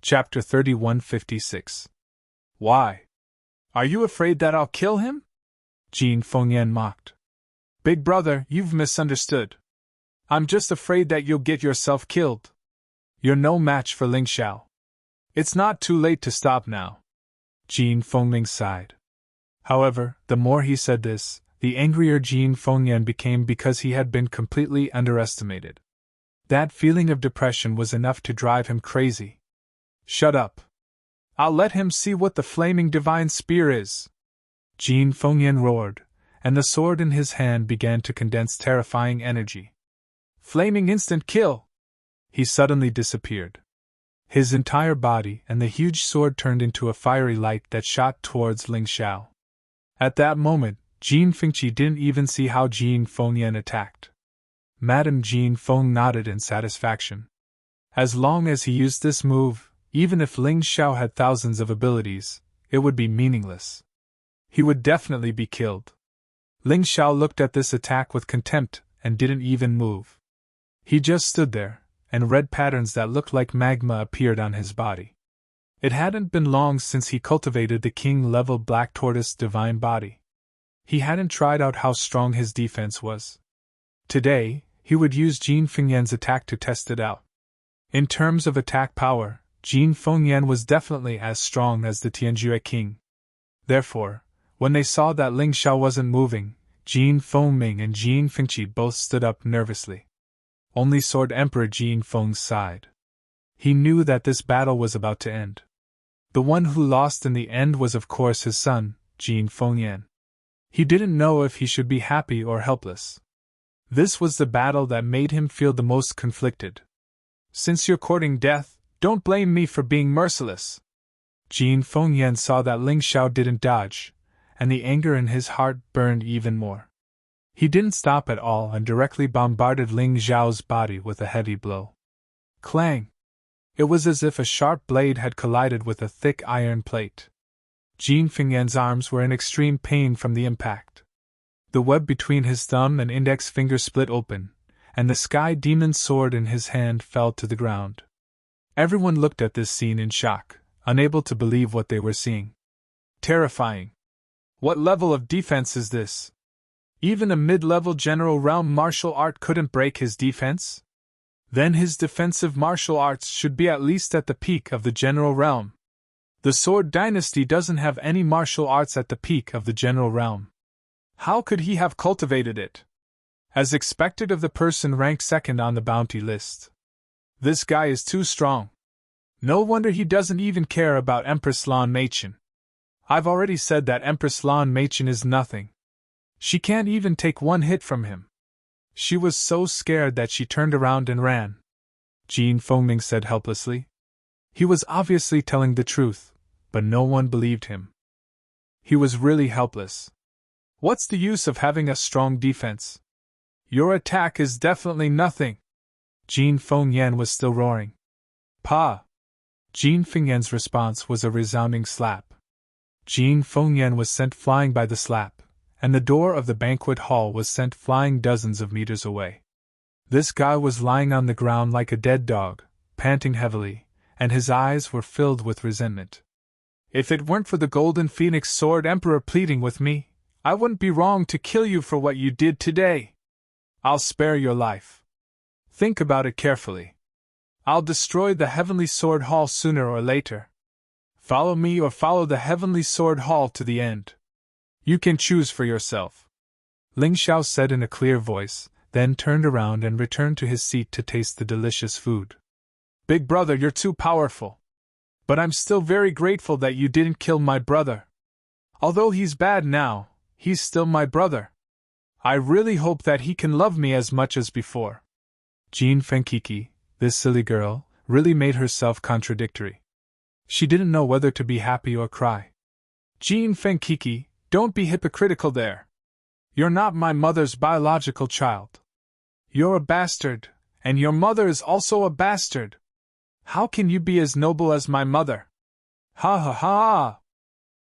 Chapter 3156. Why? Are you afraid that I'll kill him? Jin Fengyan mocked. Big brother, you've misunderstood. I'm just afraid that you'll get yourself killed. You're no match for Ling Xiao. It's not too late to stop now. Jin Fengming sighed. However, the more he said this, the angrier Jin Fengyan became because he had been completely underestimated. That feeling of depression was enough to drive him crazy. Shut up. I'll let him see what the flaming divine spear is. Jin Fengyan roared, and the sword in his hand began to condense terrifying energy. Flaming instant kill! He suddenly disappeared. His entire body and the huge sword turned into a fiery light that shot towards Ling Xiao. At that moment, Jin Fengqi didn't even see how Jin Fengyan attacked. Madame Jin Feng nodded in satisfaction. As long as he used this move, even if Ling Xiao had thousands of abilities, it would be meaningless. He would definitely be killed. Ling Xiao looked at this attack with contempt and didn't even move. He just stood there, and red patterns that looked like magma appeared on his body. It hadn't been long since he cultivated the king-level Black Tortoise divine body. He hadn't tried out how strong his defense was. Today, he would use Jin Fengyan's attack to test it out. In terms of attack power, Jin Fengyan was definitely as strong as the Tianjue king. Therefore, when they saw that Ling Xiao wasn't moving, Jin Fengming and Jin Fengqi both stood up nervously. Only Sword Emperor Jin Feng sighed. He knew that this battle was about to end. The one who lost in the end was of course his son, Jin Fengyan. He didn't know if he should be happy or helpless. This was the battle that made him feel the most conflicted. Since you're courting death, don't blame me for being merciless. Jin Fengyan saw that Ling Xiao didn't dodge, and the anger in his heart burned even more. He didn't stop at all and directly bombarded Ling Xiao's body with a heavy blow. Clang! It was as if a sharp blade had collided with a thick iron plate. Jin Fengyan's arms were in extreme pain from the impact. The web between his thumb and index finger split open, and the Sky Demon's sword in his hand fell to the ground. Everyone looked at this scene in shock, unable to believe what they were seeing. Terrifying. What level of defense is this? Even a mid-level general realm martial art couldn't break his defense? Then his defensive martial arts should be at least at the peak of the general realm. The Sword Dynasty doesn't have any martial arts at the peak of the general realm. How could he have cultivated it? As expected of the person ranked second on the bounty list. This guy is too strong. No wonder he doesn't even care about Empress Lan Meichen. I've already said that Empress Lan Meichen is nothing. She can't even take one hit from him. She was so scared that she turned around and ran. Jin Fengming said helplessly. He was obviously telling the truth, but no one believed him. He was really helpless. What's the use of having a strong defense? Your attack is definitely nothing. Jin Fengyan was still roaring. Pa! Jin Fengyan's response was a resounding slap. Jin Fengyan was sent flying by the slap, and the door of the banquet hall was sent flying dozens of meters away. This guy was lying on the ground like a dead dog, panting heavily, and his eyes were filled with resentment. If it weren't for the Golden Phoenix Sword Emperor pleading with me, I wouldn't be wrong to kill you for what you did today. I'll spare your life. Think about it carefully. I'll destroy the Heavenly Sword Hall sooner or later. Follow me or follow the Heavenly Sword Hall to the end. You can choose for yourself. Ling Xiao said in a clear voice, then turned around and returned to his seat to taste the delicious food. Big brother, you're too powerful. But I'm still very grateful that you didn't kill my brother. Although he's bad now, he's still my brother. I really hope that he can love me as much as before. Jin Fengqi, this silly girl, really made herself contradictory. She didn't know whether to be happy or cry. Jin Fengqi, don't be hypocritical there. You're not my mother's biological child. You're a bastard, and your mother is also a bastard. How can you be as noble as my mother? Ha ha ha!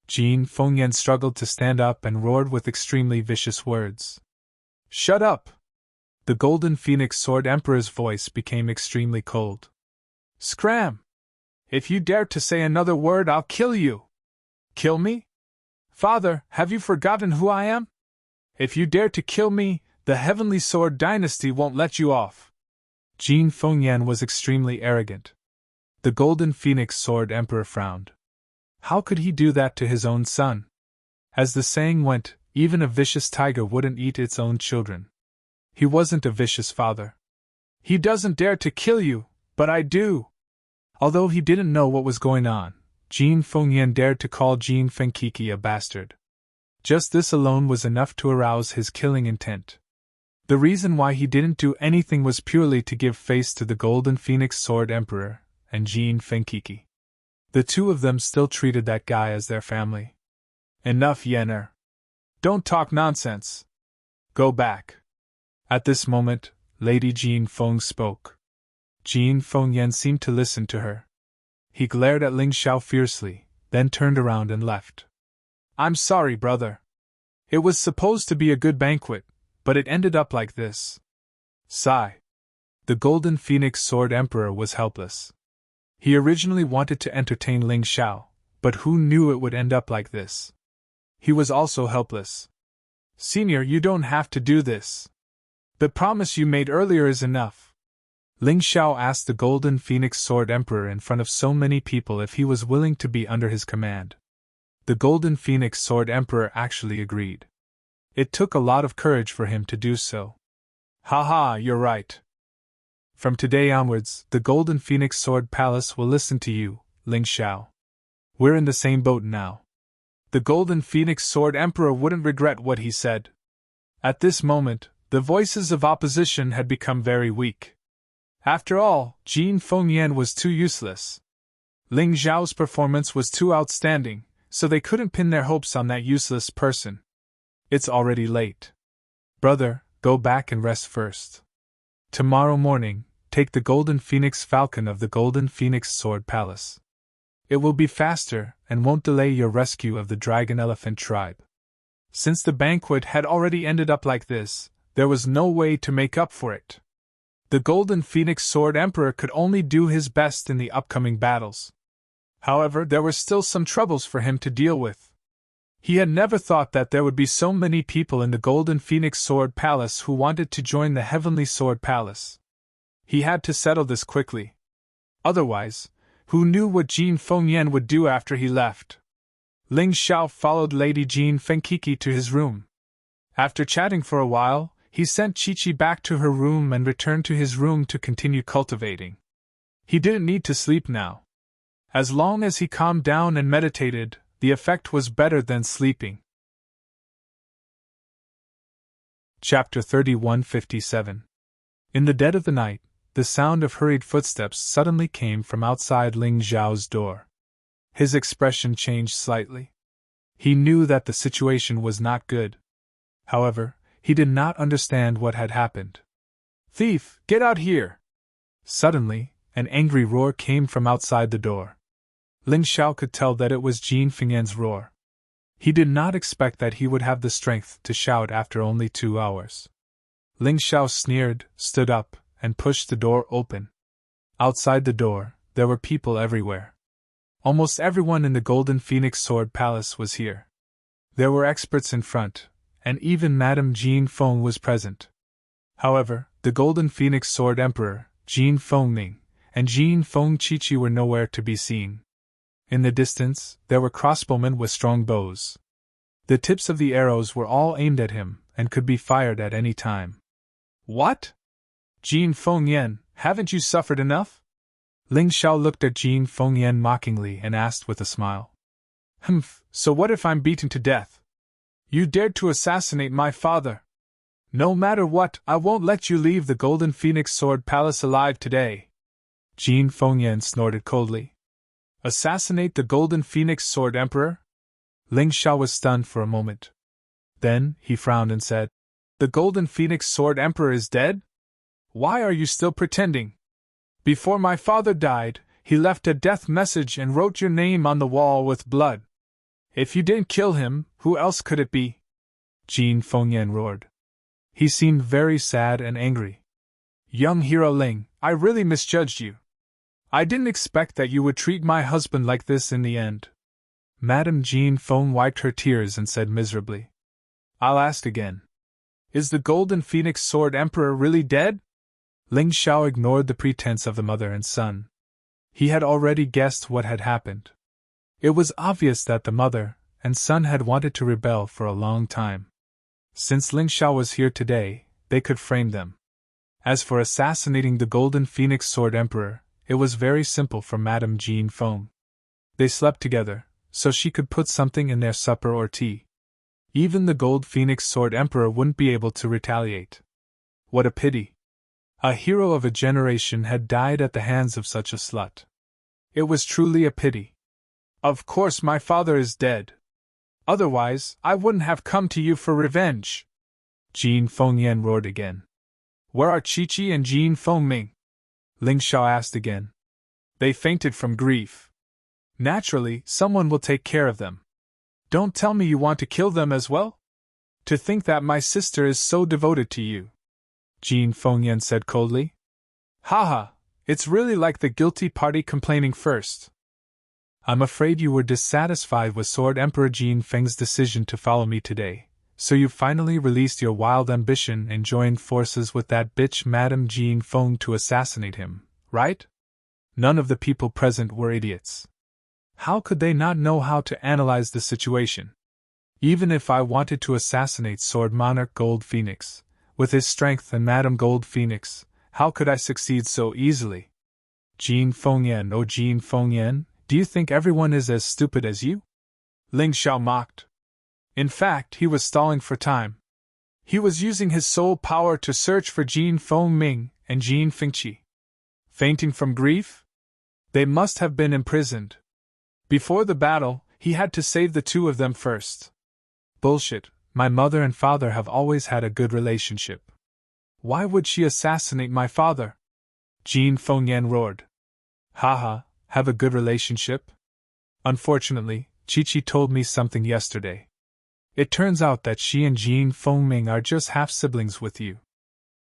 Jin Fengyan struggled to stand up and roared with extremely vicious words. Shut up! The Golden Phoenix Sword Emperor's voice became extremely cold. Scram! If you dare to say another word, I'll kill you. Kill me? Father, have you forgotten who I am? If you dare to kill me, the Heavenly Sword Dynasty won't let you off. Jin Fengyan was extremely arrogant. The Golden Phoenix Sword Emperor frowned. How could he do that to his own son? As the saying went, even a vicious tiger wouldn't eat its own children. He wasn't a vicious father. He doesn't dare to kill you, but I do. Although he didn't know what was going on, Jin Fengyan dared to call Jin Fenkiki a bastard. Just this alone was enough to arouse his killing intent. The reason why he didn't do anything was purely to give face to the Golden Phoenix Sword Emperor and Jin Fenkiki. The two of them still treated that guy as their family. Enough, Yenner. Don't talk nonsense. Go back. At this moment, Lady Jin Feng spoke. Jin Fengyan seemed to listen to her. He glared at Ling Xiao fiercely, then turned around and left. I'm sorry, brother. It was supposed to be a good banquet, but it ended up like this. Sigh. The Golden Phoenix Sword Emperor was helpless. He originally wanted to entertain Ling Xiao, but who knew it would end up like this? He was also helpless. Senior, you don't have to do this. The promise you made earlier is enough. Ling Xiao asked the Golden Phoenix Sword Emperor in front of so many people if he was willing to be under his command. The Golden Phoenix Sword Emperor actually agreed. It took a lot of courage for him to do so. Haha, you're right. From today onwards, the Golden Phoenix Sword Palace will listen to you, Ling Xiao. We're in the same boat now. The Golden Phoenix Sword Emperor wouldn't regret what he said. At this moment, the voices of opposition had become very weak. After all, Jin Fengyan was too useless. Ling Xiao's performance was too outstanding, so they couldn't pin their hopes on that useless person. It's already late. Brother, go back and rest first. Tomorrow morning, take the Golden Phoenix Falcon of the Golden Phoenix Sword Palace. It will be faster and won't delay your rescue of the Dragon Elephant tribe. Since the banquet had already ended up like this, there was no way to make up for it. The Golden Phoenix Sword Emperor could only do his best in the upcoming battles. However, there were still some troubles for him to deal with. He had never thought that there would be so many people in the Golden Phoenix Sword Palace who wanted to join the Heavenly Sword Palace. He had to settle this quickly. Otherwise, who knew what Jin Fengyan would do after he left? Ling Xiao followed Lady Jin Fenkiki to his room. After chatting for a while, he sent Chi-Chi back to her room and returned to his room to continue cultivating. He didn't need to sleep now. As long as he calmed down and meditated, the effect was better than sleeping. Chapter 3157. In the dead of the night, the sound of hurried footsteps suddenly came from outside Ling Xiao's door. His expression changed slightly. He knew that the situation was not good. However, he did not understand what had happened. Thief, get out here! Suddenly, an angry roar came from outside the door. Ling Xiao could tell that it was Jin Fengyan's roar. He did not expect that he would have the strength to shout after only 2 hours. Ling Xiao sneered, stood up, and pushed the door open. Outside the door, there were people everywhere. Almost everyone in the Golden Phoenix Sword Palace was here. There were experts in front, and even Madame Jin Feng was present. However, the Golden Phoenix Sword Emperor, Jin Fengming, and Jin Feng Chi-Chi were nowhere to be seen. In the distance, there were crossbowmen with strong bows. The tips of the arrows were all aimed at him, and could be fired at any time. What? Jin Fengyan, haven't you suffered enough? Ling Xiao looked at Jin Fengyan mockingly and asked with a smile. Humph, so what if I'm beaten to death? You dared to assassinate my father. No matter what, I won't let you leave the Golden Phoenix Sword Palace alive today. Jin Fengyan snorted coldly. Assassinate the Golden Phoenix Sword Emperor? Ling Xiao was stunned for a moment. Then, he frowned and said, The Golden Phoenix Sword Emperor is dead? Why are you still pretending? Before my father died, he left a death message and wrote your name on the wall with blood. If you didn't kill him, who else could it be? Jin Fengyan roared. He seemed very sad and angry. Young hero Ling, I really misjudged you. I didn't expect that you would treat my husband like this in the end. Madame Jean Feng wiped her tears and said miserably. I'll ask again. Is the Golden Phoenix Sword Emperor really dead? Ling Xiao ignored the pretense of the mother and son. He had already guessed what had happened. It was obvious that the mother and son had wanted to rebel for a long time. Since Ling Xiao was here today, they could frame them. As for assassinating the Golden Phoenix Sword Emperor, it was very simple for Madame Jean Feng. They slept together, so she could put something in their supper or tea. Even the Gold Phoenix Sword Emperor wouldn't be able to retaliate. What a pity! A hero of a generation had died at the hands of such a slut. It was truly a pity. Of course my father is dead. Otherwise, I wouldn't have come to you for revenge. Jean Fengyan roared again. Where are Chi-Chi and Jean Fengming? Ling Xiao asked again. They fainted from grief. Naturally, someone will take care of them. Don't tell me you want to kill them as well? To think that my sister is so devoted to you. Jean Fengyan said coldly. Haha, it's really like the guilty party complaining first. I'm afraid you were dissatisfied with Sword Emperor Jean Feng's decision to follow me today, so you finally released your wild ambition and joined forces with that bitch Madame Jean Feng to assassinate him, right? None of the people present were idiots. How could they not know how to analyze the situation? Even if I wanted to assassinate Sword Monarch Gold Phoenix, with his strength and Madame Gold Phoenix, how could I succeed so easily? Jean Fengyan, oh Jean Fengyan, do you think everyone is as stupid as you? Ling Xiao mocked. In fact, he was stalling for time. He was using his soul power to search for Jean Fengming and Jean Fengqi. Fainting from grief? They must have been imprisoned. Before the battle, he had to save the two of them first. Bullshit, my mother and father have always had a good relationship. Why would she assassinate my father? Jean Fengyan roared. Haha, have a good relationship? Unfortunately, Chi-Chi told me something yesterday. It turns out that she and Jean Fengming are just half-siblings with you.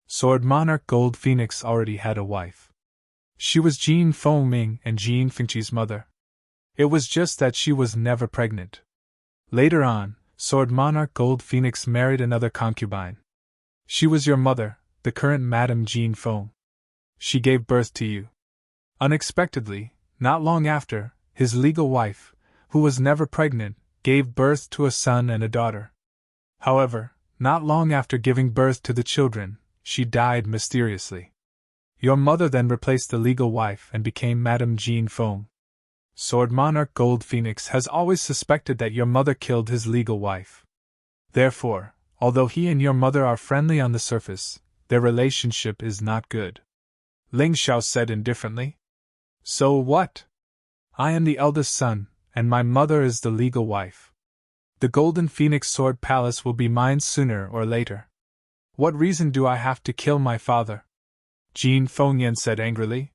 Sword Monarch Gold Phoenix already had a wife. She was Jean Fengming and Jean Fengqi's mother. It was just that she was never pregnant. Later on, Sword Monarch Gold Phoenix married another concubine. She was your mother, the current Madame Jean Feng. She gave birth to you. Unexpectedly, not long after, his legal wife, who was never pregnant, gave birth to a son and a daughter. However, not long after giving birth to the children, she died mysteriously. Your mother then replaced the legal wife and became Madame Jean Feng. Sword Monarch Gold Phoenix has always suspected that your mother killed his legal wife. Therefore, although he and your mother are friendly on the surface, their relationship is not good. Ling Xiao said indifferently. So what? I am the eldest son, and my mother is the legal wife. The Golden Phoenix Sword Palace will be mine sooner or later. What reason do I have to kill my father? Jean Fengyan said angrily.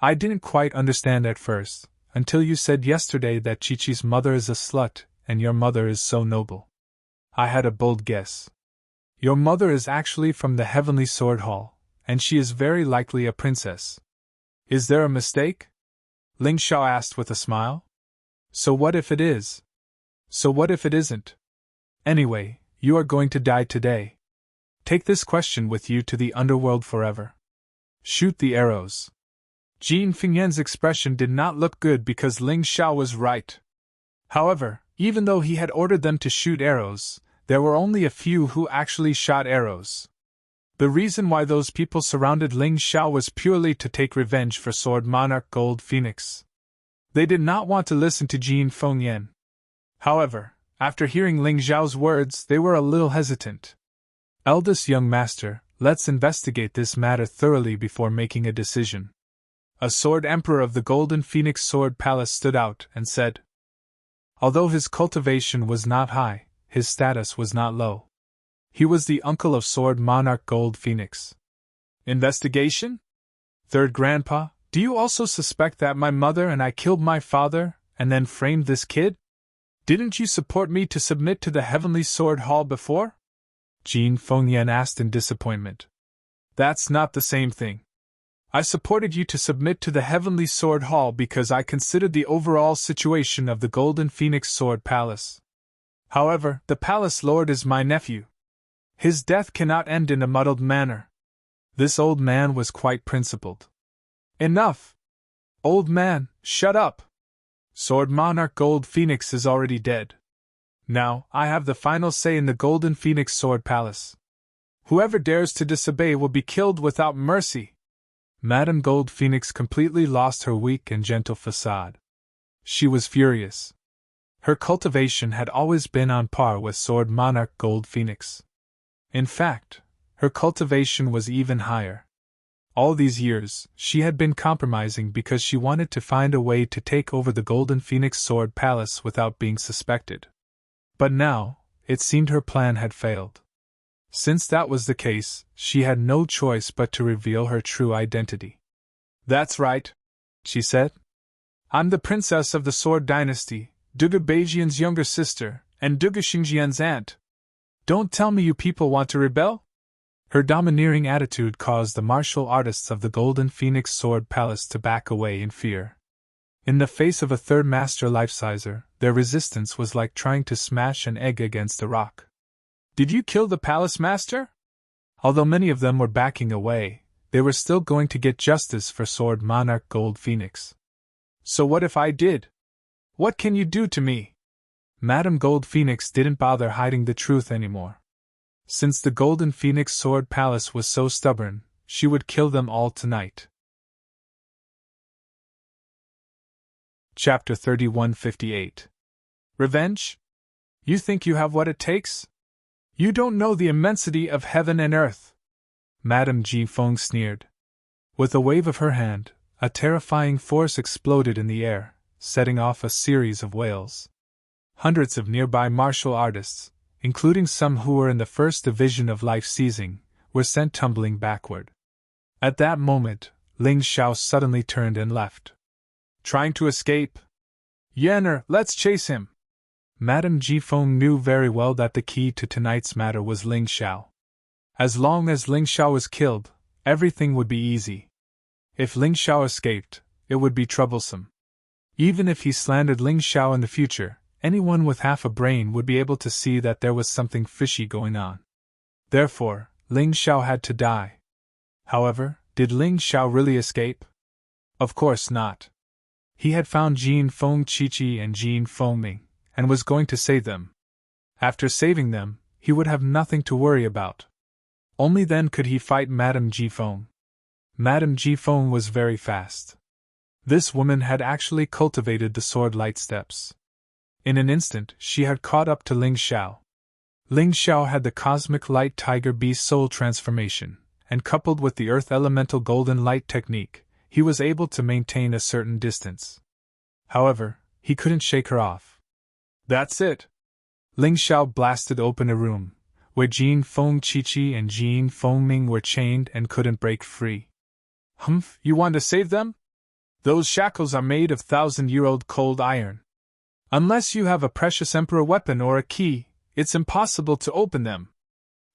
I didn't quite understand at first, until you said yesterday that Chi-Chi's mother is a slut, and your mother is so noble. I had a bold guess. Your mother is actually from the Heavenly Sword Hall, and she is very likely a princess. Is there a mistake? Ling Xiao asked with a smile. So what if it is? So what if it isn't? Anyway, you are going to die today. Take this question with you to the underworld forever. Shoot the arrows. Jean Fengyan's expression did not look good because Ling Xiao was right. However, even though he had ordered them to shoot arrows, there were only a few who actually shot arrows. The reason why those people surrounded Ling Xiao was purely to take revenge for Sword Monarch Gold Phoenix. They did not want to listen to Jean Fengyan. However, after hearing Ling Xiao's words, they were a little hesitant. Eldest young master, let's investigate this matter thoroughly before making a decision. A Sword Emperor of the Golden Phoenix Sword Palace stood out and said. Although his cultivation was not high, his status was not low. He was the uncle of Sword Monarch Gold Phoenix. Investigation? Third Grandpa, do you also suspect that my mother and I killed my father, and then framed this kid? Didn't you support me to submit to the Heavenly Sword Hall before? Jean Fengyan asked in disappointment. That's not the same thing. I supported you to submit to the Heavenly Sword Hall because I considered the overall situation of the Golden Phoenix Sword Palace. However, the Palace Lord is my nephew. His death cannot end in a muddled manner. This old man was quite principled. Enough! Old man, shut up! Sword Monarch Gold Phoenix is already dead. Now, I have the final say in the Golden Phoenix Sword Palace. Whoever dares to disobey will be killed without mercy. Madame Gold Phoenix completely lost her weak and gentle facade. She was furious. Her cultivation had always been on par with Sword Monarch Gold Phoenix. In fact, her cultivation was even higher. All these years, she had been compromising because she wanted to find a way to take over the Golden Phoenix Sword Palace without being suspected. But now, it seemed her plan had failed. Since that was the case, she had no choice but to reveal her true identity. That's right, she said. I'm the princess of the Sword Dynasty, Duga Beijian's younger sister, and Duga Xingjian's aunt. Don't tell me you people want to rebel? Her domineering attitude caused the martial artists of the Golden Phoenix Sword Palace to back away in fear. In the face of a third master life-sizer, their resistance was like trying to smash an egg against a rock. Did you kill the palace master? Although many of them were backing away, they were still going to get justice for Sword Monarch Gold Phoenix. So what if I did? What can you do to me? Madame Gold Phoenix didn't bother hiding the truth anymore. Since the Golden Phoenix Sword Palace was so stubborn, she would kill them all tonight. Chapter 3158. Revenge? You think you have what it takes? You don't know the immensity of heaven and earth. Madame Ji Feng sneered. With a wave of her hand, a terrifying force exploded in the air, setting off a series of wails. Hundreds of nearby martial artists, including some who were in the first division of life seizing, were sent tumbling backward. At that moment, Ling Xiao suddenly turned and left. Trying to escape? Yenner, let's chase him! Madame Ji Feng knew very well that the key to tonight's matter was Ling Xiao. As long as Ling Xiao was killed, everything would be easy. If Ling Xiao escaped, it would be troublesome. Even if he slandered Ling Xiao in the future, anyone with half a brain would be able to see that there was something fishy going on. Therefore, Ling Xiao had to die. However, did Ling Xiao really escape? Of course not. He had found Jin Feng Qiqi and Jin Feng Ming, and was going to save them. After saving them, he would have nothing to worry about. Only then could he fight Madame Ji Feng. Madame Ji Feng was very fast. This woman had actually cultivated the sword light steps. In an instant, she had caught up to Ling Xiao. Ling Xiao had the cosmic light tiger beast soul transformation, and coupled with the earth elemental golden light technique, he was able to maintain a certain distance. However, he couldn't shake her off. That's it! Ling Xiao blasted open a room, where Jin Feng Qiqi and Jin Feng Ming were chained and couldn't break free. Humph, you want to save them? Those shackles are made of 1,000-year-old cold iron. Unless you have a precious emperor weapon or a key, it's impossible to open them.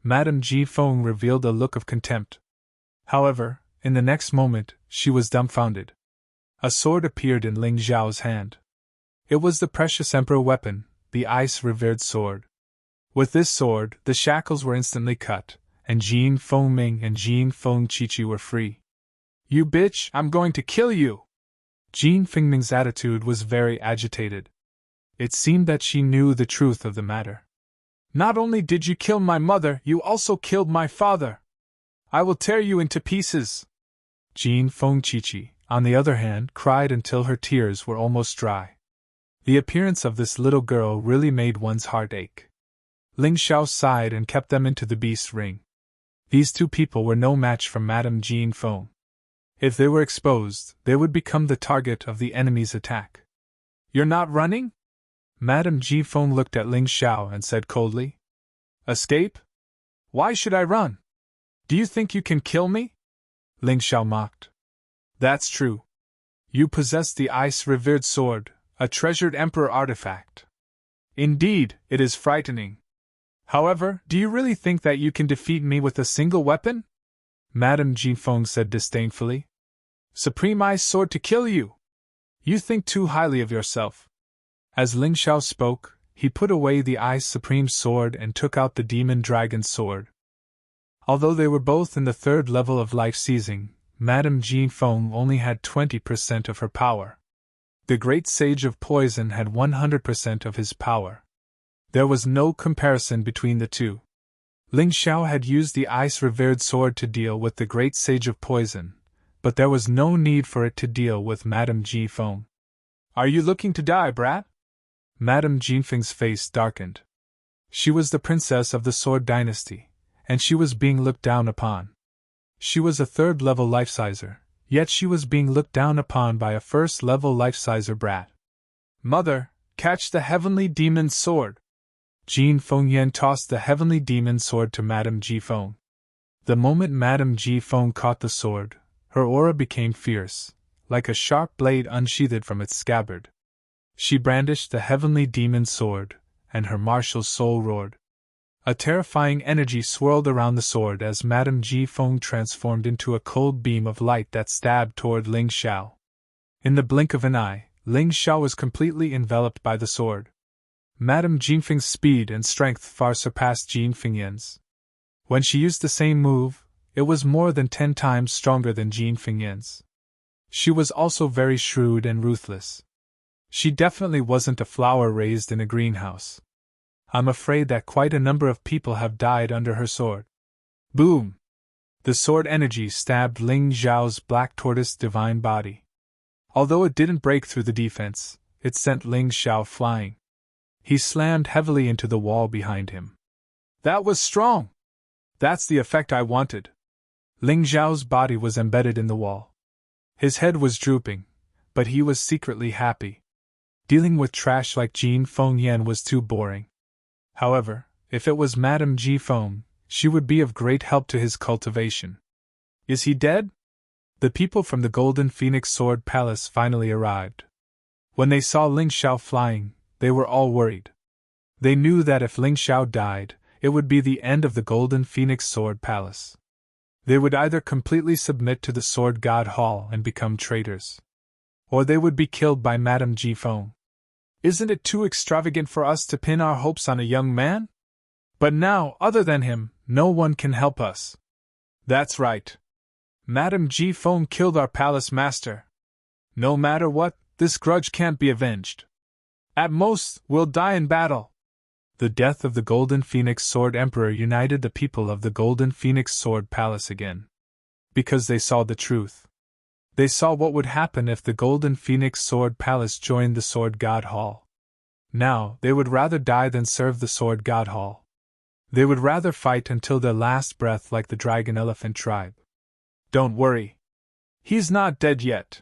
Madame Ji Feng revealed a look of contempt. However, in the next moment, she was dumbfounded. A sword appeared in Ling Xiao's hand. It was the precious emperor weapon, the ice-revered sword. With this sword, the shackles were instantly cut, and Jin Feng Ming and Jin Feng Qiqi were free. You bitch, I'm going to kill you! Jin Feng Ming's attitude was very agitated. It seemed that she knew the truth of the matter. Not only did you kill my mother, you also killed my father. I will tear you into pieces. Jin Feng Qiqi, on the other hand, cried until her tears were almost dry. The appearance of this little girl really made one's heart ache. Ling Xiao sighed and kept them into the beast's ring. These two people were no match for Madame Jin Feng. If they were exposed, they would become the target of the enemy's attack. You're not running? Madame Ji Feng looked at Ling Xiao and said coldly. Escape? Why should I run? Do you think you can kill me? Ling Xiao mocked. That's true. You possess the ice-revered sword, a treasured emperor artifact. Indeed, it is frightening. However, do you really think that you can defeat me with a single weapon? Madame Ji Feng said disdainfully. Supreme Ice Sword to kill you! You think too highly of yourself. As Ling Xiao spoke, he put away the Ice Supreme Sword and took out the Demon Dragon Sword. Although they were both in the 3rd level of life seizing, Madame Ji Feng only had 20% of her power. The Great Sage of Poison had 100% of his power. There was no comparison between the two. Ling Xiao had used the ice-revered sword to deal with the Great Sage of Poison, but there was no need for it to deal with Madame Ji Feng. Are you looking to die, brat? Madame Ji Feng's face darkened. She was the princess of the Sword Dynasty, and she was being looked down upon. She was a 3rd-level life-sizer, yet she was being looked down upon by a 1st-level life-sizer brat. Mother, catch the Heavenly Demon Sword! Jin Fengyan tossed the Heavenly Demon Sword to Madame Ji Feng. The moment Madame Ji Feng caught the sword, her aura became fierce, like a sharp blade unsheathed from its scabbard. She brandished the Heavenly Demon Sword, and her martial soul roared. A terrifying energy swirled around the sword as Madame Ji Feng transformed into a cold beam of light that stabbed toward Ling Xiao. In the blink of an eye, Ling Xiao was completely enveloped by the sword. Madame Ji Feng's speed and strength far surpassed Jin Fengyan's. When she used the same move, it was more than 10 times stronger than Jin Fengyan's. She was also very shrewd and ruthless. She definitely wasn't a flower raised in a greenhouse. I'm afraid that quite a number of people have died under her sword. Boom! The sword energy stabbed Ling Xiao's black tortoise divine body. Although it didn't break through the defense, it sent Ling Xiao flying. He slammed heavily into the wall behind him. That was strong! That's the effect I wanted. Ling Xiao's body was embedded in the wall. His head was drooping, but he was secretly happy. Dealing with trash like Jin Fengyan was too boring. However, if it was Madame Ji Feng, she would be of great help to his cultivation. Is he dead? The people from the Golden Phoenix Sword Palace finally arrived. When they saw Ling Xiao flying, they were all worried. They knew that if Ling Xiao died, it would be the end of the Golden Phoenix Sword Palace. They would either completely submit to the Sword God Hall and become traitors, or they would be killed by Madame Ji Feng. Isn't it too extravagant for us to pin our hopes on a young man? But now, other than him, no one can help us. That's right. Madame Ji Feng killed our palace master. No matter what, this grudge can't be avenged. At most, we'll die in battle. The death of the Golden Phoenix Sword Emperor united the people of the Golden Phoenix Sword Palace again. Because they saw the truth. They saw what would happen if the Golden Phoenix Sword Palace joined the Sword God Hall. Now, they would rather die than serve the Sword God Hall. They would rather fight until their last breath like the Dragon Elephant tribe. Don't worry. He's not dead yet.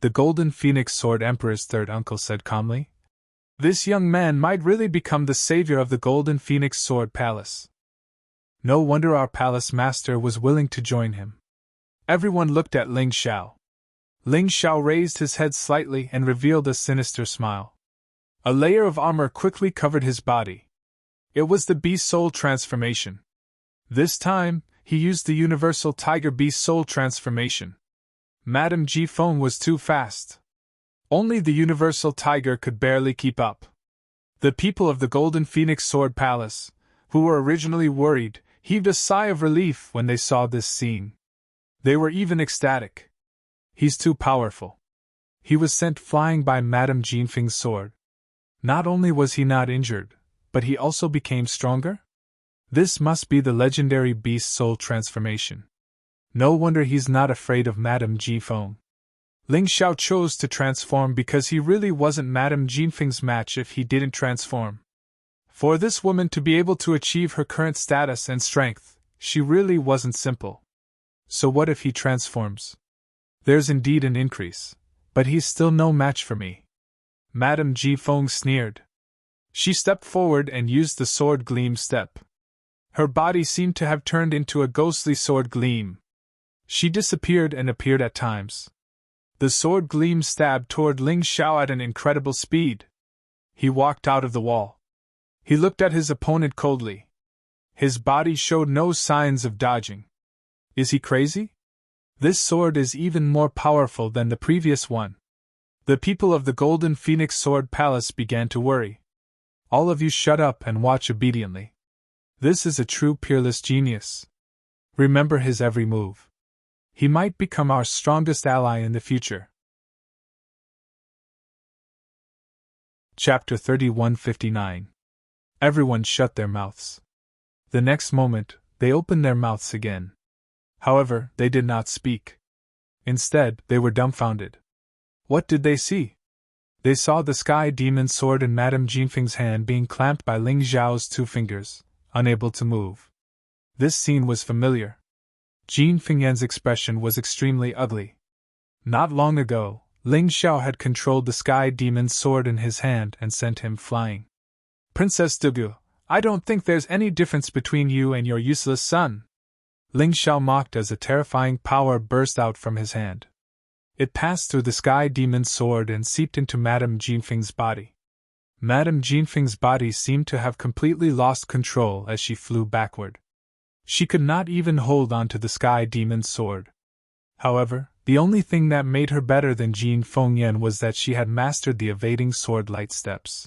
The Golden Phoenix Sword Emperor's 3rd uncle said calmly. This young man might really become the savior of the Golden Phoenix Sword Palace. No wonder our palace master was willing to join him. Everyone looked at Ling Xiao. Ling Xiao raised his head slightly and revealed a sinister smile. A layer of armor quickly covered his body. It was the Beast Soul transformation. This time, he used the Universal Tiger Beast Soul transformation. Madame Ji Feng was too fast. Only the Universal Tiger could barely keep up. The people of the Golden Phoenix Sword Palace, who were originally worried, heaved a sigh of relief when they saw this scene. They were even ecstatic. He's too powerful. He was sent flying by Madame Ji Feng's sword. Not only was he not injured, but he also became stronger? This must be the legendary Beast Soul transformation. No wonder he's not afraid of Madame Ji Feng. Ling Xiao chose to transform because he really wasn't Madame Ji Feng's match if he didn't transform. For this woman to be able to achieve her current status and strength, she really wasn't simple. So what if he transforms? There's indeed an increase, but he's still no match for me. Madame Ji Feng sneered. She stepped forward and used the sword gleam step. Her body seemed to have turned into a ghostly sword gleam. She disappeared and appeared at times. The sword gleam stabbed toward Ling Xiao at an incredible speed. He walked out of the wall. He looked at his opponent coldly. His body showed no signs of dodging. Is he crazy? This sword is even more powerful than the previous one. The people of the Golden Phoenix Sword Palace began to worry. All of you shut up and watch obediently. This is a true peerless genius. Remember his every move. He might become our strongest ally in the future. Chapter 3159. Everyone shut their mouths. The next moment, they opened their mouths again. However, they did not speak. Instead, they were dumbfounded. What did they see? They saw the Sky Demon's sword in Madame Jinfeng's hand being clamped by Ling Xiao's 2 fingers, unable to move. This scene was familiar. Jin Fengyan's expression was extremely ugly. Not long ago, Ling Xiao had controlled the Sky Demon's sword in his hand and sent him flying. Princess Dugu, I don't think there's any difference between you and your useless son. Ling Xiao mocked as a terrifying power burst out from his hand. It passed through the Sky Demon's sword and seeped into Madame Jinfeng's body. Madame Jinfeng's body seemed to have completely lost control as she flew backward. She could not even hold on to the Sky Demon's sword. However, the only thing that made her better than Jin Fengyan was that she had mastered the evading sword light steps.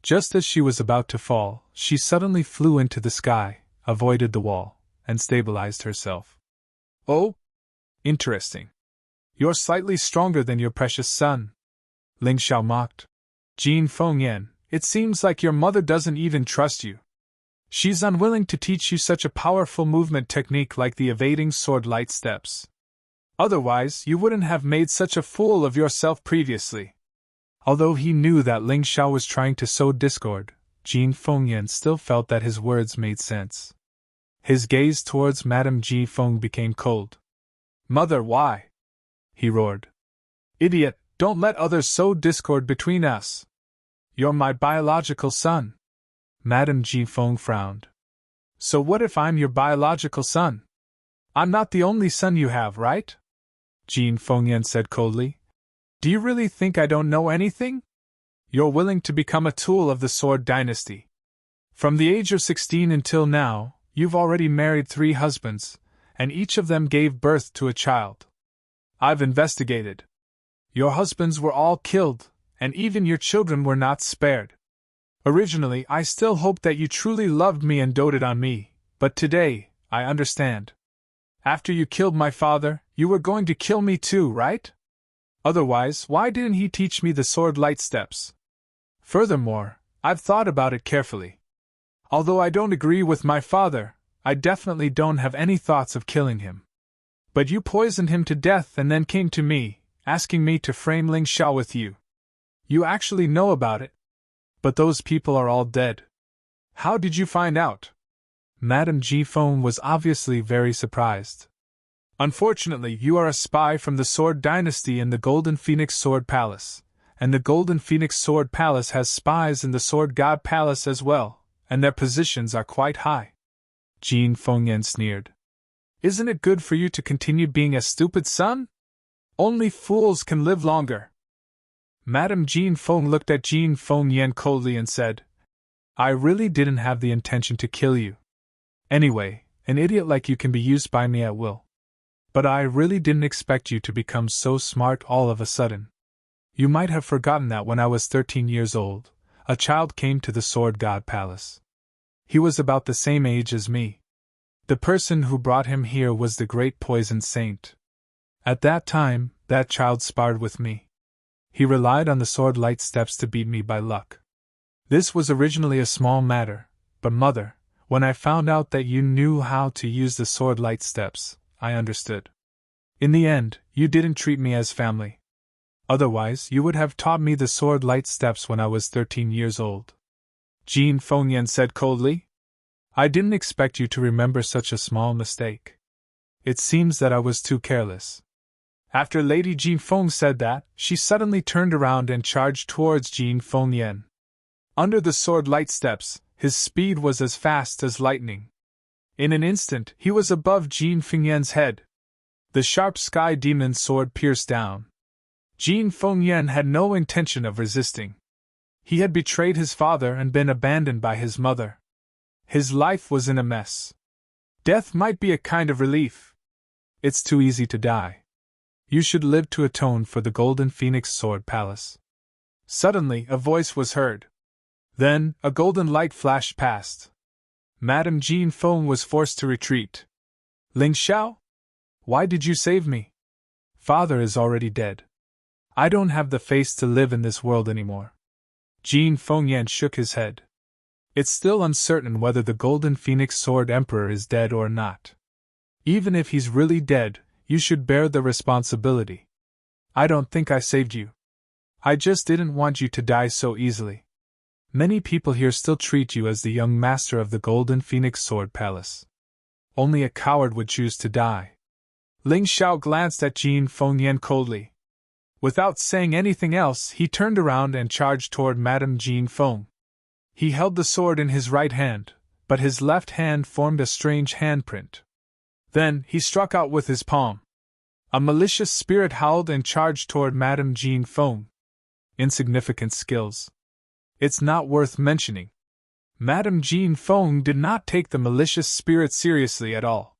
Just as she was about to fall, she suddenly flew into the sky, avoided the wall, and stabilized herself. Oh? Interesting. You're slightly stronger than your precious son. Ling Xiao mocked. Jin Fengyan, it seems like your mother doesn't even trust you. She's unwilling to teach you such a powerful movement technique like the evading sword light steps. Otherwise, you wouldn't have made such a fool of yourself previously. Although he knew that Ling Xiao was trying to sow discord, Jin Fengyan still felt that his words made sense. His gaze towards Madame Ji Feng became cold. Mother, why? He roared. Idiot, don't let others sow discord between us. You're my biological son. Madame Ji Feng frowned. So what if I'm your biological son? I'm not the only son you have, right? Jin Fengyan said coldly. Do you really think I don't know anything? You're willing to become a tool of the Sword Dynasty. From the age of 16 until now, you've already married 3 husbands, and each of them gave birth to a child. I've investigated. Your husbands were all killed, and even your children were not spared. Originally, I still hoped that you truly loved me and doted on me, but today, I understand. After you killed my father, you were going to kill me too, right? Otherwise, why didn't he teach me the sword light steps? Furthermore, I've thought about it carefully. Although I don't agree with my father, I definitely don't have any thoughts of killing him. But you poisoned him to death and then came to me, asking me to frame Ling Xiao with you. You actually know about it. But those people are all dead. How did you find out? Madame Ji Feng was obviously very surprised. Unfortunately, you are a spy from the Sword Dynasty in the Golden Phoenix Sword Palace, and the Golden Phoenix Sword Palace has spies in the Sword God Palace as well, and their positions are quite high. Jin Fengyan sneered. Isn't it good for you to continue being a stupid son? Only fools can live longer. Madame Jin Feng looked at Jin Fengyan coldly and said, I really didn't have the intention to kill you. Anyway, an idiot like you can be used by me at will. But I really didn't expect you to become so smart all of a sudden. You might have forgotten that when I was 13 years old, a child came to the Sword God Palace. He was about the same age as me. The person who brought him here was the great poison saint. At that time, that child sparred with me. He relied on the sword light steps to beat me by luck. This was originally a small matter, but mother, when I found out that you knew how to use the sword light steps, I understood. In the end, you didn't treat me as family. Otherwise, you would have taught me the sword light steps when I was 13 years old. Jin Fengyan said coldly. I didn't expect you to remember such a small mistake. It seems that I was too careless. After Lady Jin Feng said that, she suddenly turned around and charged towards Jin Fengyan. Under the sword light steps, his speed was as fast as lightning. In an instant, he was above Jin Fengyan's head. The sharp Sky Demon's sword pierced down. Jin Fengyan had no intention of resisting. He had betrayed his father and been abandoned by his mother. His life was in a mess. Death might be a kind of relief. It's too easy to die. You should live to atone for the Golden Phoenix Sword Palace. Suddenly, a voice was heard. Then, a golden light flashed past. Madame Jean Feng was forced to retreat. Ling Xiao? Why did you save me? Father is already dead. I don't have the face to live in this world anymore. Jean Fengyan shook his head. It's still uncertain whether the Golden Phoenix Sword Emperor is dead or not. Even if he's really dead, you should bear the responsibility. I don't think I saved you. I just didn't want you to die so easily. Many people here still treat you as the young master of the Golden Phoenix Sword Palace. Only a coward would choose to die. Ling Xiao glanced at Jean Fengyan coldly. Without saying anything else, he turned around and charged toward Madame Jean Feng. He held the sword in his right hand, but his left hand formed a strange handprint. Then, he struck out with his palm. A malicious spirit howled and charged toward Madame Jean Feng. Insignificant skills. It's not worth mentioning. Madame Jean Feng did not take the malicious spirit seriously at all.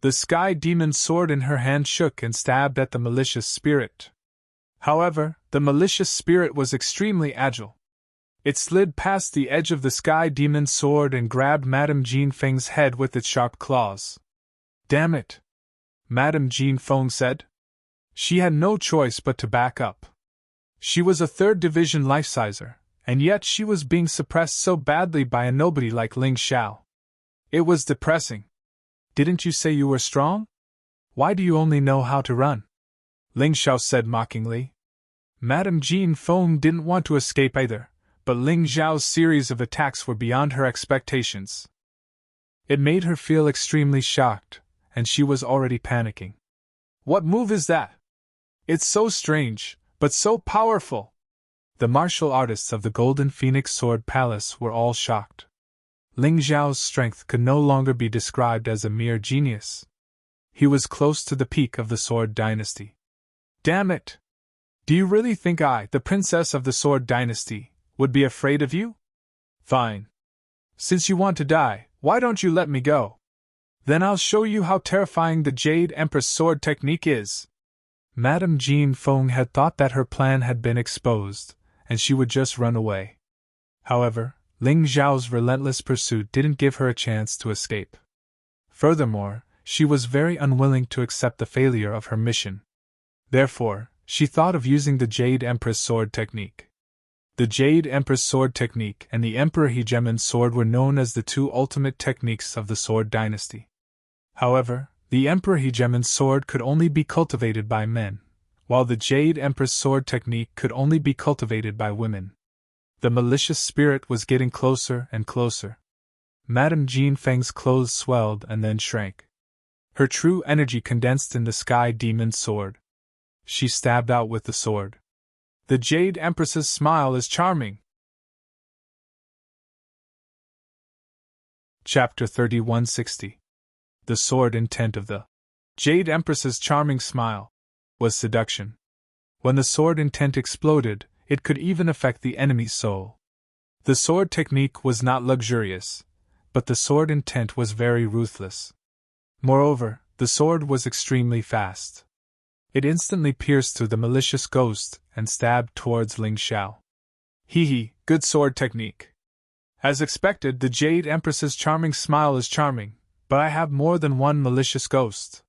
The sky demon's sword in her hand shook and stabbed at the malicious spirit. However, the malicious spirit was extremely agile. It slid past the edge of the sky demon's sword and grabbed Madame Jean Feng's head with its sharp claws. Damn it! Madame Jean Feng said. She had no choice but to back up. She was a 3rd division life-sizer, and yet she was being suppressed so badly by a nobody like Ling Xiao. It was depressing. Didn't you say you were strong? Why do you only know how to run? Ling Xiao said mockingly. Madame Jean Feng didn't want to escape either, but Ling Xiao's series of attacks were beyond her expectations. It made her feel extremely shocked, and she was already panicking. What move is that? It's so strange, but so powerful! The martial artists of the Golden Phoenix Sword Palace were all shocked. Ling Xiao's strength could no longer be described as a mere genius. He was close to the peak of the Sword Dynasty. Damn it! Do you really think I, the princess of the Sword Dynasty, would be afraid of you? Fine. Since you want to die, why don't you let me go? Then I'll show you how terrifying the Jade Empress sword technique is. Madame Jean Feng had thought that her plan had been exposed, and she would just run away. However, Ling Xiao's relentless pursuit didn't give her a chance to escape. Furthermore, she was very unwilling to accept the failure of her mission. Therefore, she thought of using the Jade Empress sword technique. The Jade Empress sword technique and the Emperor Hegemon's sword were known as the 2 ultimate techniques of the Sword Dynasty. However, the Emperor Hegemon's sword could only be cultivated by men, while the Jade Empress sword technique could only be cultivated by women. The malicious spirit was getting closer and closer. Madame Jean Feng's clothes swelled and then shrank. Her true energy condensed in the sky demon's sword. She stabbed out with the sword. The Jade Empress's smile is charming. Chapter 3160. The sword intent of the Jade Empress's charming smile was seduction. When the sword intent exploded, it could even affect the enemy's soul. The sword technique was not luxurious, but the sword intent was very ruthless. Moreover, the sword was extremely fast. It instantly pierced through the malicious ghost and stabbed towards Ling Xiao. Hee, good sword technique. As expected, the Jade Empress's charming smile is charming, but I have more than one malicious ghost.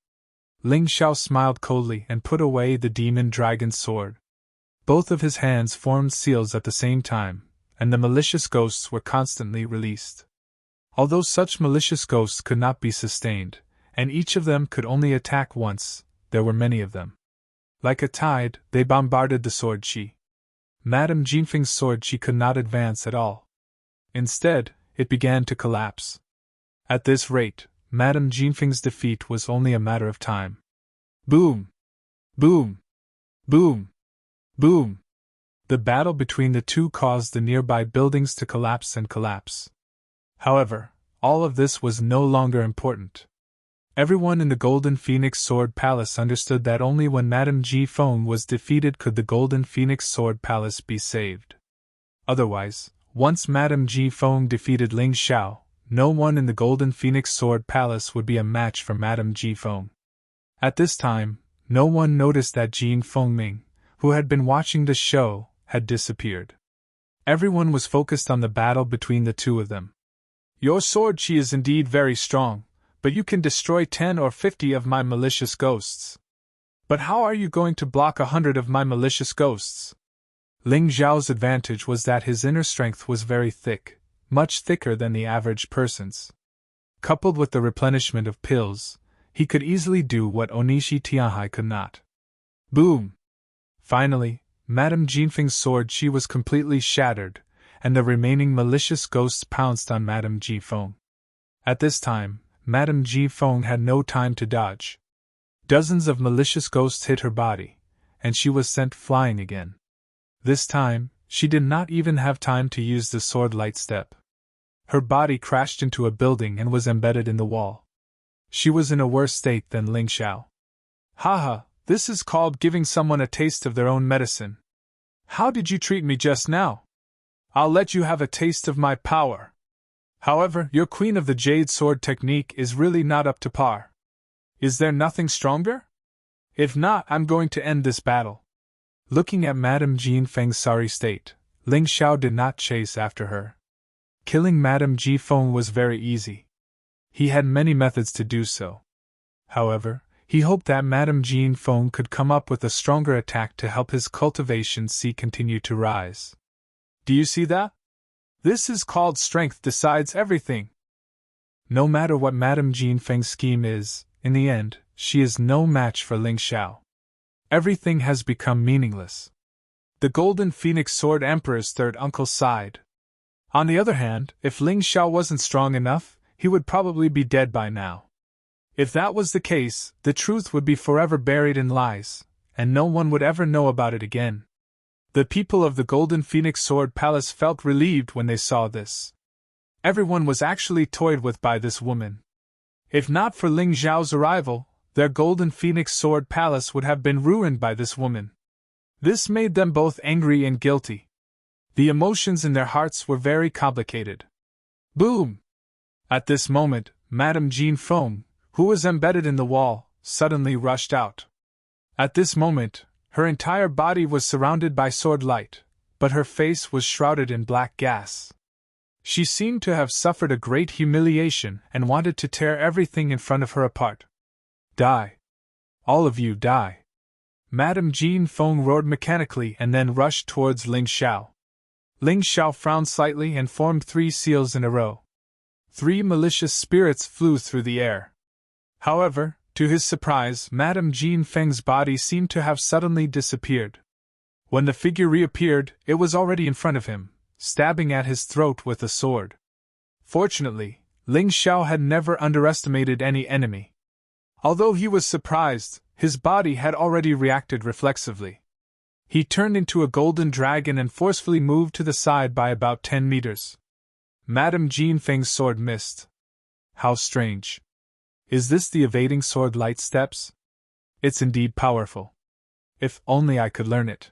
Ling Xiao smiled coldly and put away the demon dragon's sword. Both of his hands formed seals at the same time, and the malicious ghosts were constantly released. Although such malicious ghosts could not be sustained, and each of them could only attack once, there were many of them. Like a tide, they bombarded the sword chi. Madame Jinfeng's sword chi could not advance at all. Instead, it began to collapse. At this rate, Madame Jinfeng's defeat was only a matter of time. Boom! Boom! Boom! Boom! The battle between the two caused the nearby buildings to collapse and collapse. However, all of this was no longer important. Everyone in the Golden Phoenix Sword Palace understood that only when Madame Ji Feng was defeated could the Golden Phoenix Sword Palace be saved. Otherwise, once Madame Ji Feng defeated Ling Xiao, no one in the Golden Phoenix Sword Palace would be a match for Madame Ji Feng. At this time, no one noticed that Jin Fengming, who had been watching the show, had disappeared. Everyone was focused on the battle between the two of them. Your sword chi is indeed very strong, but you can destroy 10 or 50 of my malicious ghosts. But how are you going to block 100 of my malicious ghosts? Ling Xiao's advantage was that his inner strength was very thick, much thicker than the average person's. Coupled with the replenishment of pills, he could easily do what Onishi Tianhai could not. Boom! Finally, Madame Jinfeng's sword chi was completely shattered, and the remaining malicious ghosts pounced on Madame Jinfeng. At this time, Madame Jinfeng had no time to dodge. Dozens of malicious ghosts hit her body, and she was sent flying again. This time, she did not even have time to use the sword light step. Her body crashed into a building and was embedded in the wall. She was in a worse state than Ling Xiao. Haha, this is called giving someone a taste of their own medicine. How did you treat me just now? I'll let you have a taste of my power. However, your Queen of the Jade Sword technique is really not up to par. Is there nothing stronger? If not, I'm going to end this battle. Looking at Madame Jinfeng's sorry state, Ling Xiao did not chase after her. Killing Madame Jinfeng was very easy. He had many methods to do so. However, he hoped that Madame Jinfeng could come up with a stronger attack to help his cultivation continue to rise. Do you see that? This is called strength decides everything. No matter what Madame Jinfeng's scheme is, in the end, she is no match for Ling Xiao. Everything has become meaningless. The Golden Phoenix Sword Emperor's third uncle sighed. On the other hand, if Ling Xiao wasn't strong enough, he would probably be dead by now. If that was the case, the truth would be forever buried in lies, and no one would ever know about it again. The people of the Golden Phoenix Sword Palace felt relieved when they saw this. Everyone was actually toyed with by this woman. If not for Ling Xiao's arrival, their Golden Phoenix Sword Palace would have been ruined by this woman. This made them both angry and guilty. The emotions in their hearts were very complicated. Boom! At this moment, Madame Jinfeng, who was embedded in the wall, suddenly rushed out. At this moment, her entire body was surrounded by sword light, but her face was shrouded in black gas. She seemed to have suffered a great humiliation and wanted to tear everything in front of her apart. Die! All of you die! Madame Jinfeng roared mechanically and then rushed towards Ling Xiao. Ling Xiao frowned slightly and formed 3 seals in a row. 3 malicious spirits flew through the air. However, to his surprise, Madame Jinfeng's body seemed to have suddenly disappeared. When the figure reappeared, it was already in front of him, stabbing at his throat with a sword. Fortunately, Ling Xiao had never underestimated any enemy. Although he was surprised, his body had already reacted reflexively. He turned into a golden dragon and forcefully moved to the side by about 10 meters. Madame Jinfeng's sword missed. How strange. Is this the evading sword light steps? It's indeed powerful. If only I could learn it.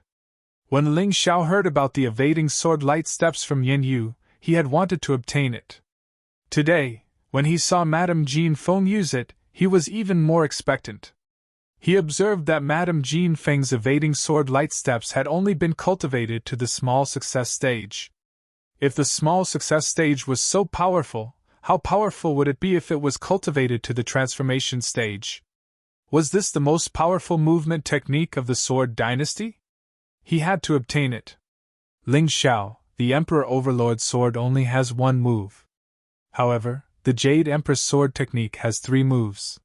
When Ling Xiao heard about the evading sword light steps from Yen Yu, he had wanted to obtain it. Today, when he saw Madame Jinfeng use it, he was even more expectant. He observed that Madame Jinfeng's evading sword light steps had only been cultivated to the small success stage. If the small success stage was so powerful, how powerful would it be if it was cultivated to the transformation stage? Was this the most powerful movement technique of the Sword Dynasty? He had to obtain it. Ling Xiao, the Emperor Overlord's sword only has 1 move. However, the Jade Empress sword technique has 3 moves.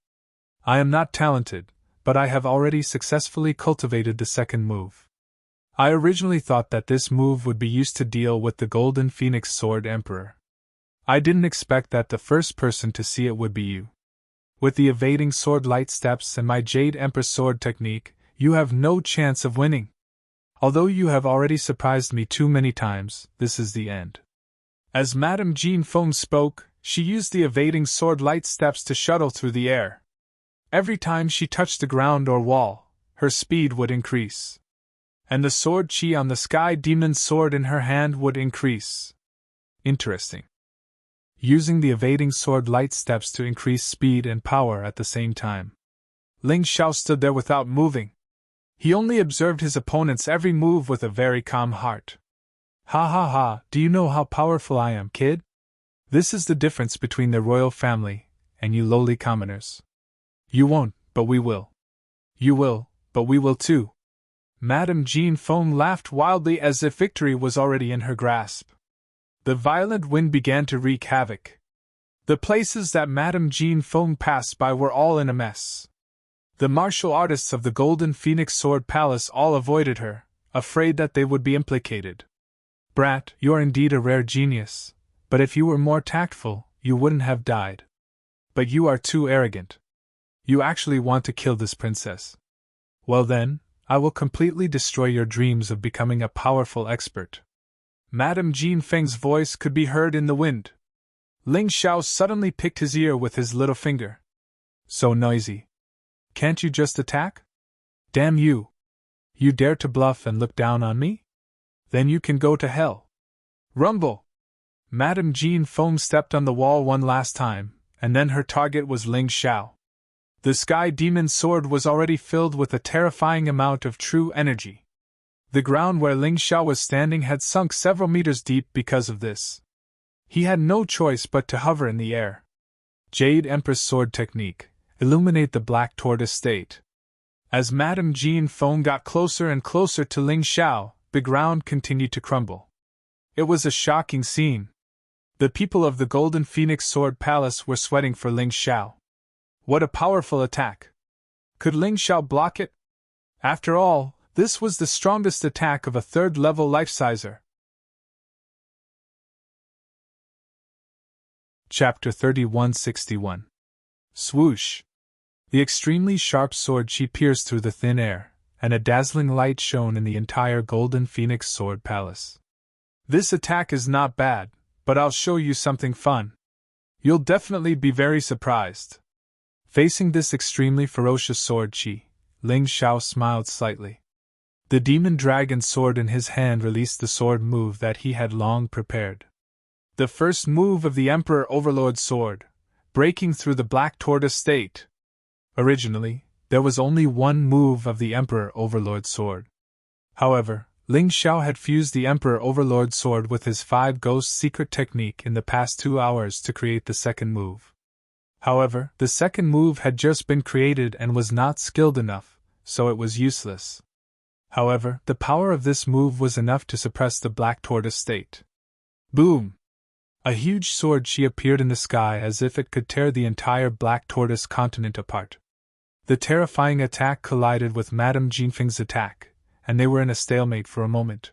I am not talented, but I have already successfully cultivated the second move. I originally thought that this move would be used to deal with the Golden Phoenix Sword Emperor. I didn't expect that the first person to see it would be you. With the evading sword light steps and my Jade Empress sword technique, you have no chance of winning. Although you have already surprised me too many times, this is the end. As Madame Jinfeng spoke, she used the evading sword light steps to shuttle through the air. Every time she touched the ground or wall, her speed would increase. And the sword chi on the Sky Demon's sword in her hand would increase. Interesting. Using the evading sword light steps to increase speed and power at the same time. Ling Xiao stood there without moving. He only observed his opponent's every move with a very calm heart. Ha ha ha, do you know how powerful I am, kid? This is the difference between the royal family and you lowly commoners. You won't, but we will. You will, but we will too. Madame Jean Feng laughed wildly as if victory was already in her grasp. The violent wind began to wreak havoc. The places that Madame Jean Feng passed by were all in a mess. The martial artists of the Golden Phoenix Sword Palace all avoided her, afraid that they would be implicated. Brat, you are indeed a rare genius, but if you were more tactful, you wouldn't have died. But you are too arrogant. You actually want to kill this princess. Well then, I will completely destroy your dreams of becoming a powerful expert. Madame Jean Feng's voice could be heard in the wind. Ling Xiao suddenly picked his ear with his little finger. So noisy. Can't you just attack? Damn you! You dare to bluff and look down on me? Then you can go to hell. Rumble! Madame Jean Feng stepped on the wall one last time, and then her target was Ling Xiao. The Sky Demon's sword was already filled with a terrifying amount of true energy. The ground where Ling Xiao was standing had sunk several meters deep because of this. He had no choice but to hover in the air. Jade Empress Sword Technique, illuminate the Black Tortoise State. As Madame Jean Feng got closer and closer to Ling Xiao, the ground continued to crumble. It was a shocking scene. The people of the Golden Phoenix Sword Palace were sweating for Ling Xiao. What a powerful attack! Could Ling Xiao block it? After all, this was the strongest attack of a third-level life-sizer. Chapter 3161. Swoosh! The extremely sharp sword she pierced through the thin air, and a dazzling light shone in the entire Golden Phoenix Sword Palace. This attack is not bad, but I'll show you something fun. You'll definitely be very surprised. Facing this extremely ferocious sword Ling Xiao smiled slightly. The demon dragon sword in his hand released the sword move that he had long prepared. The first move of the Emperor Overlord sword, breaking through the Black Tortoise State. Originally, there was only one move of the Emperor Overlord sword. However, Ling Xiao had fused the Emperor Overlord sword with his 5 Ghost secret technique in the past 2 hours to create the second move. However, the second move had just been created and was not skilled enough, so it was useless. However, the power of this move was enough to suppress the Black Tortoise State. Boom! A huge sword appeared in the sky as if it could tear the entire Black Tortoise continent apart. The terrifying attack collided with Madame Jean Feng's attack, and they were in a stalemate for a moment.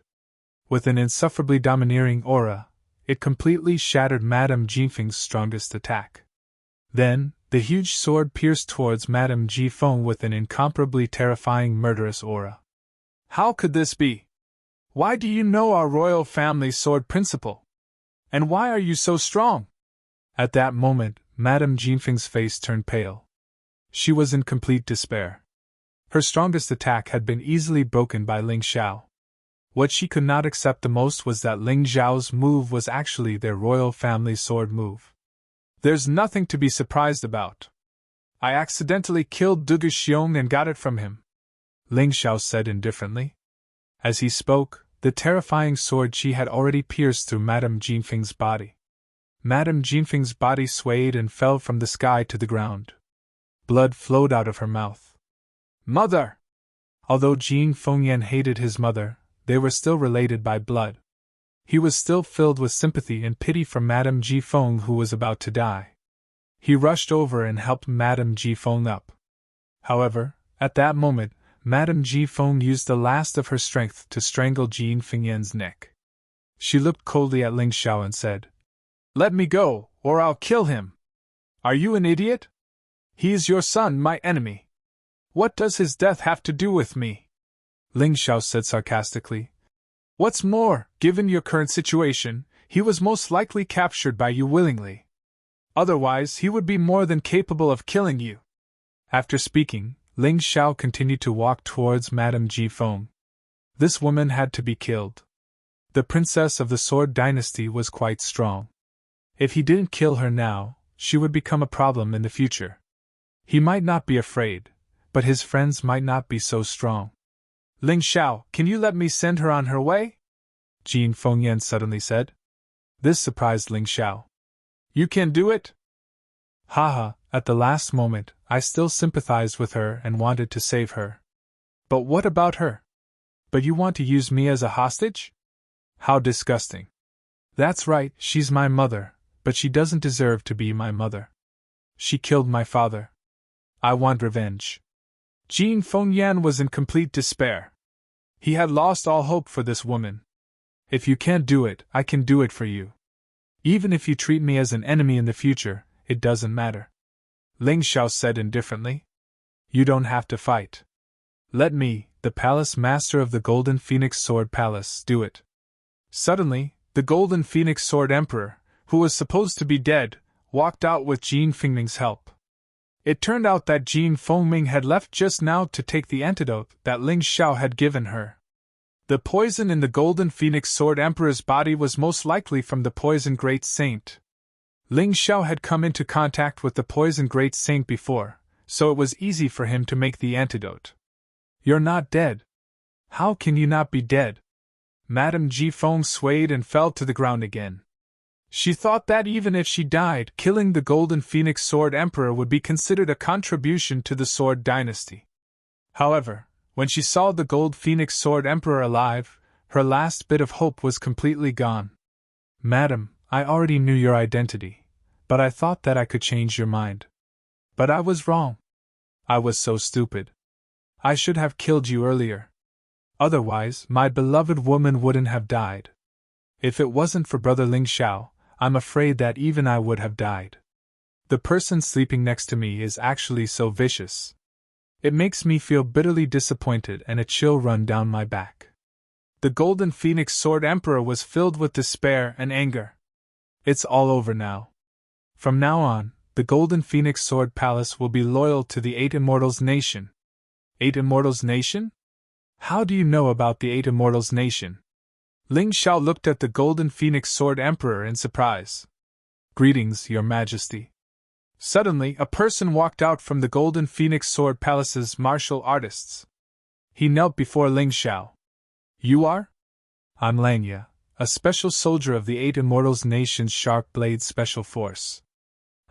With an insufferably domineering aura, it completely shattered Madame Jean Feng's strongest attack. Then, the huge sword pierced towards Madame Ji Feng with an incomparably terrifying murderous aura. How could this be? Why do you know our royal family sword principle? And why are you so strong? At that moment, Madame Jean Feng's face turned pale. She was in complete despair. Her strongest attack had been easily broken by Ling Xiao. What she could not accept the most was that Ling Xiao's move was actually their royal family sword move. There's nothing to be surprised about. I accidentally killed Dugu Xiong and got it from him, Ling Xiao said indifferently. As he spoke, the terrifying sword had already pierced through Madame Jean Feng's body. Madame Jean Feng's body swayed and fell from the sky to the ground. Blood flowed out of her mouth. Mother! Although Jean Fengyan hated his mother, they were still related by blood. He was still filled with sympathy and pity for Madame Ji Feng, who was about to die. He rushed over and helped Madame Ji Feng up. However, at that moment, Madame Ji Feng used the last of her strength to strangle Jean Fengyan's neck. She looked coldly at Ling Xiao and said, "Let me go, or I'll kill him. Are you an idiot? He is your son, my enemy. What does his death have to do with me?" Ling Xiao said sarcastically. "What's more, given your current situation, he was most likely captured by you willingly. Otherwise, he would be more than capable of killing you." After speaking, Ling Xiao continued to walk towards Madame Ji Feng. This woman had to be killed. The princess of the Sword Dynasty was quite strong. If he didn't kill her now, she would become a problem in the future. He might not be afraid, but his friends might not be so strong. Ling Xiao, can you let me send her on her way? Jin Fengyan suddenly said. This surprised Ling Xiao. You can do it? Haha, at the last moment, I still sympathized with her and wanted to save her. But what about her? But you want to use me as a hostage? How disgusting. That's right, she's my mother, but she doesn't deserve to be my mother. She killed my father. I want revenge. Jin Fengyan was in complete despair. He had lost all hope for this woman. If you can't do it, I can do it for you. Even if you treat me as an enemy in the future, it doesn't matter. Ling Xiao said indifferently. You don't have to fight. Let me, the palace master of the Golden Phoenix Sword Palace, do it. Suddenly, the Golden Phoenix Sword Emperor, who was supposed to be dead, walked out with Jin Fengming's help. It turned out that Jin Fengming had left just now to take the antidote that Ling Xiao had given her. The poison in the Golden Phoenix Sword Emperor's body was most likely from the Poison Great Saint. Ling Xiao had come into contact with the Poison Great Saint before, so it was easy for him to make the antidote. You're not dead. How can you not be dead? Madame Ji Feng swayed and fell to the ground again. She thought that even if she died, killing the Golden Phoenix Sword Emperor would be considered a contribution to the Sword Dynasty. However, when she saw the Gold Phoenix Sword Emperor alive, her last bit of hope was completely gone. Madam, I already knew your identity, but I thought that I could change your mind. But I was wrong. I was so stupid. I should have killed you earlier. Otherwise, my beloved woman wouldn't have died. If it wasn't for Brother Ling Xiao, I'm afraid that even I would have died. The person sleeping next to me is actually so vicious. It makes me feel bitterly disappointed and a chill run down my back. The Golden Phoenix Sword Emperor was filled with despair and anger. It's all over now. From now on, the Golden Phoenix Sword Palace will be loyal to the Eight Immortals Nation. Eight Immortals Nation? How do you know about the Eight Immortals Nation? Ling Xiao looked at the Golden Phoenix Sword Emperor in surprise. Greetings, Your Majesty. Suddenly, a person walked out from the Golden Phoenix Sword Palace's martial artists. He knelt before Ling Xiao. You are? I'm Langya, a special soldier of the Eight Immortals Nation's Sharp Blade Special Force.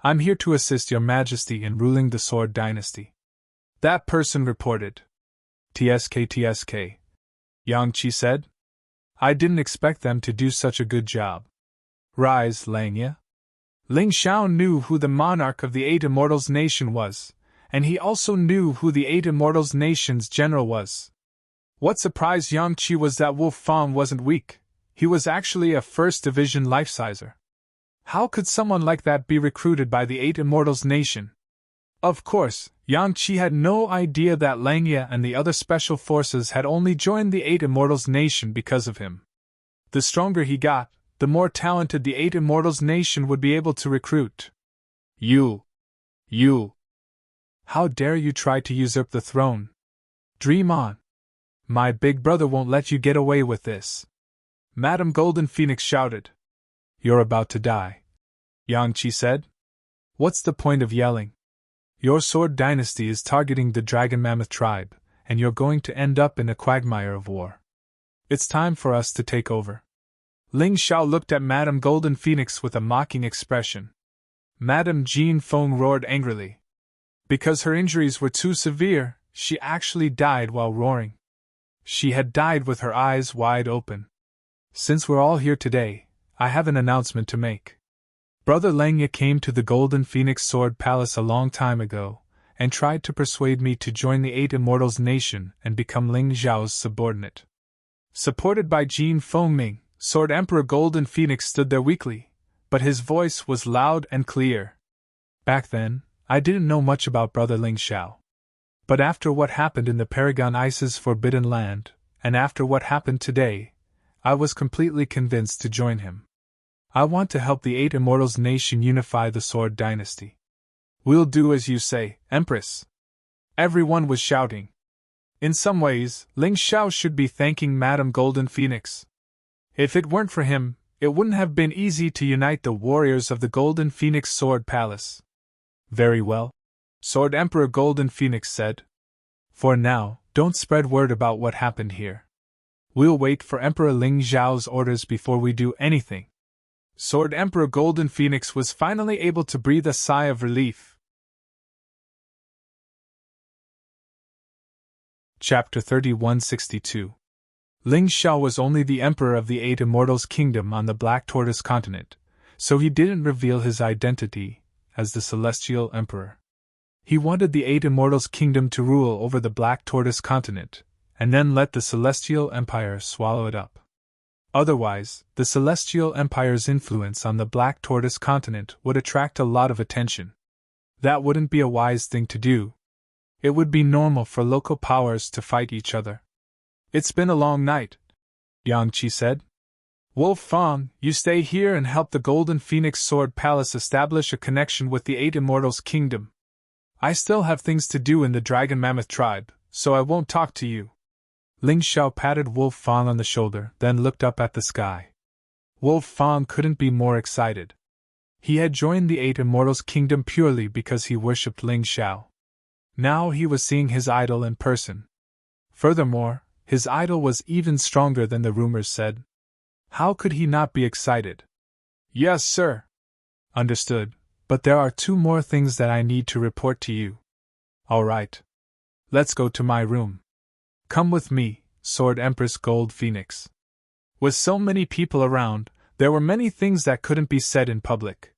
I'm here to assist Your Majesty in ruling the Sword Dynasty. That person reported. TSK. Yang Qi said. I didn't expect them to do such a good job. Rise, Langya. Ling Xiao knew who the monarch of the Eight Immortals Nation was, and he also knew who the Eight Immortals Nation's general was. What surprised Yang Qi was that Wolf Fang wasn't weak. He was actually a First Division life-sizer. How could someone like that be recruited by the Eight Immortals Nation? Of course, Yang Qi had no idea that Langya and the other special forces had only joined the Eight Immortals Nation because of him. The stronger he got, the more talented the Eight Immortals Nation would be able to recruit. You! How dare you try to usurp the throne? Dream on! My big brother won't let you get away with this. Madame Golden Phoenix shouted. You're about to die. Yang Qi said. What's the point of yelling? Your Sword Dynasty is targeting the Dragon Mammoth tribe, and you're going to end up in a quagmire of war. It's time for us to take over. Ling Xiao looked at Madame Golden Phoenix with a mocking expression. Madame Jin Feng roared angrily. Because her injuries were too severe, she actually died while roaring. She had died with her eyes wide open. Since we're all here today, I have an announcement to make. Brother Langya came to the Golden Phoenix Sword Palace a long time ago, and tried to persuade me to join the Eight Immortals Nation and become Ling Xiao's subordinate. Supported by Jin Fengming, Sword Emperor Golden Phoenix stood there weakly, but his voice was loud and clear. Back then, I didn't know much about Brother Ling Xiao. But after what happened in the Paragon Ice's Forbidden Land, and after what happened today, I was completely convinced to join him. I want to help the Eight Immortals Nation unify the Sword Dynasty. We'll do as you say, Empress. Everyone was shouting. In some ways, Ling Xiao should be thanking Madame Golden Phoenix. If it weren't for him, it wouldn't have been easy to unite the warriors of the Golden Phoenix Sword Palace. Very well. Sword Emperor Golden Phoenix said. For now, don't spread word about what happened here. We'll wait for Emperor Ling Xiao's orders before we do anything. Sword Emperor Golden Phoenix was finally able to breathe a sigh of relief. Chapter 3162. Ling Xiao was only the Emperor of the Eight Immortals' Kingdom on the Black Tortoise continent, so he didn't reveal his identity as the Celestial Emperor. He wanted the Eight Immortals' Kingdom to rule over the Black Tortoise continent, and then let the Celestial Empire swallow it up. Otherwise, the Celestial Empire's influence on the Black Tortoise continent would attract a lot of attention. That wouldn't be a wise thing to do. It would be normal for local powers to fight each other. It's been a long night, Yang Qi said. Wolf Fang, you stay here and help the Golden Phoenix Sword Palace establish a connection with the Eight Immortals' Kingdom. I still have things to do in the Dragon Mammoth tribe, so I won't talk to you. Ling Xiao patted Wolf Fang on the shoulder, then looked up at the sky. Wolf Fang couldn't be more excited. He had joined the Eight Immortals' Kingdom purely because he worshipped Ling Xiao. Now he was seeing his idol in person. Furthermore, his idol was even stronger than the rumors said. How could he not be excited? Yes, sir. Understood, but there are 2 more things that I need to report to you. All right. Let's go to my room. Come with me, Sword Empress Gold Phoenix. With so many people around, there were many things that couldn't be said in public.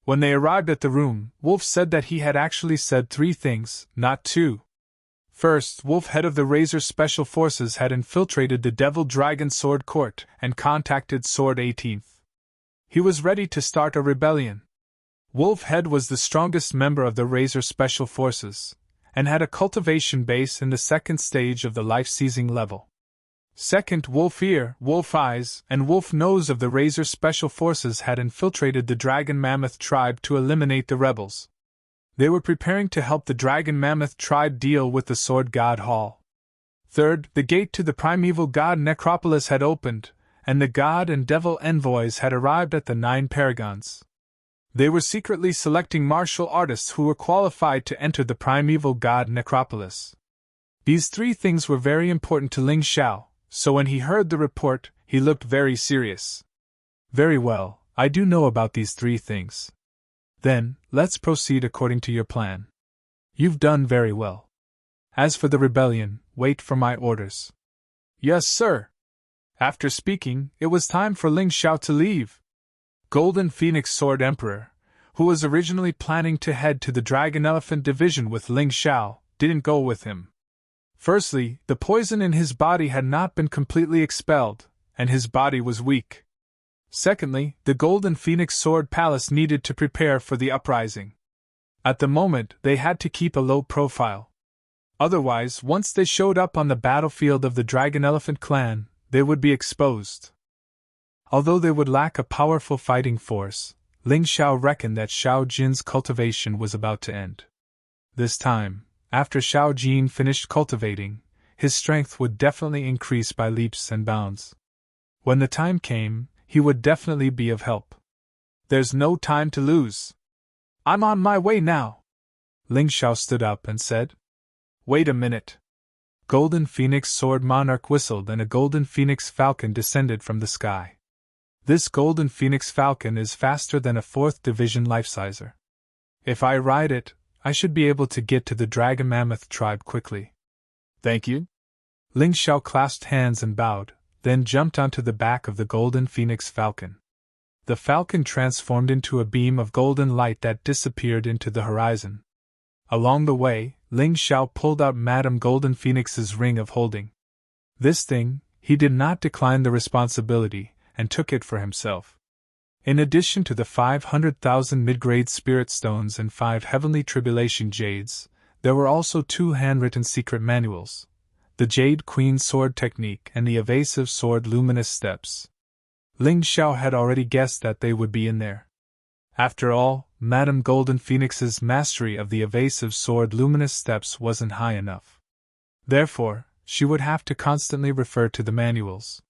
When they arrived at the room, Wolf said that he had actually said 3 things, not 2. First, Wolf, head of the Razor Special Forces, had infiltrated the Devil Dragon Sword Court and contacted Sword 18th. He was ready to start a rebellion. Wolf Head was the strongest member of the Razor Special Forces, and had a cultivation base in the 2nd stage of the life-seizing level. Second, Wolf Ear, Wolf Eyes, and Wolf Nose of the Razor Special Forces had infiltrated the Dragon Mammoth tribe to eliminate the rebels. They were preparing to help the Dragon Mammoth tribe deal with the Sword God Hall. Third, the gate to the primeval god Necropolis had opened, and the god and devil envoys had arrived at the 9 paragons. They were secretly selecting martial artists who were qualified to enter the primeval god Necropolis. These 3 things were very important to Ling Xiao, so when he heard the report, he looked very serious. Very well, I do know about these 3 things. Then, let's proceed according to your plan. You've done very well. As for the rebellion, wait for my orders. Yes, sir. After speaking, it was time for Ling Xiao to leave. Golden Phoenix Sword Emperor, who was originally planning to head to the Dragon Elephant Division with Ling Xiao, didn't go with him. Firstly, the poison in his body had not been completely expelled, and his body was weak. Secondly, the Golden Phoenix Sword Palace needed to prepare for the uprising. At the moment, they had to keep a low profile. Otherwise, once they showed up on the battlefield of the Dragon Elephant clan, they would be exposed. Although they would lack a powerful fighting force, Ling Xiao reckoned that Xiao Jin's cultivation was about to end. This time, after Xiao Jin finished cultivating, his strength would definitely increase by leaps and bounds. When the time came, he would definitely be of help. There's no time to lose. I'm on my way now. Ling Xiao stood up and said. Wait a minute. Golden Phoenix Sword Monarch whistled and a Golden Phoenix Falcon descended from the sky. This Golden Phoenix Falcon is faster than a 4th Division life-sizer. If I ride it, I should be able to get to the Dragon Mammoth tribe quickly. Thank you. Ling Xiao clasped hands and bowed, then jumped onto the back of the Golden Phoenix Falcon. The falcon transformed into a beam of golden light that disappeared into the horizon. Along the way, Ling Xiao pulled out Madame Golden Phoenix's ring of holding. This thing, he did not decline the responsibility, and took it for himself. In addition to the 500,000 mid-grade spirit stones and 5 heavenly tribulation jades, there were also 2 handwritten secret manuals, the Jade Queen Sword Technique and the Evasive Sword Luminous Steps. Ling Xiao had already guessed that they would be in there. After all, Madame Golden Phoenix's mastery of the Evasive Sword Luminous Steps wasn't high enough. Therefore, she would have to constantly refer to the manuals.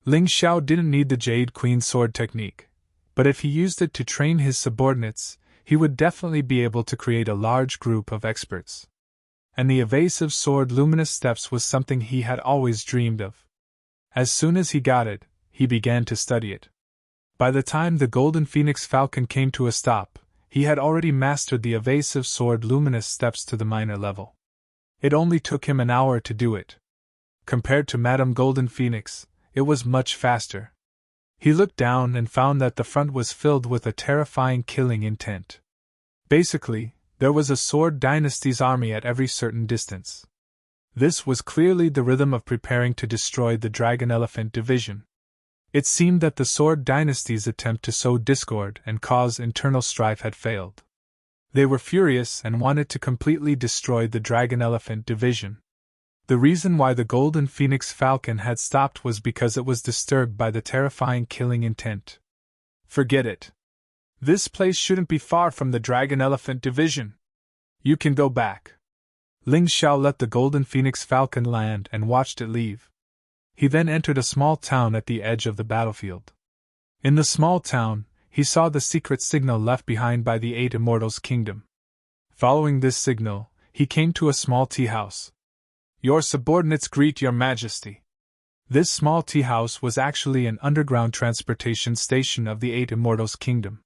Ling Xiao didn't need the Jade Queen Sword Technique, but if he used it to train his subordinates, he would definitely be able to create a large group of experts. and the evasive sword luminous steps was something he had always dreamed of. As soon as he got it, he began to study it. By the time the Golden Phoenix Falcon came to a stop, he had already mastered the evasive sword luminous steps to the minor level. It only took him an hour to do it. Compared to Madame Golden Phoenix, it was much faster. He looked down and found that the front was filled with a terrifying killing intent. Basically, there was a Sword Dynasty's army at every certain distance. This was clearly the rhythm of preparing to destroy the Dragon Elephant Division. It seemed that the Sword Dynasty's attempt to sow discord and cause internal strife had failed. They were furious and wanted to completely destroy the Dragon Elephant Division. The reason why the Golden Phoenix Falcon had stopped was because it was disturbed by the terrifying killing intent. Forget it. This place shouldn't be far from the Dragon Elephant Division. You can go back. Ling Xiao let the Golden Phoenix Falcon land and watched it leave. He then entered a small town at the edge of the battlefield. In the small town, he saw the secret signal left behind by the 8 Immortals' kingdom. Following this signal, he came to a small tea house. Your subordinates greet your majesty. This small tea house was actually an underground transportation station of the 8 Immortals' kingdom.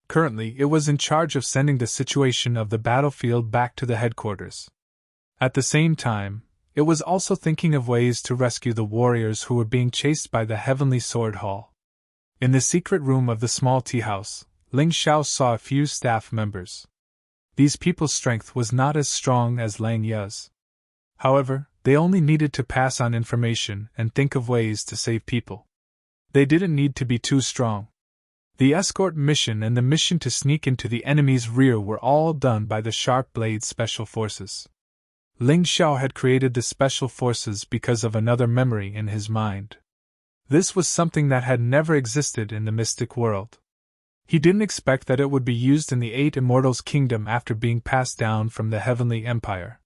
Currently, it was in charge of sending the situation of the battlefield back to the headquarters. At the same time, it was also thinking of ways to rescue the warriors who were being chased by the Heavenly Sword Hall. In the secret room of the small tea house, Ling Xiao saw a few staff members. These people's strength was not as strong as Lang Ye's. However, they only needed to pass on information and think of ways to save people. They didn't need to be too strong. The escort mission and the mission to sneak into the enemy's rear were all done by the Sharp Blade Special Forces. Ling Xiao had created the Special Forces because of another memory in his mind. This was something that had never existed in the mystic world. He didn't expect that it would be used in the 8 Immortals' kingdom after being passed down from the Heavenly Empire.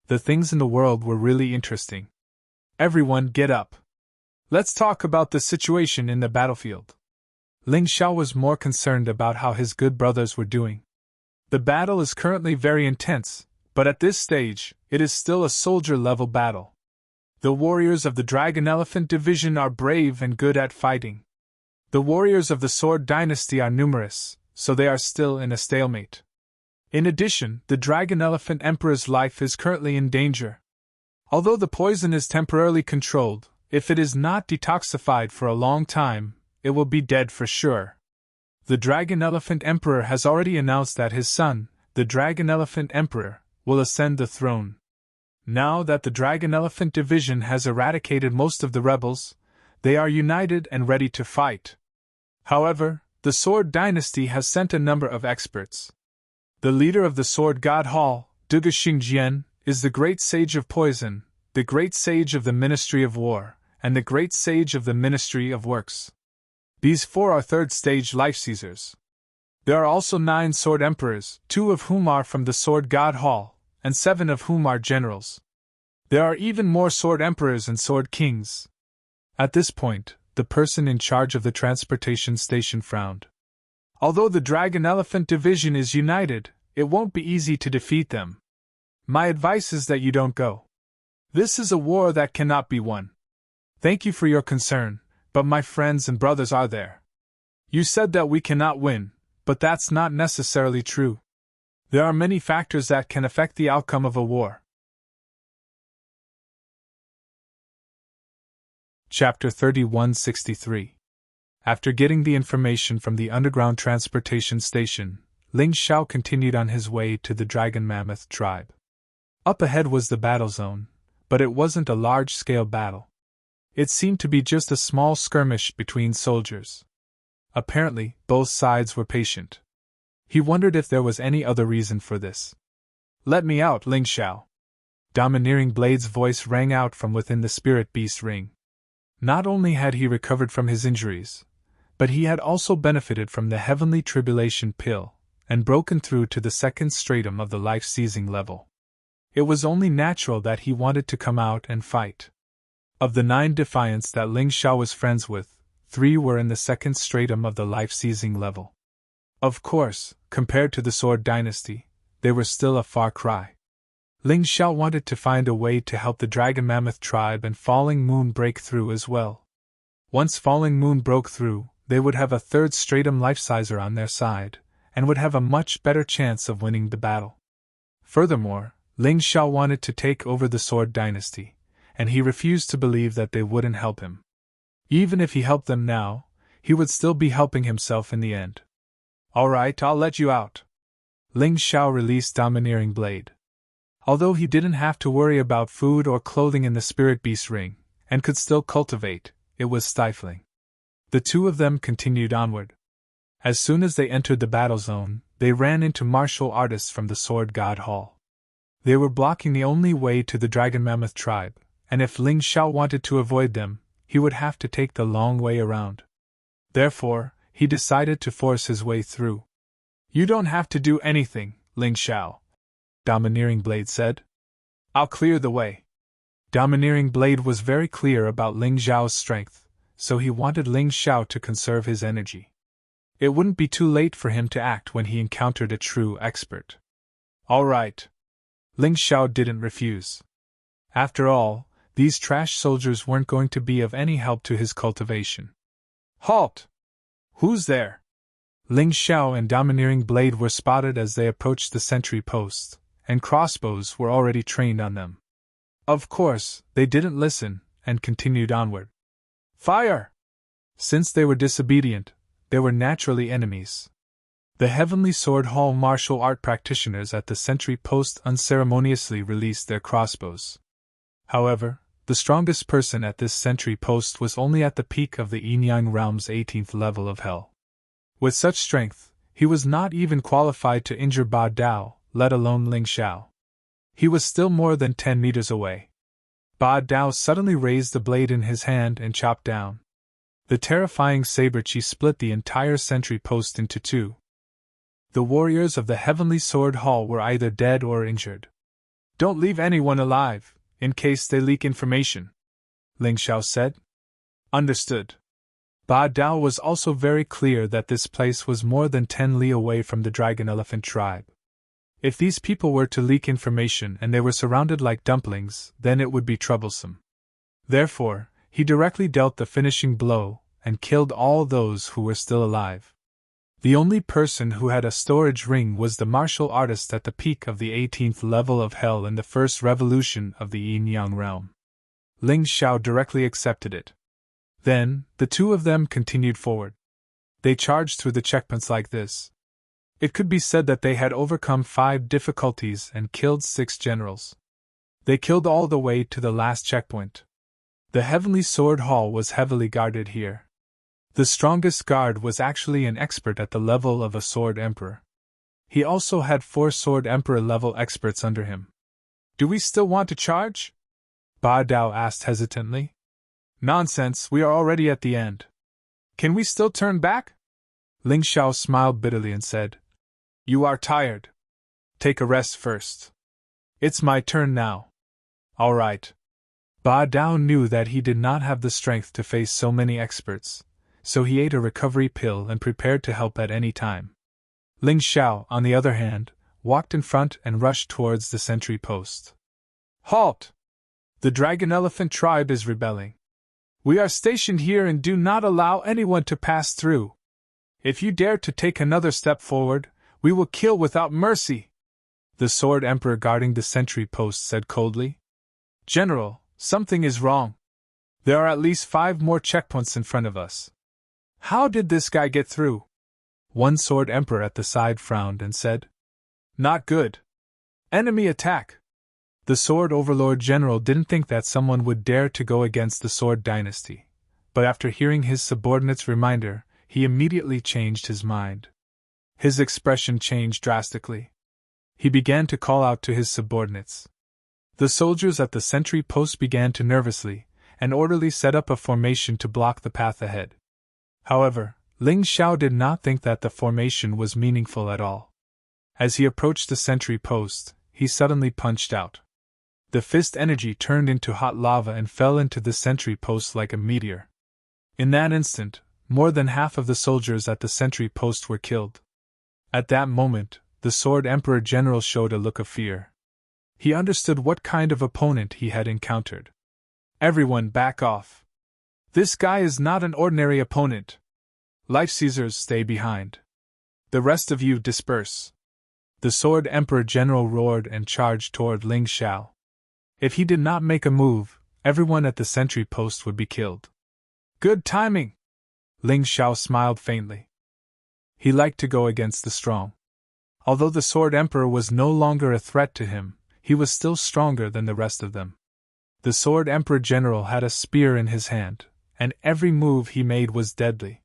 The things in the world were really interesting. Everyone get up. Let's talk about the situation in the battlefield. Ling Xiao was more concerned about how his good brothers were doing. The battle is currently very intense, but at this stage, it is still a soldier-level battle. The warriors of the Dragon Elephant Division are brave and good at fighting. The warriors of the Sword Dynasty are numerous, so they are still in a stalemate. In addition, the Dragon Elephant Emperor's life is currently in danger. Although the poison is temporarily controlled, if it is not detoxified for a long time, it will be dead for sure. The Dragon Elephant Emperor has already announced that his son, the Dragon Elephant Emperor, will ascend the throne. Now that the Dragon Elephant Division has eradicated most of the rebels, they are united and ready to fight. However, the Sword Dynasty has sent a number of experts. The leader of the Sword God Hall, Duga Xingjian, is the Great Sage of Poison, the Great Sage of the Ministry of War, and the Great Sage of the Ministry of Works. These 4 are third-stage life-seizers. There are also 9 Sword Emperors, 2 of whom are from the Sword God Hall, and 7 of whom are generals. There are even more Sword Emperors and Sword Kings. At this point, the person in charge of the transportation station frowned. Although the Dragon Elephant Division is united, it won't be easy to defeat them. My advice is that you don't go. This is a war that cannot be won. Thank you for your concern, but my friends and brothers are there. You said that we cannot win, but that's not necessarily true. There are many factors that can affect the outcome of a war. Chapter 3163. After getting the information from the underground transportation station, Ling Xiao continued on his way to the Dragon Mammoth tribe. Up ahead was the battle zone, but it wasn't a large-scale battle. It seemed to be just a small skirmish between soldiers. Apparently, both sides were patient. He wondered if there was any other reason for this. "Let me out, Ling Xiao." Domineering Blade's voice rang out from within the spirit beast ring. Not only had he recovered from his injuries, but he had also benefited from the heavenly tribulation pill, and broken through to the second stratum of the life-seizing level. It was only natural that he wanted to come out and fight. Of the 9 defiants that Ling Xiao was friends with, 3 were in the second stratum of the life-seizing level. Of course, compared to the Sword Dynasty, they were still a far cry. Ling Xiao wanted to find a way to help the Dragon Mammoth tribe and Falling Moon break through as well. Once Falling Moon broke through, they would have a third stratum life-sizer on their side, and would have a much better chance of winning the battle. Furthermore, Ling Xiao wanted to take over the Sword Dynasty, and he refused to believe that they wouldn't help him. Even if he helped them now, he would still be helping himself in the end. Alright, I'll let you out. Ling Xiao released Domineering Blade. Although he didn't have to worry about food or clothing in the Spirit Beast Ring, and could still cultivate, it was stifling. The two of them continued onward. As soon as they entered the battle zone, they ran into martial artists from the Sword God Hall. They were blocking the only way to the Dragon Mammoth tribe, and if Ling Xiao wanted to avoid them, he would have to take the long way around. Therefore, he decided to force his way through. You don't have to do anything, Ling Xiao, Domineering Blade said. I'll clear the way. Domineering Blade was very clear about Ling Xiao's strength, so he wanted Ling Xiao to conserve his energy. It wouldn't be too late for him to act when he encountered a true expert. All right. Ling Xiao didn't refuse. After all, these trash soldiers weren't going to be of any help to his cultivation. Halt! Who's there? Ling Xiao and Domineering Blade were spotted as they approached the sentry post, and crossbows were already trained on them. Of course, they didn't listen, and continued onward. Fire! Since they were disobedient, they were naturally enemies. The Heavenly Sword Hall martial art practitioners at the sentry post unceremoniously released their crossbows. However, the strongest person at this sentry post was only at the peak of the Yin-Yang realm's 18th level of hell. With such strength, he was not even qualified to injure Ba Dao, let alone Ling Xiao. He was still more than 10 meters away. Ba Dao suddenly raised the blade in his hand and chopped down. The terrifying saber-chi split the entire sentry post into two. The warriors of the Heavenly Sword Hall were either dead or injured. Don't leave anyone alive, in case they leak information, Ling Xiao said. Understood. Ba Dao was also very clear that this place was more than 10 li away from the Dragon Elephant tribe. If these people were to leak information and they were surrounded like dumplings, then it would be troublesome. Therefore, he directly dealt the finishing blow and killed all those who were still alive. The only person who had a storage ring was the martial artist at the peak of the 18th level of hell in the first revolution of the Yin-Yang realm. Ling Xiao directly accepted it. Then, the two of them continued forward. They charged through the checkpoints like this. It could be said that they had overcome 5 difficulties and killed 6 generals. They killed all the way to the last checkpoint. The Heavenly Sword Hall was heavily guarded here. The strongest guard was actually an expert at the level of a Sword Emperor. He also had 4 Sword Emperor level experts under him. Do we still want to charge? Ba Dao asked hesitantly. Nonsense, we are already at the end. Can we still turn back? Ling Xiao smiled bitterly and said, You are tired. Take a rest first. It's my turn now. All right. Ba Dao knew that he did not have the strength to face so many experts, so he ate a recovery pill and prepared to help at any time. Ling Xiao, on the other hand, walked in front and rushed towards the sentry post. Halt! The Dragon Elephant tribe is rebelling. We are stationed here and do not allow anyone to pass through. If you dare to take another step forward, we will kill without mercy, the Sword Emperor guarding the sentry post said coldly. General, something is wrong. There are at least 5 more checkpoints in front of us. How did this guy get through? One Sword Emperor at the side frowned and said, Not good. Enemy attack. The Sword Overlord General didn't think that someone would dare to go against the Sword Dynasty, but after hearing his subordinate's reminder, he immediately changed his mind. His expression changed drastically. He began to call out to his subordinates. The soldiers at the sentry post began to nervously and orderly set up a formation to block the path ahead. However, Ling Xiao did not think that the formation was meaningful at all. As he approached the sentry post, he suddenly punched out. The fist energy turned into hot lava and fell into the sentry post like a meteor. In that instant, more than half of the soldiers at the sentry post were killed. At that moment, the Sword Emperor General showed a look of fear. He understood what kind of opponent he had encountered. Everyone back off. This guy is not an ordinary opponent. Life Caesars stay behind. The rest of you disperse. The Sword Emperor General roared and charged toward Ling Xiao. If he did not make a move, everyone at the sentry post would be killed. Good timing! Ling Xiao smiled faintly. He liked to go against the strong. Although the Sword Emperor was no longer a threat to him, he was still stronger than the rest of them. The Sword Emperor General had a spear in his hand, and every move he made was deadly.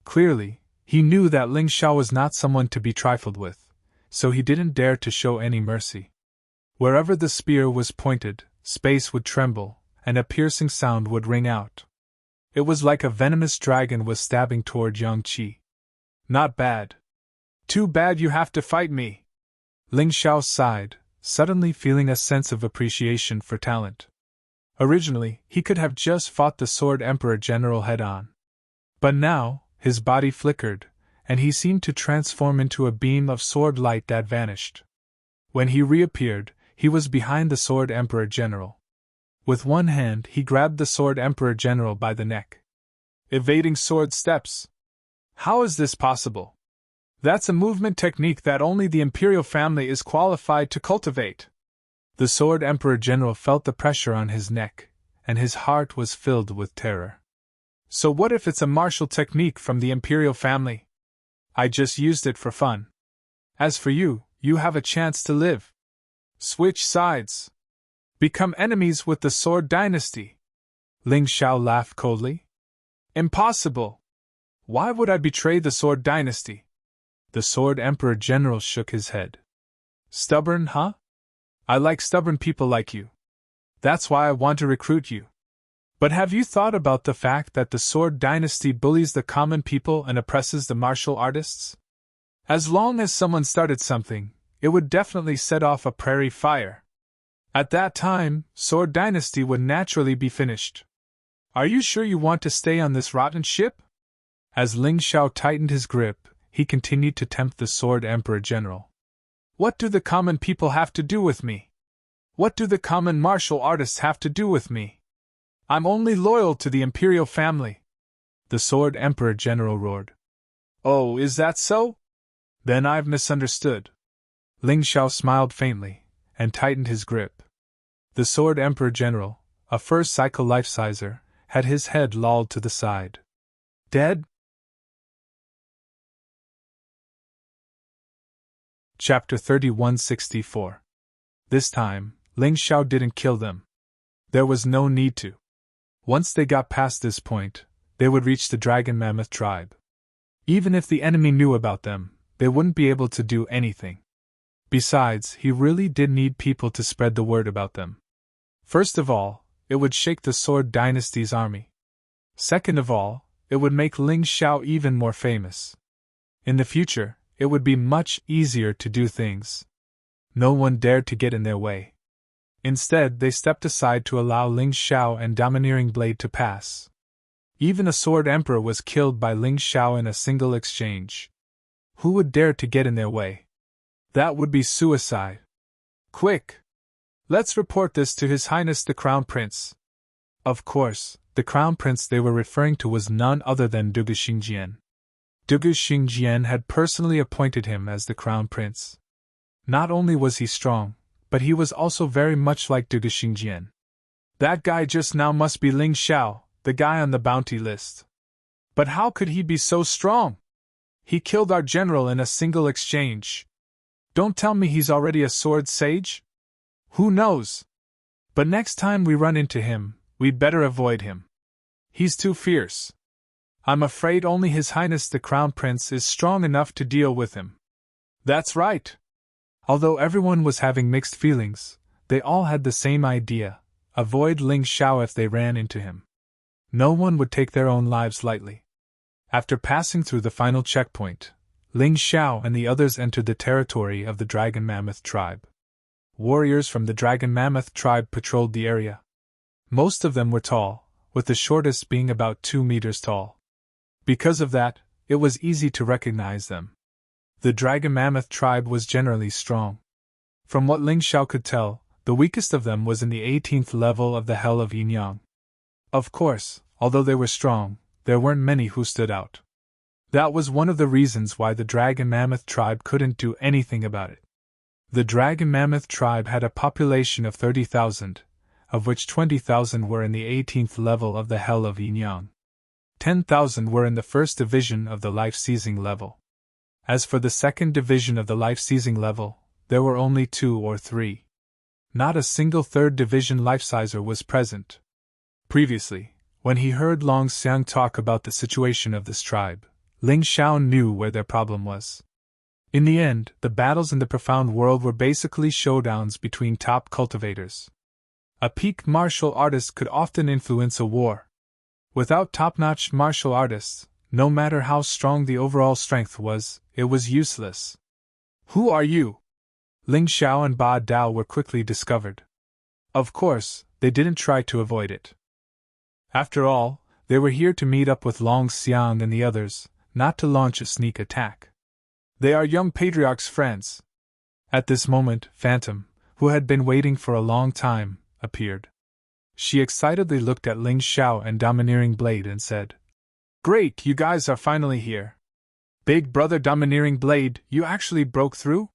Clearly, he knew that Ling Xiao was not someone to be trifled with, so he didn't dare to show any mercy. Wherever the spear was pointed, space would tremble, and a piercing sound would ring out. It was like a venomous dragon was stabbing toward Yang Qi. Not bad. Too bad you have to fight me. Ling Xiao sighed, suddenly feeling a sense of appreciation for talent. Originally, he could have just fought the Sword Emperor General head-on. But now, his body flickered, and he seemed to transform into a beam of sword light that vanished. When he reappeared, he was behind the Sword Emperor General. With one hand, he grabbed the Sword Emperor General by the neck. Evading sword steps. How is this possible? That's a movement technique that only the Imperial family is qualified to cultivate. The Sword Emperor General felt the pressure on his neck, and his heart was filled with terror. So what if it's a martial technique from the Imperial family? I just used it for fun. As for you, you have a chance to live. Switch sides. Become enemies with the Sword Dynasty. Ling Xiao laughed coldly. Impossible. Why would I betray the Sword Dynasty? The Sword Emperor General shook his head. Stubborn, huh? I like stubborn people like you. That's why I want to recruit you. But have you thought about the fact that the Sword Dynasty bullies the common people and oppresses the martial artists? As long as someone started something, it would definitely set off a prairie fire. At that time, Sword Dynasty would naturally be finished. Are you sure you want to stay on this rotten ship? As Ling Xiao tightened his grip, he continued to tempt the Sword Emperor General. What do the common people have to do with me? What do the common martial artists have to do with me? I'm only loyal to the Imperial family. The Sword Emperor General roared. Oh, is that so? Then I've misunderstood. Ling Xiao smiled faintly, and tightened his grip. The Sword Emperor General, a first cycle life-sizer, had his head lolled to the side. Dead? Chapter 3164. This time, Ling Xiao didn't kill them. There was no need to. Once they got past this point, they would reach the Dragon Mammoth tribe. Even if the enemy knew about them, they wouldn't be able to do anything. Besides, he really did need people to spread the word about them. First of all, it would shake the Sword Dynasty's army. Second of all, it would make Ling Xiao even more famous. In the future, it would be much easier to do things. No one dared to get in their way. Instead, they stepped aside to allow Ling Xiao and Domineering Blade to pass. Even a Sword Emperor was killed by Ling Xiao in a single exchange. Who would dare to get in their way? That would be suicide. Quick! Let's report this to His Highness the Crown Prince. Of course, the Crown Prince they were referring to was none other than Dugu Xingjian. Dugu Xingjian had personally appointed him as the Crown Prince. Not only was he strong, but he was also very much like Dugu Xingjian. That guy just now must be Ling Xiao, the guy on the bounty list. But how could he be so strong? He killed our general in a single exchange. Don't tell me he's already a sword sage? Who knows? But next time we run into him, we'd better avoid him. He's too fierce. I'm afraid only His Highness the Crown Prince is strong enough to deal with him. That's right. Although everyone was having mixed feelings, they all had the same idea: avoid Ling Xiao if they ran into him. No one would take their own lives lightly. After passing through the final checkpoint, Ling Xiao and the others entered the territory of the Dragon Mammoth tribe. Warriors from the Dragon Mammoth tribe patrolled the area. Most of them were tall, with the shortest being about 2 meters tall. Because of that, it was easy to recognize them. The Dragon Mammoth tribe was generally strong. From what Ling Xiao could tell, The weakest of them was in the 18th level of the Hell of Yin-Yang. Of course, although they were strong, there weren't many who stood out. That was one of the reasons why the Dragon Mammoth tribe couldn't do anything about it. The Dragon Mammoth tribe had a population of 30,000, of which 20,000 were in the 18th level of the Hell of Yin-Yang. 10,000 were in the first division of the life-seizing level. As for the second division of the life-seizing level, there were only 2 or 3. Not a single third division life-sizer was present. Previously, when he heard Long Xiang talk about the situation of this tribe, Ling Xiao knew where their problem was. In the end, the battles in the profound world were basically showdowns between top cultivators. A peak martial artist could often influence a war. Without top-notch martial artists, no matter how strong the overall strength was, it was useless. Who are you? Ling Xiao and Ba Dao were quickly discovered. Of course, they didn't try to avoid it. After all, they were here to meet up with Long Xiang and the others, not to launch a sneak attack. They are young patriarch's friends. At this moment, Phantom, who had been waiting for a long time, appeared. She excitedly looked at Ling Xiao and Domineering Blade and said, "Great, you guys are finally here. Big brother Domineering Blade, you actually broke through?"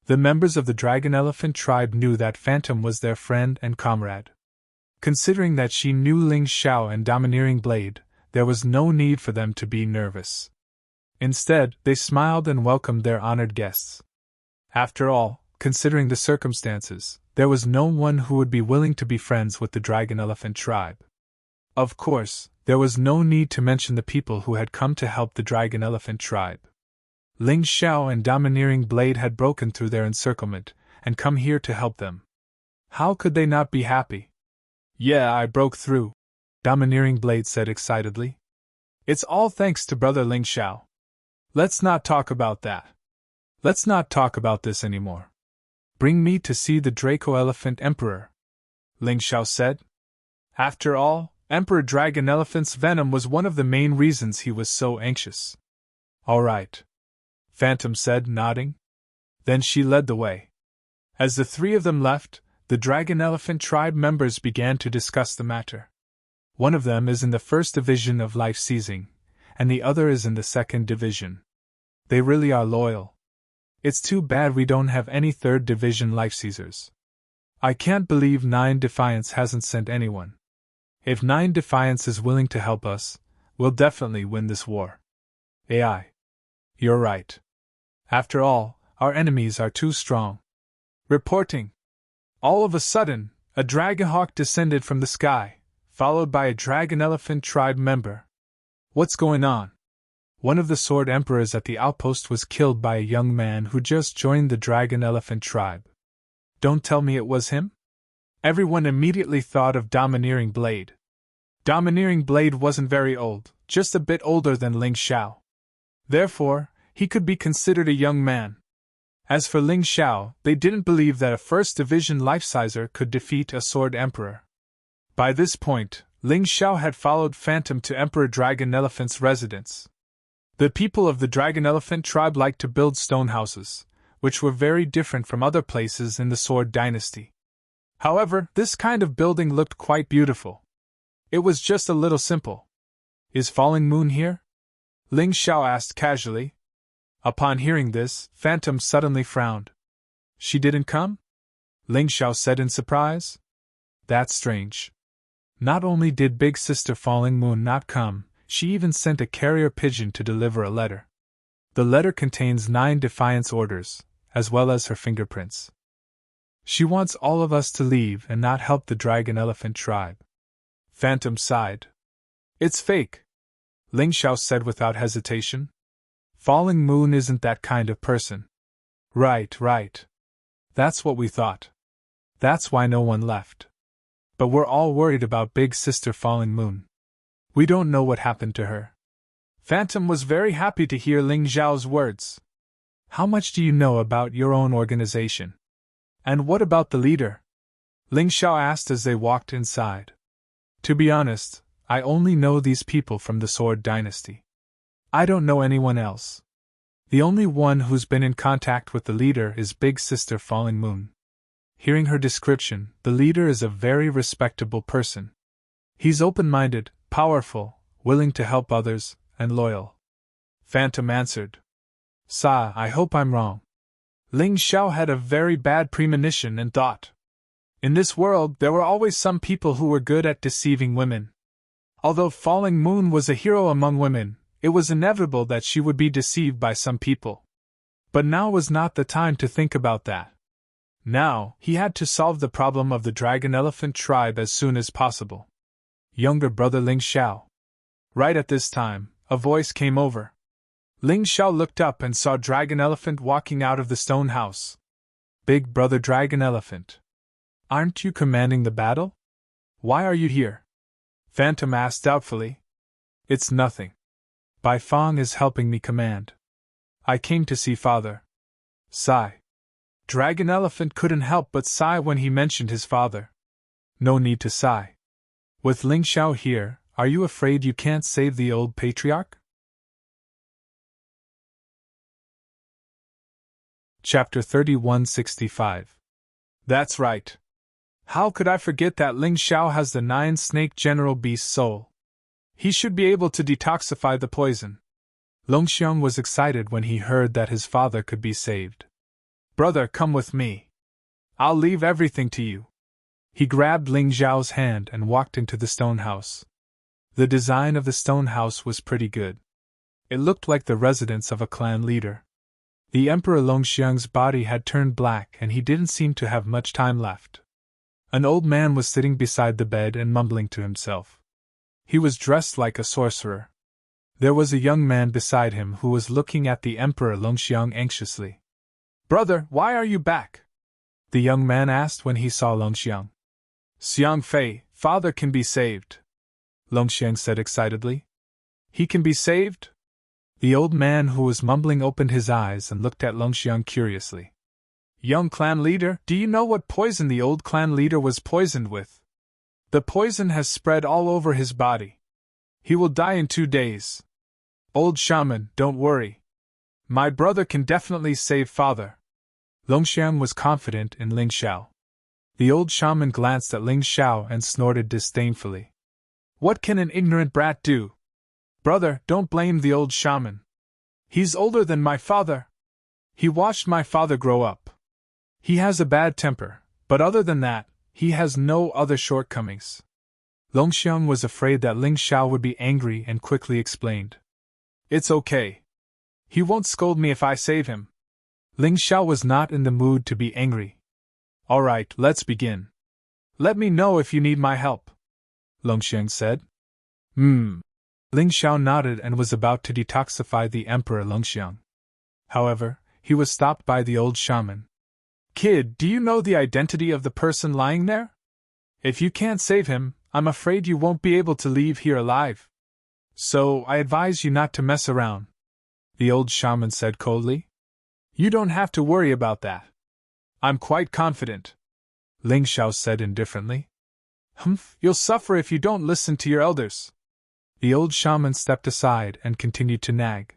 The members of the Dragon Elephant tribe knew that Phantom was their friend and comrade. Considering that she knew Ling Xiao and Domineering Blade, there was no need for them to be nervous. Instead, they smiled and welcomed their honored guests. After all, considering the circumstances, there was no one who would be willing to be friends with the Dragon Elephant tribe. Of course, there was no need to mention the people who had come to help the Dragon Elephant tribe. Ling Xiao and Domineering Blade had broken through their encirclement and come here to help them. How could they not be happy? "Yeah, I broke through," Domineering Blade said excitedly. "It's all thanks to brother Ling Xiao. Let's not talk about that. Let's not talk about this anymore. Bring me to see the Draco Elephant Emperor," Ling Xiao said. After all, Emperor Dragon Elephant's venom was one of the main reasons he was so anxious. "All right," Phantom said, nodding. Then she led the way. As the three of them left, the Dragon Elephant tribe members began to discuss the matter. One of them is in the first division of life seizing, and the other is in the second division. They really are loyal. It's too bad we don't have any third division life seizers. I can't believe 9 Defiance hasn't sent anyone. If 9 Defiance is willing to help us, we'll definitely win this war. AI. You're right. After all, our enemies are too strong. Reporting. All of a sudden, a dragonhawk descended from the sky, followed by a Dragon Elephant tribe member. What's going on? One of the Sword Emperors at the outpost was killed by a young man who just joined the Dragon Elephant tribe. Don't tell me it was him? Everyone immediately thought of Domineering Blade. Domineering Blade wasn't very old, just a bit older than Ling Xiao. Therefore, he could be considered a young man. As for Ling Xiao, they didn't believe that a first division life-sizer could defeat a Sword Emperor. By this point, Ling Xiao had followed Phantom to Emperor Dragon Elephant's residence. The people of the Dragon Elephant tribe liked to build stone houses, which were very different from other places in the Sword Dynasty. However, this kind of building looked quite beautiful. It was just a little simple. "Is Falling Moon here?" Ling Xiao asked casually. Upon hearing this, Phantom suddenly frowned. "She didn't come?" Ling Xiao said in surprise. "That's strange. Not only did Big Sister Falling Moon not come, she even sent a carrier pigeon to deliver a letter. The letter contains 9 defiance orders, as well as her fingerprints. She wants all of us to leave and not help the Dragon Elephant tribe." Phantom sighed. "It's fake," Ling Xiao said without hesitation. "Falling Moon isn't that kind of person." Right. That's what we thought. That's why no one left. But we're all worried about Big Sister Falling Moon. We don't know what happened to her." Phantom was very happy to hear Ling Xiao's words. "How much do you know about your own organization? And what about the leader?" Ling Xiao asked as they walked inside. "To be honest, I only know these people from the Sword Dynasty. I don't know anyone else. The only one who's been in contact with the leader is Big Sister Falling Moon. hearing her description, the leader is a very respectable person. He's open-minded, powerful, willing to help others, and loyal. Phantom answered. Sa, I hope I'm wrong. Ling Xiao had a very bad premonition and thought. In this world, there were always some people who were good at deceiving women. Although Falling Moon was a hero among women, it was inevitable that she would be deceived by some people. But now was not the time to think about that. Now, he had to solve the problem of the dragon elephant tribe as soon as possible. Younger brother Ling Xiao. Right at this time, a voice came over. Ling Xiao looked up and saw Dragon Elephant walking out of the stone house. Big brother Dragon Elephant. Aren't you commanding the battle? Why are you here? Phantom asked doubtfully. It's nothing. Bai Fong is helping me command. I came to see father. Sigh. Dragon Elephant couldn't help but sigh when he mentioned his father. No need to sigh. With Ling Xiao here, are you afraid you can't save the old patriarch? Chapter 3165. That's right. How could I forget that Ling Xiao has the 9-snake general beast soul? He should be able to detoxify the poison. Longxiang was excited when he heard that his father could be saved. Brother, come with me. I'll leave everything to you. He grabbed Ling Xiao's hand and walked into the stone house. The design of the stone house was pretty good. It looked like the residence of a clan leader. The Emperor Longxiang's body had turned black and he didn't seem to have much time left. An old man was sitting beside the bed and mumbling to himself. He was dressed like a sorcerer. There was a young man beside him who was looking at the Emperor Longxiang anxiously. Brother, why are you back? The young man asked when he saw Longxiang. Xiang Fei, father can be saved, Longxiang said excitedly. He can be saved? The old man who was mumbling opened his eyes and looked at Longxiang curiously. Young clan leader, do you know what poison the old clan leader was poisoned with? The poison has spread all over his body. He will die in 2 days. Old shaman, don't worry. My brother can definitely save father. Longxiang was confident in Ling Xiao. The old shaman glanced at Ling Xiao and snorted disdainfully. What can an ignorant brat do? Brother, don't blame the old shaman. He's older than my father. He watched my father grow up. He has a bad temper, but other than that, he has no other shortcomings. Longxiang was afraid that Ling Xiao would be angry and quickly explained. It's okay. He won't scold me if I save him. Ling Xiao was not in the mood to be angry. All right, let's begin. Let me know if you need my help, Longxiang said. Ling Xiao nodded and was about to detoxify the Emperor Longxiang. However, he was stopped by the old shaman. Kid, do you know the identity of the person lying there? If you can't save him, I'm afraid you won't be able to leave here alive. So, I advise you not to mess around, the old shaman said coldly. You don't have to worry about that. I'm quite confident, Ling Xiao said indifferently. You'll suffer if you don't listen to your elders. The old shaman stepped aside and continued to nag.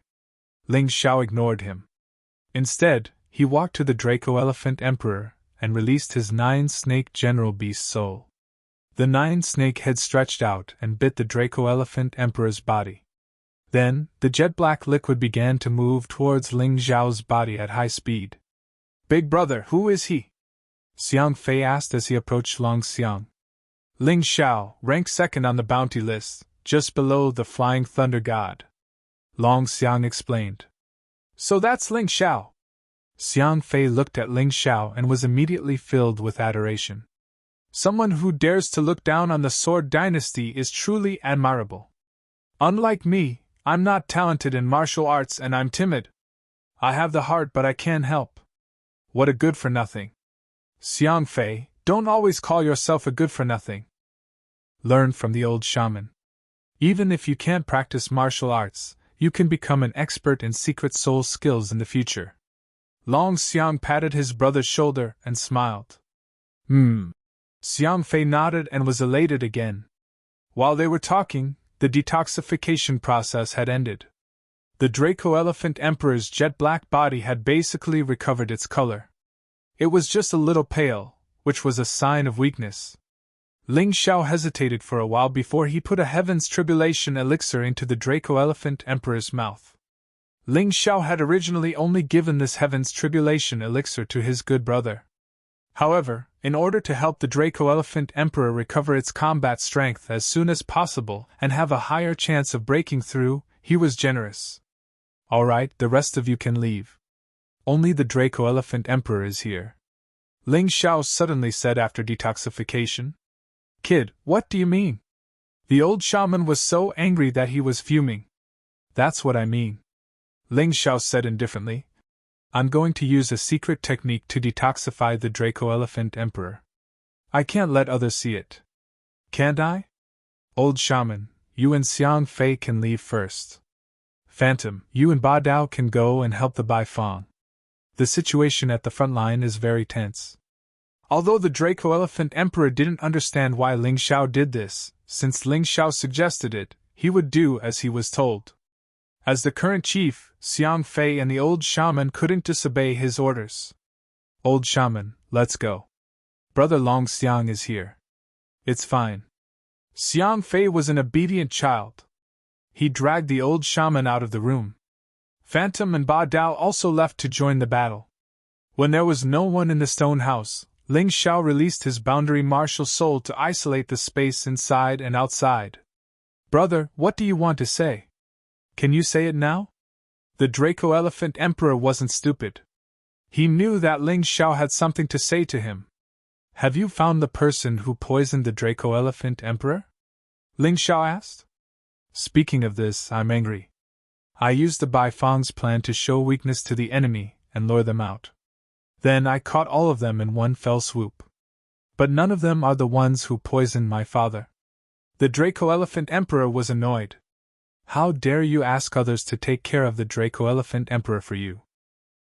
Ling Xiao ignored him. Instead, he walked to the Draco Elephant Emperor and released his 9-snake general beast soul. The 9-snake head stretched out and bit the Draco Elephant Emperor's body. Then, the jet-black liquid began to move towards Ling Xiao's body at high speed. Big brother, who is he? Xiang Fei asked as he approached Longxiang. Ling Xiao, ranked 2nd on the bounty list, just below the Flying Thunder God, Longxiang explained. So that's Ling Xiao. Xiang Fei looked at Ling Xiao and was immediately filled with adoration. Someone who dares to look down on the Sword Dynasty is truly admirable. Unlike me, I'm not talented in martial arts and I'm timid. I have the heart but I can't help. What a good-for-nothing. Xiang Fei, don't always call yourself a good-for-nothing. Learn from the old shaman. Even if you can't practice martial arts, you can become an expert in secret soul skills in the future. Longxiang patted his brother's shoulder and smiled. Xiang Fei nodded and was elated again. While they were talking, the detoxification process had ended. The Draco Elephant Emperor's jet-black body had basically recovered its color. It was just a little pale, which was a sign of weakness. Ling Xiao hesitated for a while before he put a Heaven's Tribulation elixir into the Draco Elephant Emperor's mouth. Ling Xiao had originally only given this Heaven's Tribulation elixir to his good brother. However, in order to help the Draco Elephant Emperor recover its combat strength as soon as possible and have a higher chance of breaking through, he was generous. "Alright, the rest of you can leave. Only the Draco Elephant Emperor is here," Ling Xiao suddenly said after detoxification. "Kid, what do you mean?" The old shaman was so angry that he was fuming. "That's what I mean," Ling Xiao said indifferently. "I'm going to use a secret technique to detoxify the Draco Elephant Emperor. I can't let others see it." "Can't I?" "Old shaman, you and Xiang Fei can leave first. Phantom, you and Ba Dao can go and help the Bai Fang. The situation at the front line is very tense." Although the Draco Elephant Emperor didn't understand why Ling Xiao did this, since Ling Xiao suggested it, he would do as he was told. As the current chief, Xiang Fei and the old shaman couldn't disobey his orders. "Old shaman, let's go. Brother Long Xiang is here." "It's fine." Xiang Fei was an obedient child. He dragged the old shaman out of the room. Phantom and Ba Dao also left to join the battle. When there was no one in the stone house, Ling Xiao released his boundary martial soul to isolate the space inside and outside. "Brother, what do you want to say? Can you say it now?" The Draco Elephant Emperor wasn't stupid. He knew that Ling Xiao had something to say to him. "Have you found the person who poisoned the Draco Elephant Emperor?" Ling Xiao asked. "Speaking of this, I'm angry. I used the Bai Fang's plan to show weakness to the enemy and lure them out. Then I caught all of them in one fell swoop. But none of them are the ones who poisoned my father." The Draco Elephant Emperor was annoyed. "How dare you ask others to take care of the Draco Elephant Emperor for you?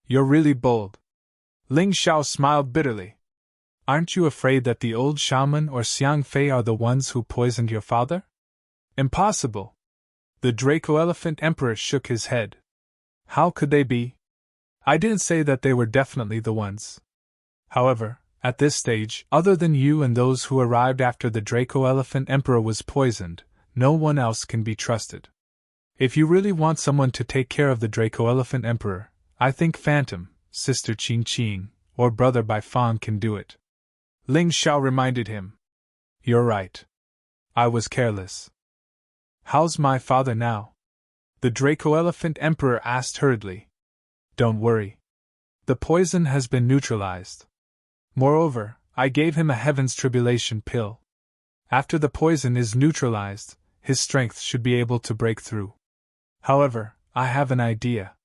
You're really bold." Ling Xiao smiled bitterly. "Aren't you afraid that the old shaman or Xiang Fei are the ones who poisoned your father?" "Impossible." The Draco Elephant Emperor shook his head. "How could they be? I didn't say that they were definitely the ones. However, at this stage, other than you and those who arrived after the Draco Elephant Emperor was poisoned, no one else can be trusted. If you really want someone to take care of the Draco Elephant Emperor, I think Phantom, Sister Qing Qing, or Brother Bai Fang can do it." Ling Xiao reminded him. "You're right. I was careless. How's my father now?" the Draco Elephant Emperor asked hurriedly. "Don't worry. The poison has been neutralized. Moreover, I gave him a Heaven's Tribulation pill. After the poison is neutralized, his strength should be able to break through. However, I have an idea.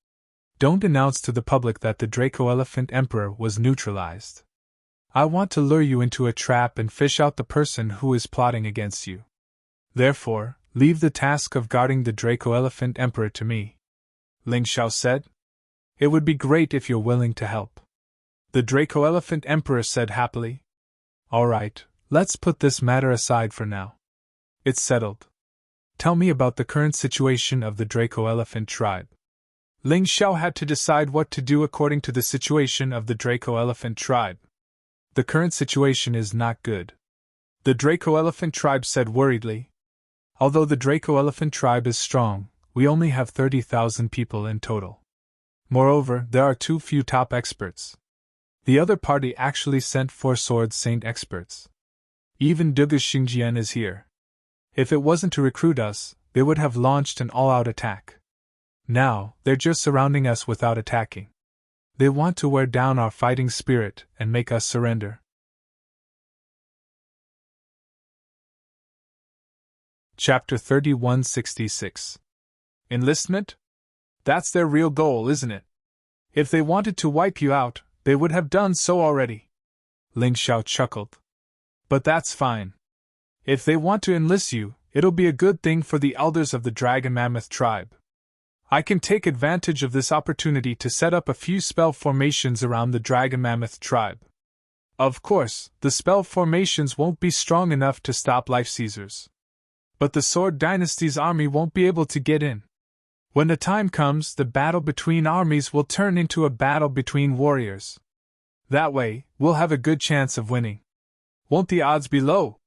Don't announce to the public that the Draco Elephant Emperor was neutralized. I want to lure you into a trap and fish out the person who is plotting against you. Therefore, leave the task of guarding the Draco Elephant Emperor to me," Ling Xiao said. "It would be great if you're willing to help." The Draco Elephant Emperor said happily. "Alright, let's put this matter aside for now. It's settled. Tell me about the current situation of the Draco Elephant tribe." Ling Xiao had to decide what to do according to the situation of the Draco Elephant tribe. "The current situation is not good," the Draco Elephant tribe said worriedly. "Although the Draco Elephant tribe is strong, we only have 30,000 people in total. Moreover, there are too few top experts. The other party actually sent 4 Sword Saint experts. Even Duga Xingjian is here. If it wasn't to recruit us, they would have launched an all-out attack. Now, they're just surrounding us without attacking. They want to wear down our fighting spirit and make us surrender." Chapter 3166. Enlistment? That's their real goal, isn't it? If they wanted to wipe you out, they would have done so already. Ling Xiao chuckled. "But that's fine. If they want to enlist you, it'll be a good thing for the elders of the Dragon Mammoth tribe. I can take advantage of this opportunity to set up a few spell formations around the Dragon Mammoth tribe. Of course, the spell formations won't be strong enough to stop Life Seizers. But the Sword Dynasty's army won't be able to get in. When the time comes, the battle between armies will turn into a battle between warriors. That way, we'll have a good chance of winning." Won't the odds be low?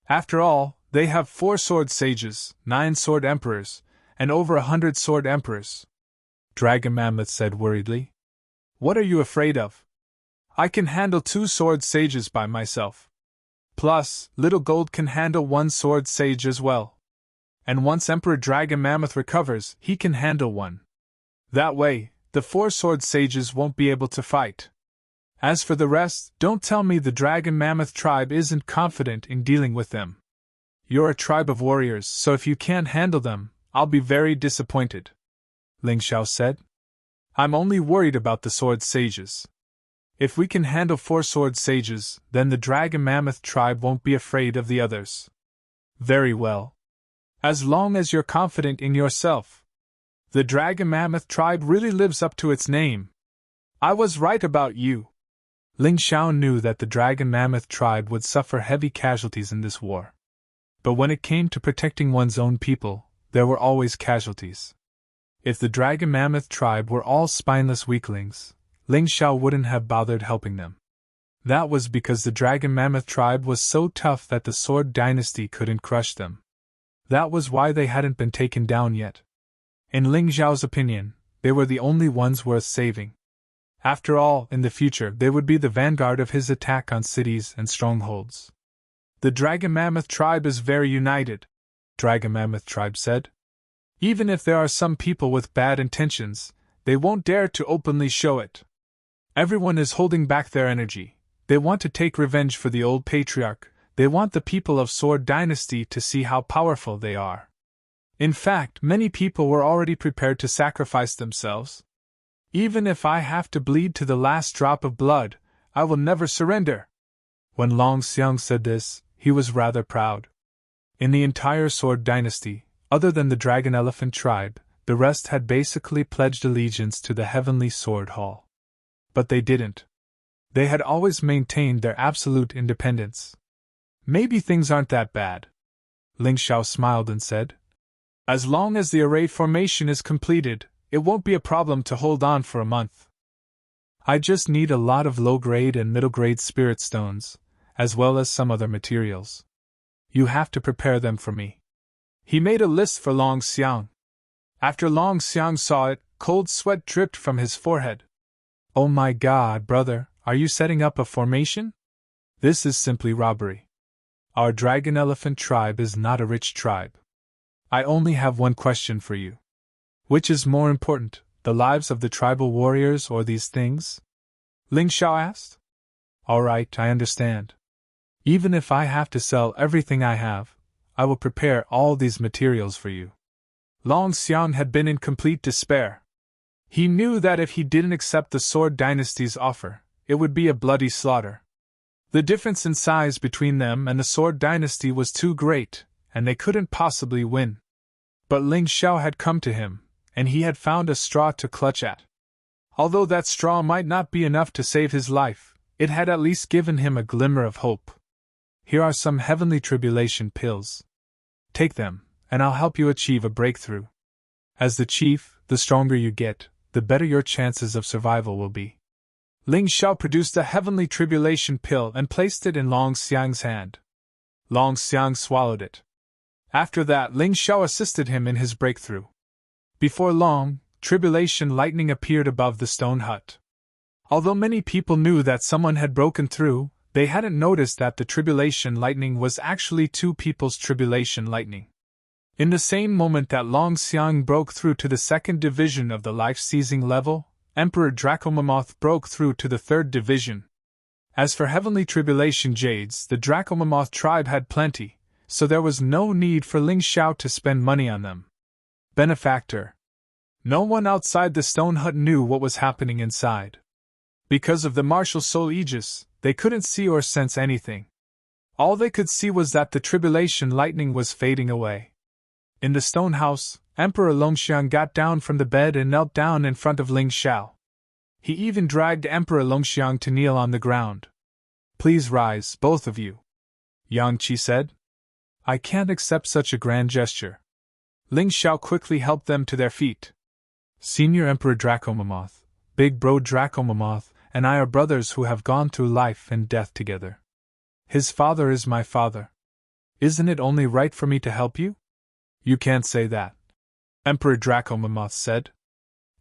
After all, they have 4 sword sages, 9 sword emperors, and over 100 sword emperors. Dragon Mammoth said worriedly. What are you afraid of? I can handle 2 sword sages by myself. Plus, Little Gold can handle 1 sword sage as well. And once Emperor Dragon Mammoth recovers, he can handle 1. That way, the 4 sword sages won't be able to fight. As for the rest, don't tell me the Dragon Mammoth tribe isn't confident in dealing with them. You're a tribe of warriors, so if you can't handle them, I'll be very disappointed. Ling Xiao said. I'm only worried about the sword sages. If we can handle 4 sword sages, then the Dragon Mammoth tribe won't be afraid of the others. Very well. As long as you're confident in yourself. The Dragon Mammoth tribe really lives up to its name. I was right about you. Ling Xiao knew that the Dragon Mammoth tribe would suffer heavy casualties in this war. But when it came to protecting one's own people, there were always casualties. If the Dragon Mammoth tribe were all spineless weaklings, Ling Xiao wouldn't have bothered helping them. That was because the Dragon Mammoth tribe was so tough that the Sword Dynasty couldn't crush them. That was why they hadn't been taken down yet. In Ling Xiao's opinion, they were the only ones worth saving. After all, in the future they would be the vanguard of his attack on cities and strongholds. The Dragon Mammoth tribe is very united, Dragon Mammoth tribe said. Even if there are some people with bad intentions, they won't dare to openly show it. Everyone is holding back their energy. They want to take revenge for the old patriarch. They want the people of Sword Dynasty to see how powerful they are. In fact, many people were already prepared to sacrifice themselves. Even if I have to bleed to the last drop of blood, I will never surrender. When Long Xiang said this, he was rather proud. In the entire Sword Dynasty, other than the Dragon Elephant tribe, the rest had basically pledged allegiance to the Heavenly Sword Hall. But they didn't. They had always maintained their absolute independence. Maybe things aren't that bad. Ling Xiao smiled and said. As long as the array formation is completed, it won't be a problem to hold on for a month. I just need a lot of low-grade and middle-grade spirit stones, as well as some other materials. You have to prepare them for me. He made a list for Long Xiang. After Long Xiang saw it, cold sweat dripped from his forehead. Oh my God, brother, are you setting up a formation? This is simply robbery. Our Dragon Elephant tribe is not a rich tribe. I only have one question for you. Which is more important, the lives of the tribal warriors or these things? Ling Xiao asked. All right, I understand. Even if I have to sell everything I have, I will prepare all these materials for you. Long Xiang had been in complete despair. He knew that if he didn't accept the Sword Dynasty's offer, it would be a bloody slaughter. The difference in size between them and the Sword Dynasty was too great, and they couldn't possibly win. But Ling Xiao had come to him, and he had found a straw to clutch at. Although that straw might not be enough to save his life, it had at least given him a glimmer of hope. Here are some heavenly tribulation pills. Take them, and I'll help you achieve a breakthrough. As the chief, the stronger you get, the better your chances of survival will be. Ling Xiao produced a heavenly tribulation pill and placed it in Long Xiang's hand. Long Xiang swallowed it. After that, Ling Xiao assisted him in his breakthrough. Before long, tribulation lightning appeared above the stone hut. Although many people knew that someone had broken through, they hadn't noticed that the tribulation lightning was actually 2 people's tribulation lightning. In the same moment that Long Xiang broke through to the 2nd division of the life-seizing level, Emperor Dracomamoth broke through to the 3rd division. As for heavenly tribulation jades, the Dracomamoth tribe had plenty, so there was no need for Ling Xiao to spend money on them. Benefactor. No one outside the stone hut knew what was happening inside. Because of the martial soul aegis, they couldn't see or sense anything. All they could see was that the tribulation lightning was fading away. In the stone house, Emperor Longxiang got down from the bed and knelt down in front of Ling Xiao. He even dragged Emperor Longxiang to kneel on the ground. Please rise, both of you, Yang Qi said. I can't accept such a grand gesture. Ling Xiao quickly helped them to their feet. Senior Emperor Dracomamoth, Big Bro Dracomamoth, and I are brothers who have gone through life and death together. His father is my father. Isn't it only right for me to help you? You can't say that, Emperor Draco Mammoth said.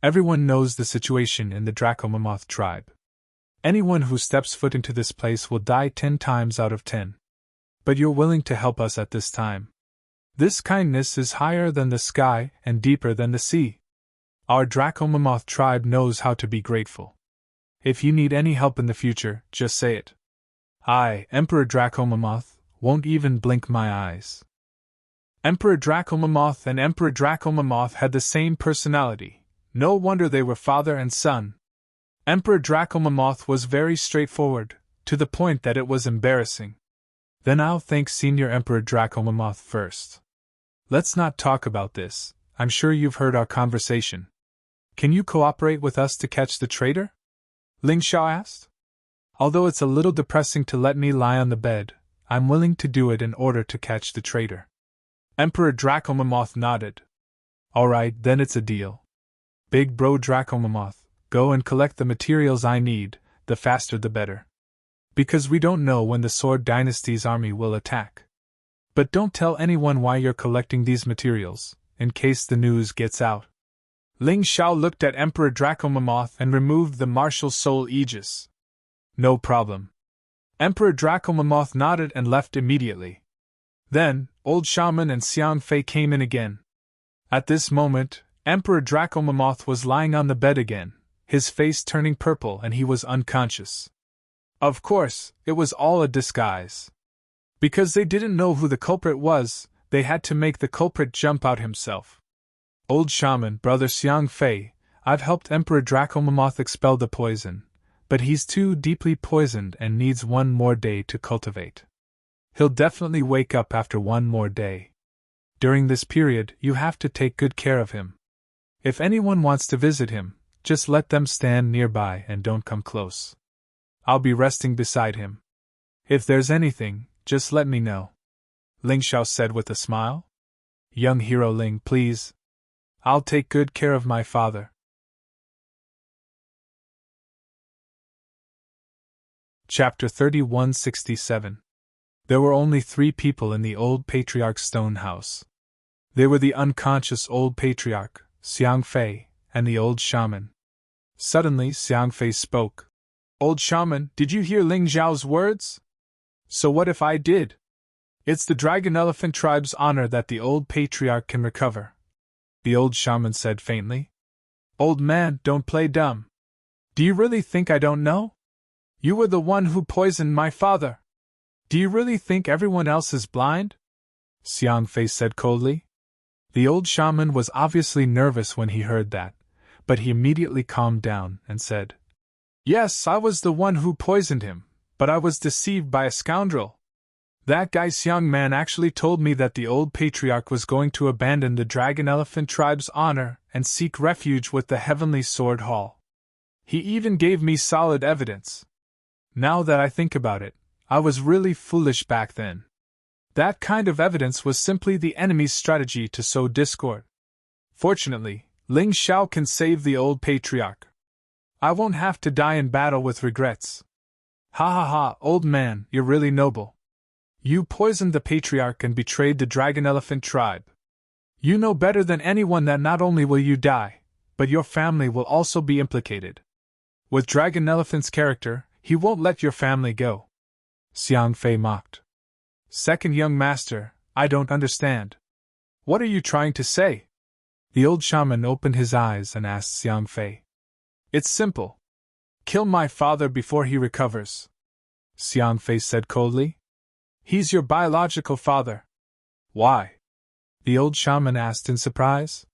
Everyone knows the situation in the Draco Mammoth tribe. Anyone who steps foot into this place will die 10 times out of 10. But you're willing to help us at this time. This kindness is higher than the sky and deeper than the sea. Our Draco Mammoth tribe knows how to be grateful. If you need any help in the future, just say it. I, Emperor Draco Mammoth, won't even blink my eyes. Emperor Draco Mammoth and Emperor Draco Mammoth had the same personality. No wonder they were father and son. Emperor Draco Mammoth was very straightforward, to the point that it was embarrassing. Then I'll thank Senior Emperor Draco Mammoth first. Let's not talk about this, I'm sure you've heard our conversation. Can you cooperate with us to catch the traitor? Ling Xiao asked. Although it's a little depressing to let me lie on the bed, I'm willing to do it in order to catch the traitor. Emperor Draco Mammoth nodded. Alright, then it's a deal. Big bro Draco Mammoth, go and collect the materials I need, the faster the better. Because we don't know when the Sword Dynasty's army will attack. But don't tell anyone why you're collecting these materials, in case the news gets out. Ling Xiao looked at Emperor Draco Mammoth and removed the martial soul aegis. No problem. Emperor Draco Mammoth nodded and left immediately. Then, Old Shaman and Xiang Fei came in again. At this moment, Emperor Draco Mammoth was lying on the bed again, his face turning purple and he was unconscious. Of course, it was all a disguise. Because they didn't know who the culprit was, they had to make the culprit jump out himself. Old Shaman, Brother Xiang Fei, I've helped Emperor Draco Mammoth expel the poison, but he's too deeply poisoned and needs 1 more day to cultivate. He'll definitely wake up after 1 more day. During this period, you have to take good care of him. If anyone wants to visit him, just let them stand nearby and don't come close. I'll be resting beside him. If there's anything, just let me know. Ling Xiao said with a smile. Young hero Ling, please. I'll take good care of my father. Chapter 3167. There were only 3 people in the old patriarch's stone house. They were the unconscious old patriarch, Xiang Fei, and the old shaman. Suddenly Xiang Fei spoke. Old shaman, did you hear Ling Xiao's words? So what if I did? It's the Dragon Elephant tribe's honor that the old patriarch can recover. The old shaman said faintly. Old man, don't play dumb. Do you really think I don't know? You were the one who poisoned my father. Do you really think everyone else is blind? Xiang Fei said coldly. The old shaman was obviously nervous when he heard that, but he immediately calmed down and said, Yes, I was the one who poisoned him, but I was deceived by a scoundrel. That guy Xiang Man actually told me that the old patriarch was going to abandon the Dragon Elephant tribe's honor and seek refuge with the Heavenly Sword Hall. He even gave me solid evidence. Now that I think about it, I was really foolish back then. That kind of evidence was simply the enemy's strategy to sow discord. Fortunately, Ling Xiao can save the old patriarch. I won't have to die in battle with regrets. Ha ha ha, old man, you're really noble. You poisoned the patriarch and betrayed the Dragon Elephant tribe. You know better than anyone that not only will you die, but your family will also be implicated. With Dragon Elephant's character, he won't let your family go. Xiang Fei mocked. Second young master, I don't understand. What are you trying to say? The old shaman opened his eyes and asked Xiang Fei. It's simple. Kill my father before he recovers. Xiang Fei said coldly. He's your biological father. Why? The old shaman asked in surprise.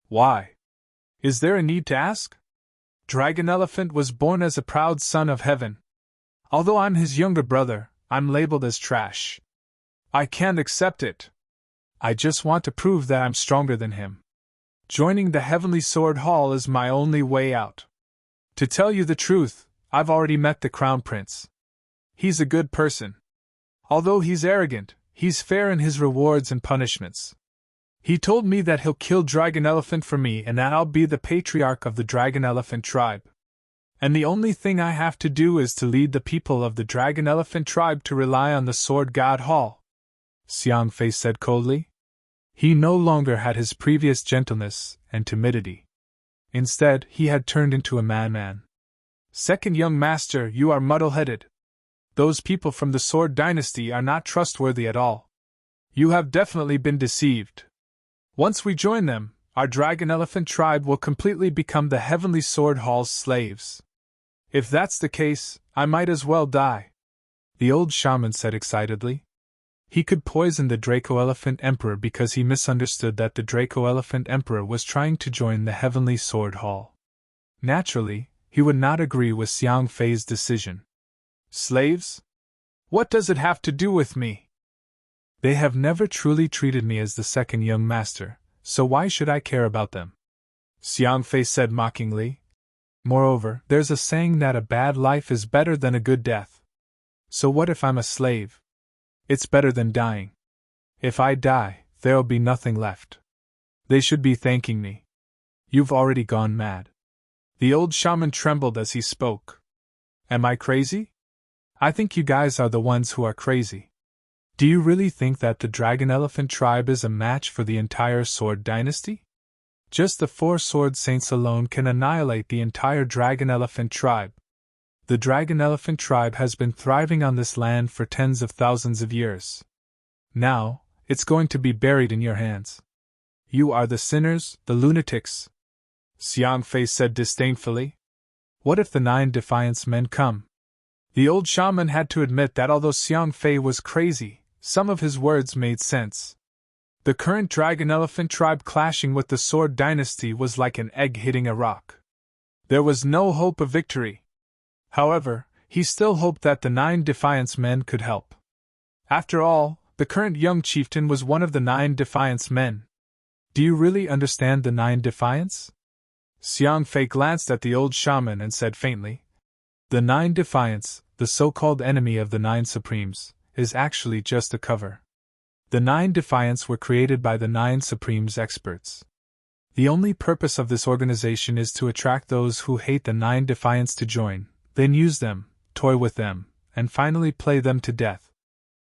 Why? Is there a need to ask? Dragon Elephant was born as a proud son of heaven. Although I'm his younger brother, I'm labeled as trash. I can't accept it. I just want to prove that I'm stronger than him. Joining the Heavenly Sword Hall is my only way out. To tell you the truth, I've already met the Crown Prince. He's a good person. Although he's arrogant, he's fair in his rewards and punishments. He told me that he'll kill Dragon Elephant for me and that I'll be the patriarch of the Dragon Elephant tribe. And the only thing I have to do is to lead the people of the Dragon Elephant tribe to rely on the Sword God Hall, Xiang Fei said coldly. He no longer had his previous gentleness and timidity. Instead, he had turned into a madman. Second young master, you are muddle-headed. Those people from the Sword Dynasty are not trustworthy at all. You have definitely been deceived. Once we join them, our Dragon Elephant tribe will completely become the Heavenly Sword Hall's slaves. If that's the case, I might as well die, the old shaman said excitedly. He could poison the Draco Elephant Emperor because he misunderstood that the Draco Elephant Emperor was trying to join the Heavenly Sword Hall. Naturally, he would not agree with Xiang Fei's decision. Slaves? What does it have to do with me? They have never truly treated me as the second young master, so why should I care about them? Xiang Fei said mockingly. Moreover, there's a saying that a bad life is better than a good death. So what if I'm a slave? It's better than dying. If I die, there'll be nothing left. They should be thanking me. You've already gone mad. The old shaman trembled as he spoke. Am I crazy? I think you guys are the ones who are crazy. Do you really think that the Dragon Elephant tribe is a match for the entire Sword Dynasty? Just the 4 Sword Saints alone can annihilate the entire Dragon Elephant tribe. The Dragon Elephant tribe has been thriving on this land for tens of thousands of years. Now, it's going to be buried in your hands. You are the sinners, the lunatics, Xiang Fei said disdainfully. What if the 9 Defiance men come? The old shaman had to admit that although Xiang Fei was crazy, some of his words made sense. The current Dragon Elephant tribe clashing with the Sword Dynasty was like an egg hitting a rock. There was no hope of victory. However, he still hoped that the 9 Defiance men could help. After all, the current young chieftain was one of the 9 Defiance men. Do you really understand the 9 Defiance? Xiang Fei glanced at the old shaman and said faintly, the 9 Defiance, the so-called enemy of the 9 Supremes, is actually just a cover. The 9 Defiance were created by the 9 Supremes experts. The only purpose of this organization is to attract those who hate the 9 Defiance to join, then use them, toy with them, and finally play them to death.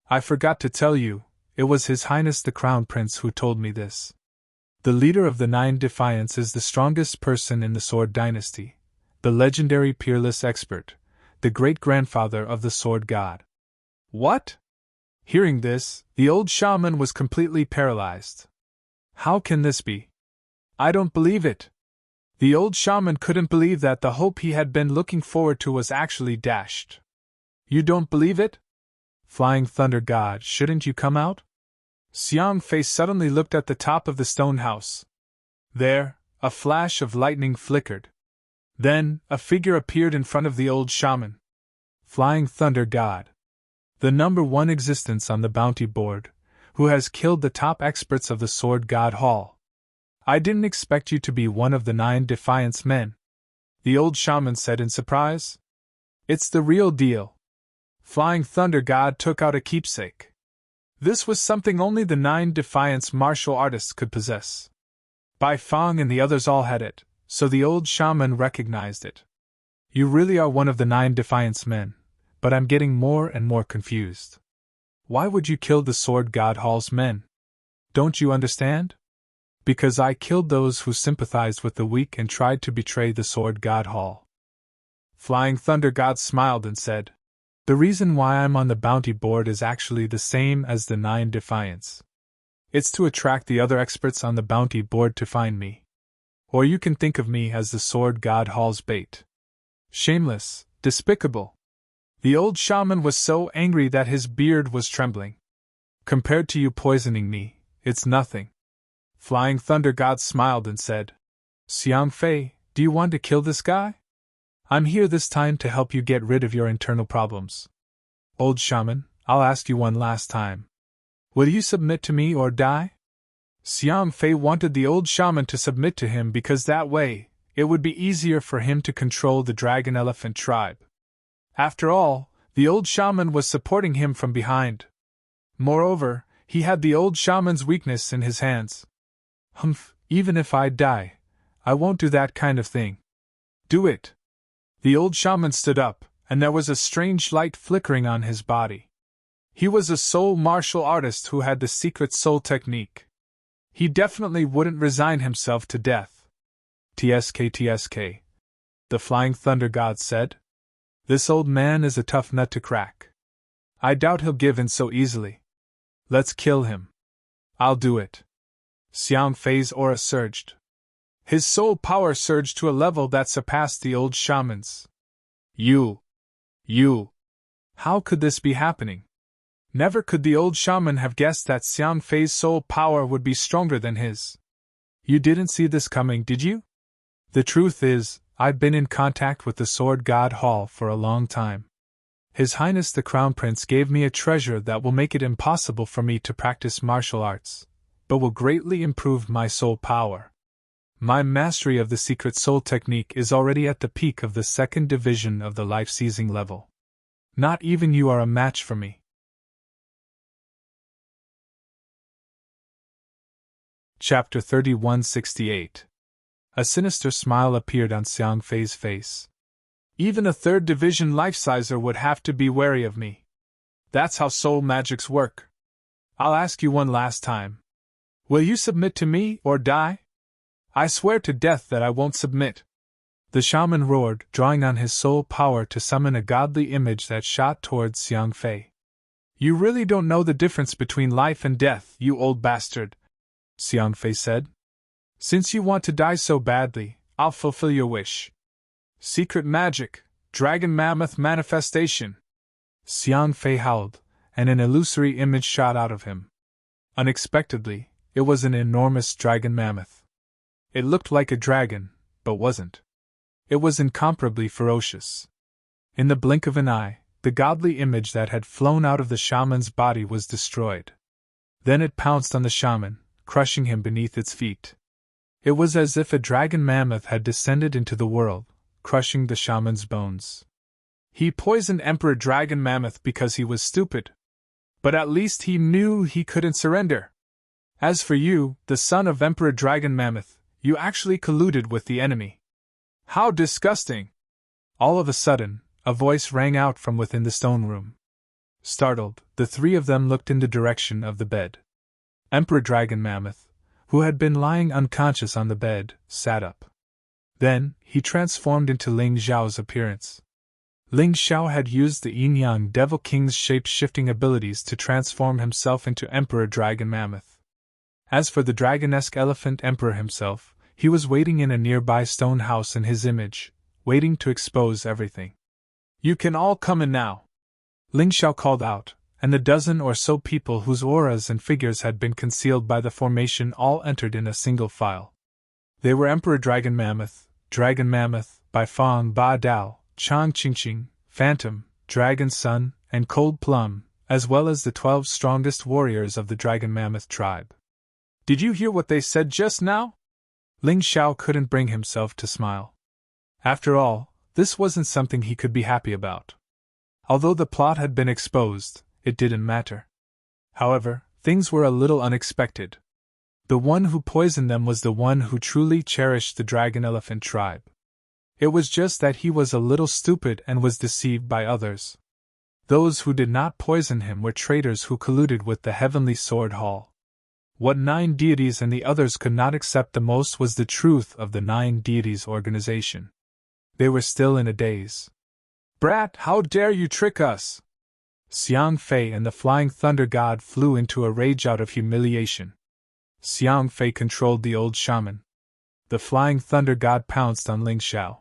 I forgot to tell you, it was His Highness the Crown Prince who told me this. The leader of the 9 Defiance is the strongest person in the Sword Dynasty, the legendary peerless expert, the great-grandfather of the Sword God. What? Hearing this, the old shaman was completely paralyzed. How can this be? I don't believe it. The old shaman couldn't believe that the hope he had been looking forward to was actually dashed. You don't believe it? Flying Thunder God, shouldn't you come out? Xiang Fei suddenly looked at the top of the stone house. There, a flash of lightning flickered. Then, a figure appeared in front of the old shaman. Flying Thunder God, the number 1 existence on the bounty board, who has killed the top experts of the Sword God Hall. I didn't expect you to be one of the 9 Defiance men, the old shaman said in surprise. It's the real deal. Flying Thunder God took out a keepsake. This was something only the 9 Defiance martial artists could possess. Bai Fang and the others all had it, so the old shaman recognized it. You really are one of the 9 Defiance men, but I'm getting more and more confused. Why would you kill the Sword God Hall's men? Don't you understand? Because I killed those who sympathized with the weak and tried to betray the Sword God Hall. Flying Thunder God smiled and said, the reason why I'm on the bounty board is actually the same as the 9 Defiance. It's to attract the other experts on the bounty board to find me. Or you can think of me as the Sword God Hall's bait. Shameless, despicable. The old shaman was so angry that his beard was trembling. Compared to you poisoning me, it's nothing. Flying Thunder God smiled and said, Xiang Fei, do you want to kill this guy? I'm here this time to help you get rid of your internal problems. Old shaman, I'll ask you one last time. Will you submit to me or die? Xiang Fei wanted the old shaman to submit to him because that way, it would be easier for him to control the Dragon Elephant tribe. After all, the old shaman was supporting him from behind. Moreover, he had the old shaman's weakness in his hands. Humph, even if I die, I won't do that kind of thing. Do it. The old shaman stood up, and there was a strange light flickering on his body. He was a soul martial artist who had the secret soul technique. He definitely wouldn't resign himself to death. TSK, the Flying Thunder God said. This old man is a tough nut to crack. I doubt he'll give in so easily. Let's kill him. I'll do it. Xiang Fei's aura surged. His soul power surged to a level that surpassed the old shaman's. You. How could this be happening? Never could the old shaman have guessed that Xiang Fei's soul power would be stronger than his. You didn't see this coming, did you? The truth is, I've been in contact with the Sword God Hall for a long time. His Highness the Crown Prince gave me a treasure that will make it impossible for me to practice martial arts, but will greatly improve my soul power. My mastery of the secret soul technique is already at the peak of the 2nd division of the life-seizing level. Not even you are a match for me. Chapter 3168. A sinister smile appeared on Xiang Fei's face. Even a 3rd division life-sizer would have to be wary of me. That's how soul magics work. I'll ask you one last time. Will you submit to me or die? I swear to death that I won't submit. The shaman roared, drawing on his soul power to summon a godly image that shot towards Xiang Fei. You really don't know the difference between life and death, you old bastard, Xiang Fei said. Since you want to die so badly, I'll fulfill your wish. Secret magic, dragon mammoth manifestation. Xiang Fei howled, and an illusory image shot out of him. Unexpectedly, it was an enormous dragon mammoth. It looked like a dragon, but wasn't. It was incomparably ferocious. In the blink of an eye, the godly image that had flown out of the shaman's body was destroyed. Then it pounced on the shaman, crushing him beneath its feet. It was as if a dragon mammoth had descended into the world, crushing the shaman's bones. He poisoned Emperor Dragon Mammoth because he was stupid. But at least he knew he couldn't surrender. As for you, the son of Emperor Dragon Mammoth, you actually colluded with the enemy. How disgusting! All of a sudden, a voice rang out from within the stone room. Startled, the 3 of them looked in the direction of the bed. Emperor Dragon Mammoth, who had been lying unconscious on the bed, sat up. Then, he transformed into Ling Xiao's appearance. Ling Xiao had used the Yin-Yang Devil King's shape-shifting abilities to transform himself into Emperor Dragon Mammoth. As for the dragon-esque elephant emperor himself, he was waiting in a nearby stone house in his image, waiting to expose everything. You can all come in now, Ling Xiao called out, and the dozen or so people whose auras and figures had been concealed by the formation all entered in a single file. They were Emperor Dragon Mammoth, Bai Fang Ba Dao, Chang Qingqing, Phantom, Dragon Sun, and Cold Plum, as well as the 12 strongest warriors of the Dragon Mammoth tribe. Did you hear what they said just now? Ling Xiao couldn't bring himself to smile. After all, this wasn't something he could be happy about. Although the plot had been exposed, it didn't matter. However, things were a little unexpected. The one who poisoned them was the one who truly cherished the Dragon Elephant tribe. It was just that he was a little stupid and was deceived by others. Those who did not poison him were traitors who colluded with the Heavenly Sword Hall. What 9 deities and the others could not accept the most was the truth of the 9 deities organization. They were still in a daze. Brat, how dare you trick us! Xiang Fei and the Flying Thunder God flew into a rage out of humiliation. Xiang Fei controlled the old shaman. The Flying Thunder God pounced on Ling Xiao.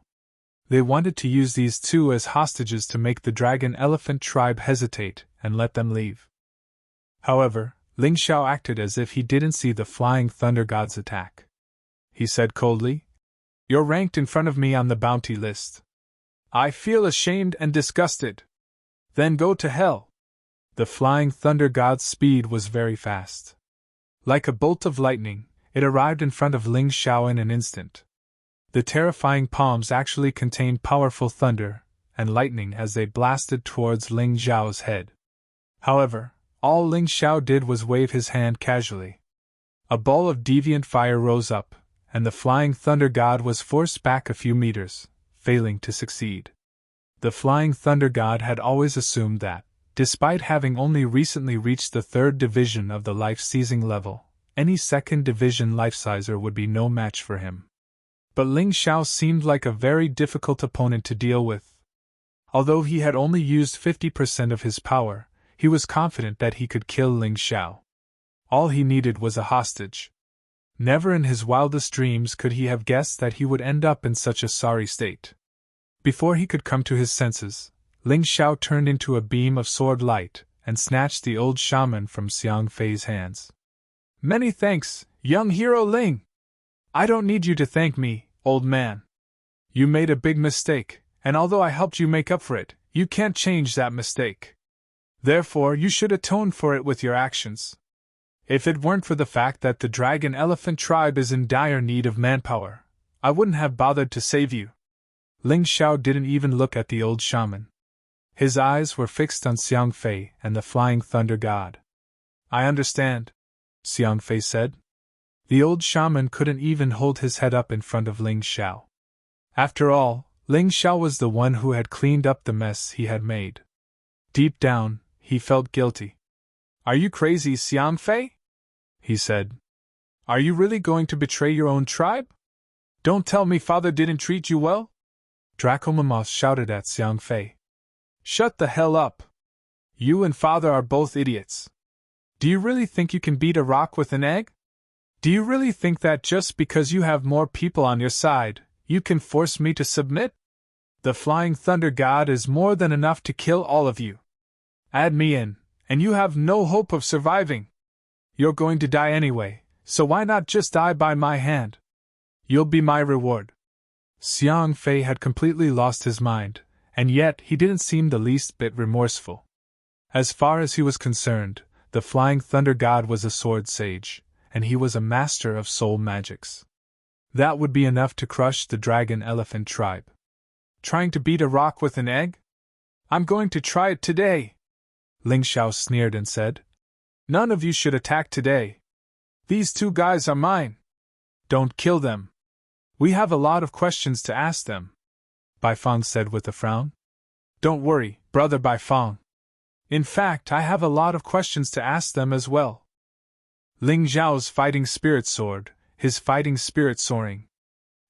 They wanted to use these 2 as hostages to make the Dragon Elephant tribe hesitate and let them leave. However, Ling Xiao acted as if he didn't see the Flying Thunder God's attack. He said coldly, "You're ranked in front of me on the bounty list. I feel ashamed and disgusted. Then go to hell." The Flying Thunder God's speed was very fast. Like a bolt of lightning, it arrived in front of Ling Xiao in an instant. The terrifying palms actually contained powerful thunder and lightning as they blasted towards Ling Xiao's head. However, all Ling Xiao did was wave his hand casually. A ball of deviant fire rose up, and the Flying Thunder God was forced back a few meters, failing to succeed. The Flying Thunder God had always assumed that, despite having only recently reached the 3rd division of the life-seizing level, any 2nd division life-sizer would be no match for him. But Ling Xiao seemed like a very difficult opponent to deal with. Although he had only used 50% of his power, he was confident that he could kill Ling Xiao. All he needed was a hostage. Never in his wildest dreams could he have guessed that he would end up in such a sorry state. Before he could come to his senses, Ling Xiao turned into a beam of sword light and snatched the old shaman from Xiang Fei's hands. "Many thanks, young hero Ling! I don't need you to thank me, old man. You made a big mistake, and although I helped you make up for it, you can't change that mistake. Therefore, you should atone for it with your actions. If it weren't for the fact that the Dragon Elephant tribe is in dire need of manpower, I wouldn't have bothered to save you." Ling Xiao didn't even look at the old shaman. His eyes were fixed on Xiang Fei and the Flying Thunder God. "I understand," Xiang Fei said. The old shaman couldn't even hold his head up in front of Ling Xiao. After all, Ling Xiao was the one who had cleaned up the mess he had made. Deep down, he felt guilty. "Are you crazy, Xiang Fei?" he said. "Are you really going to betray your own tribe? Don't tell me father didn't treat you well?" Draco Mamos shouted at Xiang Fei. "Shut the hell up! You and father are both idiots. Do you really think you can beat a rock with an egg? Do you really think that just because you have more people on your side, you can force me to submit? The Flying Thunder God is more than enough to kill all of you. Add me in, and you have no hope of surviving. You're going to die anyway, so why not just die by my hand? You'll be my reward." Xiang Fei had completely lost his mind, and yet he didn't seem the least bit remorseful. As far as he was concerned, the Flying Thunder God was a sword sage, and he was a master of soul magics. That would be enough to crush the Dragon Elephant tribe. "Trying to beat a rock with an egg? I'm going to try it today," Ling Xiao sneered and said. "None of you should attack today. These 2 guys are mine. Don't kill them. We have a lot of questions to ask them," Bai Fang said with a frown. "Don't worry, brother Bai Fang. In fact, I have a lot of questions to ask them as well." Ling Xiao's fighting spirit soared, his fighting spirit soaring.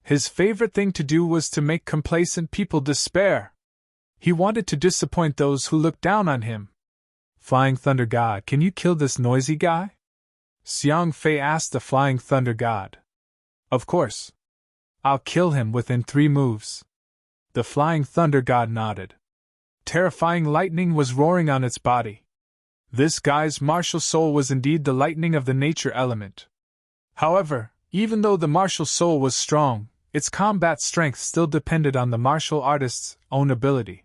His favorite thing to do was to make complacent people despair. He wanted to disappoint those who looked down on him. "Flying Thunder God, can you kill this noisy guy?" Xiang Fei asked the Flying Thunder God. "Of course. I'll kill him within 3 moves. The Flying Thunder God nodded. Terrifying lightning was roaring on its body. This guy's martial soul was indeed the lightning of the nature element. However, even though the martial soul was strong, its combat strength still depended on the martial artist's own ability.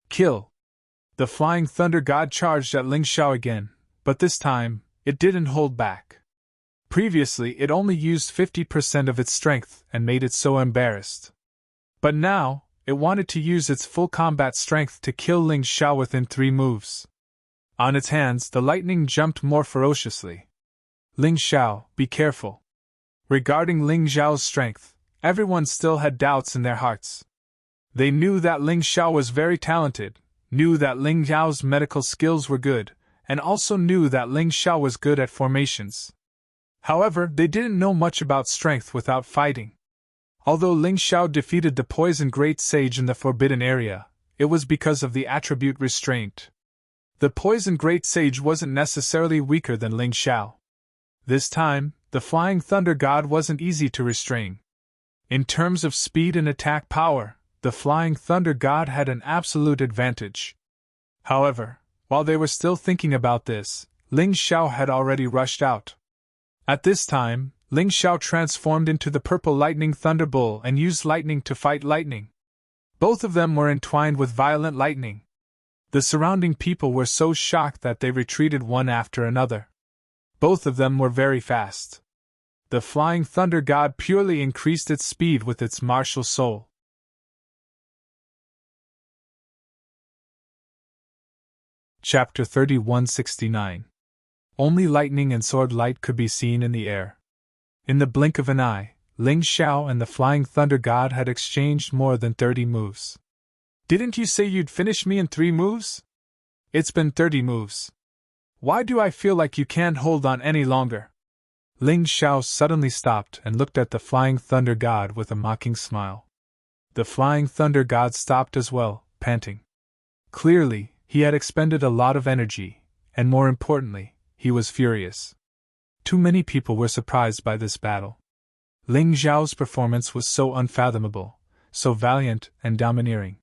"Kill!" The Flying Thunder God charged at Ling Xiao again, but this time, it didn't hold back. Previously, it only used 50% of its strength and made it so embarrassed. But now, it wanted to use its full combat strength to kill Ling Xiao within 3 moves. On its hands, the lightning jumped more ferociously. "Ling Xiao, be careful." Regarding Ling Xiao's strength, everyone still had doubts in their hearts. They knew that Ling Xiao was very talented, knew that Ling Xiao's medical skills were good, and also knew that Ling Xiao was good at formations. However, they didn't know much about strength without fighting. Although Ling Xiao defeated the Poison Great Sage in the Forbidden Area, it was because of the attribute Restraint. The Poison Great Sage wasn't necessarily weaker than Ling Xiao. This time, the Flying Thunder God wasn't easy to restrain. In terms of speed and attack power, the Flying Thunder God had an absolute advantage. However, while they were still thinking about this, Ling Xiao had already rushed out. At this time, Ling Xiao transformed into the Purple Lightning Thunderbull and used lightning to fight lightning. Both of them were entwined with violent lightning. The surrounding people were so shocked that they retreated one after another. Both of them were very fast. The Flying Thunder God purely increased its speed with its martial soul. Chapter 3169. Only lightning and sword light could be seen in the air. In the blink of an eye, Ling Xiao and the Flying Thunder God had exchanged more than 30 moves. Didn't you say you'd finish me in 3 moves? It's been 30 moves. Why do I feel like you can't hold on any longer? Ling Xiao suddenly stopped and looked at the Flying Thunder God with a mocking smile. The Flying Thunder God stopped as well, panting. Clearly, he had expended a lot of energy, and more importantly, he was furious. Too many people were surprised by this battle. Ling Xiao's performance was so unfathomable, so valiant and domineering.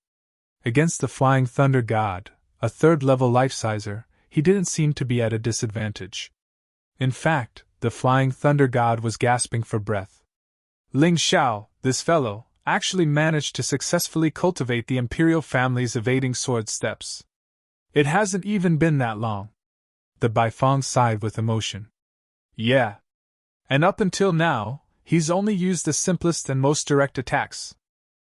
Against the Flying Thunder God, a third-level life-sizer, he didn't seem to be at a disadvantage. In fact, the Flying Thunder God was gasping for breath. Ling Xiao, this fellow, actually managed to successfully cultivate the imperial family's evading sword steps. It hasn't even been that long. The Baifeng sighed with emotion. Yeah. And up until now, he's only used the simplest and most direct attacks.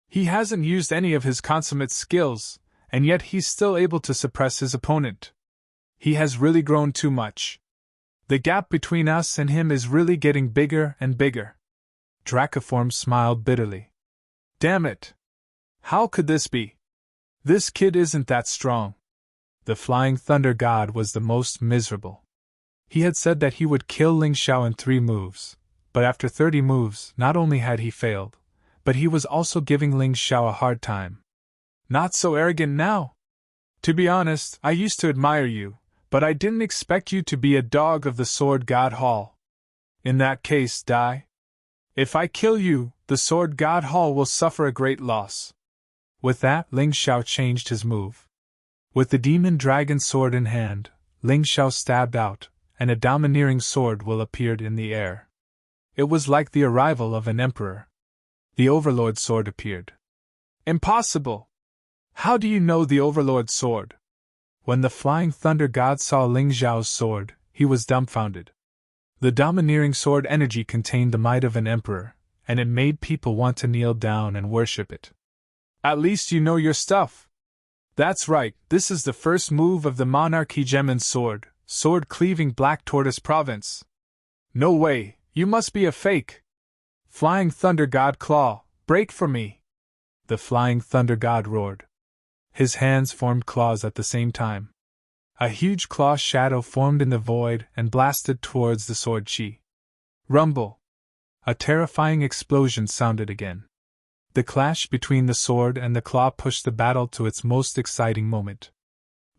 He hasn't used any of his consummate skills, and yet he's still able to suppress his opponent. He has really grown too much. The gap between us and him is really getting bigger and bigger. Dracoform smiled bitterly. Damn it! How could this be? This kid isn't that strong. The Flying Thunder God was the most miserable. He had said that he would kill Ling Xiao in 3 moves, but after 30 moves, not only had he failed, but he was also giving Ling Xiao a hard time. Not so arrogant now? To be honest, I used to admire you, but I didn't expect you to be a dog of the Sword God Hall. In that case, die. If I kill you, the Sword God Hall will suffer a great loss. With that, Ling Xiao changed his move. With the demon dragon sword in hand, Ling Xiao stabbed out, and a domineering sword will appeared in the air. It was like the arrival of an emperor. The Overlord sword appeared. Impossible! How do you know the Overlord sword? When the Flying Thunder God saw Ling Xiao's sword, he was dumbfounded. The domineering sword energy contained the might of an emperor, and it made people want to kneel down and worship it. At least you know your stuff. That's right, this is the first move of the Monarchy Gemin's sword, sword-cleaving Black Tortoise Province. No way, you must be a fake. Flying Thunder God Claw, break for me! The Flying Thunder God roared. His hands formed claws at the same time. A huge claw shadow formed in the void and blasted towards the sword chi. Rumble! A terrifying explosion sounded again. The clash between the sword and the claw pushed the battle to its most exciting moment.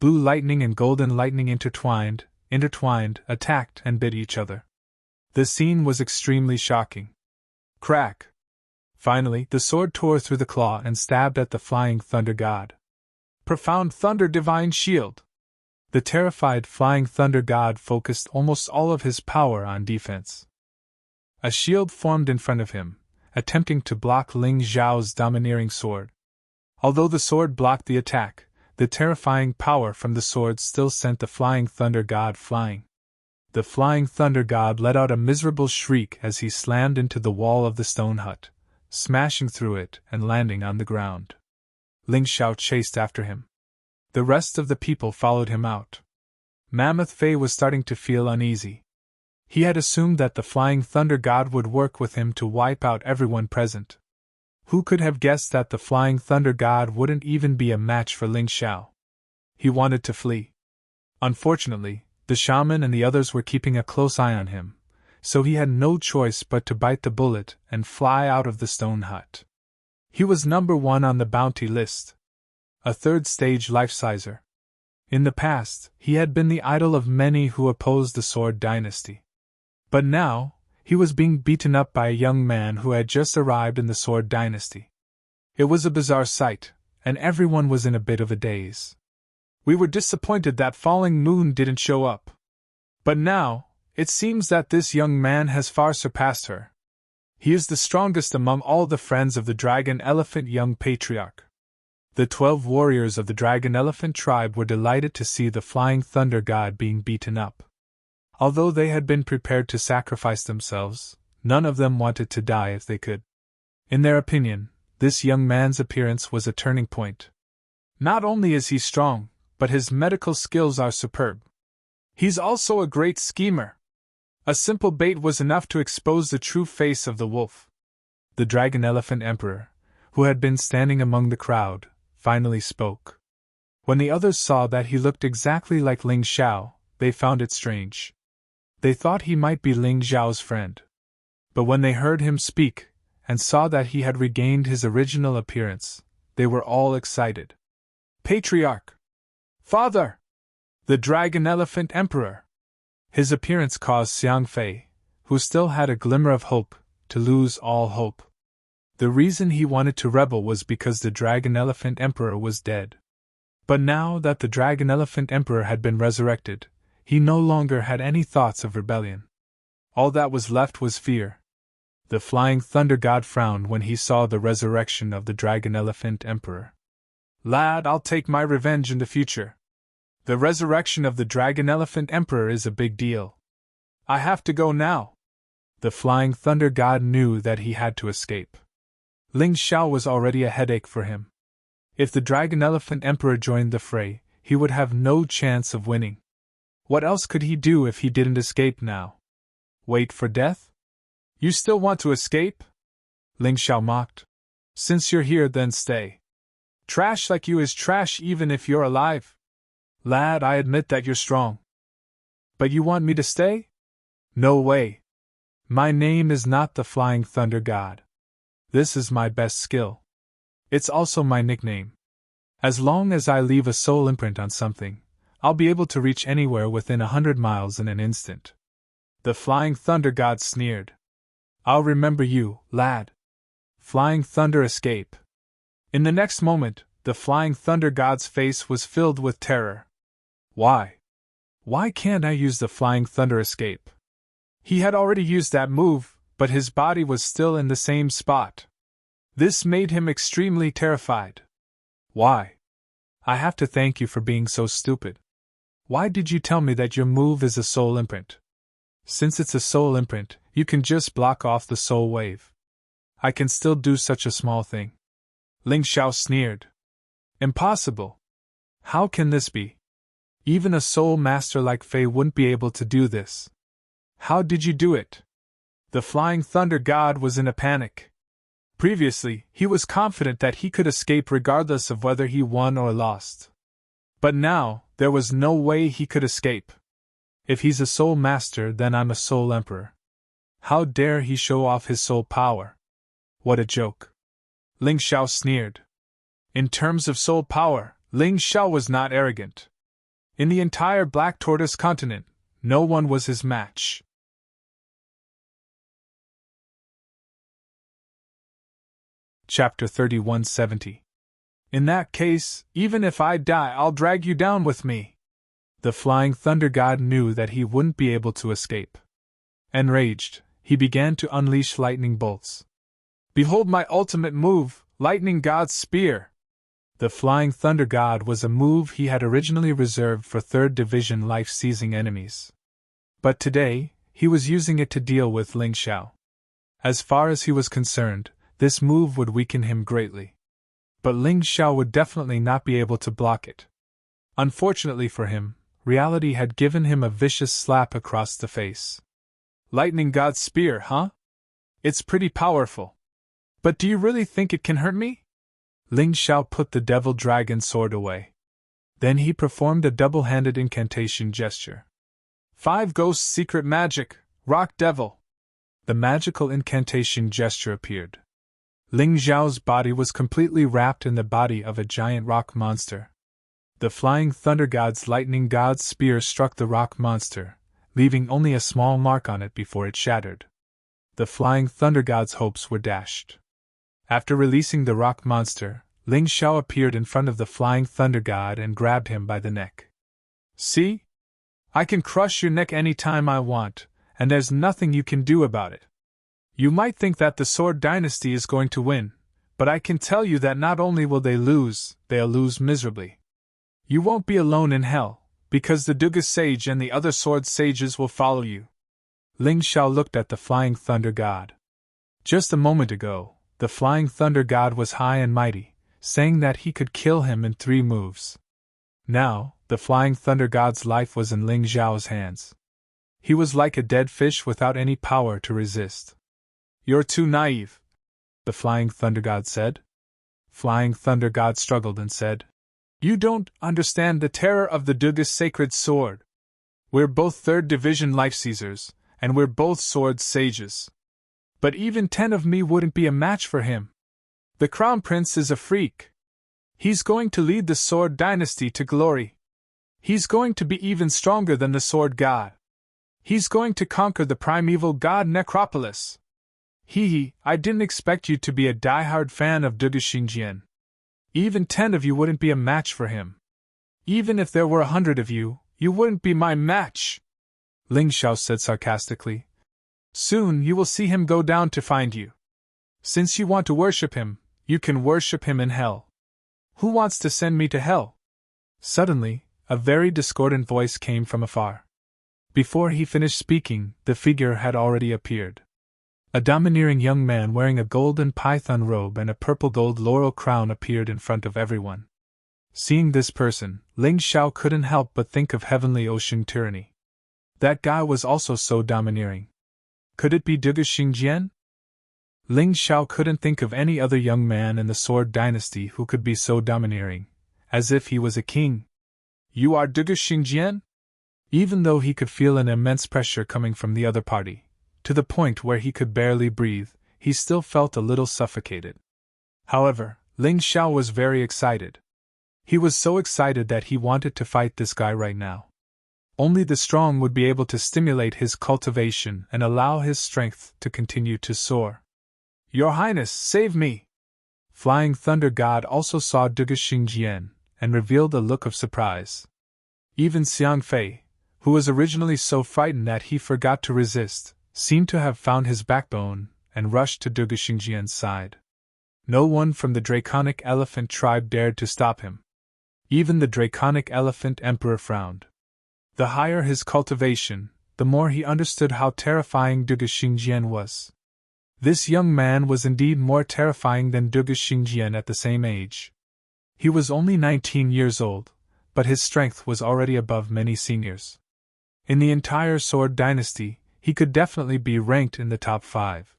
Blue lightning and golden lightning intertwined, attacked and bit each other. The scene was extremely shocking. Crack! Finally, the sword tore through the claw and stabbed at the Flying Thunder God. Profound Thunder Divine Shield! The terrified Flying Thunder God focused almost all of his power on defense. A shield formed in front of him, attempting to block Ling Xiao's domineering sword. Although the sword blocked the attack, the terrifying power from the sword still sent the Flying Thunder God flying. The Flying Thunder God let out a miserable shriek as he slammed into the wall of the stone hut, smashing through it and landing on the ground. Ling Xiao chased after him. The rest of the people followed him out. Mammoth Fei was starting to feel uneasy. He had assumed that the Flying Thunder God would work with him to wipe out everyone present. Who could have guessed that the Flying Thunder God wouldn't even be a match for Ling Xiao? He wanted to flee. Unfortunately, the shaman and the others were keeping a close eye on him, so he had no choice but to bite the bullet and fly out of the stone hut. He was number 1 on the bounty list. A 3rd-stage life-sizer. In the past, he had been the idol of many who opposed the Sword Dynasty. But now, he was being beaten up by a young man who had just arrived in the Sword Dynasty. It was a bizarre sight, and everyone was in a bit of a daze. We were disappointed that Falling Moon didn't show up. But now, it seems that this young man has far surpassed her. He is the strongest among all the friends of the Dragon Elephant Young Patriarch. The 12 warriors of the Dragon Elephant tribe were delighted to see the Flying Thunder God being beaten up. Although they had been prepared to sacrifice themselves, none of them wanted to die if they could. In their opinion, this young man's appearance was a turning point. Not only is he strong, but his medical skills are superb. He's also a great schemer. A simple bait was enough to expose the true face of the wolf. The Dragon Elephant Emperor, who had been standing among the crowd, finally spoke. When the others saw that he looked exactly like Ling Xiao, they found it strange. They thought he might be Ling Xiao's friend. But when they heard him speak, and saw that he had regained his original appearance, they were all excited. Patriarch! Father! The Dragon Elephant Emperor! His appearance caused Xiang Fei, who still had a glimmer of hope, to lose all hope. The reason he wanted to rebel was because the Dragon Elephant Emperor was dead. But now that the Dragon Elephant Emperor had been resurrected, he no longer had any thoughts of rebellion. All that was left was fear. The Flying Thunder God frowned when he saw the resurrection of the Dragon Elephant Emperor. Lad, I'll take my revenge in the future. The resurrection of the Dragon Elephant Emperor is a big deal. I have to go now. The Flying Thunder God knew that he had to escape. Ling Xiao was already a headache for him. If the Dragon Elephant Emperor joined the fray, he would have no chance of winning. What else could he do if he didn't escape now? Wait for death? You still want to escape? Ling Xiao mocked. Since you're here, then stay. Trash like you is trash even if you're alive. Lad, I admit that you're strong. But you want me to stay? No way. My name is not the Flying Thunder God. This is my best skill. It's also my nickname. As long as I leave a soul imprint on something, I'll be able to reach anywhere within 100 miles in an instant. The Flying Thunder God sneered. I'll remember you, lad. Flying Thunder escape. In the next moment, the Flying Thunder God's face was filled with terror. Why? Why can't I use the Flying Thunder escape? He had already used that move, but his body was still in the same spot. This made him extremely terrified. Why? I have to thank you for being so stupid. Why did you tell me that your move is a soul imprint? Since it's a soul imprint, you can just block off the soul wave. I can still do such a small thing. Ling Xiao sneered. Impossible. How can this be? Even a soul master like Fei wouldn't be able to do this. How did you do it? The Flying Thunder God was in a panic. Previously, he was confident that he could escape regardless of whether he won or lost. But now, there was no way he could escape. If he's a soul master, then I'm a soul emperor. How dare he show off his soul power? What a joke. Ling Xiao sneered. In terms of soul power, Ling Xiao was not arrogant. In the entire Black Tortoise continent, no one was his match. Chapter 3170. In that case, even if I die, I'll drag you down with me. The Flying Thunder God knew that he wouldn't be able to escape. Enraged, he began to unleash lightning bolts. Behold my ultimate move, Lightning God's Spear! The Flying Thunder God was a move he had originally reserved for 3rd Division life-seizing enemies. But today, he was using it to deal with Ling Xiao. As far as he was concerned, this move would weaken him greatly. But Ling Xiao would definitely not be able to block it. Unfortunately for him, reality had given him a vicious slap across the face. Lightning God's Spear, huh? It's pretty powerful. But do you really think it can hurt me? Ling Xiao put the Devil Dragon sword away. Then he performed a double-handed incantation gesture. 5 Ghosts Secret Magic, Rock Devil. The magical incantation gesture appeared. Ling Xiao's body was completely wrapped in the body of a giant rock monster. The Flying Thunder God's Lightning God's Spear struck the rock monster, leaving only a small mark on it before it shattered. The Flying Thunder God's hopes were dashed. After releasing the rock monster, Ling Xiao appeared in front of the Flying Thunder God and grabbed him by the neck. See? I can crush your neck any time I want, and there's nothing you can do about it. You might think that the Sword Dynasty is going to win, but I can tell you that not only will they lose, they'll lose miserably. You won't be alone in hell, because the Duga Sage and the other Sword Sages will follow you. Ling Xiao looked at the Flying Thunder God. Just a moment ago, the Flying Thunder God was high and mighty, saying that he could kill him in 3 moves. Now, the Flying Thunder God's life was in Ling Xiao's hands. He was like a dead fish without any power to resist. You're too naive. the Flying Thunder God said. Flying Thunder God struggled and said, "You don't understand the terror of the Dugas sacred sword. We're both 3rd Division Life Seizers, and we're both sword sages. But even 10 of me wouldn't be a match for him. The Crown Prince is a freak. He's going to lead the Sword Dynasty to glory. He's going to be even stronger than the Sword God. He's going to conquer the primeval god Necropolis. I didn't expect you to be a die-hard fan of Duga Xingjian. Even 10 of you wouldn't be a match for him. Even if there were 100 of you, you wouldn't be my match," Ling Xiao said sarcastically. "Soon you will see him go down to find you. Since you want to worship him, you can worship him in hell. Who wants to send me to hell?" Suddenly, a very discordant voice came from afar. Before he finished speaking, the figure had already appeared. A domineering young man wearing a golden python robe and a purple-gold laurel crown appeared in front of everyone. Seeing this person, Ling Xiao couldn't help but think of Heavenly Ocean Tyranny. That guy was also so domineering. Could it be Duga Xingjian? Ling Xiao couldn't think of any other young man in the Sword Dynasty who could be so domineering, as if he was a king. "You are Duga Xingjian?" Even though he could feel an immense pressure coming from the other party, to the point where he could barely breathe, he still felt a little suffocated. However, Ling Xiao was very excited. He was so excited that he wanted to fight this guy right now. Only the strong would be able to stimulate his cultivation and allow his strength to continue to soar. "Your Highness, save me!" Flying Thunder God also saw Duga Xingjian and revealed a look of surprise. Even Xiang Fei, who was originally so frightened that he forgot to resist, seemed to have found his backbone and rushed to Duga Xingjian's side. No one from the Draconic Elephant tribe dared to stop him. Even the Draconic Elephant Emperor frowned. The higher his cultivation, the more he understood how terrifying Duga Xingjian was. This young man was indeed more terrifying than Duga Xingjian at the same age. He was only 19 years old, but his strength was already above many seniors. In the entire Sword Dynasty, he could definitely be ranked in the top 5.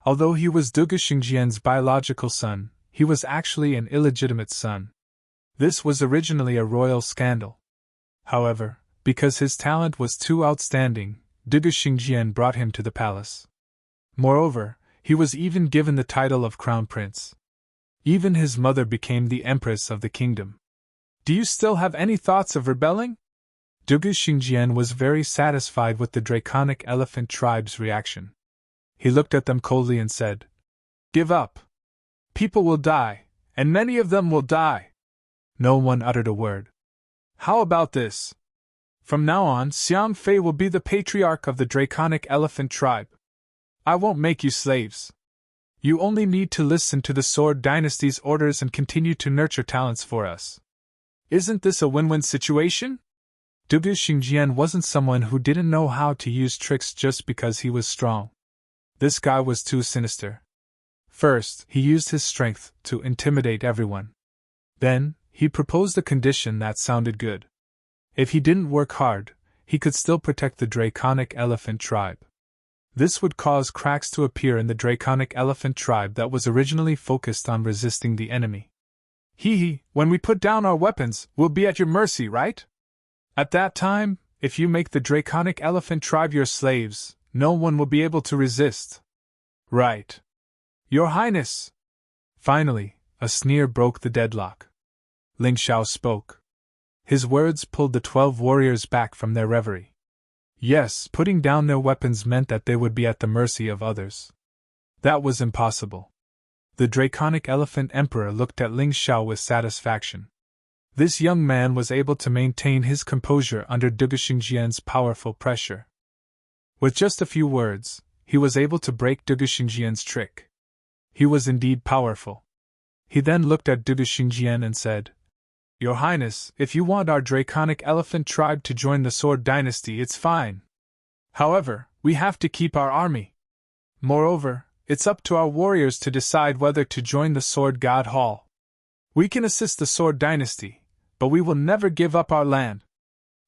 Although he was Duga Xingjian's biological son, he was actually an illegitimate son. This was originally a royal scandal. However, because his talent was too outstanding, Duga Xingjian brought him to the palace. Moreover, he was even given the title of Crown Prince. Even his mother became the Empress of the kingdom. "Do you still have any thoughts of rebelling?" Duga Xingjian was very satisfied with the Draconic Elephant tribe's reaction. He looked at them coldly and said, "Give up. People will die, and many of them will die." No one uttered a word. "How about this? From now on, Xiang Fei will be the patriarch of the Draconic Elephant tribe. I won't make you slaves. You only need to listen to the Sword Dynasty's orders and continue to nurture talents for us. Isn't this a win-win situation?" Duga Xingjian wasn't someone who didn't know how to use tricks just because he was strong. This guy was too sinister. First, he used his strength to intimidate everyone. Then, he proposed a condition that sounded good. If he didn't work hard, he could still protect the Draconic Elephant tribe. This would cause cracks to appear in the Draconic Elephant tribe that was originally focused on resisting the enemy. When we put down our weapons, we'll be at your mercy, right? At that time, if you make the Draconic Elephant tribe your slaves, no one will be able to resist." "Right. Your Highness!" Finally, a sneer broke the deadlock. Ling Xiao spoke. His words pulled the 12 warriors back from their reverie. Yes, putting down their weapons meant that they would be at the mercy of others. That was impossible. The Draconic Elephant Emperor looked at Ling Xiao with satisfaction. This young man was able to maintain his composure under Duga Xingjian's powerful pressure. With just a few words, he was able to break Duga Xingjian's trick. He was indeed powerful. He then looked at Duga Xingjian and said, "Your Highness, if you want our Draconic Elephant tribe to join the Sword Dynasty, it's fine. However, we have to keep our army. Moreover, it's up to our warriors to decide whether to join the Sword God Hall. We can assist the Sword Dynasty, but we will never give up our land.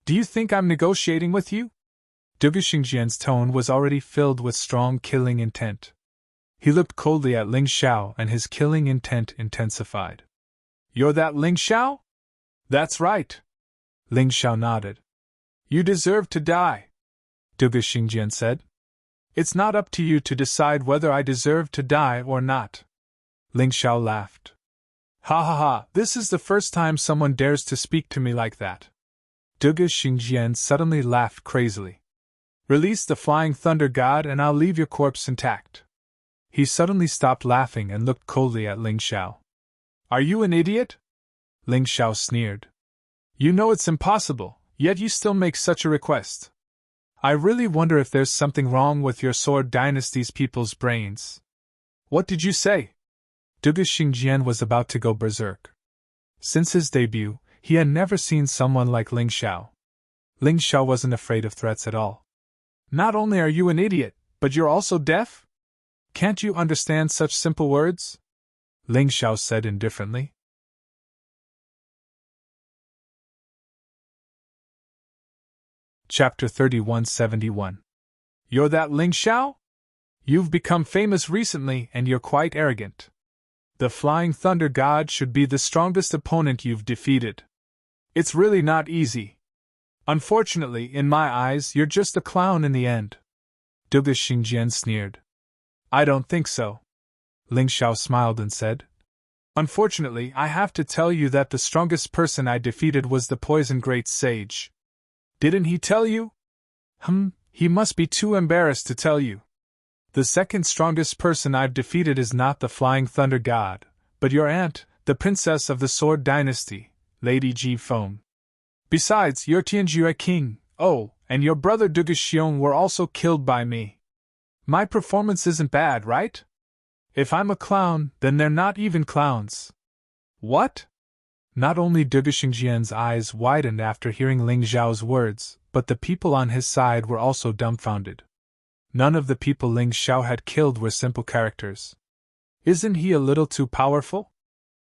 Do you think I'm negotiating with you?" Duga Xingjian's tone was already filled with strong killing intent. He looked coldly at Ling Xiao and his killing intent intensified. You're that Ling Xiao? That's right. Ling Xiao nodded. You deserve to die, Duge Xingjian said. It's not up to you to decide whether I deserve to die or not. Ling Xiao laughed. Ha ha ha, this is the first time someone dares to speak to me like that. Duge Xingjian suddenly laughed crazily. Release the flying thunder god and I'll leave your corpse intact. He suddenly stopped laughing and looked coldly at Ling Xiao. Are you an idiot? Ling Xiao sneered. You know it's impossible, yet you still make such a request. I really wonder if there's something wrong with your Sword Dynasty's people's brains. What did you say? Duge Xingjian was about to go berserk. Since his debut, he had never seen someone like Ling Xiao. Ling Xiao wasn't afraid of threats at all. Not only are you an idiot, but you're also deaf? Can't you understand such simple words? Ling Xiao said indifferently. Chapter 3171. You're that Ling Xiao? You've become famous recently and you're quite arrogant. The Flying Thunder God should be the strongest opponent you've defeated. It's really not easy. Unfortunately, in my eyes, you're just a clown in the end. Duge Xingjian sneered. I don't think so. Ling Xiao smiled and said. Unfortunately, I have to tell you that the strongest person I defeated was the Poison Great Sage. Didn't he tell you? He must be too embarrassed to tell you. The second strongest person I've defeated is not the Flying Thunder God, but your aunt, the princess of the Sword Dynasty, Lady Ji Feng. Besides, your Tianjue king, and your brother Duge Xiong were also killed by me. My performance isn't bad, right? If I'm a clown, then they're not even clowns. What? Not only Duge Xingjian's eyes widened after hearing Ling Xiao's words, but the people on his side were also dumbfounded. None of the people Ling Xiao had killed were simple characters. Isn't he a little too powerful?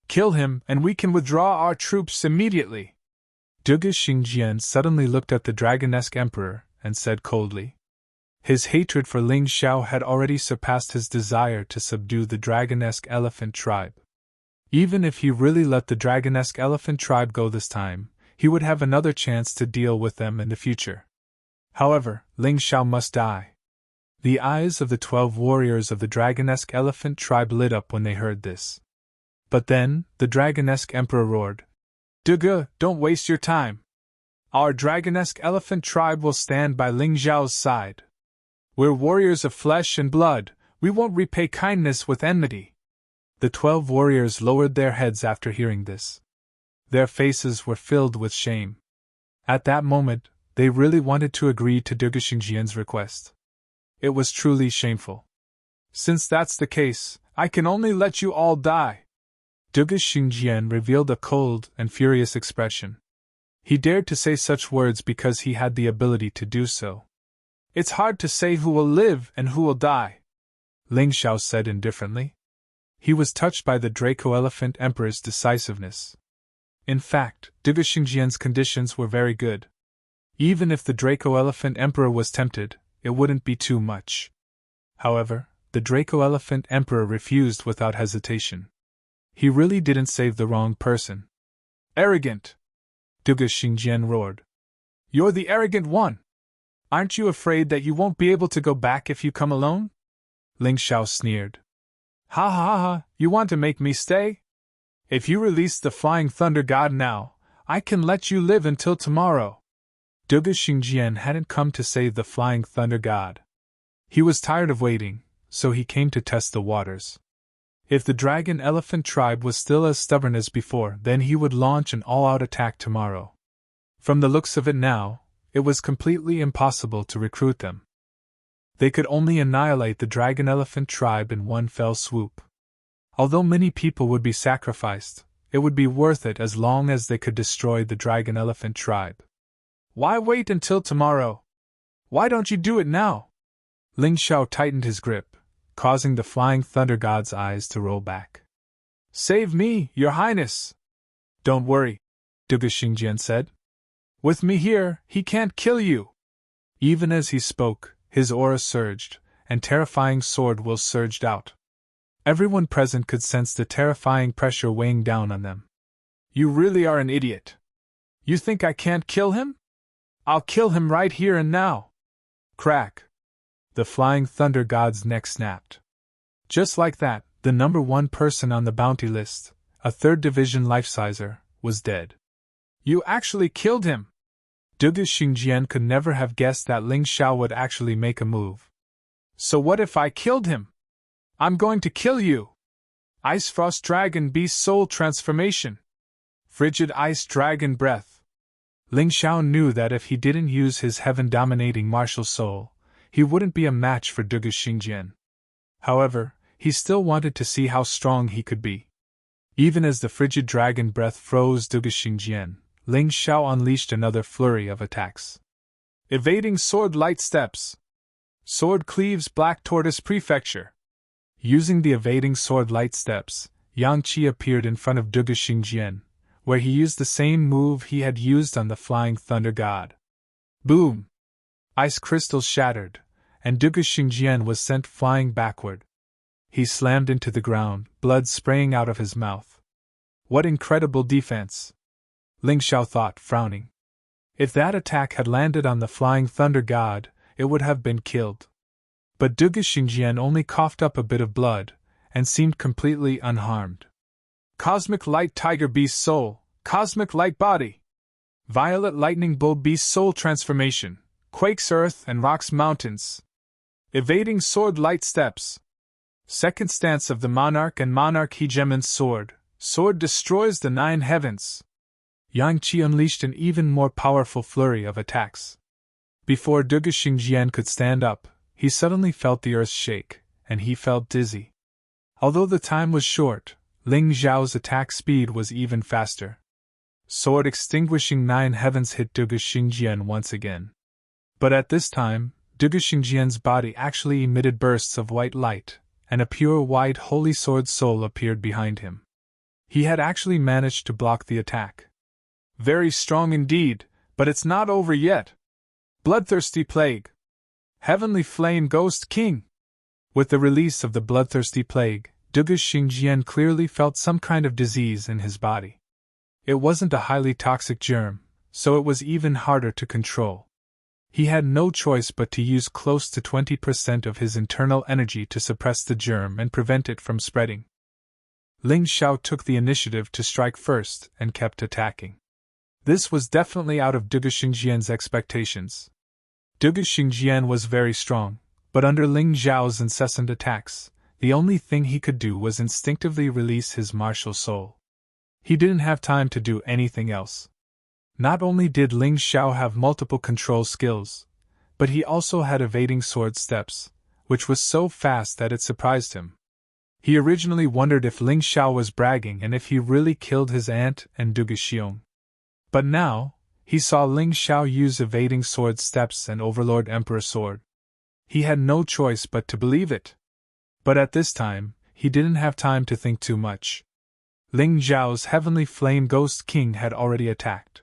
Kill him, and we can withdraw our troops immediately. Duge Xingjian suddenly looked at the Dragonesque Emperor and said coldly. His hatred for Ling Xiao had already surpassed his desire to subdue the Dragonesque Elephant tribe. Even if he really let the Dragonesque Elephant tribe go this time, he would have another chance to deal with them in the future. However, Ling Xiao must die. The eyes of the 12 warriors of the Dragonesque Elephant tribe lit up when they heard this. But then, the Dragonesque Emperor roared. Duge, don't waste your time. Our Dragonesque Elephant tribe will stand by Ling Xiao's side. We're warriors of flesh and blood, we won't repay kindness with enmity. The 12 warriors lowered their heads after hearing this. Their faces were filled with shame. At that moment, they really wanted to agree to Duge Xingjian's request. It was truly shameful. Since that's the case, I can only let you all die. Duge Xingjian revealed a cold and furious expression. He dared to say such words because he had the ability to do so. It's hard to say who will live and who will die, Ling Xiao said indifferently. He was touched by the Draco Elephant Emperor's decisiveness. In fact, Duge Xingjian's conditions were very good. Even if the Draco Elephant Emperor was tempted, it wouldn't be too much. However, the Draco Elephant Emperor refused without hesitation. He really didn't save the wrong person. Arrogant! Duge Xingjian roared. You're the arrogant one! Aren't you afraid that you won't be able to go back if you come alone? Ling Xiao sneered. Ha ha ha, you want to make me stay? If you release the Flying Thunder God now, I can let you live until tomorrow. Duge Xingjian hadn't come to save the Flying Thunder God. He was tired of waiting, so he came to test the waters. If the Dragon Elephant tribe was still as stubborn as before, then he would launch an all-out attack tomorrow. From the looks of it now, it was completely impossible to recruit them. They could only annihilate the Dragon Elephant tribe in one fell swoop. Although many people would be sacrificed, it would be worth it as long as they could destroy the Dragon Elephant tribe. Why wait until tomorrow? Why don't you do it now? Ling Xiao tightened his grip, causing the Flying Thunder God's eyes to roll back. Save me, Your Highness! Don't worry, Duge Xingjian said. With me here, he can't kill you. Even as he spoke, his aura surged, and terrifying sword will surged out. Everyone present could sense the terrifying pressure weighing down on them. You really are an idiot. You think I can't kill him? I'll kill him right here and now. Crack. The flying thunder god's neck snapped. Just like that, the number 1 person on the bounty list, a 3rd division life-sizer, was dead. You actually killed him! Dugu Xingjian could never have guessed that Ling Xiao would actually make a move. So what if I killed him? I'm going to kill you! Ice Frost Dragon Beast Soul Transformation. Frigid Ice Dragon Breath. Ling Xiao knew that if he didn't use his heaven-dominating martial soul, he wouldn't be a match for Dugu Xingjian. However, he still wanted to see how strong he could be. Even as the frigid dragon breath froze Dugu Xingjian, Ling Xiao unleashed another flurry of attacks. Evading Sword Light Steps. Sword Cleaves Black Tortoise Prefecture. Using the evading Sword Light Steps, Yang Qi appeared in front of Dugu Xingjian, where he used the same move he had used on the Flying Thunder God. Boom! Ice crystals shattered, and Dugu Xingjian was sent flying backward. He slammed into the ground, blood spraying out of his mouth. What incredible defense! Ling Xiao thought, frowning. If that attack had landed on the Flying Thunder God, it would have been killed. But Dugu Xingjian only coughed up a bit of blood, and seemed completely unharmed. Cosmic Light Tiger Beast Soul, Cosmic Light Body. Violet Lightning Bull Beast Soul Transformation, Quakes Earth and Rocks Mountains. Evading Sword Light Steps. Second Stance of the Monarch and Monarch Hegemon's Sword. Sword destroys the 9 heavens. Yang Qi unleashed an even more powerful flurry of attacks. Before Dugu Xingjian could stand up, he suddenly felt the earth shake, and he felt dizzy. Although the time was short, Ling Xiao's attack speed was even faster. Sword extinguishing 9 heavens hit Dugu Xingjian once again. But at this time, Dugu Xingjian's body actually emitted bursts of white light, and a pure white holy sword soul appeared behind him. He had actually managed to block the attack. Very strong indeed, but it's not over yet. Bloodthirsty Plague. Heavenly Flame Ghost King. With the release of the bloodthirsty plague, Dugu Xingjian clearly felt some kind of disease in his body. It wasn't a highly toxic germ, so it was even harder to control. He had no choice but to use close to 20% of his internal energy to suppress the germ and prevent it from spreading. Ling Xiao took the initiative to strike first and kept attacking. This was definitely out of Dugu Xingjian's expectations. Dugu Xingjian was very strong, but under Ling Xiao's incessant attacks, the only thing he could do was instinctively release his martial soul. He didn't have time to do anything else. Not only did Ling Xiao have multiple control skills, but he also had evading sword steps, which was so fast that it surprised him. He originally wondered if Ling Xiao was bragging and if he really killed his aunt and Dugu Xiong. But now, he saw Ling Xiao use evading sword steps and Overlord Emperor Sword. He had no choice but to believe it. But at this time, he didn't have time to think too much. Ling Xiao's Heavenly Flame Ghost King had already attacked.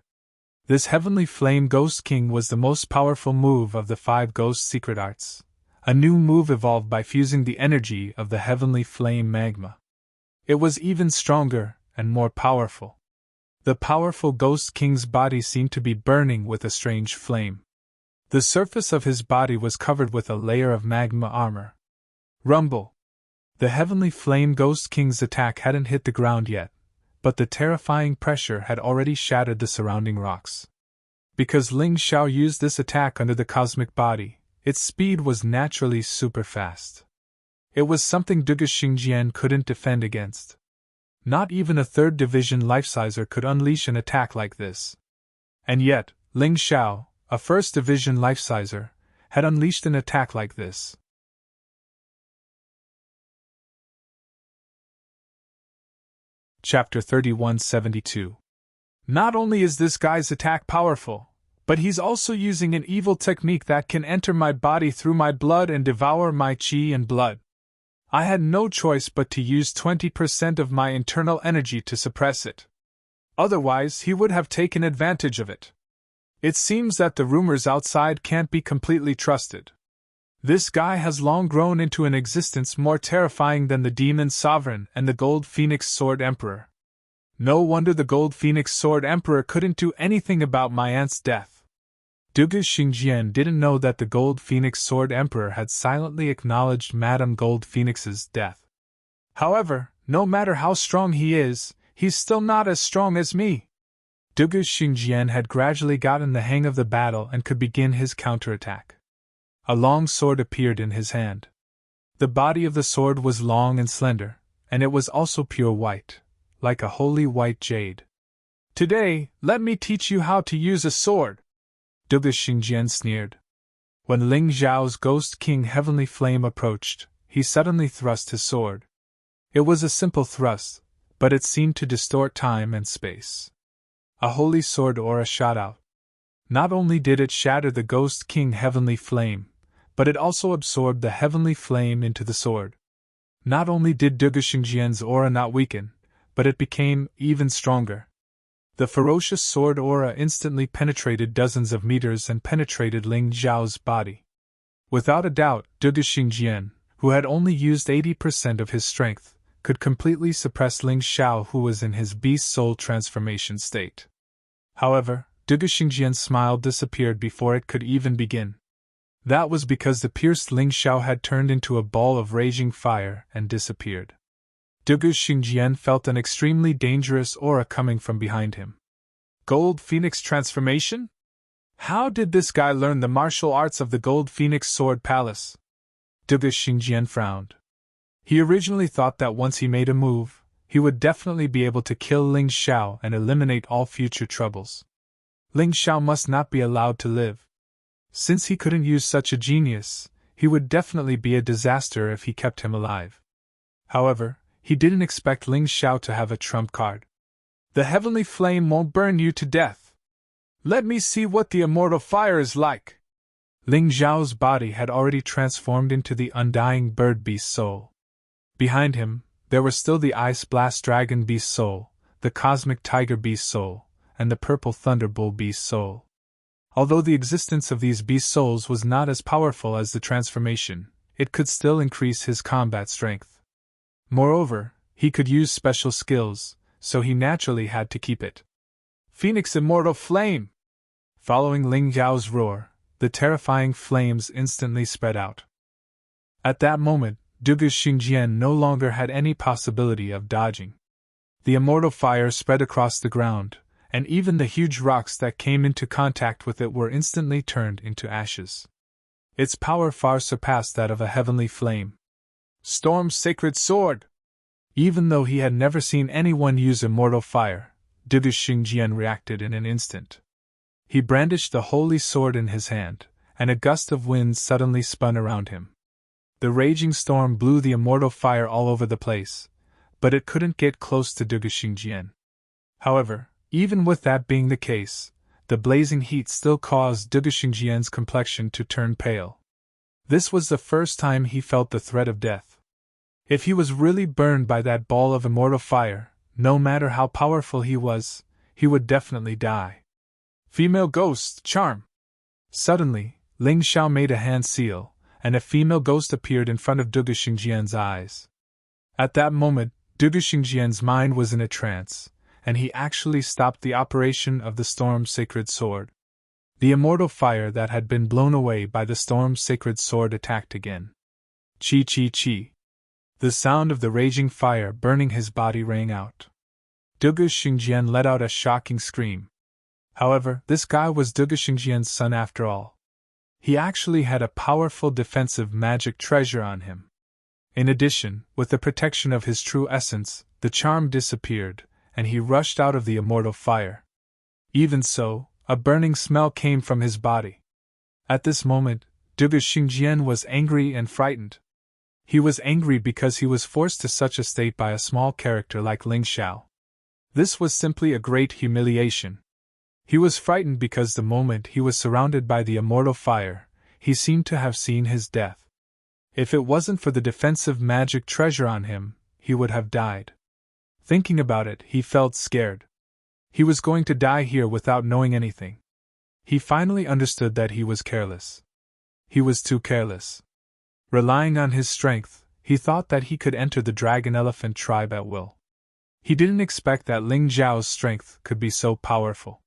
This Heavenly Flame Ghost King was the most powerful move of the 5 Ghost Secret Arts, a new move evolved by fusing the energy of the Heavenly Flame Magma. It was even stronger and more powerful. The powerful Ghost King's body seemed to be burning with a strange flame. The surface of his body was covered with a layer of magma armor. Rumble! The Heavenly Flame Ghost King's attack hadn't hit the ground yet, but the terrifying pressure had already shattered the surrounding rocks. Because Ling Xiao used this attack under the cosmic body, its speed was naturally super fast. It was something Dugu Xingjian couldn't defend against. Not even a 3rd division life-sizer could unleash an attack like this. And yet, Ling Xiao, a 1st division life-sizer, had unleashed an attack like this. Chapter 3172. Not only is this guy's attack powerful, but he's also using an evil technique that can enter my body through my blood and devour my qi and blood. I had no choice but to use 20% of my internal energy to suppress it. Otherwise, he would have taken advantage of it. It seems that the rumors outside can't be completely trusted. This guy has long grown into an existence more terrifying than the Demon Sovereign and the Gold Phoenix Sword Emperor. No wonder the Gold Phoenix Sword Emperor couldn't do anything about my aunt's death. Dugu Xingjian didn't know that the Gold Phoenix Sword Emperor had silently acknowledged Madame Gold Phoenix's death. However, no matter how strong he is, he's still not as strong as me. Dugu Xingjian had gradually gotten the hang of the battle and could begin his counterattack. A long sword appeared in his hand. The body of the sword was long and slender, and it was also pure white, like a holy white jade. Today, let me teach you how to use a sword, Dugu Xingjian sneered. When Ling Zhao's Ghost King Heavenly Flame approached, he suddenly thrust his sword. It was a simple thrust, but it seemed to distort time and space. A holy sword aura shot out. Not only did it shatter the Ghost King Heavenly Flame, but it also absorbed the heavenly flame into the sword. Not only did Dugu Xingjian's aura not weaken, but it became even stronger. The ferocious sword aura instantly penetrated dozens of meters and penetrated Ling Zhao's body. Without a doubt, Dugu Xingjian, who had only used 80% of his strength, could completely suppress Ling Xiao, who was in his beast soul transformation state. However, Dugu Xingjian's smile disappeared before it could even begin. That was because the pierced Ling Xiao had turned into a ball of raging fire and disappeared. Dugu Xingjian felt an extremely dangerous aura coming from behind him. Gold Phoenix transformation? How did this guy learn the martial arts of the Gold Phoenix Sword Palace? Dugu Xingjian frowned. He originally thought that once he made a move, he would definitely be able to kill Ling Xiao and eliminate all future troubles. Ling Xiao must not be allowed to live. Since he couldn't use such a genius, he would definitely be a disaster if he kept him alive. However, he didn't expect Ling Xiao to have a trump card. The heavenly flame won't burn you to death. Let me see what the immortal fire is like. Ling Xiao's body had already transformed into the undying bird beast soul. Behind him, there were still the ice blast dragon beast soul, the cosmic tiger beast soul, and the purple thunderbolt beast soul. Although the existence of these beast souls was not as powerful as the transformation, it could still increase his combat strength. Moreover, he could use special skills, so he naturally had to keep it. Phoenix Immortal Flame! Following Ling Yao's roar, the terrifying flames instantly spread out. At that moment, Dugu Xingjian no longer had any possibility of dodging. The immortal fire spread across the ground, and even the huge rocks that came into contact with it were instantly turned into ashes. Its power far surpassed that of a heavenly flame. Storm's sacred sword! Even though he had never seen anyone use immortal fire, Dugu Xingjian reacted in an instant. He brandished the holy sword in his hand, and a gust of wind suddenly spun around him. The raging storm blew the immortal fire all over the place, but it couldn't get close to Dugu Xingjian. However, even with that being the case, the blazing heat still caused Dugu Xingjian's complexion to turn pale. This was the first time he felt the threat of death. If he was really burned by that ball of immortal fire, no matter how powerful he was, he would definitely die. Female ghost charm! Suddenly, Ling Xiao made a hand seal, and a female ghost appeared in front of Dugu Xingjian's eyes. At that moment, Dugu Xingjian's mind was in a trance, and he actually stopped the operation of the Storm's sacred sword. The immortal fire that had been blown away by the Storm's sacred sword attacked again. Chi chi chi. The sound of the raging fire burning his body rang out. Dugu Xingjian let out a shocking scream. However, this guy was Dugu Xingjian's son after all. He actually had a powerful defensive magic treasure on him. In addition, with the protection of his true essence, the charm disappeared, and he rushed out of the immortal fire. Even so, a burning smell came from his body. At this moment, Dugu Xingjian was angry and frightened. He was angry because he was forced to such a state by a small character like Ling Xiao. This was simply a great humiliation. He was frightened because the moment he was surrounded by the immortal fire, he seemed to have seen his death. If it wasn't for the defensive magic treasure on him, he would have died. Thinking about it, he felt scared. He was going to die here without knowing anything. He finally understood that he was careless. He was too careless. Relying on his strength, he thought that he could enter the dragon-elephant tribe at will. He didn't expect that Ling Xiao's strength could be so powerful.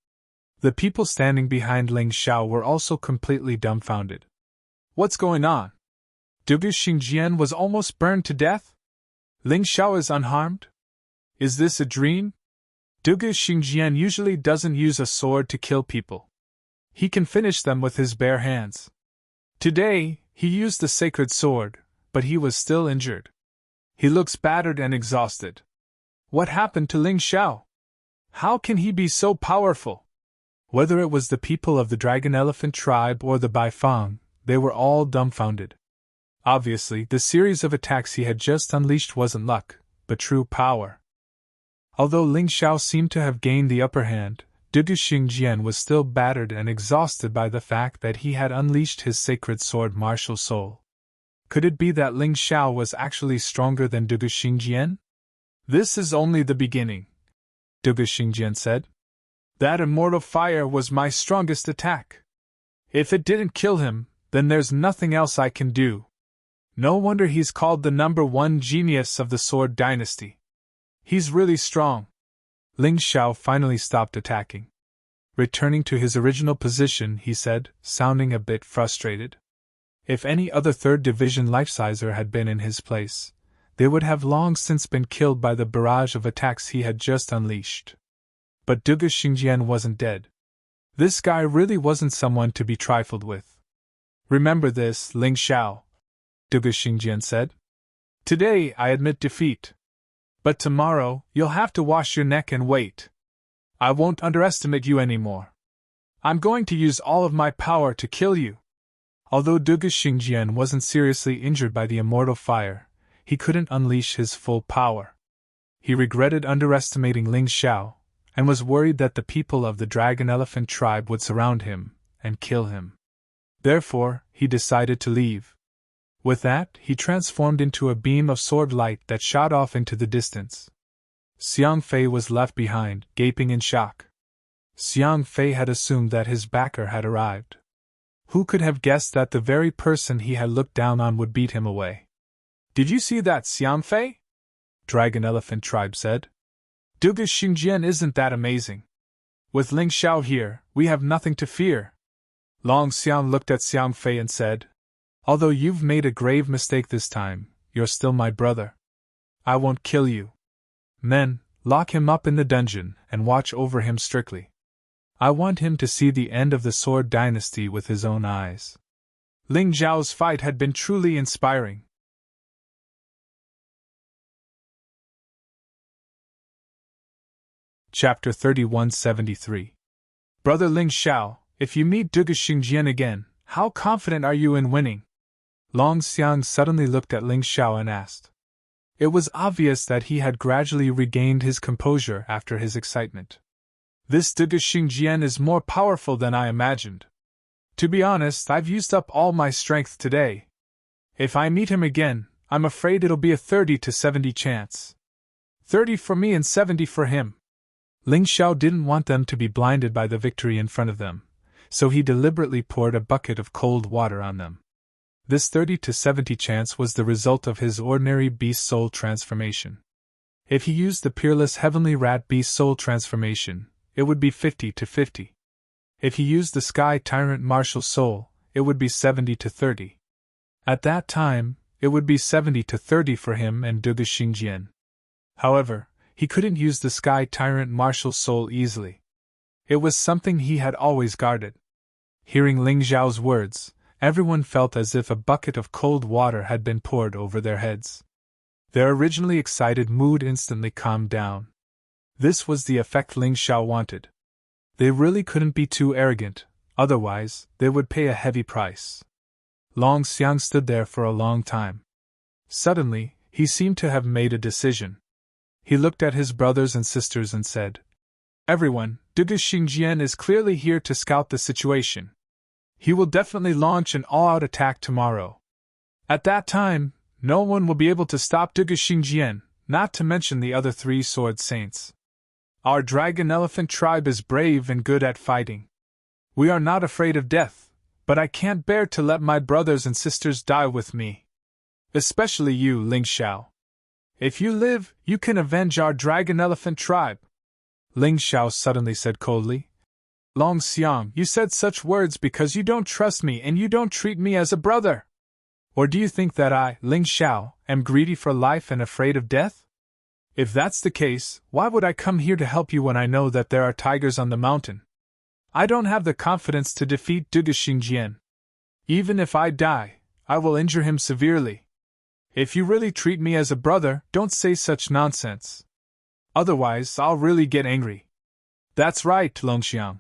The people standing behind Ling Xiao were also completely dumbfounded. What's going on? Dugu Xingjian was almost burned to death? Ling Xiao is unharmed? Is this a dream? Dugu Xingjian usually doesn't use a sword to kill people. He can finish them with his bare hands. Today, he used the sacred sword, but he was still injured. He looks battered and exhausted. What happened to Ling Xiao? How can he be so powerful? Whether it was the people of the dragon-elephant tribe or the Baifang, they were all dumbfounded. Obviously, the series of attacks he had just unleashed wasn't luck, but true power. Although Ling Xiao seemed to have gained the upper hand, Dugu Xingjian was still battered and exhausted by the fact that he had unleashed his sacred sword martial soul. Could it be that Ling Xiao was actually stronger than Dugu Xingjian? This is only the beginning, Dugu Xingjian said. That immortal fire was my strongest attack. If it didn't kill him, then there's nothing else I can do. No wonder he's called the #1 genius of the Sword Dynasty. He's really strong. Ling Xiao finally stopped attacking. Returning to his original position, he said, sounding a bit frustrated. If any other 3rd Division life-sizer had been in his place, they would have long since been killed by the barrage of attacks he had just unleashed. But Dugu Xingjian wasn't dead. This guy really wasn't someone to be trifled with. Remember this, Ling Xiao, Dugu Xingjian said. Today I admit defeat. But tomorrow, you'll have to wash your neck and wait. I won't underestimate you anymore. I'm going to use all of my power to kill you. Although Dugu Xingjian wasn't seriously injured by the immortal fire, he couldn't unleash his full power. He regretted underestimating Ling Xiao, and was worried that the people of the dragon-elephant tribe would surround him and kill him. Therefore, he decided to leave. With that, he transformed into a beam of sword light that shot off into the distance. Xiang Fei was left behind, gaping in shock. Xiang Fei had assumed that his backer had arrived. Who could have guessed that the very person he had looked down on would beat him away? Did you see that, Xiang Fei? Dragon-elephant tribe said. Dugu Xingjian isn't that amazing. With Ling Xiao here, we have nothing to fear. Long Xiang looked at Xiang Fei and said, Although you've made a grave mistake this time, you're still my brother. I won't kill you. Men, lock him up in the dungeon and watch over him strictly. I want him to see the end of the Sword Dynasty with his own eyes. Ling Xiao's fight had been truly inspiring. Chapter 3173. Brother Ling Xiao, if you meet Dugu Xingjian again, how confident are you in winning? Long Xiang suddenly looked at Ling Xiao and asked. It was obvious that he had gradually regained his composure after his excitement. This Dugu Xingjian is more powerful than I imagined. To be honest, I've used up all my strength today. If I meet him again, I'm afraid it'll be a 30 to 70 chance. 30 for me and 70 for him. Ling Xiao didn't want them to be blinded by the victory in front of them, so he deliberately poured a bucket of cold water on them. This 30 to 70 chance was the result of his ordinary beast soul transformation. If he used the peerless heavenly rat beast soul transformation, it would be 50 to 50. If he used the sky tyrant martial soul, it would be 70 to 30. At that time, it would be 70 to 30 for him and Dugu Xingjian. However, he couldn't use the sky tyrant martial soul easily. It was something he had always guarded. Hearing Ling Xiao's words, everyone felt as if a bucket of cold water had been poured over their heads. Their originally excited mood instantly calmed down. This was the effect Ling Xiao wanted. They really couldn't be too arrogant, otherwise, they would pay a heavy price. Long Xiang stood there for a long time. Suddenly, he seemed to have made a decision. He looked at his brothers and sisters and said, Everyone, Dugu Xingjian is clearly here to scout the situation. He will definitely launch an all-out attack tomorrow. At that time, no one will be able to stop Dugu Xingjian, not to mention the other 3 sword saints. Our dragon-elephant tribe is brave and good at fighting. We are not afraid of death, but I can't bear to let my brothers and sisters die with me. Especially you, Ling Xiao. If you live, you can avenge our dragon elephant tribe. Ling Xiao suddenly said coldly. Long Xiang, you said such words because you don't trust me and you don't treat me as a brother. Or do you think that I, Ling Xiao, am greedy for life and afraid of death? If that's the case, why would I come here to help you when I know that there are tigers on the mountain? I don't have the confidence to defeat Duge Xingjian. Even if I die, I will injure him severely. If you really treat me as a brother, don't say such nonsense. Otherwise, I'll really get angry. That's right, Longxiang.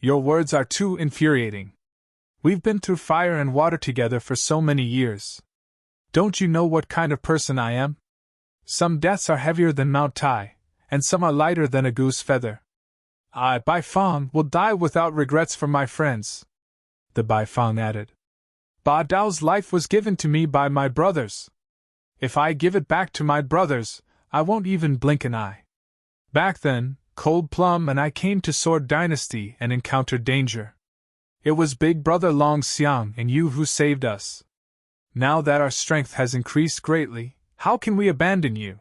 Your words are too infuriating. We've been through fire and water together for so many years. Don't you know what kind of person I am? Some deaths are heavier than Mount Tai, and some are lighter than a goose feather. I, Bai Fang, will die without regrets for my friends. The Bai Fang added. Ba Dao's life was given to me by my brothers. If I give it back to my brothers, I won't even blink an eye. Back then, Cold Plum and I came to Sword Dynasty and encountered danger. It was Big Brother Long Xiang and you who saved us. Now that our strength has increased greatly, how can we abandon you?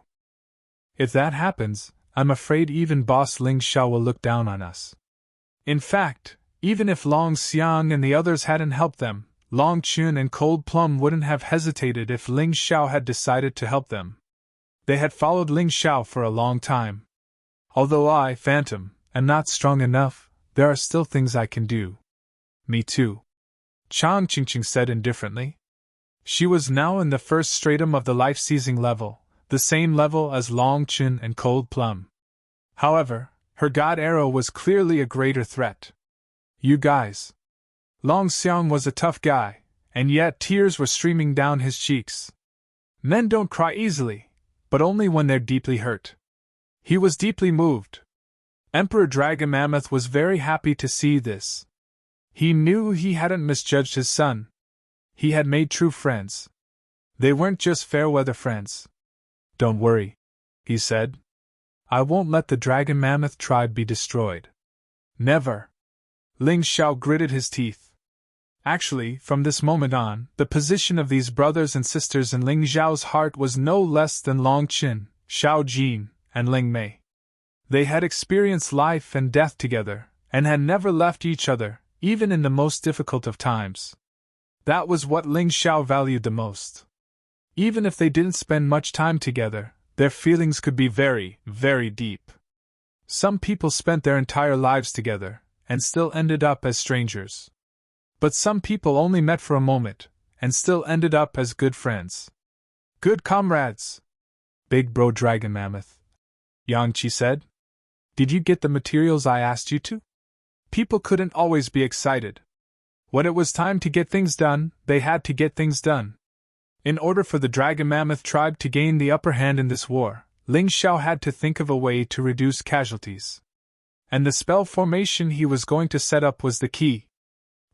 If that happens, I'm afraid even Boss Ling Xiao will look down on us. In fact, even if Long Xiang and the others hadn't helped them, Long Chun and Cold Plum wouldn't have hesitated if Ling Xiao had decided to help them. They had followed Ling Xiao for a long time. Although I, Phantom, am not strong enough, there are still things I can do. Me too. Chang Qingqing said indifferently. She was now in the first stratum of the life-seizing level, the same level as Long Chun and Cold Plum. However, her god arrow was clearly a greater threat. You guys. Long Xiang was a tough guy, and yet tears were streaming down his cheeks. Men don't cry easily, but only when they're deeply hurt. He was deeply moved. Emperor Dragon Mammoth was very happy to see this. He knew he hadn't misjudged his son. He had made true friends. They weren't just fair-weather friends. Don't worry, he said. I won't let the Dragon Mammoth tribe be destroyed. Never. Ling Xiao gritted his teeth. Actually, from this moment on, the position of these brothers and sisters in Ling Xiao's heart was no less than Long Qin, Xiao Jin, and Ling Mei. They had experienced life and death together, and had never left each other, even in the most difficult of times. That was what Ling Xiao valued the most. Even if they didn't spend much time together, their feelings could be very, very deep. Some people spent their entire lives together, and still ended up as strangers. But some people only met for a moment, and still ended up as good friends. Good comrades. Big Bro Dragon Mammoth. Yang Qi said. Did you get the materials I asked you to? People couldn't always be excited. When it was time to get things done, they had to get things done. In order for the Dragon Mammoth tribe to gain the upper hand in this war, Ling Xiao had to think of a way to reduce casualties. And the spell formation he was going to set up was the key.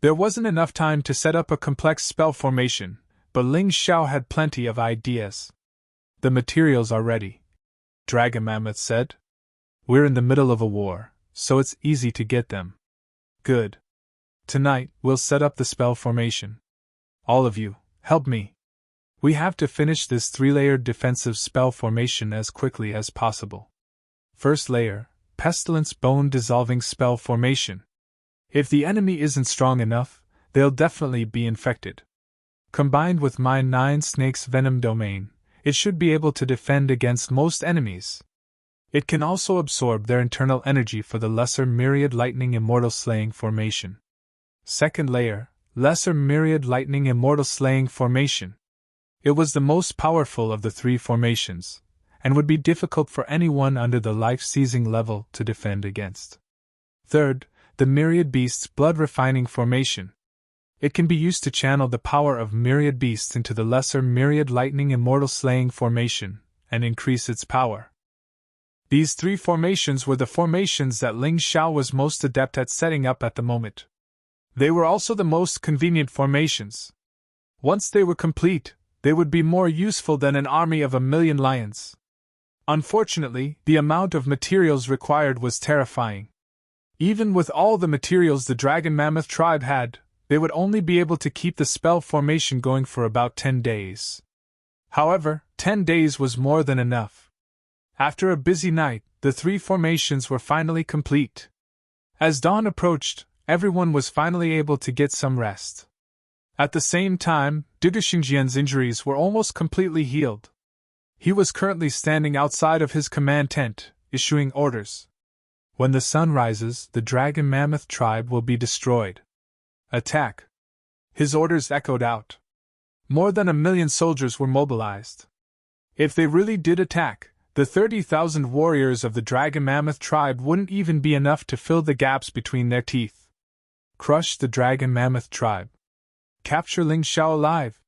There wasn't enough time to set up a complex spell formation, but Ling Xiao had plenty of ideas. The materials are ready, Dragon Mammoth said. We're in the middle of a war, so it's easy to get them. Good. Tonight, we'll set up the spell formation. All of you, help me. We have to finish this 3-layered defensive spell formation as quickly as possible. First layer, Pestilence Bone Dissolving Spell Formation. If the enemy isn't strong enough, they'll definitely be infected. Combined with my 9 Snakes Venom Domain, it should be able to defend against most enemies. It can also absorb their internal energy for the Lesser Myriad Lightning Immortal Slaying Formation. Second layer, Lesser Myriad Lightning Immortal Slaying Formation. It was the most powerful of the 3 formations, and would be difficult for anyone under the life-seizing level to defend against. Third, the Myriad Beasts Blood Refining Formation. It can be used to channel the power of Myriad Beasts into the Lesser Myriad Lightning Immortal Slaying Formation, and increase its power. These 3 formations were the formations that Ling Xiao was most adept at setting up at the moment. They were also the most convenient formations. Once they were complete, they would be more useful than an army of 1,000,000 lions. Unfortunately, the amount of materials required was terrifying. Even with all the materials the Dragon Mammoth tribe had, they would only be able to keep the spell formation going for about 10 days. However, 10 days was more than enough. After a busy night, the 3 formations were finally complete. As dawn approached, everyone was finally able to get some rest. At the same time, Dugu Xingjian's injuries were almost completely healed. He was currently standing outside of his command tent, issuing orders. When the sun rises, the dragon mammoth tribe will be destroyed. Attack! His orders echoed out. More than 1,000,000 soldiers were mobilized. If they really did attack, the 30,000 warriors of the dragon mammoth tribe wouldn't even be enough to fill the gaps between their teeth. Crush the dragon mammoth tribe. Capture Ling Xiao alive!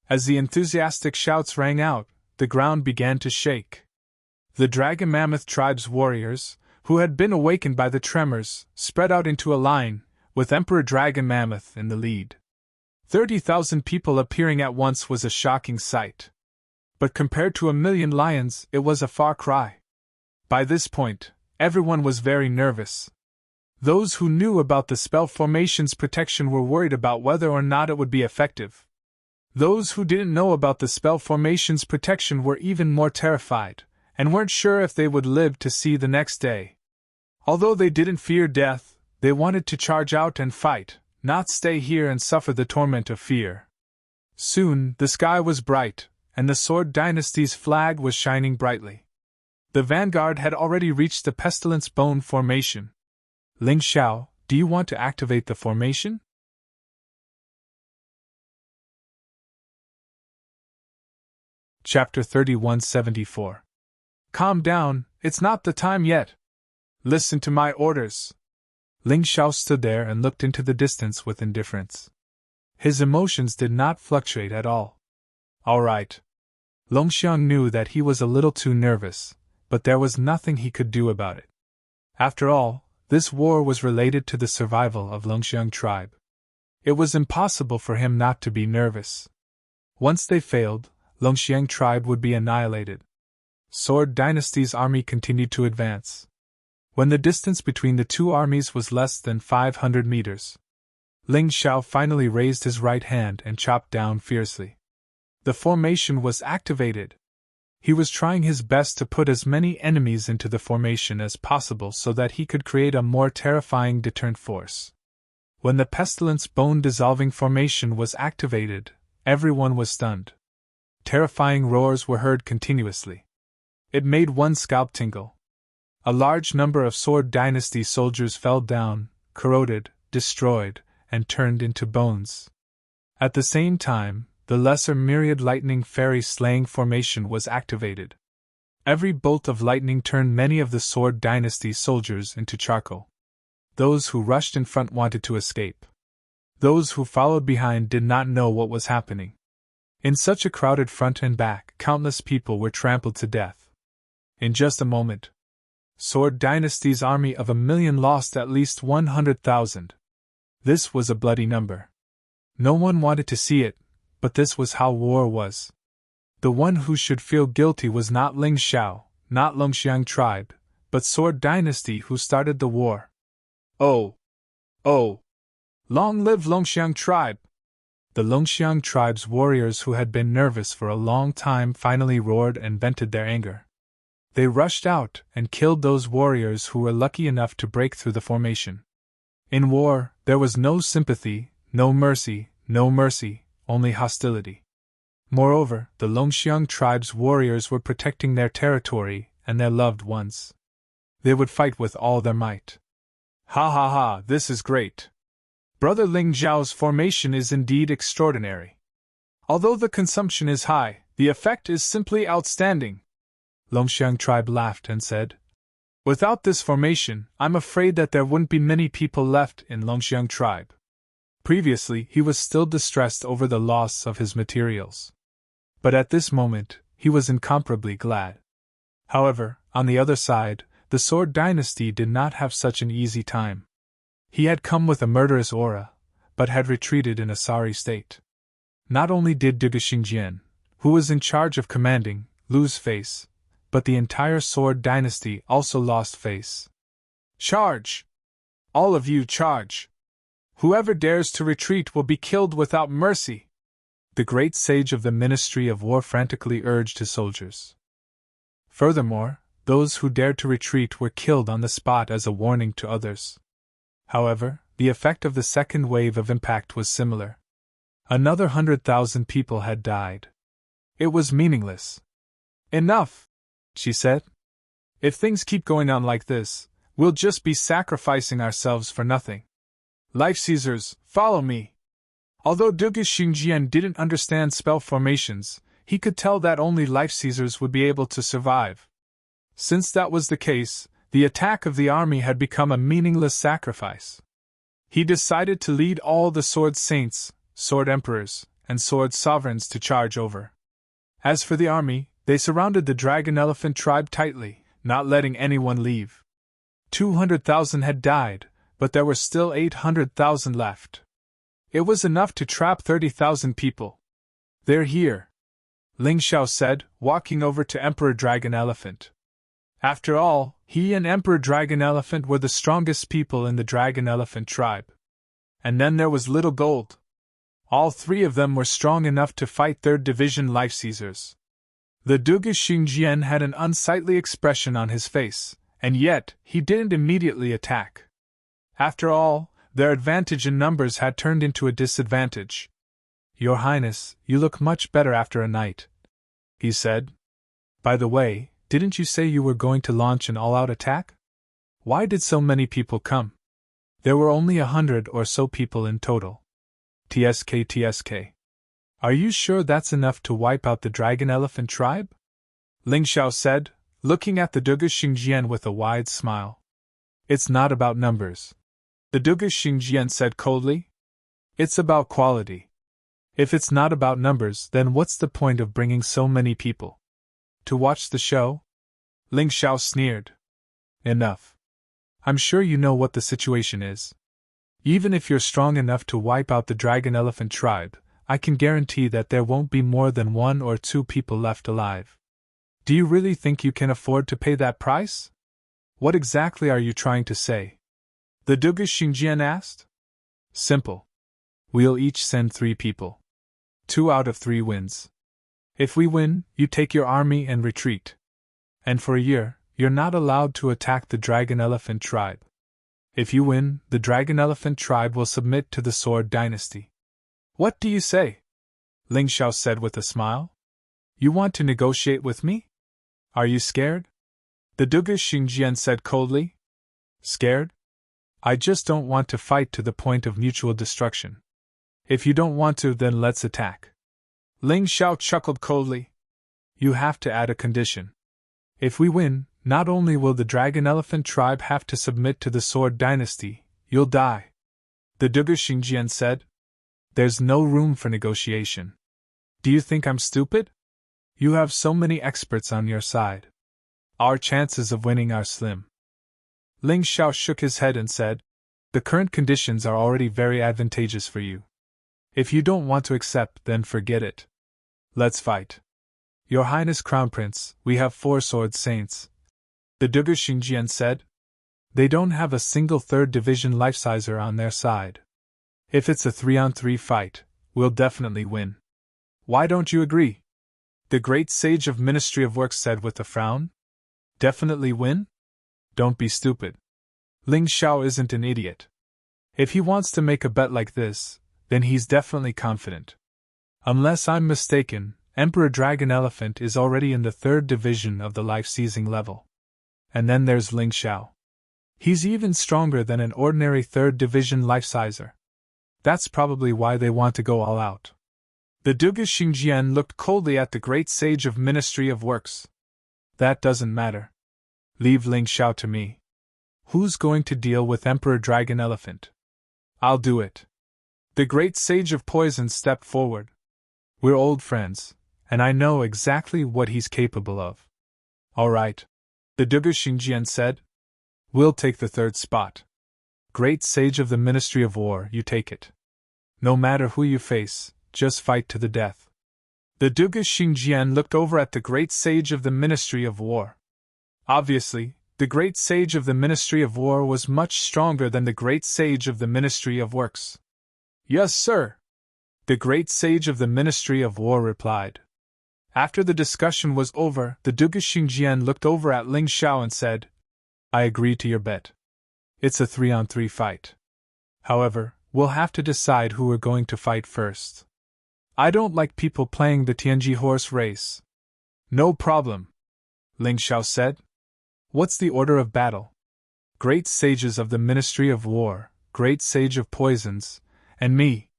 As the enthusiastic shouts rang out, the ground began to shake. The dragon mammoth tribe's warriors, who had been awakened by the tremors, spread out into a line, with Emperor Dragon Mammoth in the lead. 30,000 people appearing at once was a shocking sight. But compared to 1,000,000 lions, it was a far cry. By this point, everyone was very nervous. Those who knew about the spell formation's protection were worried about whether or not it would be effective. Those who didn't know about the spell formation's protection were even more terrified, and weren't sure if they would live to see the next day. Although they didn't fear death, they wanted to charge out and fight, not stay here and suffer the torment of fear. Soon, the sky was bright, and the Sword Dynasty's flag was shining brightly. The vanguard had already reached the Pestilence Bone formation. Ling Xiao, do you want to activate the formation? Chapter 3174. Calm down, it's not the time yet. Listen to my orders. Ling Xiao stood there and looked into the distance with indifference. His emotions did not fluctuate at all. All right. Longxiang knew that he was a little too nervous, but there was nothing he could do about it. After all, this war was related to the survival of Longxiang tribe. It was impossible for him not to be nervous. Once they failed, Longxiang tribe would be annihilated. Sword Dynasty's army continued to advance. When the distance between the two armies was less than 500 meters, Ling Xiao finally raised his right hand and chopped down fiercely. The formation was activated. He was trying his best to put as many enemies into the formation as possible so that he could create a more terrifying deterrent force. When the Pestilence Bone Dissolving formation was activated, everyone was stunned. Terrifying roars were heard continuously. It made one's scalp tingle. A large number of Sword Dynasty soldiers fell down, corroded, destroyed, and turned into bones. At the same time, the Lesser Myriad Lightning Fairy Slaying formation was activated. Every bolt of lightning turned many of the Sword Dynasty soldiers into charcoal. Those who rushed in front wanted to escape. Those who followed behind did not know what was happening. In such a crowded front and back, countless people were trampled to death. In just a moment, Sword Dynasty's army of 1,000,000 lost at least 100,000. This was a bloody number. No one wanted to see it, but this was how war was. The one who should feel guilty was not Ling Xiao, not Longxiang tribe, but Sword Dynasty who started the war. Oh! Oh! Long live Longxiang tribe! The Longxiang tribe's warriors who had been nervous for a long time finally roared and vented their anger. They rushed out and killed those warriors who were lucky enough to break through the formation. In war, there was no sympathy, no mercy, only hostility. Moreover, the Longxiang tribe's warriors were protecting their territory and their loved ones. They would fight with all their might. Ha ha ha, this is great. Brother Ling Zhao's formation is indeed extraordinary. Although the consumption is high, the effect is simply outstanding. Longxiang tribe laughed and said, Without this formation, I'm afraid that there wouldn't be many people left in Longxiang tribe. Previously, he was still distressed over the loss of his materials. But at this moment, he was incomparably glad. However, on the other side, the Sword Dynasty did not have such an easy time. He had come with a murderous aura, but had retreated in a sorry state. Not only did Dugu Xingjian, who was in charge of commanding, lose face, but the entire Sword Dynasty also lost face. Charge! All of you charge! Whoever dares to retreat will be killed without mercy! The great sage of the Ministry of War frantically urged his soldiers. Furthermore, those who dared to retreat were killed on the spot as a warning to others. However, the effect of the second wave of impact was similar. Another 100,000 people had died. It was meaningless. Enough, she said. If things keep going on like this, we'll just be sacrificing ourselves for nothing. Life Caesars, follow me. Although Duge Xingjian didn't understand spell formations, he could tell that only Life Caesars would be able to survive. Since that was the case, the attack of the army had become a meaningless sacrifice. He decided to lead all the Sword Saints, Sword Emperors, and Sword Sovereigns to charge over. As for the army, they surrounded the Dragon Elephant tribe tightly, not letting anyone leave. 200,000 had died, but there were still 800,000 left. It was enough to trap 30,000 people. They're here, Ling Xiao said, walking over to Emperor Dragon Elephant. After all, he and Emperor Dragon Elephant were the strongest people in the Dragon Elephant tribe. And then there was Little Gold. All three of them were strong enough to fight 3rd Division Life Caesars. The Duge Xingjian had an unsightly expression on his face, and yet he didn't immediately attack. After all, their advantage in numbers had turned into a disadvantage. Your Highness, you look much better after a night, he said. By the way, didn't you say you were going to launch an all-out attack? Why did so many people come? There were only 100 or so people in total. TSK. Are you sure that's enough to wipe out the Dragon Elephant tribe? Ling Xiao said, looking at the Duge Xingjian with a wide smile. It's not about numbers, the Duge Xingjian said coldly. It's about quality. If it's not about numbers, then what's the point of bringing so many people? To watch the show? Ling Xiao sneered. Enough. I'm sure you know what the situation is. Even if you're strong enough to wipe out the Dragon Elephant tribe, I can guarantee that there won't be more than 1 or 2 people left alive. Do you really think you can afford to pay that price? What exactly are you trying to say? The Duge Xingjian asked. Simple. We'll each send 3 people. 2 out of 3 wins. If we win, you take your army and retreat. And for a year, you're not allowed to attack the Dragon Elephant tribe. If you win, the Dragon Elephant tribe will submit to the Sword Dynasty. What do you say? Ling Xiao said with a smile. You want to negotiate with me? Are you scared? The Duge Xingjian said coldly. Scared? I just don't want to fight to the point of mutual destruction. If you don't want to, then let's attack. Ling Xiao chuckled coldly. You have to add a condition. If we win, not only will the Dragon Elephant tribe have to submit to the Sword Dynasty, you'll die. The Duge Xingjian said. There's no room for negotiation. Do you think I'm stupid? You have so many experts on your side. Our chances of winning are slim. Ling Xiao shook his head and said, the current conditions are already very advantageous for you. If you don't want to accept, then forget it. Let's fight. Your Highness Crown Prince, we have 4 Sword Saints. The Duge Xingjian said. They don't have a single 3rd Division Life Caesar on their side. If it's a 3-on-3 fight, we'll definitely win. Why don't you agree? The Great Sage of Ministry of Works said with a frown. Definitely win? Don't be stupid. Ling Xiao isn't an idiot. If he wants to make a bet like this, then he's definitely confident. Unless I'm mistaken, Emperor Dragon Elephant is already in the 3rd division of the life-seizing level. And then there's Ling Xiao. He's even stronger than an ordinary 3rd division life-sizer. That's probably why they want to go all out. The Duge Xingjian looked coldly at the Great Sage of Ministry of Works. That doesn't matter. Leave Ling Xiao to me. Who's going to deal with Emperor Dragon Elephant? I'll do it. The Great Sage of Poison stepped forward. We're old friends, and I know exactly what he's capable of. All right, the Duge Xingjian said. We'll take the 3rd spot. Great Sage of the Ministry of War, you take it. No matter who you face, just fight to the death. The Duge Xingjian looked over at the Great Sage of the Ministry of War. Obviously, the Great Sage of the Ministry of War was much stronger than the Great Sage of the Ministry of Works. Yes, sir. The great sage of the Ministry of War replied. After the discussion was over, the Duga Xingjian looked over at Ling Xiao and said, I agree to your bet. It's a 3-on-3 fight. However, we'll have to decide who we're going to fight first. I don't like people playing the Tianji horse race. No problem, Ling Xiao said. What's the order of battle? Great sages of the Ministry of War, great sage of poisons, and me,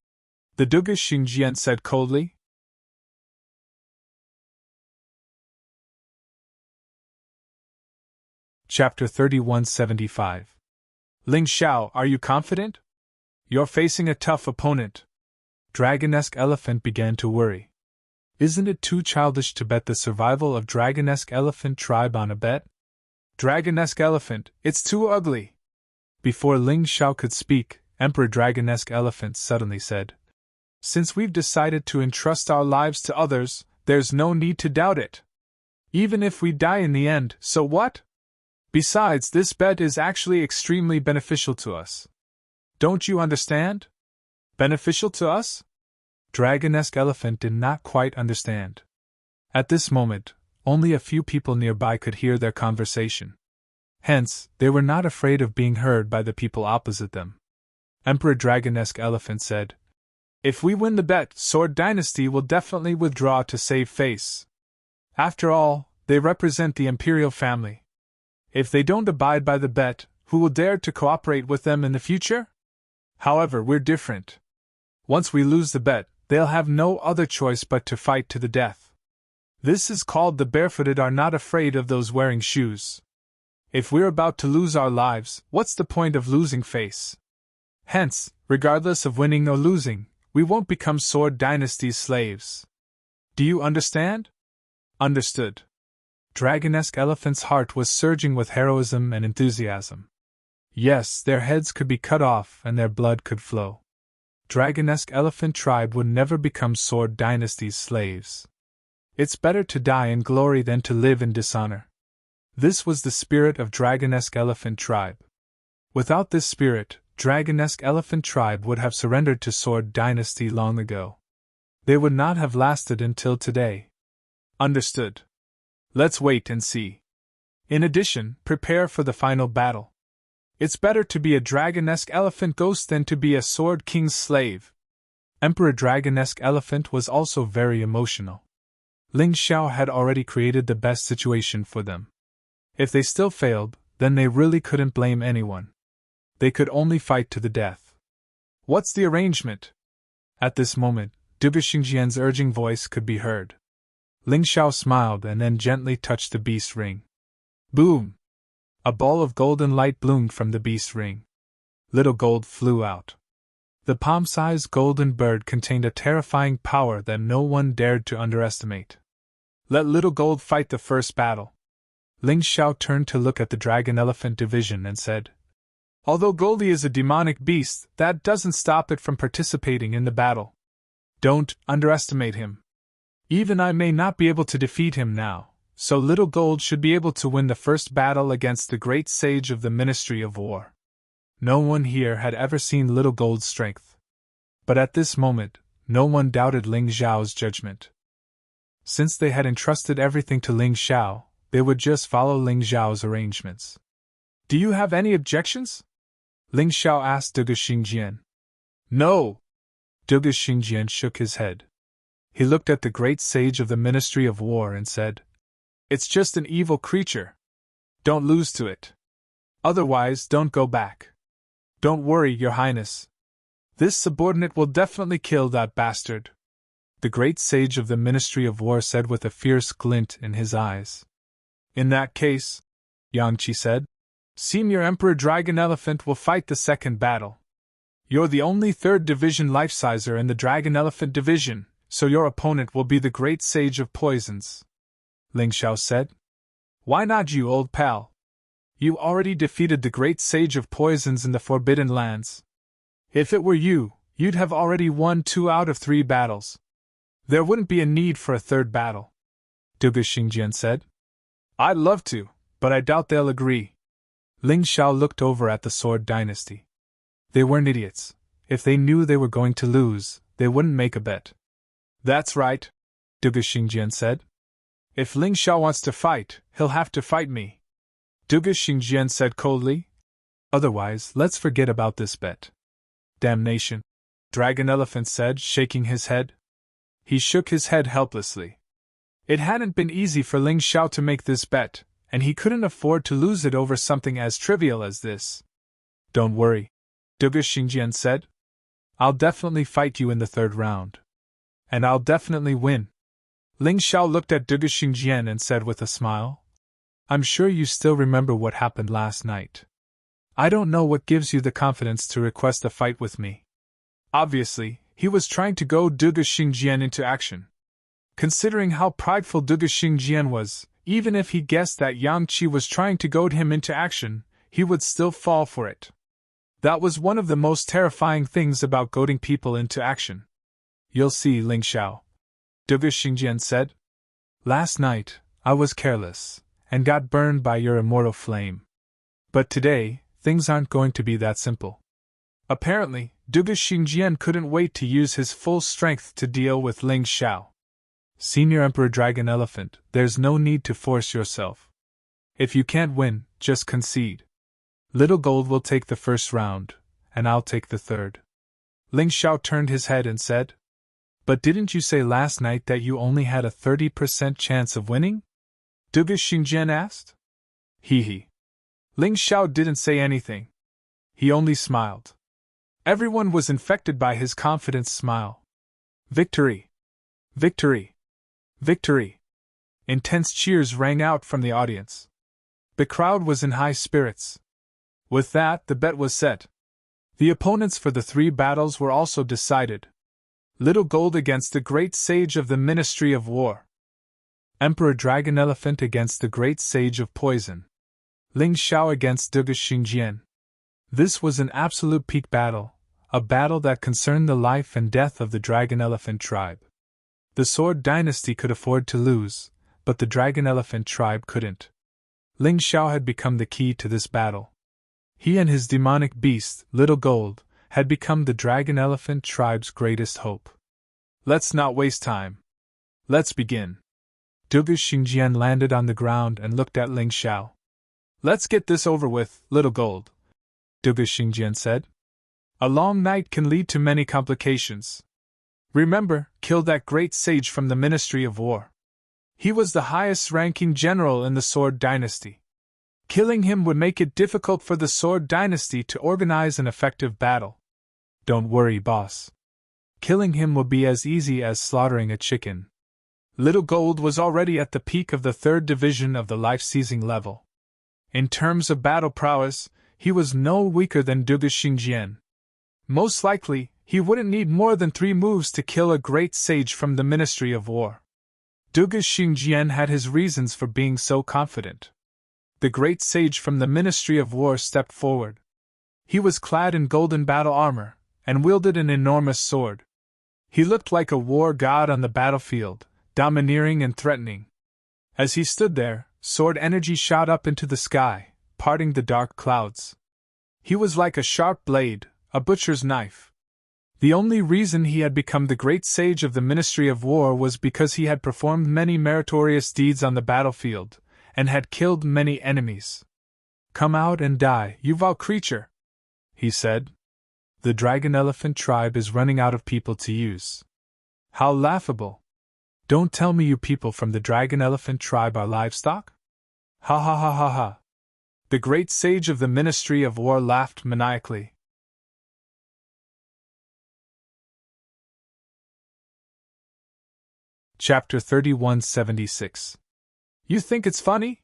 the Duga Xingjian said coldly. Chapter 3175. Ling Xiao, are you confident? You're facing a tough opponent. Dragonesque Elephant began to worry. Isn't it too childish to bet the survival of Dragonesque Elephant tribe on a bet? Dragonesque Elephant, it's too ugly. Before Ling Xiao could speak, Emperor Dragonesque Elephant suddenly said, Since we've decided to entrust our lives to others, there's no need to doubt it. Even if we die in the end, so what? Besides, this bet is actually extremely beneficial to us. Don't you understand? Beneficial to us? Dragonesque Elephant did not quite understand. At this moment, only a few people nearby could hear their conversation. Hence, they were not afraid of being heard by the people opposite them. Emperor Dragonesque Elephant said, If we win the bet, Sword Dynasty will definitely withdraw to save face. After all, they represent the imperial family. If they don't abide by the bet, who will dare to cooperate with them in the future? However, we're different. Once we lose the bet, they'll have no other choice but to fight to the death. This is called the barefooted are not afraid of those wearing shoes. If we're about to lose our lives, what's the point of losing face? Hence, regardless of winning or losing, we won't become Sword Dynasty's slaves. Do you understand? Understood. Dragonesque Elephant's heart was surging with heroism and enthusiasm. Yes, their heads could be cut off and their blood could flow. Dragonesque Elephant tribe would never become Sword Dynasty's slaves. It's better to die in glory than to live in dishonor. This was the spirit of Dragonesque Elephant tribe. Without this spirit, Dragonesque Elephant tribe would have surrendered to Sword Dynasty long ago. They would not have lasted until today. Understood. Let's wait and see. In addition, prepare for the final battle. It's better to be a Dragonesque Elephant ghost than to be a Sword King's slave. Emperor Dragonesque Elephant was also very emotional. Ling Xiao had already created the best situation for them. If they still failed, then they really couldn't blame anyone. They could only fight to the death. What's the arrangement? At this moment, Duga Xingjian's urging voice could be heard. Ling Xiao smiled and then gently touched the beast's ring. Boom! A ball of golden light bloomed from the beast's ring. Little Gold flew out. The palm-sized golden bird contained a terrifying power that no one dared to underestimate. Let Little Gold fight the first battle. Ling Xiao turned to look at the Dragon Elephant division and said, Although Goldie is a demonic beast, that doesn't stop it from participating in the battle. Don't underestimate him. Even I may not be able to defeat him now, so Little Gold should be able to win the first battle against the great sage of the Ministry of War. No one here had ever seen Little Gold's strength. But at this moment, no one doubted Ling Xiao's judgment. Since they had entrusted everything to Ling Xiao, they would just follow Ling Xiao's arrangements. Do you have any objections? Ling Xiao asked Duga Xingjian. No! Duga Xingjian shook his head. He looked at the great sage of the Ministry of War and said, It's just an evil creature. Don't lose to it. Otherwise, don't go back. Don't worry, Your Highness. This subordinate will definitely kill that bastard. The great sage of the Ministry of War said with a fierce glint in his eyes. In that case, Yang Qi said, Senior Emperor Dragon Elephant will fight the second battle. You're the only 3rd Division life-sizer in the Dragon Elephant Division, so your opponent will be the great sage of poisons. Ling Xiao said. Why not you, old pal? You already defeated the great sage of poisons in the Forbidden Lands. If it were you, you'd have already won 2 out of 3 battles. There wouldn't be a need for a 3rd battle. Duga Xingjian said. I'd love to, but I doubt they'll agree. Ling Xiao looked over at the Sword Dynasty. They weren't idiots. If they knew they were going to lose, they wouldn't make a bet. That's right, Duga Xingjian said. If Ling Xiao wants to fight, he'll have to fight me. Duga Xingjian said coldly. Otherwise, let's forget about this bet. Damnation, Dragon Elephant said, shaking his head. He shook his head helplessly. It hadn't been easy for Ling Xiao to make this bet, and he couldn't afford to lose it over something as trivial as this. Don't worry, Duga Xingjian said. I'll definitely fight you in the third round. And I'll definitely win. Ling Xiao looked at Duga Xingjian and said with a smile, I'm sure you still remember what happened last night. I don't know what gives you the confidence to request a fight with me. Obviously, he was trying to goad Duga Xingjian into action. Considering how prideful Duga Xingjian was, even if he guessed that Yang Qi was trying to goad him into action, he would still fall for it. That was one of the most terrifying things about goading people into action. You'll see, Ling Xiao, Duga Xingjian said. Last night, I was careless, and got burned by your immortal flame. But today, things aren't going to be that simple. Apparently, Duga Xingjian couldn't wait to use his full strength to deal with Ling Xiao. Senior Emperor Dragon Elephant, there's no need to force yourself. If you can't win, just concede. Little Gold will take the first round, and I'll take the third. Ling Xiao turned his head and said, But didn't you say last night that you only had a 30% chance of winning? Duga Xingjian asked. Hee. Ling Xiao didn't say anything. He only smiled. Everyone was infected by his confident smile. Victory! Victory! Victory! Intense cheers rang out from the audience. The crowd was in high spirits. With that, the bet was set. The opponents for the 3 battles were also decided. Little Gold against the Great Sage of the Ministry of War. Emperor Dragon Elephant against the Great Sage of Poison. Ling Xiao against Duga Xingjian. This was an absolute peak battle, a battle that concerned the life and death of the Dragon Elephant tribe. The Sword Dynasty could afford to lose, but the Dragon Elephant tribe couldn't. Ling Xiao had become the key to this battle. He and his demonic beast, Little Gold, had become the Dragon Elephant tribe's greatest hope. Let's not waste time. Let's begin. Duga Xingjian landed on the ground and looked at Ling Xiao. Let's get this over with, Little Gold, Duga Xingjian said. A long night can lead to many complications. Remember, kill that great sage from the Ministry of War. He was the highest-ranking general in the Sword Dynasty. Killing him would make it difficult for the Sword Dynasty to organize an effective battle. Don't worry, boss. Killing him will be as easy as slaughtering a chicken. Little Gold was already at the peak of the 3rd division of the life-seizing level. In terms of battle prowess, he was no weaker than Duga Xingjian. Most likely, he wouldn't need more than 3 moves to kill a great sage from the Ministry of War. Duga Xingjian had his reasons for being so confident. The great sage from the Ministry of War stepped forward. He was clad in golden battle armor, and wielded an enormous sword. He looked like a war god on the battlefield, domineering and threatening. As he stood there, sword energy shot up into the sky, parting the dark clouds. He was like a sharp blade, a butcher's knife. The only reason he had become the great sage of the Ministry of War was because he had performed many meritorious deeds on the battlefield, and had killed many enemies. Come out and die, you vile creature, he said. The Dragon Elephant tribe is running out of people to use. How laughable. Don't tell me you people from the Dragon Elephant tribe are livestock? Ha ha ha ha ha. The great sage of the Ministry of War laughed maniacally. Chapter 3176. You think it's funny?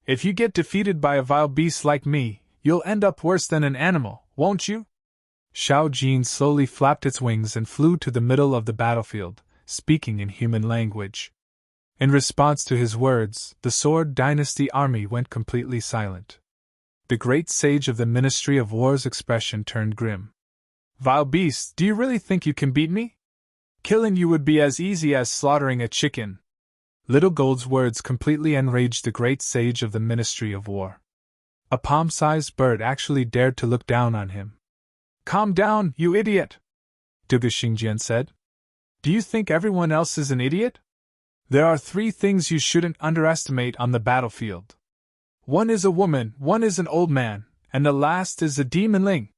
If you get defeated by a vile beast like me, you'll end up worse than an animal, won't you? Xiao Jin slowly flapped its wings and flew to the middle of the battlefield, speaking in human language. In response to his words, the Sword Dynasty army went completely silent. The great sage of the Ministry of War's expression turned grim. Vile beast, do you really think you can beat me? Killing you would be as easy as slaughtering a chicken. Little Gold's words completely enraged the great sage of the Ministry of War. A palm-sized bird actually dared to look down on him. Calm down, you idiot! Xingjian said. Do you think everyone else is an idiot? There are 3 things you shouldn't underestimate on the battlefield. One is a woman, one is an old man, and the last is a demon Ling.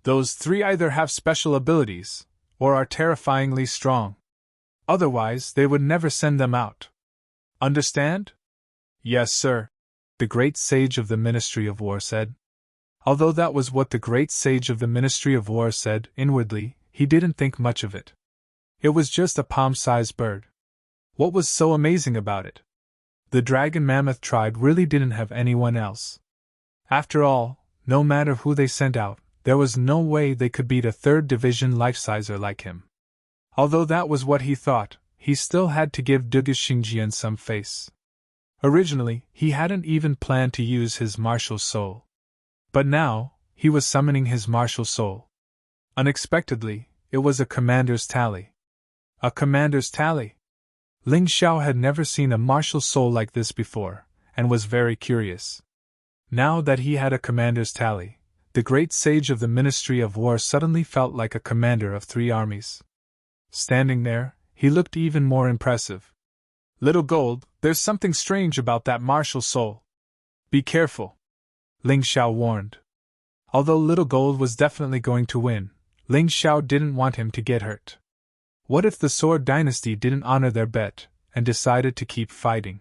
Those 3 either have special abilities, or are terrifyingly strong. Otherwise, they would never send them out. Understand? Yes, sir, the great sage of the Ministry of War said. Although that was what the great sage of the Ministry of War said, inwardly, he didn't think much of it. It was just a palm-sized bird. What was so amazing about it? The dragon mammoth tribe really didn't have anyone else. After all, no matter who they sent out, there was no way they could beat a 3rd division life-sizer like him. Although that was what he thought, he still had to give Xingjian some face. Originally, he hadn't even planned to use his martial soul. But now, he was summoning his martial soul. Unexpectedly, it was a commander's tally. A commander's tally? Ling Xiao had never seen a martial soul like this before, and was very curious. Now that he had a commander's tally, the great sage of the Ministry of War suddenly felt like a commander of 3 armies. Standing there, he looked even more impressive. Little Gold, there's something strange about that martial soul. Be careful, Ling Xiao warned. Although Little Gold was definitely going to win, Ling Xiao didn't want him to get hurt. What if the Sword Dynasty didn't honor their bet, and decided to keep fighting?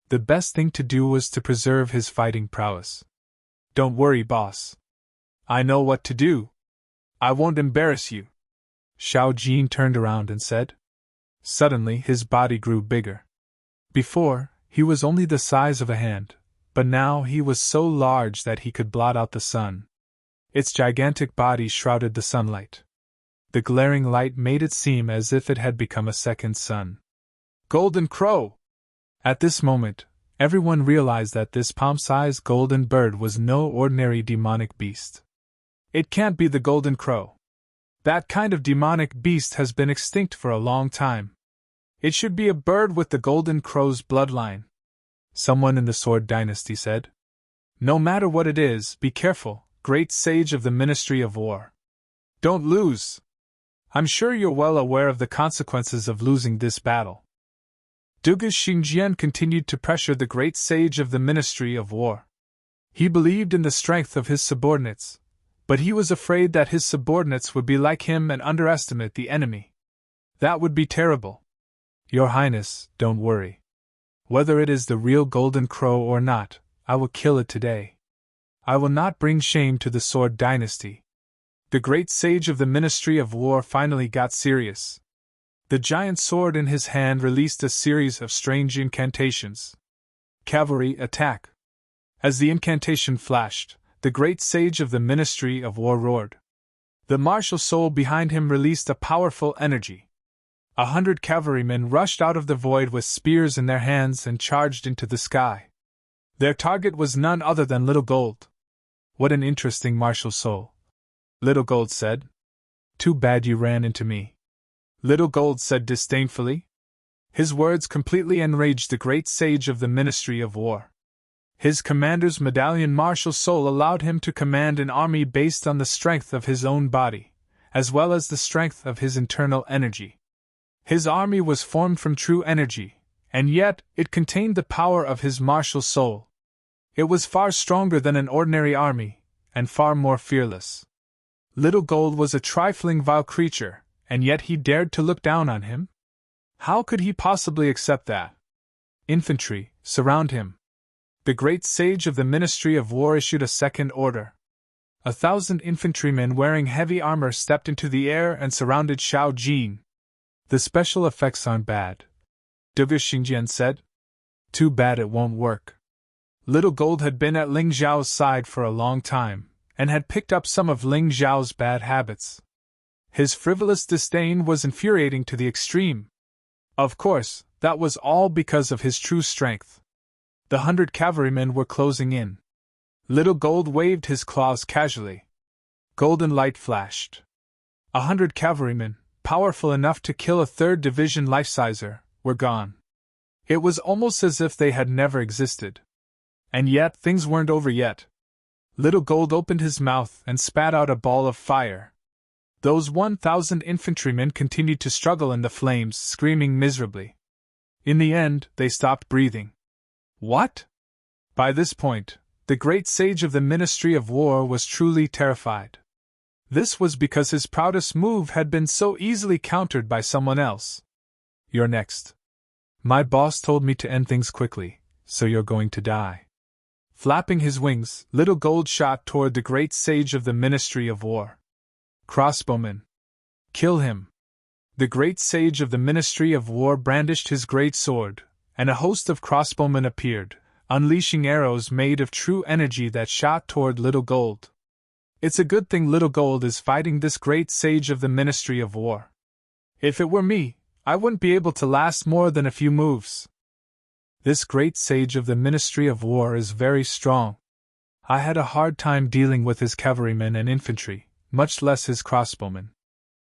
The best thing to do was to preserve his fighting prowess. Don't worry, boss. I know what to do. I won't embarrass you. Xiao Jin turned around and said. Suddenly his body grew bigger. Before, he was only the size of a hand, but now he was so large that he could blot out the sun. Its gigantic body shrouded the sunlight. The glaring light made it seem as if it had become a second sun. Golden Crow! At this moment, everyone realized that this palm-sized golden bird was no ordinary demonic beast. It can't be the Golden Crow. That kind of demonic beast has been extinct for a long time. It should be a bird with the Golden Crow's bloodline. Someone in the Sword Dynasty said. No matter what it is, be careful, great sage of the Ministry of War. Don't lose. I'm sure you're well aware of the consequences of losing this battle. Xingjian continued to pressure the great sage of the Ministry of War. He believed in the strength of his subordinates, but he was afraid that his subordinates would be like him and underestimate the enemy. That would be terrible. Your Highness, don't worry. Whether it is the real Golden Crow or not, I will kill it today. I will not bring shame to the Sword Dynasty. The great sage of the Ministry of War finally got serious. The giant sword in his hand released a series of strange incantations. Cavalry attack! As the incantation flashed, the great sage of the Ministry of War roared. The martial soul behind him released a powerful energy. 100 cavalrymen rushed out of the void with spears in their hands and charged into the sky. Their target was none other than Little Gold. What an interesting martial soul, Little Gold said. Too bad you ran into me, Little Gold said disdainfully. His words completely enraged the great sage of the Ministry of War. His commander's medallion martial soul allowed him to command an army based on the strength of his own body, as well as the strength of his internal energy. His army was formed from true energy, and yet it contained the power of his martial soul. It was far stronger than an ordinary army, and far more fearless. Little Gold was a trifling vile creature, and yet he dared to look down on him? How could he possibly accept that? Infantry, surround him. The great sage of the Ministry of War issued a second order. 1,000 infantrymen wearing heavy armor stepped into the air and surrounded Xiao Jin. The special effects aren't bad, Xingjian said. Too bad it won't work. Little Gold had been at Ling Xiao's side for a long time, and had picked up some of Ling Xiao's bad habits. His frivolous disdain was infuriating to the extreme. Of course, that was all because of his true strength. The 100 cavalrymen were closing in. Little Gold waved his claws casually. Golden light flashed. 100 cavalrymen, powerful enough to kill a 3rd division life-sizer, were gone. It was almost as if they had never existed. And yet things weren't over yet. Little Gold opened his mouth and spat out a ball of fire. Those 1,000 infantrymen continued to struggle in the flames, screaming miserably. In the end, they stopped breathing. What? By this point, the great sage of the Ministry of War was truly terrified. This was because his proudest move had been so easily countered by someone else. You're next. My boss told me to end things quickly, so you're going to die. Flapping his wings, Little Gold shot toward the great sage of the Ministry of War. Crossbowman. Kill him. The great sage of the Ministry of War brandished his great sword, and a host of crossbowmen appeared, unleashing arrows made of true energy that shot toward Little Gold. It's a good thing Little Gold is fighting this great sage of the Ministry of War. If it were me, I wouldn't be able to last more than a few moves. This great sage of the Ministry of War is very strong. I had a hard time dealing with his cavalrymen and infantry, much less his crossbowmen.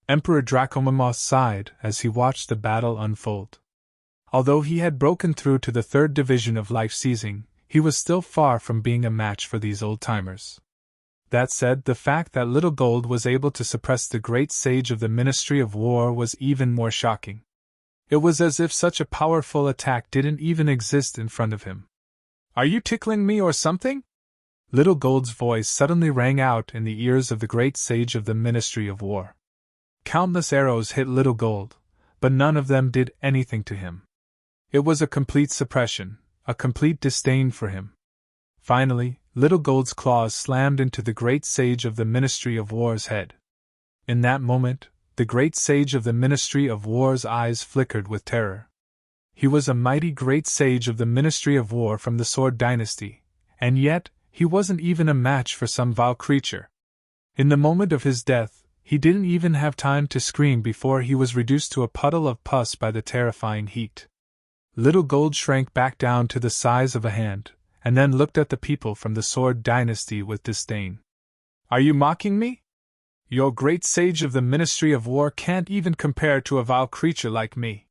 Emperor Dracomamoth sighed as he watched the battle unfold. Although he had broken through to the 3rd Division of Life Seizing, he was still far from being a match for these old-timers. That said, the fact that Little Gold was able to suppress the great sage of the Ministry of War was even more shocking. It was as if such a powerful attack didn't even exist in front of him. Are you tickling me or something? Little Gold's voice suddenly rang out in the ears of the great sage of the Ministry of War. Countless arrows hit Little Gold, but none of them did anything to him. It was a complete suppression, a complete disdain for him. Finally, Little Gold's claws slammed into the great sage of the Ministry of War's head. In that moment, the great sage of the Ministry of War's eyes flickered with terror. He was a mighty great sage of the Ministry of War from the Sword Dynasty, and yet, he wasn't even a match for some vile creature. In the moment of his death, he didn't even have time to scream before he was reduced to a puddle of pus by the terrifying heat. Little Gold shrank back down to the size of a hand, and then looked at the people from the Sword Dynasty with disdain. Are you mocking me? Your great sage of the Ministry of War can't even compare to a vile creature like me.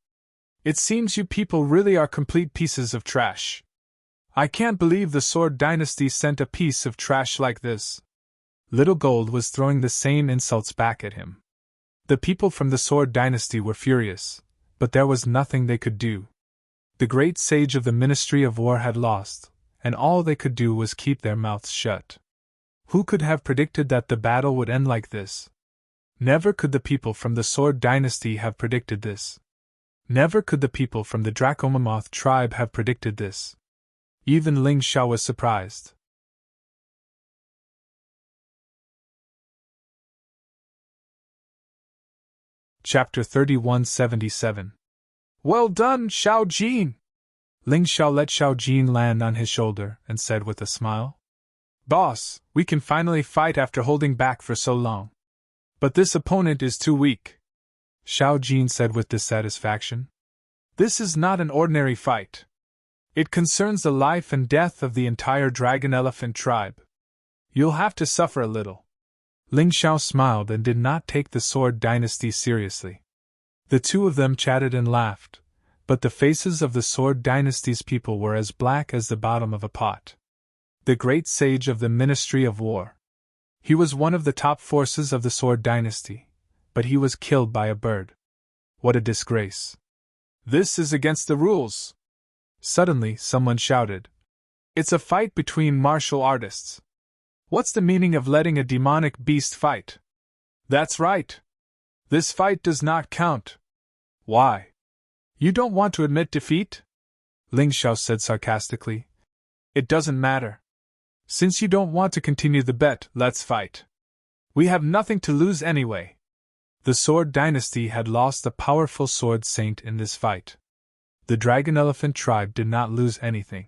It seems you people really are complete pieces of trash. I can't believe the Sword Dynasty sent a piece of trash like this. Little Gold was throwing the same insults back at him. The people from the Sword Dynasty were furious, but there was nothing they could do. The great sage of the Ministry of War had lost, and all they could do was keep their mouths shut. Who could have predicted that the battle would end like this? Never could the people from the Sword Dynasty have predicted this. Never could the people from the Dracomamoth tribe have predicted this. Even Ling Xiao was surprised. Chapter 3177. Well done, Xiao Jin! Ling Xiao let Xiao Jin land on his shoulder and said with a smile, Boss, we can finally fight after holding back for so long. But this opponent is too weak. Xiao Jin said with dissatisfaction. This is not an ordinary fight. It concerns the life and death of the entire Dragon Elephant tribe. You'll have to suffer a little. Ling Xiao smiled and did not take the Sword Dynasty seriously. The two of them chatted and laughed, but the faces of the Sword Dynasty's people were as black as the bottom of a pot. The great sage of the Ministry of War. He was one of the top forces of the Sword Dynasty, but he was killed by a bird. What a disgrace. This is against the rules. Suddenly, someone shouted. It's a fight between martial artists. What's the meaning of letting a demonic beast fight? That's right. This fight does not count. Why? You don't want to admit defeat? Ling Xiao said sarcastically. It doesn't matter. Since you don't want to continue the bet, let's fight. We have nothing to lose anyway. The Sword Dynasty had lost a powerful sword saint in this fight. The Dragon Elephant tribe did not lose anything.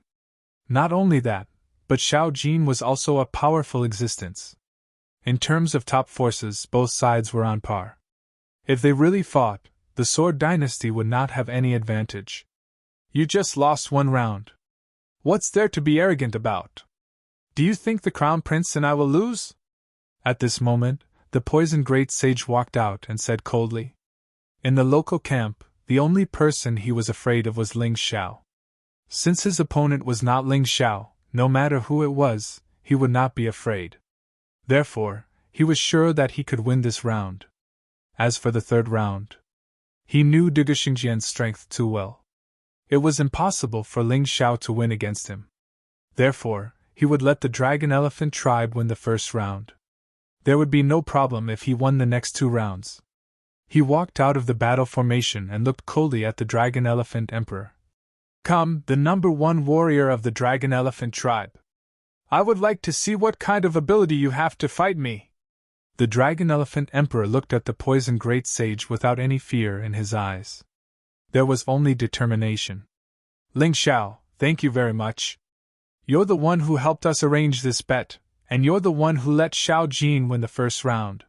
Not only that, but Xiao Jin was also a powerful existence. In terms of top forces, both sides were on par. If they really fought, the Sword Dynasty would not have any advantage. You just lost one round. What's there to be arrogant about? Do you think the Crown Prince and I will lose? At this moment, the poisoned great sage walked out and said coldly. In the local camp, the only person he was afraid of was Ling Xiao. Since his opponent was not Ling Xiao, no matter who it was, he would not be afraid. Therefore, he was sure that he could win this round. As for the third round, he knew Du Xingjian's strength too well. It was impossible for Ling Xiao to win against him. Therefore, he would let the Dragon Elephant tribe win the first round. There would be no problem if he won the next 2 rounds. He walked out of the battle formation and looked coldly at the Dragon Elephant Emperor. Come, the number 1 warrior of the Dragon Elephant tribe. I would like to see what kind of ability you have to fight me. The Dragon Elephant Emperor looked at the poisoned great sage without any fear in his eyes. There was only determination. Ling Xiao, thank you very much. You're the one who helped us arrange this bet, and you're the one who let Xiao Jin win the first round.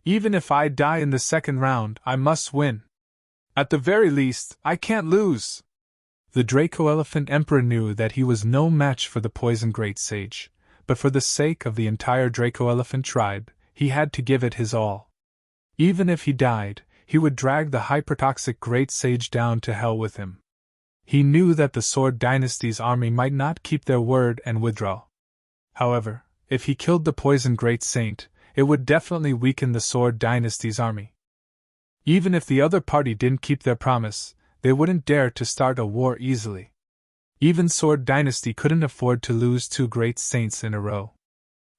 Even if I die in the second round, I must win. At the very least, I can't lose. The Draco Elephant Emperor knew that he was no match for the poisoned great sage, but for the sake of the entire Draco Elephant tribe, he had to give it his all. Even if he died, he would drag the hypertoxic great sage down to hell with him. He knew that the Sword Dynasty's army might not keep their word and withdraw. However, if he killed the poisoned great saint, it would definitely weaken the Sword Dynasty's army. Even if the other party didn't keep their promise, they wouldn't dare to start a war easily. Even Sword Dynasty couldn't afford to lose 2 great saints in a row.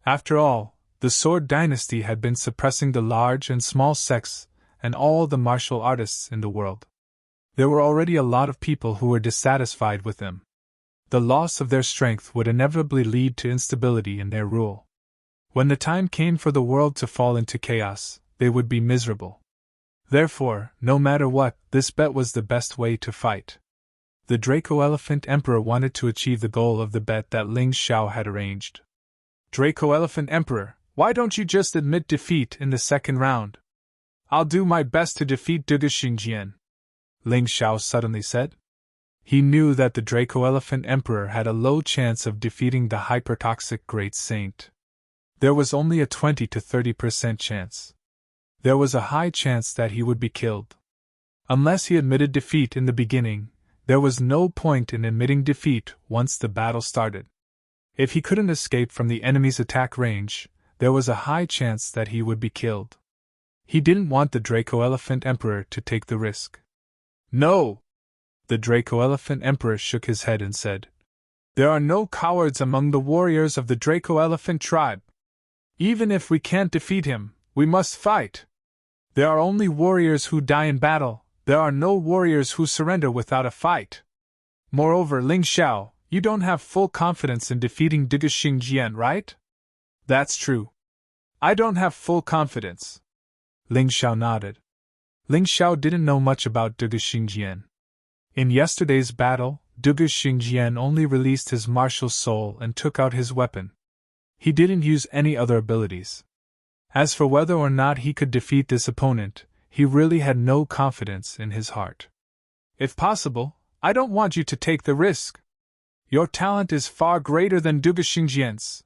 After all, the Sword Dynasty had been suppressing the large and small sects and all the martial artists in the world. There were already a lot of people who were dissatisfied with them. The loss of their strength would inevitably lead to instability in their rule. When the time came for the world to fall into chaos, they would be miserable. Therefore, no matter what, this bet was the best way to fight. The Draco Elephant Emperor wanted to achieve the goal of the bet that Ling Xiao had arranged. Draco Elephant Emperor, why don't you just admit defeat in the second round? I'll do my best to defeat Du Xingjian, Ling Xiao suddenly said. He knew that the Draco Elephant Emperor had a low chance of defeating the hypertoxic Great Saint. There was only a 20 to 30% chance. There was a high chance that he would be killed. Unless he admitted defeat in the beginning, there was no point in admitting defeat once the battle started. If he couldn't escape from the enemy's attack range, there was a high chance that he would be killed. He didn't want the Draco Elephant Emperor to take the risk. No! The Draco Elephant Emperor shook his head and said, There are no cowards among the warriors of the Draco Elephant tribe. Even if we can't defeat him, we must fight. There are only warriors who die in battle, there are no warriors who surrender without a fight. Moreover, Ling Xiao, you don't have full confidence in defeating Du Xingjian, right? That's true. I don't have full confidence. Ling Xiao nodded. Ling Xiao didn't know much about Du Xingjian. In yesterday's battle, Du Xingjian only released his martial soul and took out his weapon. He didn't use any other abilities. As for whether or not he could defeat this opponent, he really had no confidence in his heart. If possible, I don't want you to take the risk. Your talent is far greater than Du Xingjian's.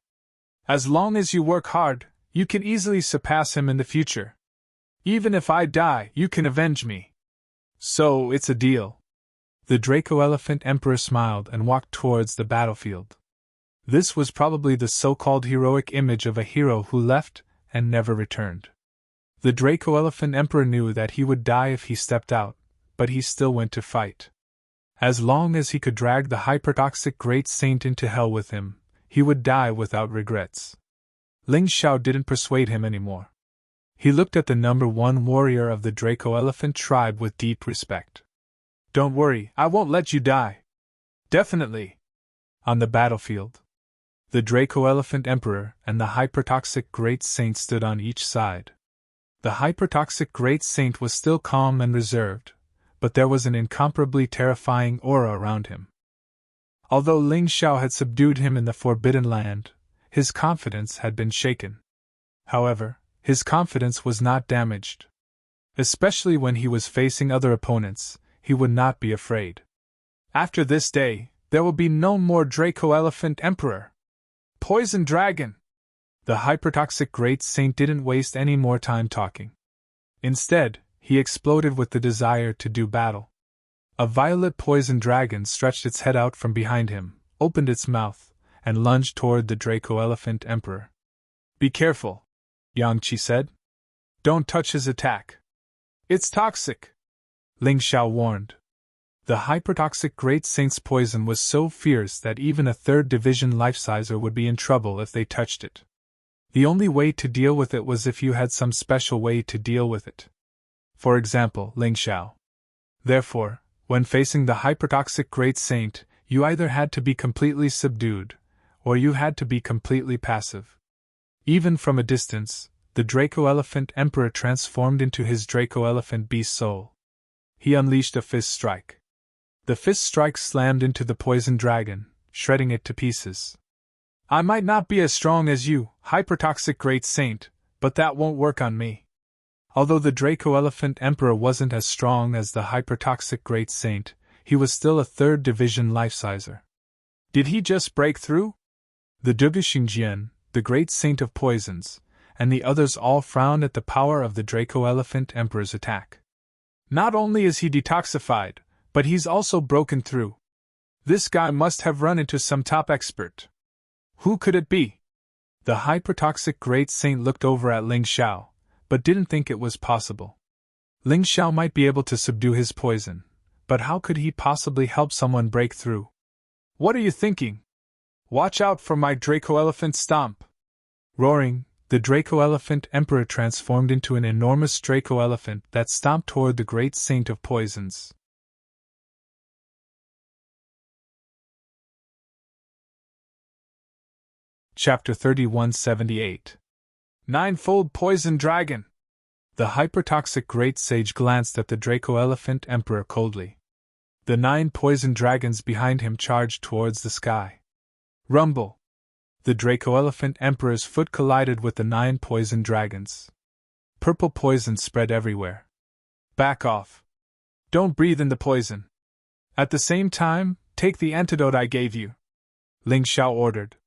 As long as you work hard, you can easily surpass him in the future. Even if I die, you can avenge me. So, it's a deal. The Draco Elephant Emperor smiled and walked towards the battlefield. This was probably the so-called heroic image of a hero who left and never returned. The Draco Elephant Emperor knew that he would die if he stepped out, but he still went to fight. As long as he could drag the hypertoxic Great Saint into hell with him, he would die without regrets. Ling Xiao didn't persuade him anymore. He looked at the number 1 warrior of the Draco Elephant tribe with deep respect. Don't worry, I won't let you die. Definitely. On the battlefield, the Draco Elephant Emperor and the hypertoxic Great Saint stood on each side. The hypertoxic Great Saint was still calm and reserved, but there was an incomparably terrifying aura around him. Although Ling Xiao had subdued him in the Forbidden Land, his confidence had been shaken. However, his confidence was not damaged. Especially when he was facing other opponents, he would not be afraid. After this day, there will be no more Draco Elephant Emperor. Poison Dragon! The hypertoxic Great Saint didn't waste any more time talking. Instead, he exploded with the desire to do battle. A violet poison dragon stretched its head out from behind him, opened its mouth, and lunged toward the Draco Elephant Emperor. Be careful, Yang Qi said. Don't touch his attack. It's toxic, Ling Xiao warned. The hypertoxic Great Saint's poison was so fierce that even a 3rd Division life-sizer would be in trouble if they touched it. The only way to deal with it was if you had some special way to deal with it. For example, Ling Xiao. Therefore, when facing the hypertoxic Great Saint, you either had to be completely subdued, or you had to be completely passive. Even from a distance, the Draco Elephant Emperor transformed into his Draco Elephant Beast soul. He unleashed a fist strike. The fist strike slammed into the poison dragon, shredding it to pieces. I might not be as strong as you, hypertoxic Great Saint, but that won't work on me. Although the Draco Elephant Emperor wasn't as strong as the hypertoxic Great Saint, he was still a 3rd Division life-sizer. Did he just break through? The Duguxingjian, the Great Saint of Poisons, and the others all frowned at the power of the Draco Elephant Emperor's attack. Not only is he detoxified, but he's also broken through. This guy must have run into some top expert. Who could it be? The hypertoxic Great Saint looked over at Ling Xiao, but didn't think it was possible. Ling Xiao might be able to subdue his poison, but how could he possibly help someone break through? What are you thinking? Watch out for my Draco Elephant stomp! Roaring, the Draco Elephant Emperor transformed into an enormous Draco Elephant that stomped toward the Great Saint of Poisons. Chapter 3178. Ninefold Poison Dragon! The hypertoxic Great Sage glanced at the Draco Elephant Emperor coldly. The 9 poison dragons behind him charged towards the sky. Rumble! The Draco Elephant Emperor's foot collided with the 9 poison dragons. Purple poison spread everywhere. Back off! Don't breathe in the poison. At the same time, take the antidote I gave you, Ling Xiao ordered.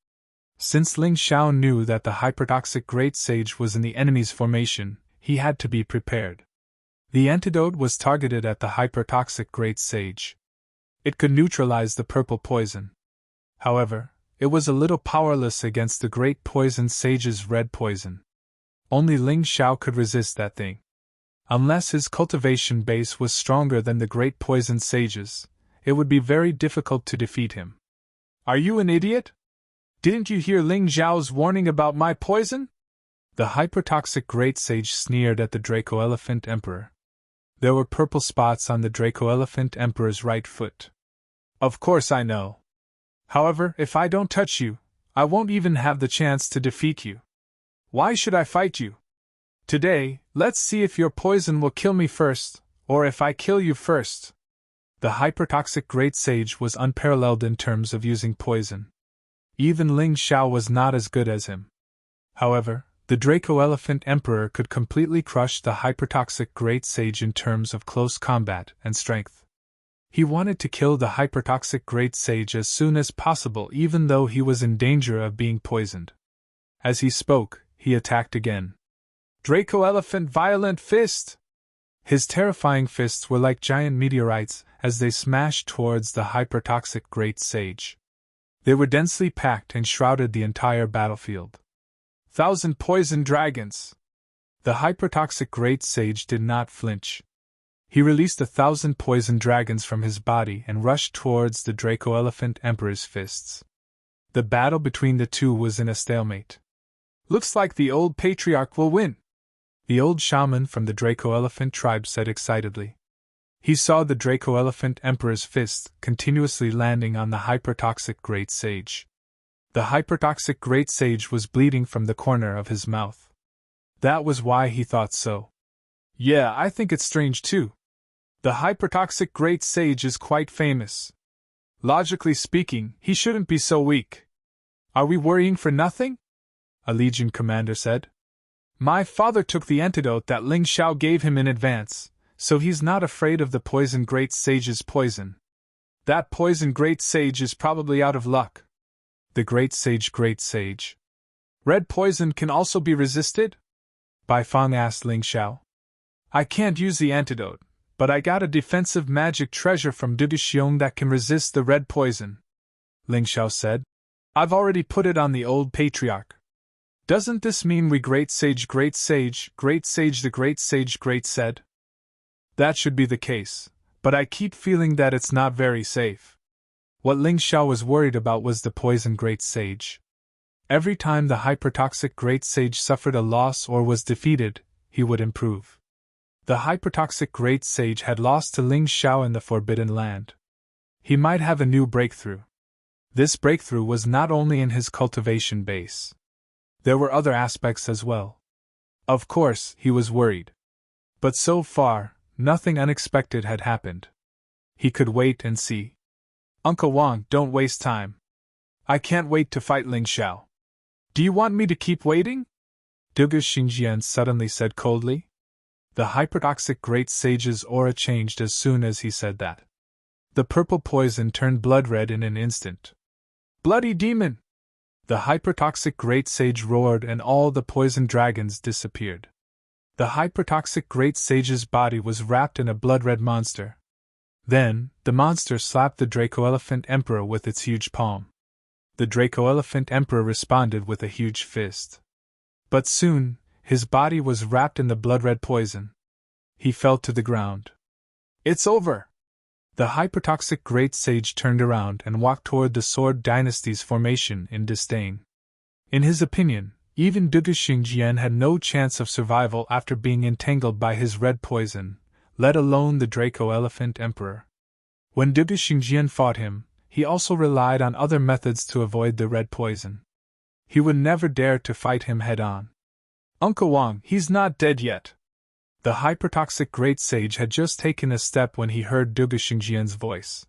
Since Ling Xiao knew that the hypertoxic Great Sage was in the enemy's formation, he had to be prepared. The antidote was targeted at the hypertoxic Great Sage. It could neutralize the purple poison. However, it was a little powerless against the Great Poison Sage's red poison. Only Ling Xiao could resist that thing. Unless his cultivation base was stronger than the Great Poison Sage's, it would be very difficult to defeat him. Are you an idiot? Didn't you hear Ling Xiao's warning about my poison? The hypertoxic Great Sage sneered at the Draco Elephant Emperor. There were purple spots on the Draco Elephant Emperor's right foot. Of course I know. However, if I don't touch you, I won't even have the chance to defeat you. Why should I fight you? Today, let's see if your poison will kill me first, or if I kill you first. The hypertoxic Great Sage was unparalleled in terms of using poison. Even Ling Xiao was not as good as him. However, the Draco Elephant Emperor could completely crush the hypertoxic Great Sage in terms of close combat and strength. He wanted to kill the hypertoxic Great Sage as soon as possible, even though he was in danger of being poisoned. As he spoke, he attacked again. Draco Elephant Violent Fist! His terrifying fists were like giant meteorites as they smashed towards the hypertoxic Great Sage. They were densely packed and shrouded the entire battlefield. 1,000 poison dragons! The hypertoxic Great Sage did not flinch. He released 1,000 poison dragons from his body and rushed towards the Draco Elephant Emperor's fists. The battle between the two was in a stalemate. Looks like the old patriarch will win, the old shaman from the Draco Elephant tribe said excitedly. He saw the Draco Elephant Emperor's fists continuously landing on the hypertoxic Great Sage. The hypertoxic Great Sage was bleeding from the corner of his mouth. That was why he thought so. Yeah, I think it's strange too. The hypertoxic Great Sage is quite famous. Logically speaking, he shouldn't be so weak. Are we worrying for nothing? A Legion commander said. My father took the antidote that Ling Xiao gave him in advance, so he's not afraid of the poison Great Sage's poison. That poison Great Sage is probably out of luck. The Great Sage. Red poison can also be resisted? Bai Fang asked Ling Xiao. I can't use the antidote, but I got a defensive magic treasure from Duguxiong that can resist the red poison, Ling Xiao said. I've already put it on the old patriarch. Doesn't this mean we Great Sage, the Great Sage said? That should be the case, but I keep feeling that it's not very safe. What Ling Xiao was worried about was the poison Great Sage. Every time the hypertoxic Great Sage suffered a loss or was defeated, he would improve. The hypertoxic Great Sage had lost to Ling Xiao in the Forbidden Land. He might have a new breakthrough. This breakthrough was not only in his cultivation base. There were other aspects as well. Of course, he was worried. But so far, nothing unexpected had happened. He could wait and see. Uncle Wang, don't waste time. I can't wait to fight Ling Xiao. Do you want me to keep waiting? Dugu Xingjian suddenly said coldly. The hypertoxic Great Sage's aura changed as soon as he said that. The purple poison turned blood red in an instant. Bloody demon! The hypertoxic Great Sage roared and all the poison dragons disappeared. The hypertoxic Great Sage's body was wrapped in a blood-red monster. Then, the monster slapped the Draco-Elephant Emperor with its huge palm. The Draco-Elephant Emperor responded with a huge fist. But soon, his body was wrapped in the blood-red poison. He fell to the ground. It's over! The hypertoxic Great Sage turned around and walked toward the Sword Dynasty's formation in disdain. In his opinion, even Dugu Xingjian had no chance of survival after being entangled by his red poison, let alone the Draco-Elephant Emperor. When Dugu Xingjian fought him, he also relied on other methods to avoid the red poison. He would never dare to fight him head-on. Uncle Wang, he's not dead yet. The hypertoxic Great Sage had just taken a step when he heard Dugu Xingjian's voice.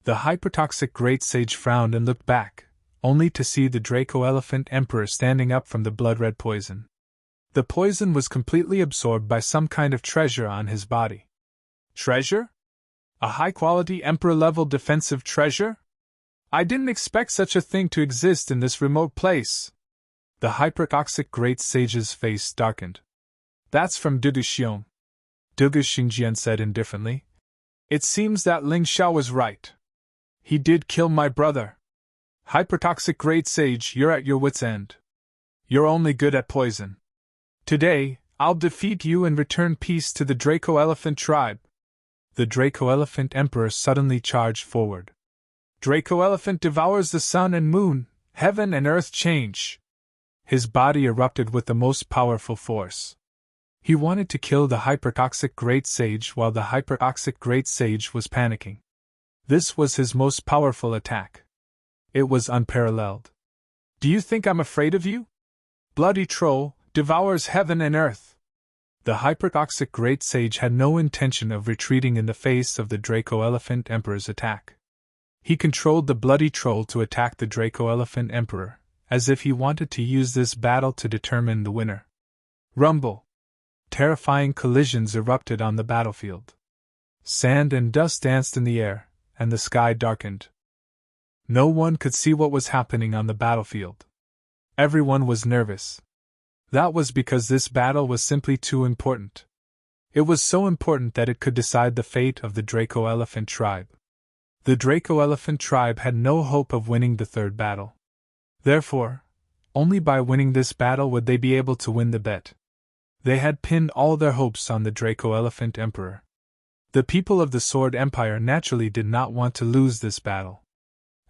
The hypertoxic Great Sage frowned and looked back, only to see the Draco-Elephant Emperor standing up from the blood-red poison. The poison was completely absorbed by some kind of treasure on his body. Treasure? A high-quality Emperor-level defensive treasure? I didn't expect such a thing to exist in this remote place. The hypertoxic Great Sage's face darkened. That's from Dugu Xiong. Dugu Xingjian said indifferently. It seems that Ling Xiao was right. He did kill my brother. Hypertoxic Great Sage, you're at your wits' end. You're only good at poison. Today, I'll defeat you and return peace to the Draco-Elephant tribe. The Draco-Elephant Emperor suddenly charged forward. Draco-Elephant devours the sun and moon, heaven and earth change. His body erupted with the most powerful force. He wanted to kill the hypertoxic Great Sage while the hypertoxic Great Sage was panicking. This was his most powerful attack. It was unparalleled. Do you think I'm afraid of you? Bloody troll, devours heaven and earth. The hypertoxic Great Sage had no intention of retreating in the face of the Draco-Elephant Emperor's attack. He controlled the bloody troll to attack the Draco-Elephant Emperor, as if he wanted to use this battle to determine the winner. Rumble! Terrifying collisions erupted on the battlefield. Sand and dust danced in the air, and the sky darkened. No one could see what was happening on the battlefield. Everyone was nervous. That was because this battle was simply too important. It was so important that it could decide the fate of the Draco-Elephant tribe. The Draco-Elephant tribe had no hope of winning the third battle. Therefore, only by winning this battle would they be able to win the bet. They had pinned all their hopes on the Draco-Elephant Emperor. The people of the Sword Empire naturally did not want to lose this battle.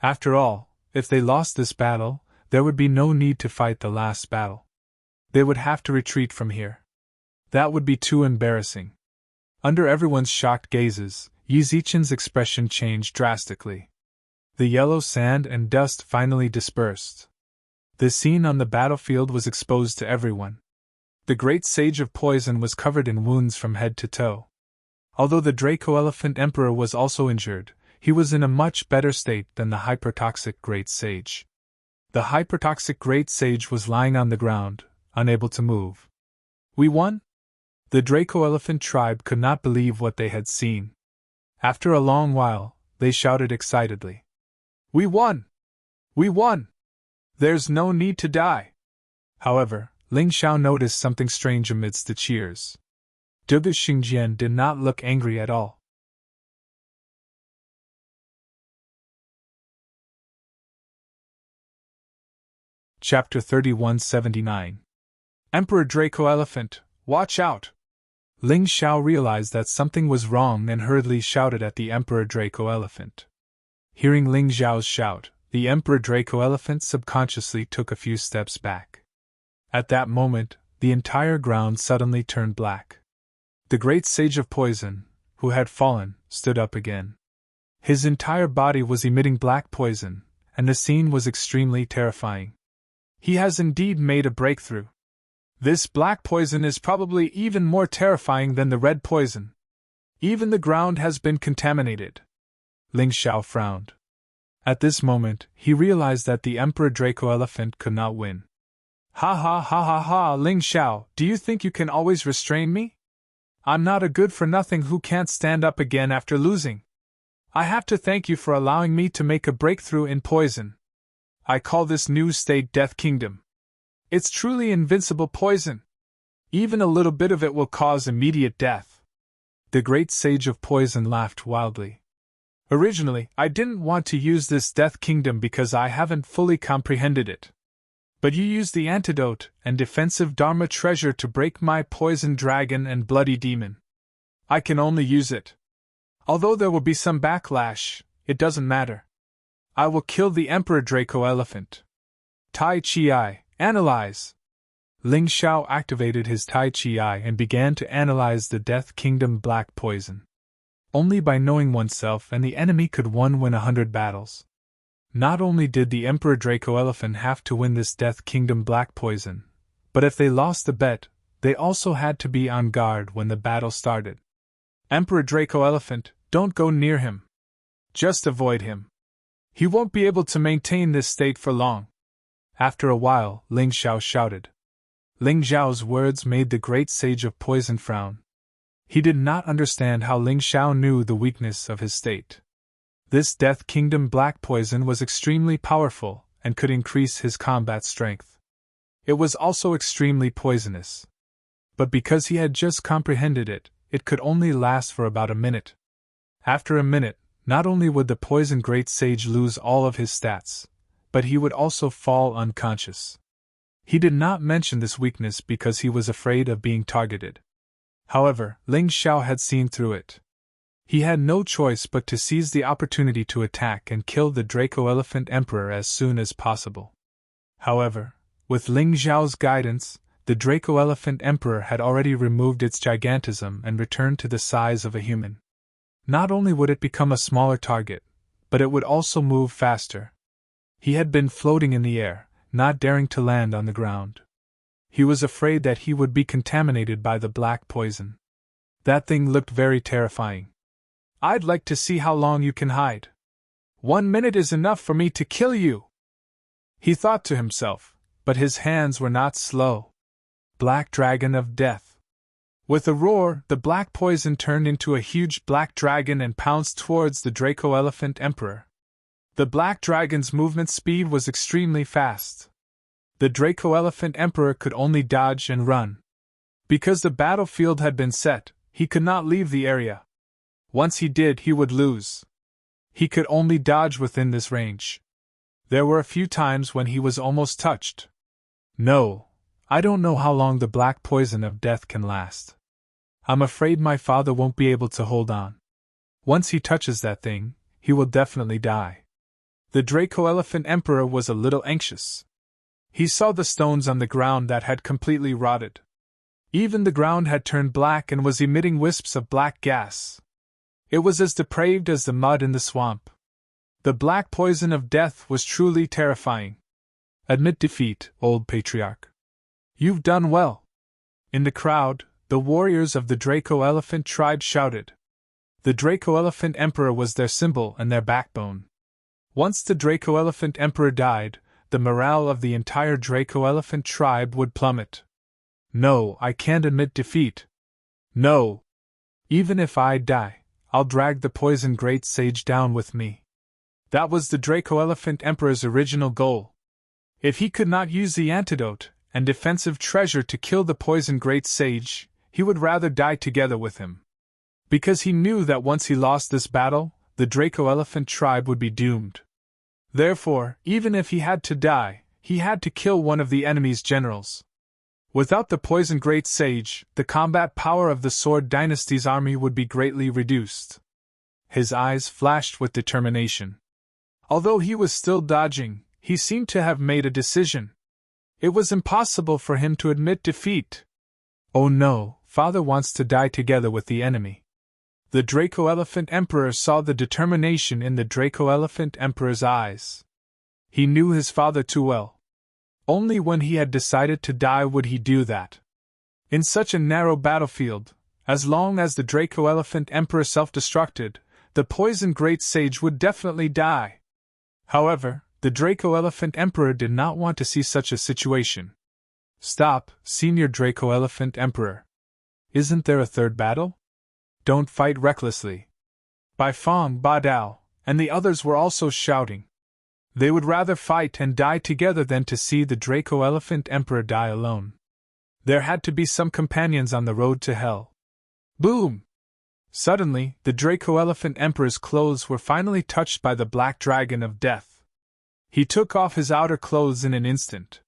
After all, if they lost this battle, there would be no need to fight the last battle. They would have to retreat from here. That would be too embarrassing. Under everyone's shocked gazes, Yi Zichen's expression changed drastically. The yellow sand and dust finally dispersed. The scene on the battlefield was exposed to everyone. The Great Sage of Poison was covered in wounds from head to toe. Although the Draco-Elephant Emperor was also injured, he was in a much better state than the hypertoxic Great Sage. The hypertoxic Great Sage was lying on the ground, unable to move. We won? The Draco-Elephant tribe could not believe what they had seen. After a long while, they shouted excitedly. We won! We won! There's no need to die! However, Ling Xiao noticed something strange amidst the cheers. Dugu Xingjian did not look angry at all. Chapter 3179. Emperor Draco-Elephant, watch out! Ling Xiao realized that something was wrong and hurriedly shouted at the Emperor Draco Elephant. Hearing Ling Xiao's shout, the Emperor Draco Elephant subconsciously took a few steps back. At that moment, the entire ground suddenly turned black. The great sage of poison, who had fallen, stood up again. His entire body was emitting black poison, and the scene was extremely terrifying. He has indeed made a breakthrough. This black poison is probably even more terrifying than the red poison. Even the ground has been contaminated. Ling Xiao frowned. At this moment, he realized that the Emperor Draco Elephant could not win. Ha ha ha ha ha, Ling Xiao, do you think you can always restrain me? I'm not a good-for-nothing who can't stand up again after losing. I have to thank you for allowing me to make a breakthrough in poison. I call this new state Death Kingdom. It's truly invincible poison. Even a little bit of it will cause immediate death. The great sage of poison laughed wildly. Originally, I didn't want to use this Death Kingdom because I haven't fully comprehended it. But you used the antidote and defensive Dharma treasure to break my poison dragon and bloody demon. I can only use it. Although there will be some backlash, it doesn't matter. I will kill the Emperor Draco Elephant. Tai Chi, analyze! Ling Xiao activated his Tai Chi and began to analyze the Death Kingdom black poison. Only by knowing oneself and the enemy could one win 100 battles. Not only did the Emperor Draco Elephant have to win this Death Kingdom black poison, but if they lost the bet, they also had to be on guard when the battle started. Emperor Draco Elephant, don't go near him. Just avoid him. He won't be able to maintain this state for long. After a while, Ling Xiao shouted. Ling Xiao's words made the great sage of poison frown. He did not understand how Ling Xiao knew the weakness of his state. This Death Kingdom black poison was extremely powerful and could increase his combat strength. It was also extremely poisonous. But because he had just comprehended it, it could only last for about a minute. After a minute, not only would the poison great sage lose all of his stats, but he would also fall unconscious. He did not mention this weakness because he was afraid of being targeted. However, Ling Xiao had seen through it. He had no choice but to seize the opportunity to attack and kill the Draco Elephant Emperor as soon as possible. However, with Ling Xiao's guidance, the Draco Elephant Emperor had already removed its gigantism and returned to the size of a human. Not only would it become a smaller target, but it would also move faster. He had been floating in the air, not daring to land on the ground. He was afraid that he would be contaminated by the black poison. That thing looked very terrifying. I'd like to see how long you can hide. 1 minute is enough for me to kill you, he thought to himself, but his hands were not slow. Black Dragon of Death. With a roar, the black poison turned into a huge black dragon and pounced towards the Draco Elephant Emperor. The black dragon's movement speed was extremely fast. The Draco Elephant Emperor could only dodge and run. Because the battlefield had been set, he could not leave the area. Once he did, he would lose. He could only dodge within this range. There were a few times when he was almost touched. No, I don't know how long the black poison of death can last. I'm afraid my father won't be able to hold on. Once he touches that thing, he will definitely die. The Draco Elephant Emperor was a little anxious. He saw the stones on the ground that had completely rotted. Even the ground had turned black and was emitting wisps of black gas. It was as depraved as the mud in the swamp. The black poison of death was truly terrifying. Admit defeat, old patriarch. You've done well. In the crowd, the warriors of the Draco Elephant tribe shouted. The Draco Elephant Emperor was their symbol and their backbone. Once the Draco Elephant Emperor died, the morale of the entire Draco Elephant tribe would plummet. No, I can't admit defeat. No. Even if I die, I'll drag the poison great sage down with me. That was the Draco Elephant Emperor's original goal. If he could not use the antidote and defensive treasure to kill the poison great sage, he would rather die together with him. Because he knew that once he lost this battle, the Draco Elephant tribe would be doomed. Therefore, even if he had to die, he had to kill one of the enemy's generals. Without the poison great sage, the combat power of the Sword Dynasty's army would be greatly reduced. His eyes flashed with determination. Although he was still dodging, he seemed to have made a decision. It was impossible for him to admit defeat. Oh no, father wants to die together with the enemy. The Draco-Elephant Emperor saw the determination in the Draco-Elephant Emperor's eyes. He knew his father too well. Only when he had decided to die would he do that. In such a narrow battlefield, as long as the Draco-Elephant Emperor self-destructed, the poison great sage would definitely die. However, the Draco-Elephant Emperor did not want to see such a situation. Stop, Senior Draco-Elephant Emperor. Isn't there a third battle? Don't fight recklessly. Bai Fong, Ba Dao, and the others were also shouting. They would rather fight and die together than to see the Draco-Elephant Emperor die alone. There had to be some companions on the road to hell. Boom! Suddenly, the Draco-Elephant Emperor's clothes were finally touched by the Black Dragon of Death. He took off his outer clothes in an instant.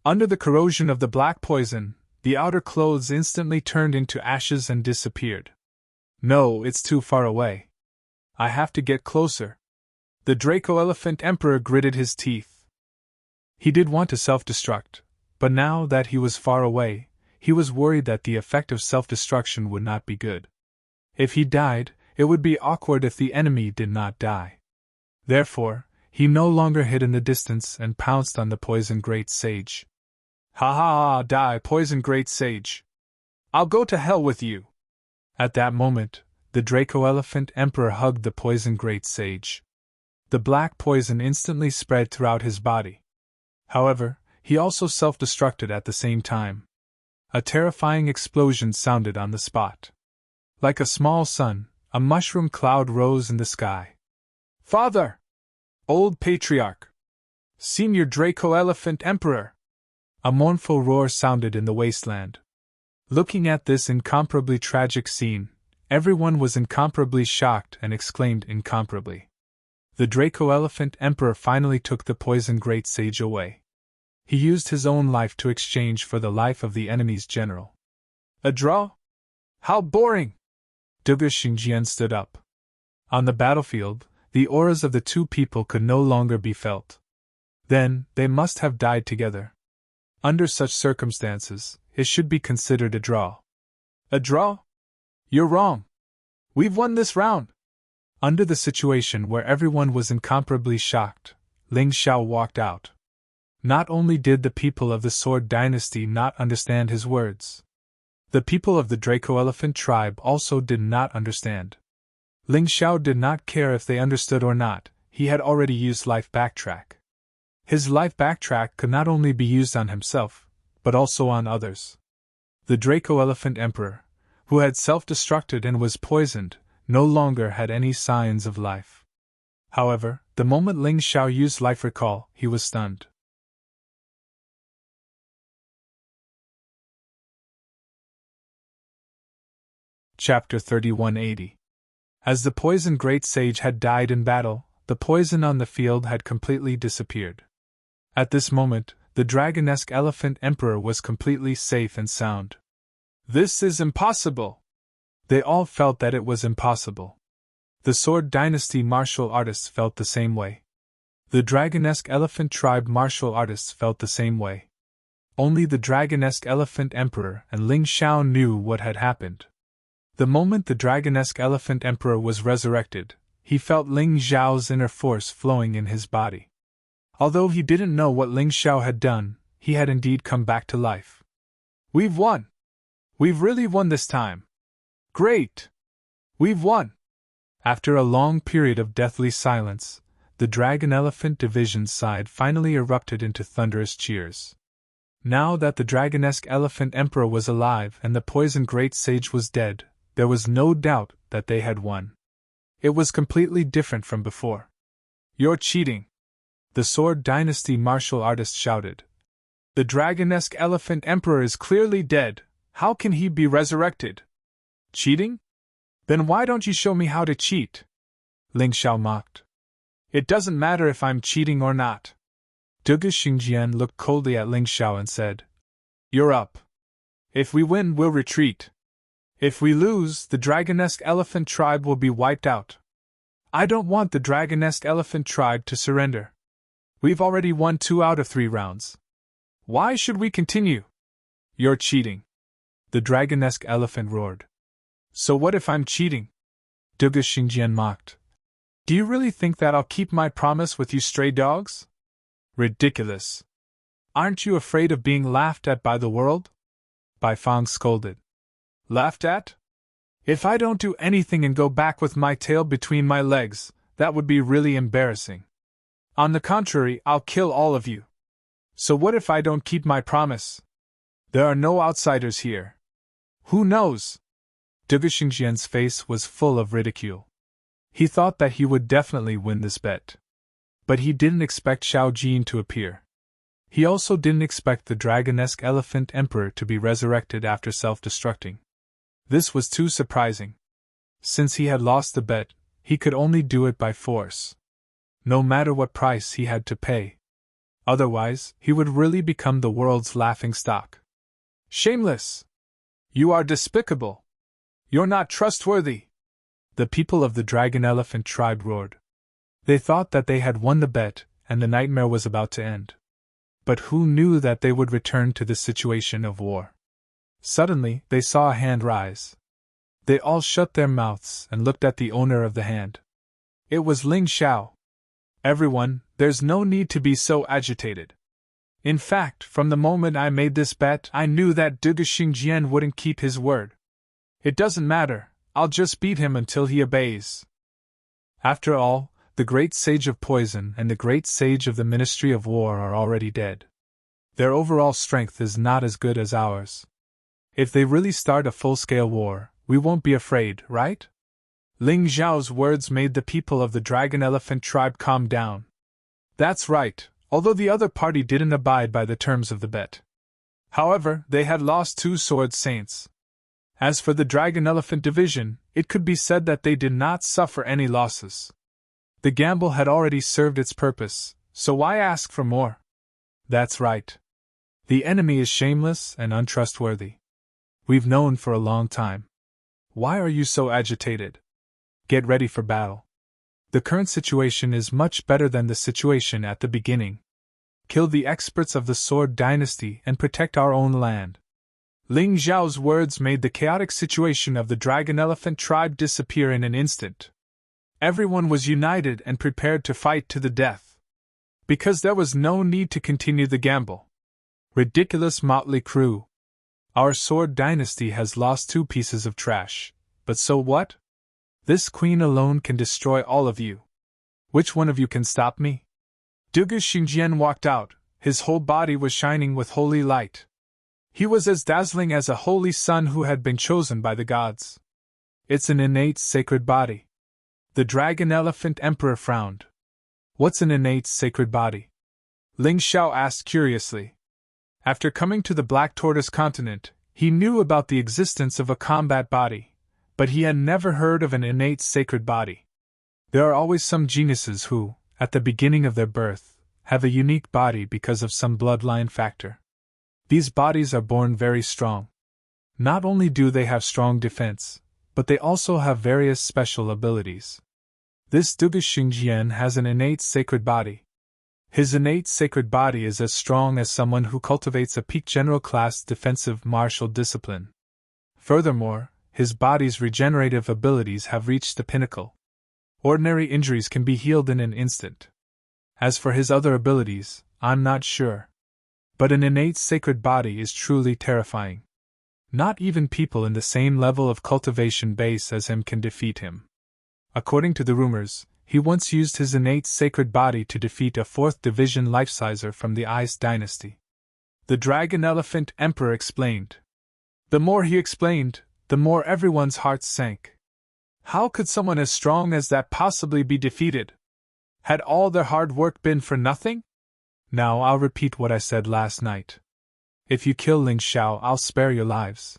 Under the corrosion of the black poison, the outer clothes instantly turned into ashes and disappeared. No, it's too far away. I have to get closer. The Draco-Elephant Emperor gritted his teeth. He did want to self-destruct, but now that he was far away, he was worried that the effect of self-destruction would not be good. If he died, it would be awkward if the enemy did not die. Therefore, he no longer hid in the distance and pounced on the poison great sage. Ha ha ha, die, poison great sage! I'll go to hell with you! At that moment, the Draco-Elephant Emperor hugged the poison great sage. The black poison instantly spread throughout his body. However, he also self-destructed at the same time. A terrifying explosion sounded on the spot. Like a small sun, a mushroom cloud rose in the sky. Father! Old Patriarch! Senior Draco-Elephant Emperor! A mournful roar sounded in the wasteland. Looking at this incomparably tragic scene, everyone was incomparably shocked and exclaimed incomparably. The Draco-Elephant Emperor finally took the poison great sage away. He used his own life to exchange for the life of the enemy's general. A draw? How boring! Duga Xingjian stood up. On the battlefield, the auras of the two people could no longer be felt. Then, they must have died together. Under such circumstances, it should be considered a draw. A draw? You're wrong. We've won this round. Under the situation where everyone was incomparably shocked, Ling Xiao walked out. Not only did the people of the Sword Dynasty not understand his words, the people of the Draco-Elephant tribe also did not understand. Ling Xiao did not care if they understood or not, he had already used Life Backtrack. His Life Backtrack could not only be used on himself, but also on others. The Draco-Elephant Emperor, who had self-destructed and was poisoned, no longer had any signs of life. However, the moment Ling Xiao used Life Recall, he was stunned. Chapter 3180. As the poison great sage had died in battle, the poison on the field had completely disappeared. At this moment, the dragonesque Elephant Emperor was completely safe and sound. This is impossible! They all felt that it was impossible. The Sword Dynasty martial artists felt the same way. The dragonesque Elephant Tribe martial artists felt the same way. Only the dragonesque Elephant Emperor and Ling Xiao knew what had happened. The moment the dragonesque Elephant Emperor was resurrected, he felt Ling Xiao's inner force flowing in his body. Although he didn't know what Ling Xiao had done, he had indeed come back to life. We've won! We've really won this time! Great! We've won! After a long period of deathly silence, the Dragon Elephant Division's side finally erupted into thunderous cheers. Now that the dragonesque Elephant Emperor was alive and the poison great sage was dead, there was no doubt that they had won. It was completely different from before. You're cheating! The Sword Dynasty martial artist shouted. The dragonesque Elephant Emperor is clearly dead. How can he be resurrected? Cheating? Then why don't you show me how to cheat? Ling Xiao mocked. It doesn't matter if I'm cheating or not. Duga Xingjian looked coldly at Ling Xiao and said, You're up. If we win, we'll retreat. If we lose, the Dragonesque Elephant tribe will be wiped out. I don't want the Dragonesque Elephant tribe to surrender. We've already won 2 out of 3 rounds. Why should we continue? You're cheating. The Dragonesque Elephant roared. So what if I'm cheating? Duga Xingjian mocked. Do you really think that I'll keep my promise with you stray dogs? Ridiculous. Aren't you afraid of being laughed at by the world? Bai Fang scolded. Laughed at? If I don't do anything and go back with my tail between my legs, that would be really embarrassing. On the contrary, I'll kill all of you. So what if I don't keep my promise? There are no outsiders here. Who knows? Duga Xingjian's face was full of ridicule. He thought that he would definitely win this bet. But he didn't expect Xiao Jin to appear. He also didn't expect the Dragonesque Elephant Emperor to be resurrected after self-destructing. This was too surprising. Since he had lost the bet, he could only do it by force. No matter what price he had to pay. Otherwise, he would really become the world's laughingstock. Shameless! You are despicable! You're not trustworthy! The people of the Dragon Elephant tribe roared. They thought that they had won the bet, and the nightmare was about to end. But who knew that they would return to the situation of war? Suddenly, they saw a hand rise. They all shut their mouths and looked at the owner of the hand. It was Ling Xiao. Everyone, there's no need to be so agitated. In fact, from the moment I made this bet, I knew that Duga Xingjian wouldn't keep his word. It doesn't matter, I'll just beat him until he obeys. After all, the great sage of poison and the great sage of the Ministry of War are already dead. Their overall strength is not as good as ours. If they really start a full-scale war, we won't be afraid, right? Ling Xiao's words made the people of the Dragon Elephant tribe calm down. That's right, although the other party didn't abide by the terms of the bet. However, they had lost 2 sword saints. As for the Dragon Elephant division, it could be said that they did not suffer any losses. The gamble had already served its purpose, so why ask for more? That's right. The enemy is shameless and untrustworthy. We've known for a long time. Why are you so agitated? Get ready for battle. The current situation is much better than the situation at the beginning. Kill the experts of the Sword Dynasty and protect our own land. Ling Xiao's words made the chaotic situation of the Dragon Elephant tribe disappear in an instant. Everyone was united and prepared to fight to the death. Because there was no need to continue the gamble. Ridiculous motley crew. Our Sword Dynasty has lost 2 pieces of trash, but so what? This queen alone can destroy all of you. Which one of you can stop me? Duga Xingjian walked out, his whole body was shining with holy light. He was as dazzling as a holy sun who had been chosen by the gods. It's an innate sacred body. The Dragon Elephant Emperor frowned. What's an innate sacred body? Ling Xiao asked curiously. After coming to the Black Tortoise continent, he knew about the existence of a combat body, but he had never heard of an innate sacred body. There are always some geniuses who, at the beginning of their birth, have a unique body because of some bloodline factor. These bodies are born very strong. Not only do they have strong defense, but they also have various special abilities. This Duga Xingjian has an innate sacred body. His innate sacred body is as strong as someone who cultivates a peak general class defensive martial discipline. Furthermore, his body's regenerative abilities have reached the pinnacle. Ordinary injuries can be healed in an instant. As for his other abilities, I'm not sure. But an innate sacred body is truly terrifying. Not even people in the same level of cultivation base as him can defeat him. According to the rumors, he once used his innate sacred body to defeat a 4th division life-sizer from the Ice Dynasty. The Dragon Elephant Emperor explained. The more he explained, the more everyone's hearts sank. How could someone as strong as that possibly be defeated? Had all their hard work been for nothing? Now I'll repeat what I said last night. If you kill Ling Xiao, I'll spare your lives.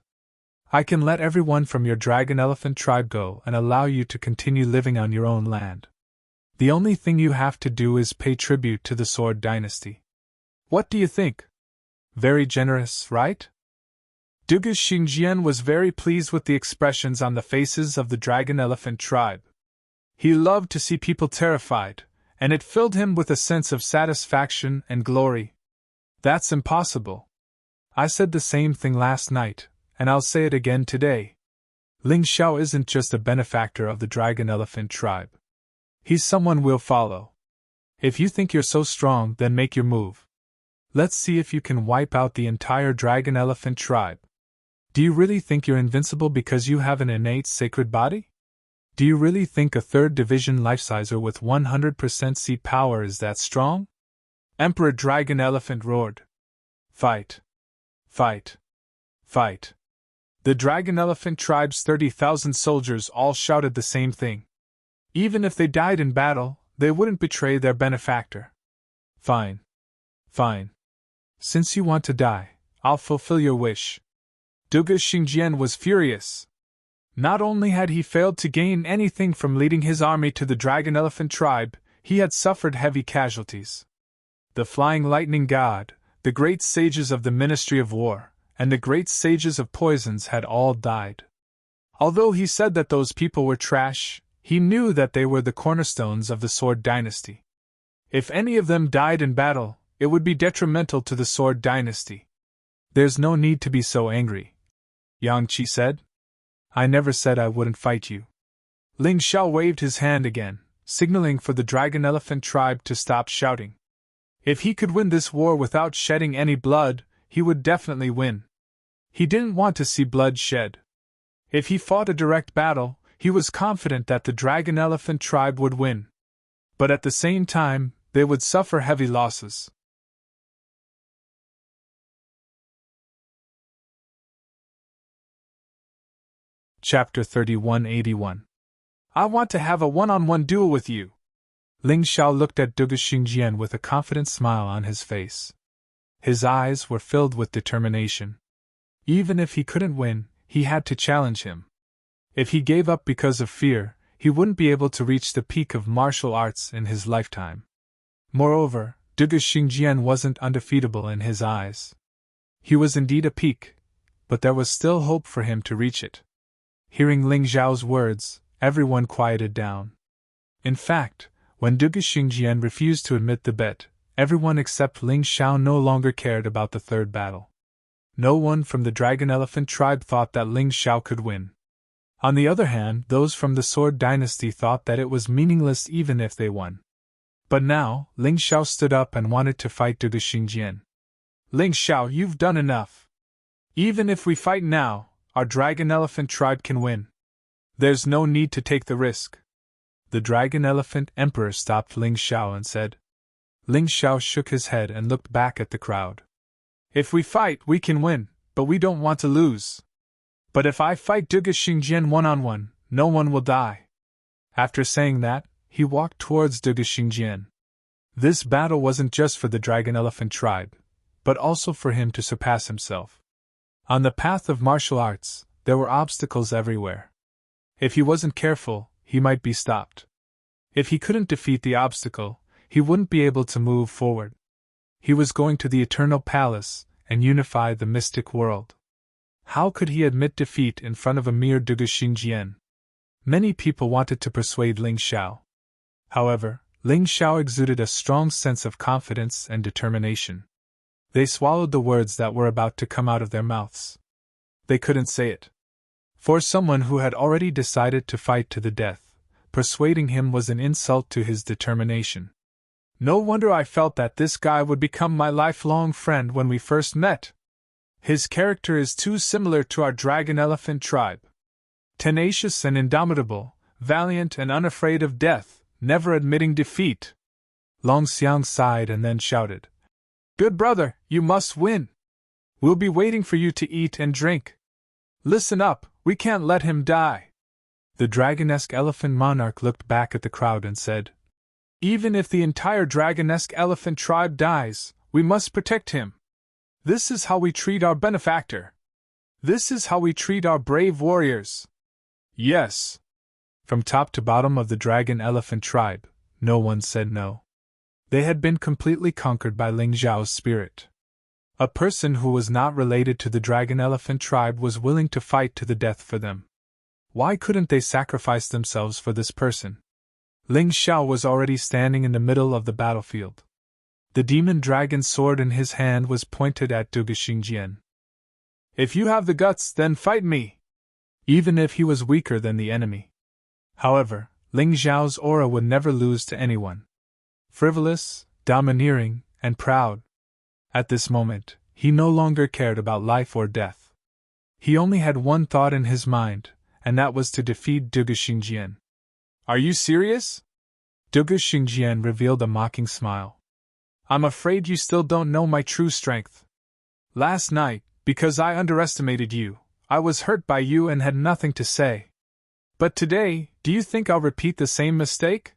I can let everyone from your Dragon Elephant tribe go and allow you to continue living on your own land. The only thing you have to do is pay tribute to the Sword Dynasty. What do you think? Very generous, right? Dugu Xingjian was very pleased with the expressions on the faces of the dragon-elephant tribe. He loved to see people terrified, and it filled him with a sense of satisfaction and glory. That's impossible. I said the same thing last night, and I'll say it again today. Ling Xiao isn't just a benefactor of the dragon-elephant tribe. He's someone we'll follow. If you think you're so strong, then make your move. Let's see if you can wipe out the entire dragon-elephant tribe. Do you really think you're invincible because you have an innate sacred body? Do you really think a 3rd division life-sizer with 100% seat power is that strong? Emperor Dragon Elephant roared. Fight! Fight! Fight! The Dragon Elephant tribe's 30,000 soldiers all shouted the same thing. Even if they died in battle, they wouldn't betray their benefactor. Fine. Fine. Since you want to die, I'll fulfill your wish. Dugu Xingjian was furious. Not only had he failed to gain anything from leading his army to the Dragon Elephant tribe, he had suffered heavy casualties. The Flying Lightning God, the great sages of the Ministry of War, and the great sages of poisons had all died. Although he said that those people were trash, he knew that they were the cornerstones of the Sword Dynasty. If any of them died in battle, it would be detrimental to the Sword Dynasty. There's no need to be so angry, Yang Qi said. I never said I wouldn't fight you. Ling Xiao waved his hand again, signaling for the Dragon Elephant tribe to stop shouting. If he could win this war without shedding any blood, he would definitely win. He didn't want to see blood shed. If he fought a direct battle, he was confident that the Dragon Elephant tribe would win. But at the same time, they would suffer heavy losses. Chapter 3181. I want to have a one-on-one duel with you. Ling Xiao looked at Dugu Xingjian with a confident smile on his face. His eyes were filled with determination. Even if he couldn't win, he had to challenge him. If he gave up because of fear, he wouldn't be able to reach the peak of martial arts in his lifetime. Moreover, Dugu Xingjian wasn't undefeatable in his eyes. He was indeed a peak, but there was still hope for him to reach it. Hearing Ling Xiao's words, everyone quieted down. In fact, when Dugu Xingjian refused to admit the bet, everyone except Ling Xiao no longer cared about the 3rd battle. No one from the Dragon Elephant tribe thought that Ling Xiao could win. On the other hand, those from the Sword Dynasty thought that it was meaningless even if they won. But now, Ling Xiao stood up and wanted to fight Dugu Xingjian. Ling Xiao, you've done enough. Even if we fight now, our Dragon Elephant tribe can win. There's no need to take the risk. The Dragon Elephant Emperor stopped Ling Xiao and said. Ling Xiao shook his head and looked back at the crowd. If we fight, we can win, but we don't want to lose. But if I fight Dugu Xingjian one-on-one, no one will die. After saying that, he walked towards Dugu Xingjian. This battle wasn't just for the Dragon Elephant tribe, but also for him to surpass himself. On the path of martial arts, there were obstacles everywhere. If he wasn't careful, he might be stopped. If he couldn't defeat the obstacle, he wouldn't be able to move forward. He was going to the Eternal Palace and unify the mystic world. How could he admit defeat in front of a mere Dugu Xingjian? Many people wanted to persuade Ling Xiao. However, Ling Xiao exuded a strong sense of confidence and determination. They swallowed the words that were about to come out of their mouths. They couldn't say it. For someone who had already decided to fight to the death, persuading him was an insult to his determination. No wonder I felt that this guy would become my lifelong friend when we first met. His character is too similar to our Dragon Elephant tribe. Tenacious and indomitable, valiant and unafraid of death, never admitting defeat. Long Xiang sighed and then shouted. Good brother, you must win. We'll be waiting for you to eat and drink. Listen up, we can't let him die. The dragonesque elephant monarch looked back at the crowd and said, Even if the entire dragonesque elephant tribe dies, we must protect him. This is how we treat our benefactor. This is how we treat our brave warriors. Yes. From top to bottom of the dragon elephant tribe, no one said no. They had been completely conquered by Ling Zhao's spirit. A person who was not related to the dragon-elephant tribe was willing to fight to the death for them. Why couldn't they sacrifice themselves for this person? Ling Xiao was already standing in the middle of the battlefield. The demon dragon's sword in his hand was pointed at Duge Xingjian. If you have the guts, then fight me! Even if he was weaker than the enemy. However, Ling Xiao's aura would never lose to anyone. Frivolous, domineering, and proud. At this moment, he no longer cared about life or death. He only had one thought in his mind, and that was to defeat Duge Xingjian. Are you serious? Duge Xingjian revealed a mocking smile. I'm afraid you still don't know my true strength. Last night, because I underestimated you, I was hurt by you and had nothing to say. But today, do you think I'll repeat the same mistake?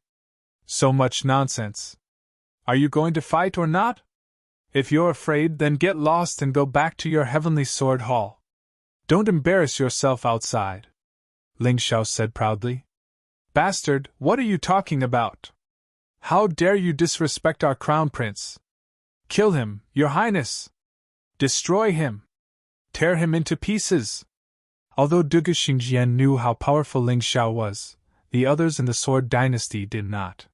So much nonsense. Are you going to fight or not? If you're afraid, then get lost and go back to your heavenly sword hall. Don't embarrass yourself outside. Ling Xiao said proudly. Bastard, what are you talking about? How dare you disrespect our crown prince? Kill him, your highness! Destroy him! Tear him into pieces! Although Duge Xingjian knew how powerful Ling Xiao was, the others in the Sword Dynasty did not.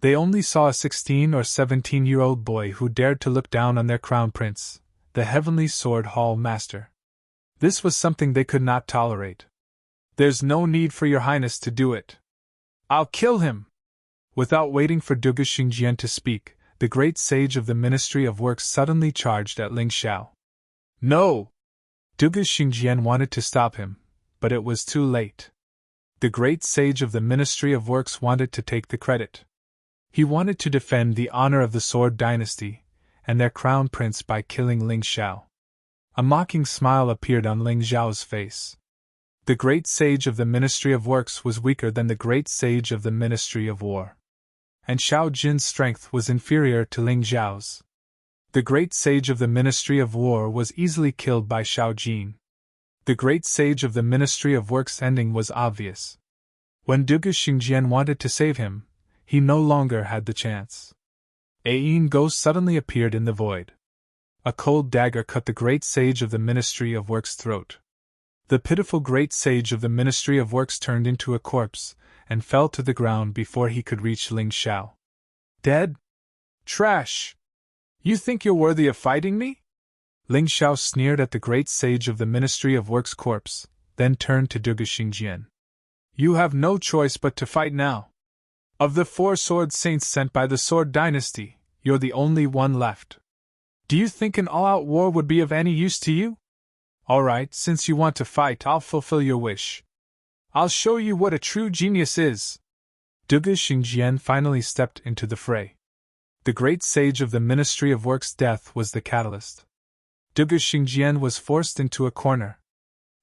They only saw a 16 or 17-year-old boy who dared to look down on their crown prince, the Heavenly Sword Hall Master. This was something they could not tolerate. There's no need for your highness to do it. I'll kill him! Without waiting for Duge Xingjian to speak, the great sage of the Ministry of Works suddenly charged at Ling Xiao. No! Duge Xingjian wanted to stop him, but it was too late. The great sage of the Ministry of Works wanted to take the credit. He wanted to defend the honor of the Sword Dynasty and their crown prince by killing Ling Xiao. A mocking smile appeared on Ling Xiao's face. The great sage of the Ministry of Works was weaker than the great sage of the Ministry of War. And Xiao Jin's strength was inferior to Ling Xiao's. The great sage of the Ministry of War was easily killed by Xiao Jin. The great sage of the Ministry of Works' ending was obvious. When Duge Xingjian wanted to save him, he no longer had the chance. A Yin ghost suddenly appeared in the void. A cold dagger cut the great sage of the Ministry of Works' throat. The pitiful great sage of the Ministry of Works turned into a corpse and fell to the ground before he could reach Ling Xiao. Dead? Trash! You think you're worthy of fighting me? Ling Xiao sneered at the great sage of the Ministry of Works' corpse, then turned to Duge Xingjian. You have no choice but to fight now. Of the 4 sword saints sent by the Sword Dynasty, you're the only one left. Do you think an all-out war would be of any use to you? All right, since you want to fight, I'll fulfill your wish. I'll show you what a true genius is. Duge Xingjian finally stepped into the fray. The great sage of the Ministry of Works' death was the catalyst. Duge Xingjian was forced into a corner.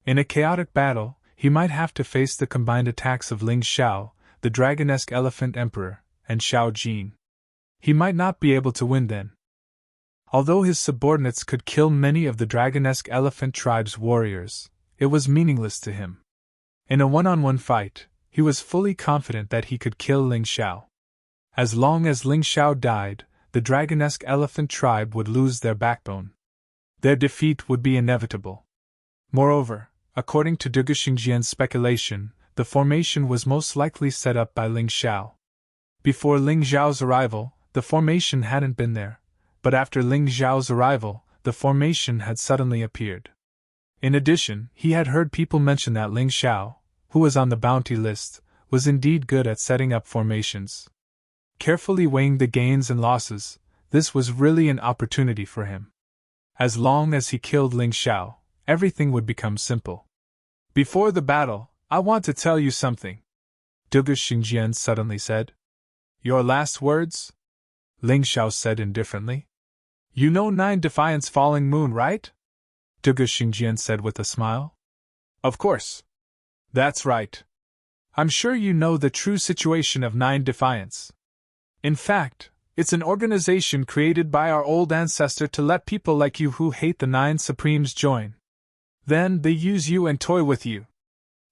In a chaotic battle, he might have to face the combined attacks of Ling Xiao, the dragonesque Elephant Emperor, and Xiao Jin. He might not be able to win then. Although his subordinates could kill many of the dragonesque Elephant tribe's warriors, it was meaningless to him. In a one-on-one fight, he was fully confident that he could kill Ling Xiao. As long as Ling Xiao died, the dragonesque Elephant tribe would lose their backbone. Their defeat would be inevitable. Moreover, according to Duge Xingjian's speculation, the formation was most likely set up by Ling Xiao. Before Ling Xiao's arrival, the formation hadn't been there, but after Ling Xiao's arrival, the formation had suddenly appeared. In addition, he had heard people mention that Ling Xiao, who was on the bounty list, was indeed good at setting up formations. Carefully weighing the gains and losses, this was really an opportunity for him. As long as he killed Ling Xiao, everything would become simple. Before the battle, I want to tell you something, Duge Xingjian suddenly said. Your last words? Ling Xiao said indifferently. You know 9 Defiance Falling Moon, right? Duge Xingjian said with a smile. Of course. That's right. I'm sure you know the true situation of 9 Defiance. In fact, it's an organization created by our old ancestor to let people like you who hate the 9 Supremes join. Then they use you and toy with you.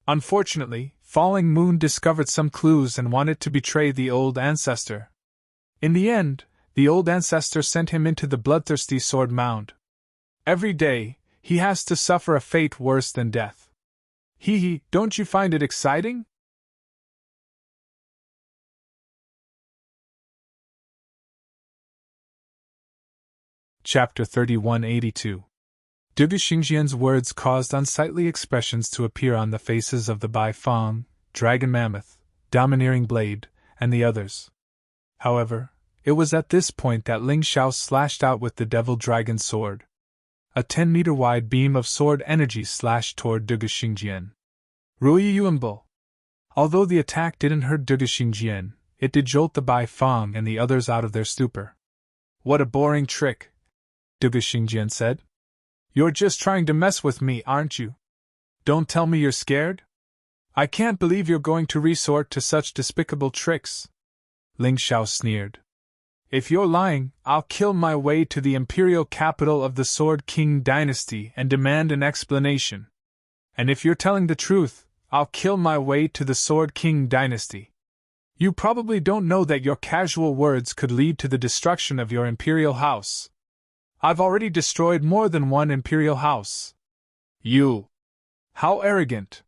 Unfortunately, Falling Moon discovered some clues and wanted to betray the old ancestor. In the end, the old ancestor sent him into the bloodthirsty Sword Mound. Every day, he has to suffer a fate worse than death. Don't you find it exciting? Chapter 3182. Dugu Xingjian's words caused unsightly expressions to appear on the faces of the Bai Fang, Dragon Mammoth, Domineering Blade, and the others. However, it was at this point that Ling Xiao slashed out with the Devil Dragon sword. A 10-meter-wide beam of sword energy slashed toward Dugu Xingjian. Ruyi Yuanbo. Although the attack didn't hurt Dugu Xingjian, it did jolt the Bai Fang and the others out of their stupor. What a boring trick, Dugu Xingjian said. You're just trying to mess with me, aren't you? Don't tell me you're scared? I can't believe you're going to resort to such despicable tricks. Ling Xiao sneered. If you're lying, I'll kill my way to the imperial capital of the Sword King dynasty and demand an explanation. And if you're telling the truth, I'll kill my way to the Sword King dynasty. You probably don't know that your casual words could lead to the destruction of your imperial house. I've already destroyed more than one imperial house. You! How arrogant!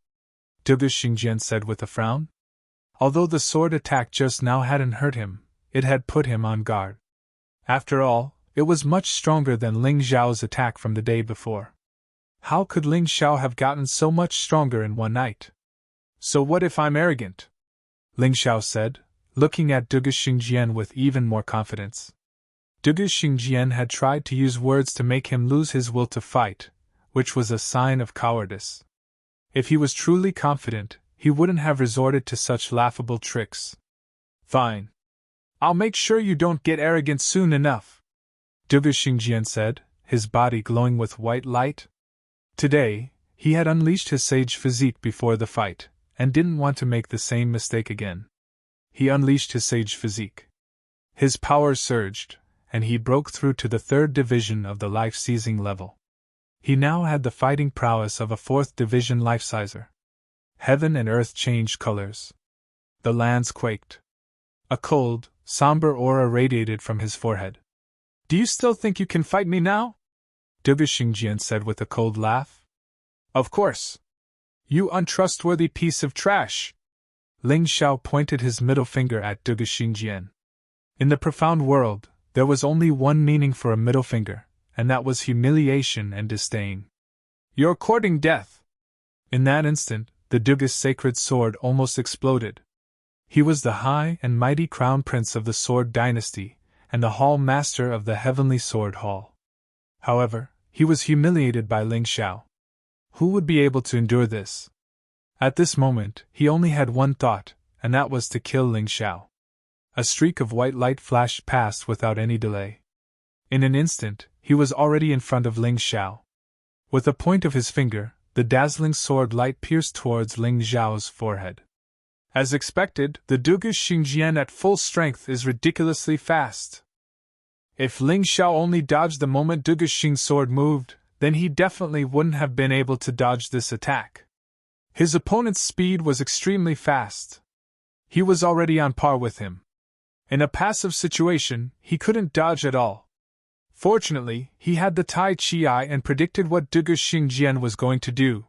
Dugu Xingjian said with a frown. Although the sword attack just now hadn't hurt him, it had put him on guard. After all, it was much stronger than Ling Xiao's attack from the day before. How could Ling Xiao have gotten so much stronger in one night? So what if I'm arrogant? Ling Xiao said, looking at Dugu Xingjian with even more confidence. Dugu Xingjian had tried to use words to make him lose his will to fight, which was a sign of cowardice. If he was truly confident, he wouldn't have resorted to such laughable tricks. Fine. I'll make sure you don't get arrogant soon enough, Dugu Xingjian said, his body glowing with white light. Today, he had unleashed his sage physique before the fight, and didn't want to make the same mistake again. He unleashed his sage physique. His powers surged, and he broke through to the 3rd division of the life-seizing level. He now had the fighting prowess of a 4th division life-sizer. Heaven and earth changed colors. The lands quaked. A cold, somber aura radiated from his forehead. Do you still think you can fight me now? Dugu Xingjian said with a cold laugh. Of course. You untrustworthy piece of trash! Ling Xiao pointed his middle finger at Dugu Xingjian. In the profound world, there was only one meaning for a middle finger, and that was humiliation and disdain. You're courting death! In that instant, the Dugu's sacred sword almost exploded. He was the high and mighty crown prince of the Sword Dynasty, and the hall master of the Heavenly Sword Hall. However, he was humiliated by Ling Xiao. Who would be able to endure this? At this moment, he only had one thought, and that was to kill Ling Xiao. A streak of white light flashed past without any delay. In an instant, he was already in front of Ling Xiao. With the point of his finger, the dazzling sword light pierced towards Ling Xiao's forehead. As expected, the Dugu Xingjian at full strength is ridiculously fast. If Ling Xiao only dodged the moment Dugu Xing's sword moved, then he definitely wouldn't have been able to dodge this attack. His opponent's speed was extremely fast. He was already on par with him. In a passive situation, he couldn't dodge at all. Fortunately, he had the Tai Chi Eye and predicted what Dugu Xingjian was going to do.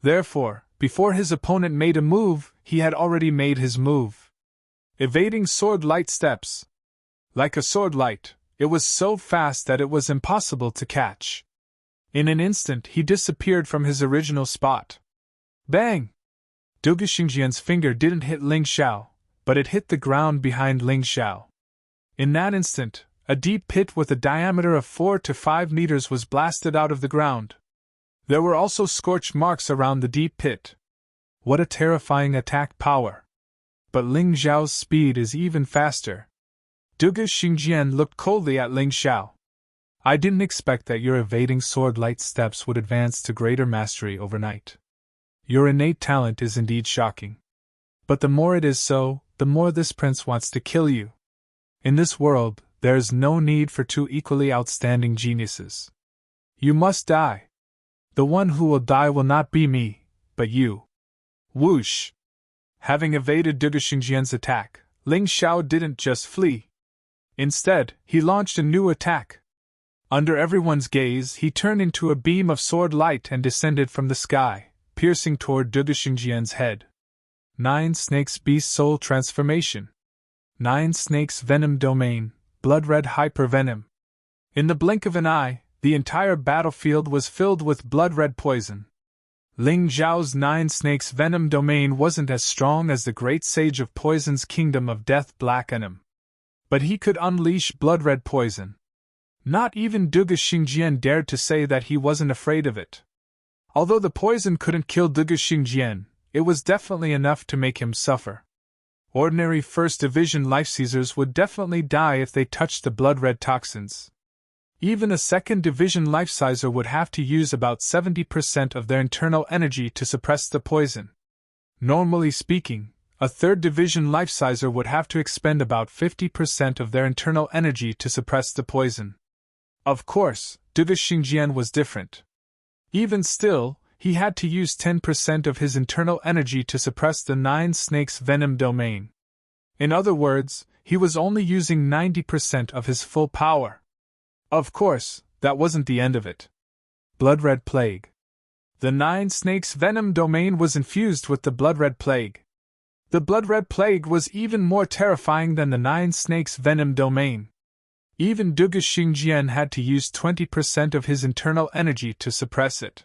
Therefore, before his opponent made a move, he had already made his move. Evading sword light steps. Like a sword light, it was so fast that it was impossible to catch. In an instant, he disappeared from his original spot. Bang! Dugu Xingjian's finger didn't hit Ling Xiao, but it hit the ground behind Ling Xiao. In that instant, a deep pit with a diameter of 4 to 5 meters was blasted out of the ground. There were also scorched marks around the deep pit. What a terrifying attack power! But Ling Xiao's speed is even faster. Dugu Xingjian looked coldly at Ling Xiao. I didn't expect that your evading sword light steps would advance to greater mastery overnight. Your innate talent is indeed shocking. But the more it is so, the more this prince wants to kill you. In this world, there is no need for two equally outstanding geniuses. You must die. The one who will die will not be me, but you. Whoosh! Having evaded Dugu Xingjian's attack, Ling Xiao didn't just flee. Instead, he launched a new attack. Under everyone's gaze, he turned into a beam of sword light and descended from the sky, piercing toward Dugu Xingjian's head. 9 Snakes Beast Soul Transformation. 9 Snakes Venom Domain, Blood Red Hypervenom. In the blink of an eye, the entire battlefield was filled with blood-red poison. Ling Zhao's 9 Snakes Venom Domain wasn't as strong as the great sage of Poison's Kingdom of Death Black Venom. But he could unleash blood-red poison. Not even Dugu Xingjian dared to say that he wasn't afraid of it. Although the poison couldn't kill Dugu Xingjian, it was definitely enough to make him suffer. Ordinary First Division Life-Seizers would definitely die if they touched the blood-red toxins. Even a Second Division Life-Sizer would have to use about 70% of their internal energy to suppress the poison. Normally speaking, a Third Division Life-Sizer would have to expend about 50% of their internal energy to suppress the poison. Of course, Dugu Xingjian was different. Even still, he had to use 10% of his internal energy to suppress the 9 Snakes Venom Domain. In other words, he was only using 90% of his full power. Of course, that wasn't the end of it. Blood Red Plague. The 9 Snakes Venom Domain was infused with the Blood Red Plague. The Blood Red Plague was even more terrifying than the 9 Snakes Venom Domain. Even Dugu Xingjian had to use 20% of his internal energy to suppress it.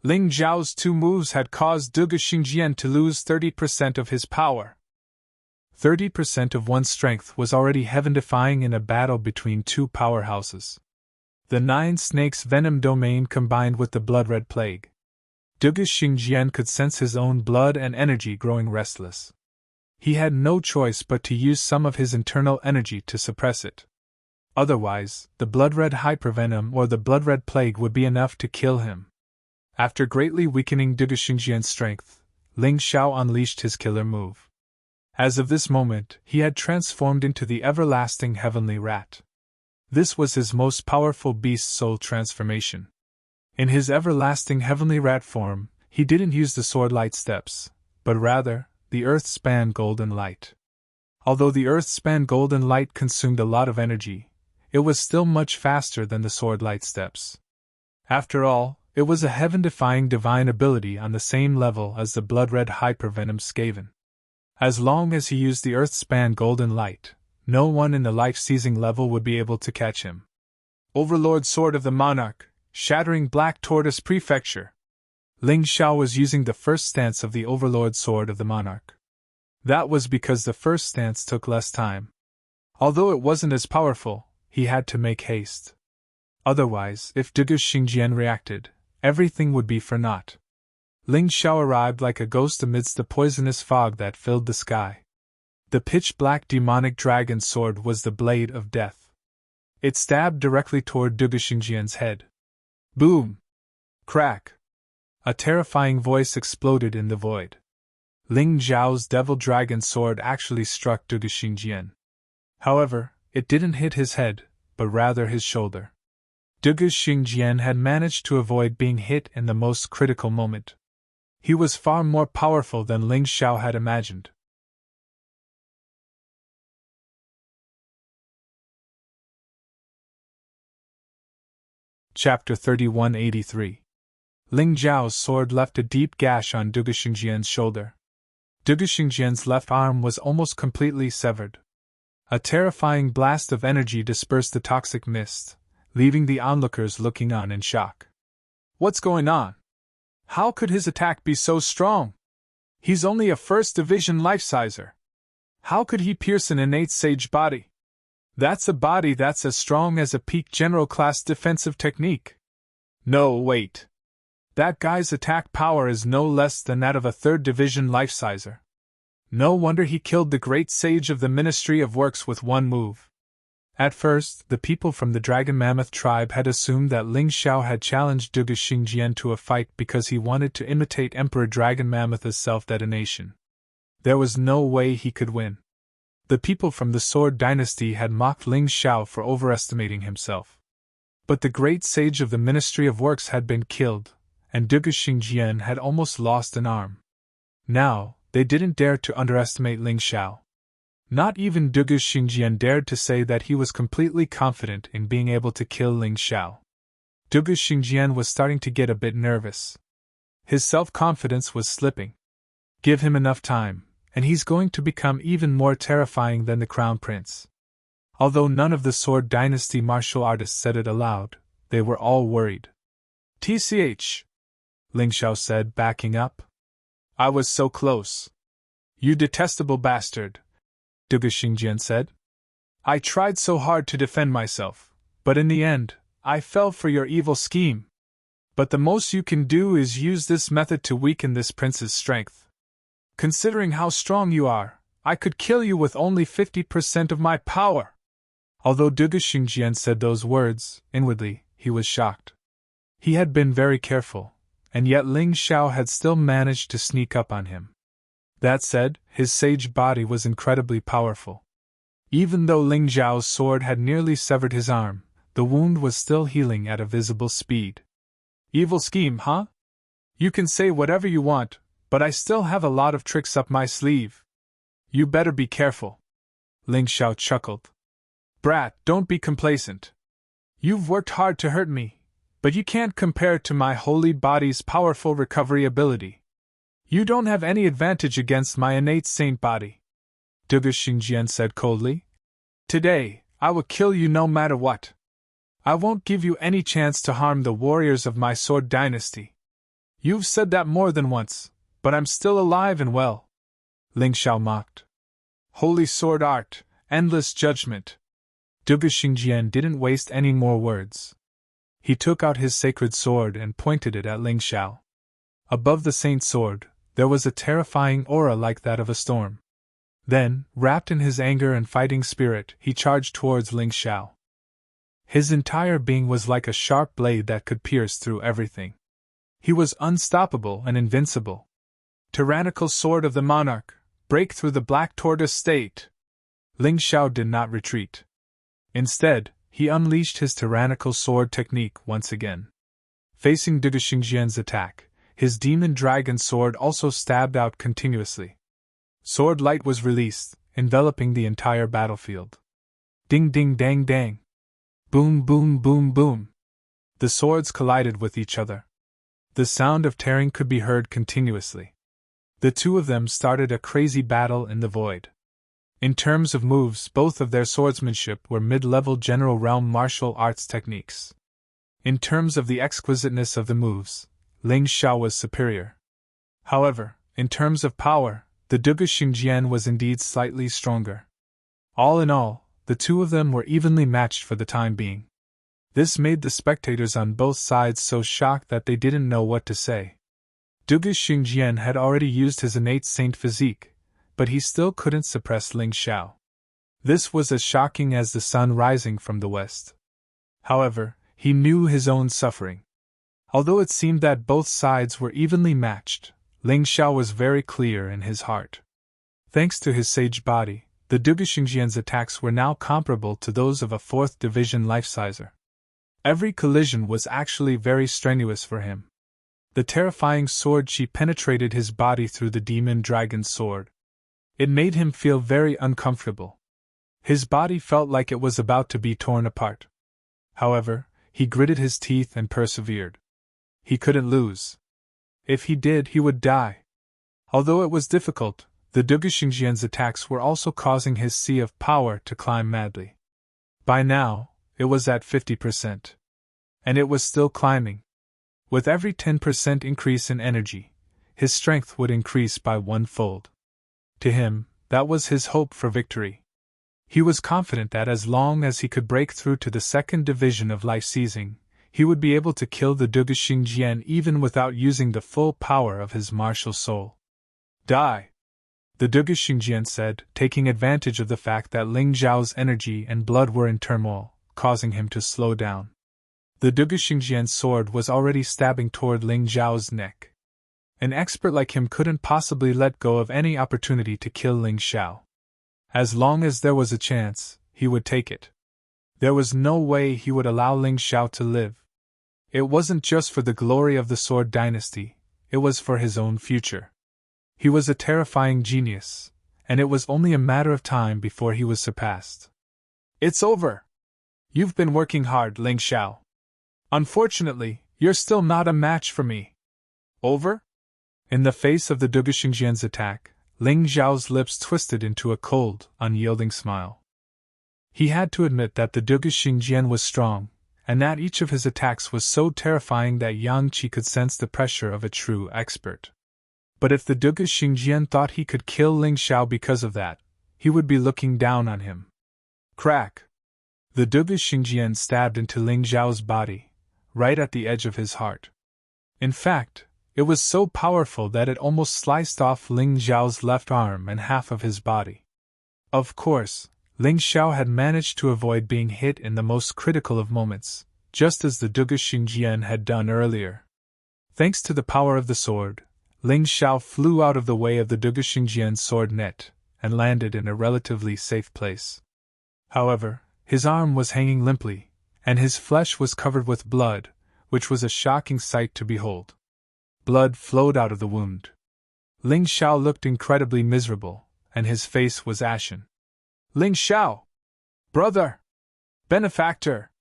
Ling Zhao's 2 moves had caused Dugu Xingjian to lose 30% of his power. 30% of one's strength was already heaven-defying in a battle between 2 powerhouses. The 9 Snakes Venom Domain combined with the Blood Red Plague. Dugu Xingjian could sense his own blood and energy growing restless. He had no choice but to use some of his internal energy to suppress it. Otherwise, the Blood Red Hypervenom or the Blood Red Plague would be enough to kill him. After greatly weakening Dugu Xingjian's strength, Ling Xiao unleashed his killer move. As of this moment, he had transformed into the everlasting heavenly rat. This was his most powerful beast soul transformation. In his everlasting heavenly rat form, he didn't use the sword light steps, but rather, the earth-span golden light. Although the earth-span golden light consumed a lot of energy, it was still much faster than the sword light steps. After all, it was a heaven-defying divine ability on the same level as the blood-red hypervenom Skaven. As long as he used the earth-span golden light, no one in the life-seizing level would be able to catch him. Overlord Sword of the Monarch, shattering Black Tortoise Prefecture. Ling Xiao was using the first stance of the Overlord Sword of the Monarch. That was because the first stance took less time. Although it wasn't as powerful, he had to make haste. Otherwise, if Dugu Xingjian reacted, everything would be for naught. Ling Xiao arrived like a ghost amidst the poisonous fog that filled the sky. The pitch-black demonic dragon sword was the blade of death. It stabbed directly toward Dugu Xingjian's head. Boom! Crack! A terrifying voice exploded in the void. Ling Zhao's devil dragon sword actually struck Dugu Xingjian. However, it didn't hit his head, but rather his shoulder. Dugu Xingjian had managed to avoid being hit in the most critical moment. He was far more powerful than Ling Xiao had imagined. Chapter 3183. Ling Zhao's sword left a deep gash on Dugu Xingjian's shoulder. Dugu Xingjian's left arm was almost completely severed. A terrifying blast of energy dispersed the toxic mist, leaving the onlookers looking on in shock. What's going on? How could his attack be so strong? He's only a First Division Life-Sizer. How could he pierce an innate sage body? That's a body that's as strong as a peak general class defensive technique. No, wait. That guy's attack power is no less than that of a Third Division Life-Sizer. No wonder he killed the great sage of the Ministry of Works with one move. At first, the people from the Dragon Mammoth tribe had assumed that Ling Xiao had challenged Dugu Xingjian to a fight because he wanted to imitate Emperor Dragon Mammoth's self-detonation. There was no way he could win. The people from the Sword Dynasty had mocked Ling Xiao for overestimating himself. But the great sage of the Ministry of Works had been killed, and Dugu Xingjian had almost lost an arm. Now, they didn't dare to underestimate Ling Xiao. Not even Dugu Xingjian dared to say that he was completely confident in being able to kill Ling Xiao. Dugu Xingjian was starting to get a bit nervous. His self-confidence was slipping. Give him enough time, and he's going to become even more terrifying than the Crown Prince. Although none of the Sword Dynasty martial artists said it aloud, they were all worried. "TCH," Ling Xiao said, backing up. "I was so close." "You detestable bastard," Dugu Xingjian said. "I tried so hard to defend myself, but in the end, I fell for your evil scheme. But the most you can do is use this method to weaken this prince's strength. Considering how strong you are, I could kill you with only 50% of my power." Although Dugu Xingjian said those words, inwardly, he was shocked. He had been very careful, and yet Ling Xiao had still managed to sneak up on him. That said, his sage body was incredibly powerful. Even though Ling Xiao's sword had nearly severed his arm, the wound was still healing at a visible speed. "Evil scheme, huh? You can say whatever you want, but I still have a lot of tricks up my sleeve. You better be careful." Ling Xiao chuckled. "Brat, don't be complacent. You've worked hard to hurt me, but you can't compare to my holy body's powerful recovery ability. You don't have any advantage against my innate saint body," Dugu Xingjian said coldly. "Today, I will kill you no matter what. I won't give you any chance to harm the warriors of my sword dynasty. You've said that more than once, but I'm still alive and well," Ling Xiao mocked. "Holy sword art, endless judgment." Dugu Xingjian didn't waste any more words. He took out his sacred sword and pointed it at Ling Xiao. Above the saint's sword, there was a terrifying aura like that of a storm. Then, wrapped in his anger and fighting spirit, he charged towards Ling Xiao. His entire being was like a sharp blade that could pierce through everything. He was unstoppable and invincible. "Tyrannical sword of the monarch, break through the black tortoise state!" Ling Xiao did not retreat. Instead, he unleashed his tyrannical sword technique once again. Facing Dugu Xingjian's attack, his demon dragon sword also stabbed out continuously. Sword light was released, enveloping the entire battlefield. Ding ding dang dang. Boom boom boom boom. The swords collided with each other. The sound of tearing could be heard continuously. The two of them started a crazy battle in the void. In terms of moves, both of their swordsmanship were mid-level general realm martial arts techniques. In terms of the exquisiteness of the moves, Ling Xiao was superior. However, in terms of power, the Dugu Xingjian was indeed slightly stronger. All in all, the two of them were evenly matched for the time being. This made the spectators on both sides so shocked that they didn't know what to say. Dugu Xingjian had already used his innate saint physique, but he still couldn't suppress Ling Xiao. This was as shocking as the sun rising from the west. However, he knew his own suffering. Although it seemed that both sides were evenly matched, Ling Xiao was very clear in his heart. Thanks to his sage body, the Dugu Xingjian's attacks were now comparable to those of a 4th division life-sizer. Every collision was actually very strenuous for him. The terrifying sword chi penetrated his body through the demon dragon's sword. It made him feel very uncomfortable. His body felt like it was about to be torn apart. However, he gritted his teeth and persevered. He couldn't lose. If he did, he would die. Although it was difficult, the Dugu Xingjian's attacks were also causing his sea of power to climb madly. By now, it was at 50%. And it was still climbing. With every 10% increase in energy, his strength would increase by 1-fold. To him, that was his hope for victory. He was confident that as long as he could break through to the 2nd division of life-seizing, he would be able to kill the Dugu Xingjian even without using the full power of his martial soul. "Die!" the Dugu Xingjian said, taking advantage of the fact that Ling Xiao's energy and blood were in turmoil, causing him to slow down. The Dugu Xingjian's sword was already stabbing toward Ling Xiao's neck. An expert like him couldn't possibly let go of any opportunity to kill Ling Xiao. As long as there was a chance, he would take it. There was no way he would allow Ling Xiao to live. It wasn't just for the glory of the Sword Dynasty, it was for his own future. He was a terrifying genius, and it was only a matter of time before he was surpassed. It's over. You've been working hard, Ling Xiao. Unfortunately, you're still not a match for me. Over? In the face of the Duguxingjian's attack, Ling Xiao's lips twisted into a cold, unyielding smile. He had to admit that the Duguxingjian was strong, and that each of his attacks was so terrifying that Yang Qi could sense the pressure of a true expert. But if the Duguxingjian thought he could kill Ling Xiao because of that, he would be looking down on him. Crack! The Duguxingjian stabbed into Ling Xiao's body, right at the edge of his heart. In fact, it was so powerful that it almost sliced off Ling Xiao's left arm and half of his body. Of course, Ling Xiao had managed to avoid being hit in the most critical of moments, just as the Duguxingjian had done earlier. Thanks to the power of the sword, Ling Xiao flew out of the way of the Duguxingjian's sword net and landed in a relatively safe place. However, his arm was hanging limply, and his flesh was covered with blood, which was a shocking sight to behold. Blood flowed out of the wound. Ling Xiao looked incredibly miserable, and his face was ashen. Ling Xiao! Brother! Benefactor!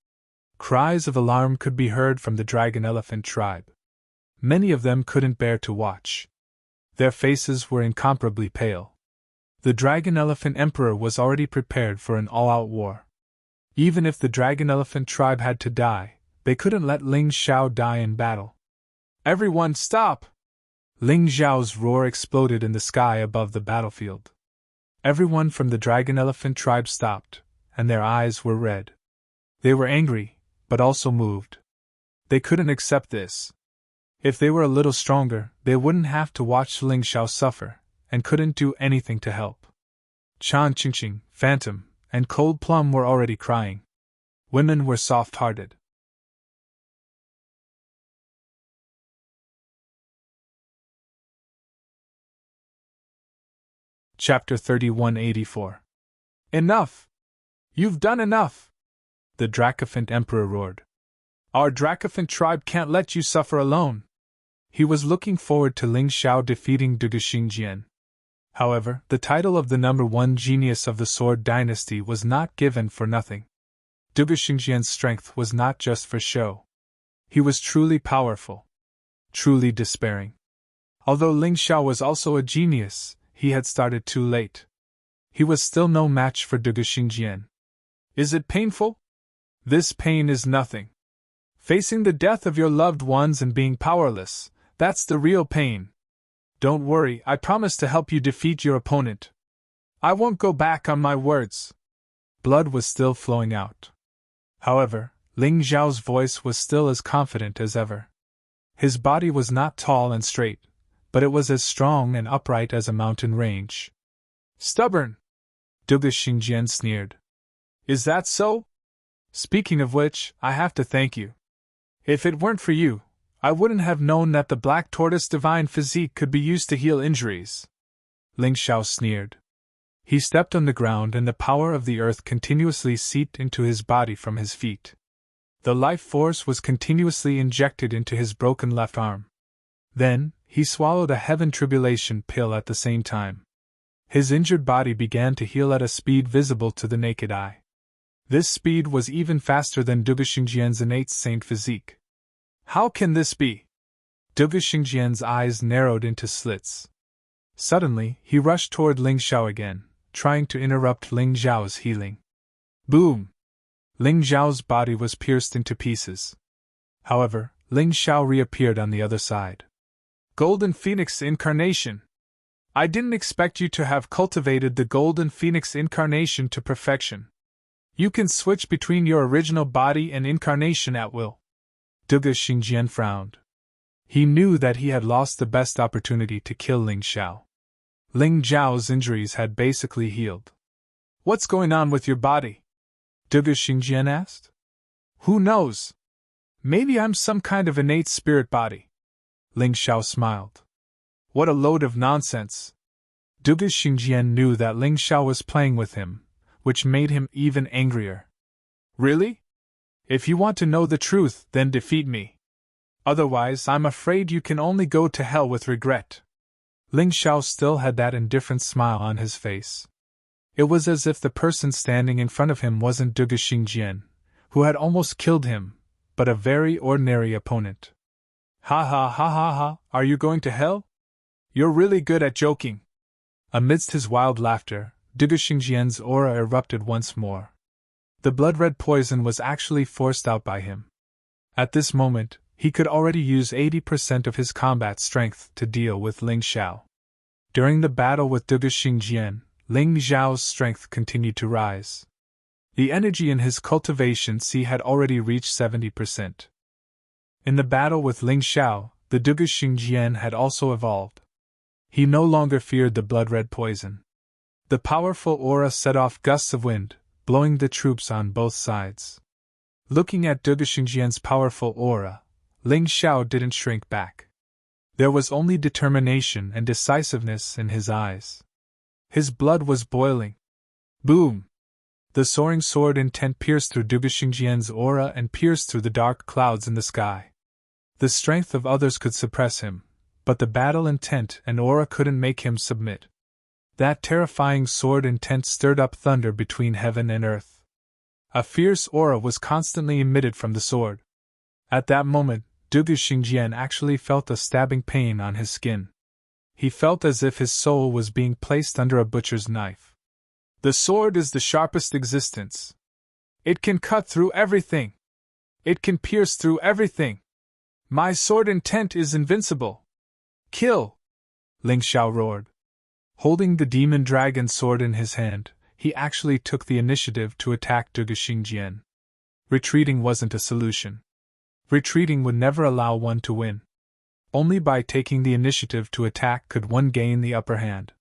Cries of alarm could be heard from the dragon elephant tribe. Many of them couldn't bear to watch. Their faces were incomparably pale. The dragon elephant emperor was already prepared for an all-out war. Even if the dragon elephant tribe had to die, they couldn't let Ling Xiao die in battle. Everyone stop! Ling Xiao's roar exploded in the sky above the battlefield. Everyone from the dragon elephant tribe stopped, and their eyes were red. They were angry, but also moved. They couldn't accept this. If they were a little stronger, they wouldn't have to watch Ling Xiao suffer, and couldn't do anything to help. Chan Qingqing, Phantom, and Cold Plum were already crying. Women were soft-hearted. Chapter 3184. Enough! You've done enough! The Dracophant Emperor roared. Our Dracophant tribe can't let you suffer alone. He was looking forward to Ling Xiao defeating Duguxingjian. However, the title of the number one genius of the Sword Dynasty was not given for nothing. Duguxingjian's strength was not just for show. He was truly powerful. Truly despairing. Although Ling Xiao was also a genius, he had started too late. He was still no match for Duguxingjian. Is it painful? This pain is nothing. Facing the death of your loved ones and being powerless, that's the real pain. Don't worry, I promise to help you defeat your opponent. I won't go back on my words. Blood was still flowing out. However, Ling Xiao's voice was still as confident as ever. His body was not tall and straight, but it was as strong and upright as a mountain range. Stubborn! Duguxingjian sneered. Is that so? Speaking of which, I have to thank you. If it weren't for you, I wouldn't have known that the Black Tortoise Divine Physique could be used to heal injuries. Ling Xiao sneered. He stepped on the ground and the power of the earth continuously seeped into his body from his feet. The life force was continuously injected into his broken left arm. Then, he swallowed a heaven tribulation pill at the same time. His injured body began to heal at a speed visible to the naked eye. This speed was even faster than Duguxingjian's innate saint physique. How can this be? Duguxingjian's eyes narrowed into slits. Suddenly, he rushed toward Ling Xiao again, trying to interrupt Ling Xiao's healing. Boom! Ling Xiao's body was pierced into pieces. However, Ling Xiao reappeared on the other side. Golden Phoenix Incarnation! I didn't expect you to have cultivated the Golden Phoenix Incarnation to perfection. You can switch between your original body and incarnation at will. Duguxingjian frowned. He knew that he had lost the best opportunity to kill Ling Xiao. Ling Xiao's injuries had basically healed. What's going on with your body? Duguxingjian asked. Who knows? Maybe I'm some kind of innate spirit body. Ling Xiao smiled. What a load of nonsense. Duguxingjian knew that Ling Xiao was playing with him, which made him even angrier. Really? If you want to know the truth, then defeat me. Otherwise, I'm afraid you can only go to hell with regret. Ling Xiao still had that indifferent smile on his face. It was as if the person standing in front of him wasn't Duge Xingjian, who had almost killed him, but a very ordinary opponent. Ha ha ha ha ha, are you going to hell? You're really good at joking. Amidst his wild laughter, Duge Xingjian's aura erupted once more. The blood-red poison was actually forced out by him. At this moment, he could already use 80% of his combat strength to deal with Ling Xiao. During the battle with Duge Xingjian, Ling Xiao's strength continued to rise. The energy in his cultivation sea had already reached 70%. In the battle with Ling Xiao, the Duge Xingjian had also evolved. He no longer feared the blood-red poison. The powerful aura set off gusts of wind, blowing the troops on both sides. Looking at Duge Xingjian's powerful aura, Ling Xiao didn't shrink back. There was only determination and decisiveness in his eyes. His blood was boiling. Boom! The soaring sword intent pierced through Duge Xingjian's aura and pierced through the dark clouds in the sky. The strength of others could suppress him, but the battle intent and aura couldn't make him submit. That terrifying sword intent stirred up thunder between heaven and earth. A fierce aura was constantly emitted from the sword. At that moment, Duge Xingjian actually felt a stabbing pain on his skin. He felt as if his soul was being placed under a butcher's knife. The sword is the sharpest existence. It can cut through everything. It can pierce through everything. My sword intent is invincible. Kill! Ling Xiao roared. Holding the demon dragon sword in his hand, he actually took the initiative to attack Duge Xingjian. Retreating wasn't a solution. Retreating would never allow one to win. Only by taking the initiative to attack could one gain the upper hand.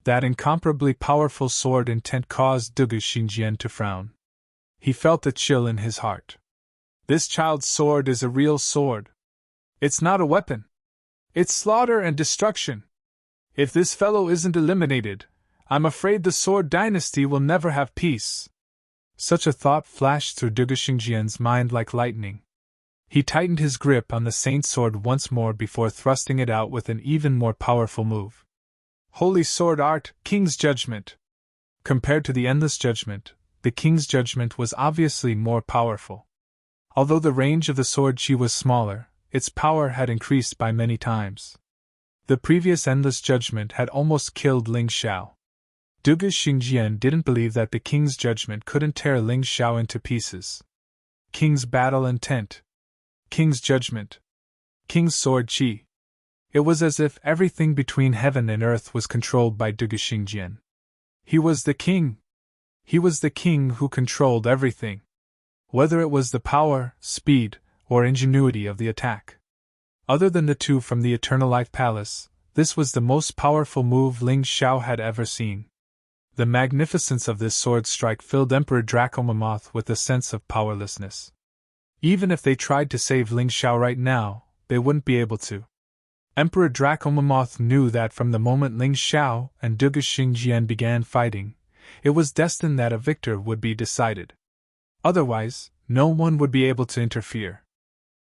That incomparably powerful sword intent caused Duge Xingjian to frown. He felt a chill in his heart. This child's sword is a real sword. It's not a weapon. It's slaughter and destruction. If this fellow isn't eliminated, I'm afraid the Sword Dynasty will never have peace. Such a thought flashed through Duge Xingjian's mind like lightning. He tightened his grip on the Saint's sword once more before thrusting it out with an even more powerful move. Holy Sword Art, King's Judgment. Compared to the Endless Judgment, the King's Judgment was obviously more powerful. Although the range of the sword chi was smaller, its power had increased by many times. The previous Endless Judgment had almost killed Ling Xiao. Duge Xingjian didn't believe that the King's Judgment couldn't tear Ling Xiao into pieces. King's Battle Intent. King's Judgment. King's Sword Chi. It was as if everything between heaven and earth was controlled by Duge Xingjian. He was the king. He was the king who controlled everything. Whether it was the power, speed, or ingenuity of the attack. Other than the two from the Eternal Life Palace, this was the most powerful move Ling Xiao had ever seen. The magnificence of this sword strike filled Emperor Draco Mammoth with a sense of powerlessness. Even if they tried to save Ling Xiao right now, they wouldn't be able to. Emperor Draco Mammoth knew that from the moment Ling Xiao and Duge Xingjian began fighting, it was destined that a victor would be decided. Otherwise, no one would be able to interfere.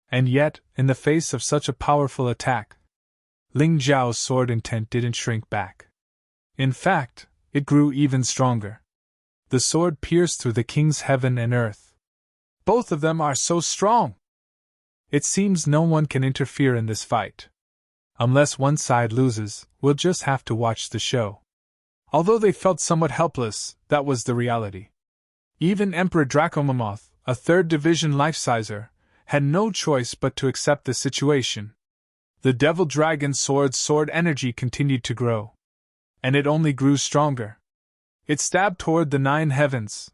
And yet, in the face of such a powerful attack, Ling Xiao's sword intent didn't shrink back. In fact, it grew even stronger. The sword pierced through the king's heaven and earth. Both of them are so strong! It seems no one can interfere in this fight. Unless one side loses, we'll just have to watch the show. Although they felt somewhat helpless, that was the reality. Even Emperor Draco Mammoth, a 3rd Division life-sizer, had no choice but to accept the situation. The Devil Dragon Sword's sword energy continued to grow. And it only grew stronger. It stabbed toward the 9 heavens.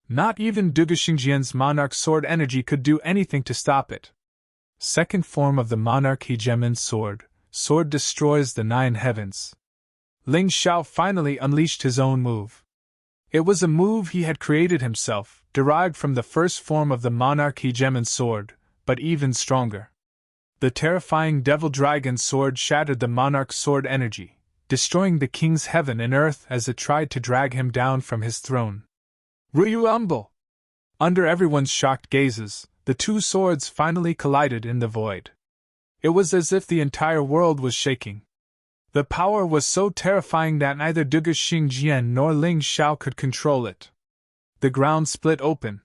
Not even Duge Xingjian's Monarch Sword energy could do anything to stop it. Second form of the Monarch Hegemon's sword. Sword destroys the 9 heavens. Ling Xiao finally unleashed his own move. It was a move he had created himself, derived from the first form of the Monarch Hegemon's sword, but even stronger. The terrifying Devil Dragon sword shattered the Monarch's sword energy, destroying the king's heaven and earth as it tried to drag him down from his throne. Ryuumble! Under everyone's shocked gazes, the two swords finally collided in the void. It was as if the entire world was shaking. The power was so terrifying that neither Duga Xingjian nor Ling Xiao could control it. The ground split open.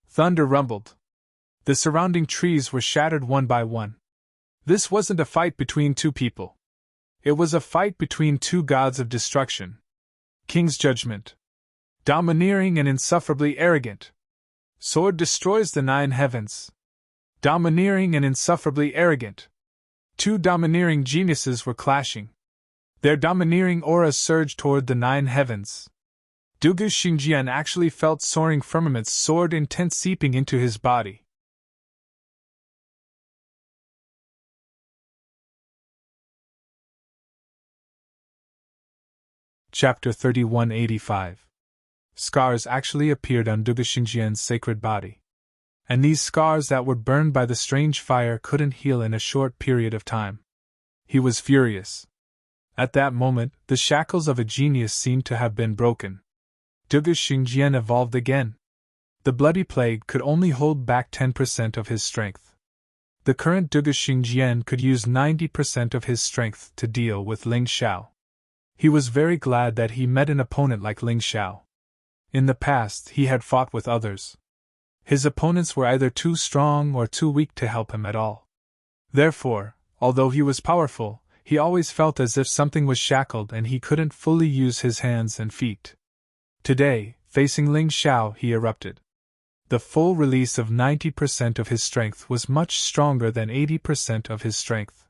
Thunder rumbled. The surrounding trees were shattered one by one. This wasn't a fight between two people. It was a fight between two gods of destruction. King's judgment. Domineering and insufferably arrogant. Sword destroys the 9 heavens. Domineering and insufferably arrogant. Two domineering geniuses were clashing. Their domineering auras surged toward the 9 heavens. Duga Xingjian actually felt soaring firmament's sword intent seeping into his body. Chapter 3185. Scars actually appeared on Duga Xingjian's sacred body. And these scars that were burned by the strange fire couldn't heal in a short period of time. He was furious. At that moment, the shackles of a genius seemed to have been broken. Duga Xingjian evolved again. The bloody plague could only hold back 10% of his strength. The current Duga Xingjian could use 90% of his strength to deal with Ling Xiao. He was very glad that he met an opponent like Ling Xiao. In the past, he had fought with others. His opponents were either too strong or too weak to help him at all. Therefore, although he was powerful, he always felt as if something was shackled and he couldn't fully use his hands and feet. Today, facing Ling Xiao, he erupted. The full release of 90% of his strength was much stronger than 80% of his strength.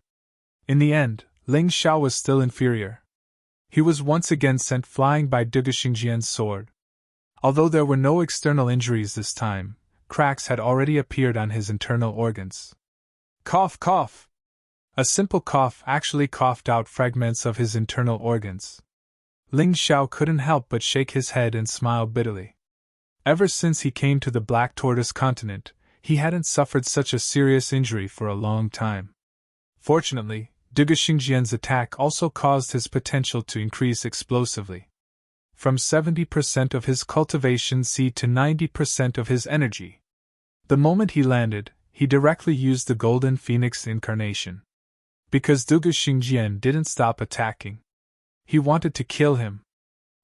In the end, Ling Xiao was still inferior. He was once again sent flying by Duga Xingjian's sword. Although there were no external injuries this time, cracks had already appeared on his internal organs. Cough, cough! A simple cough actually coughed out fragments of his internal organs. Ling Xiao couldn't help but shake his head and smile bitterly. Ever since he came to the Black Tortoise continent, he hadn't suffered such a serious injury for a long time. Fortunately, Duga Xingjian's attack also caused his potential to increase explosively. From 70% of his cultivation seed to 90% of his energy. The moment he landed, he directly used the Golden Phoenix incarnation. Because Duga Xingjian didn't stop attacking. He wanted to kill him.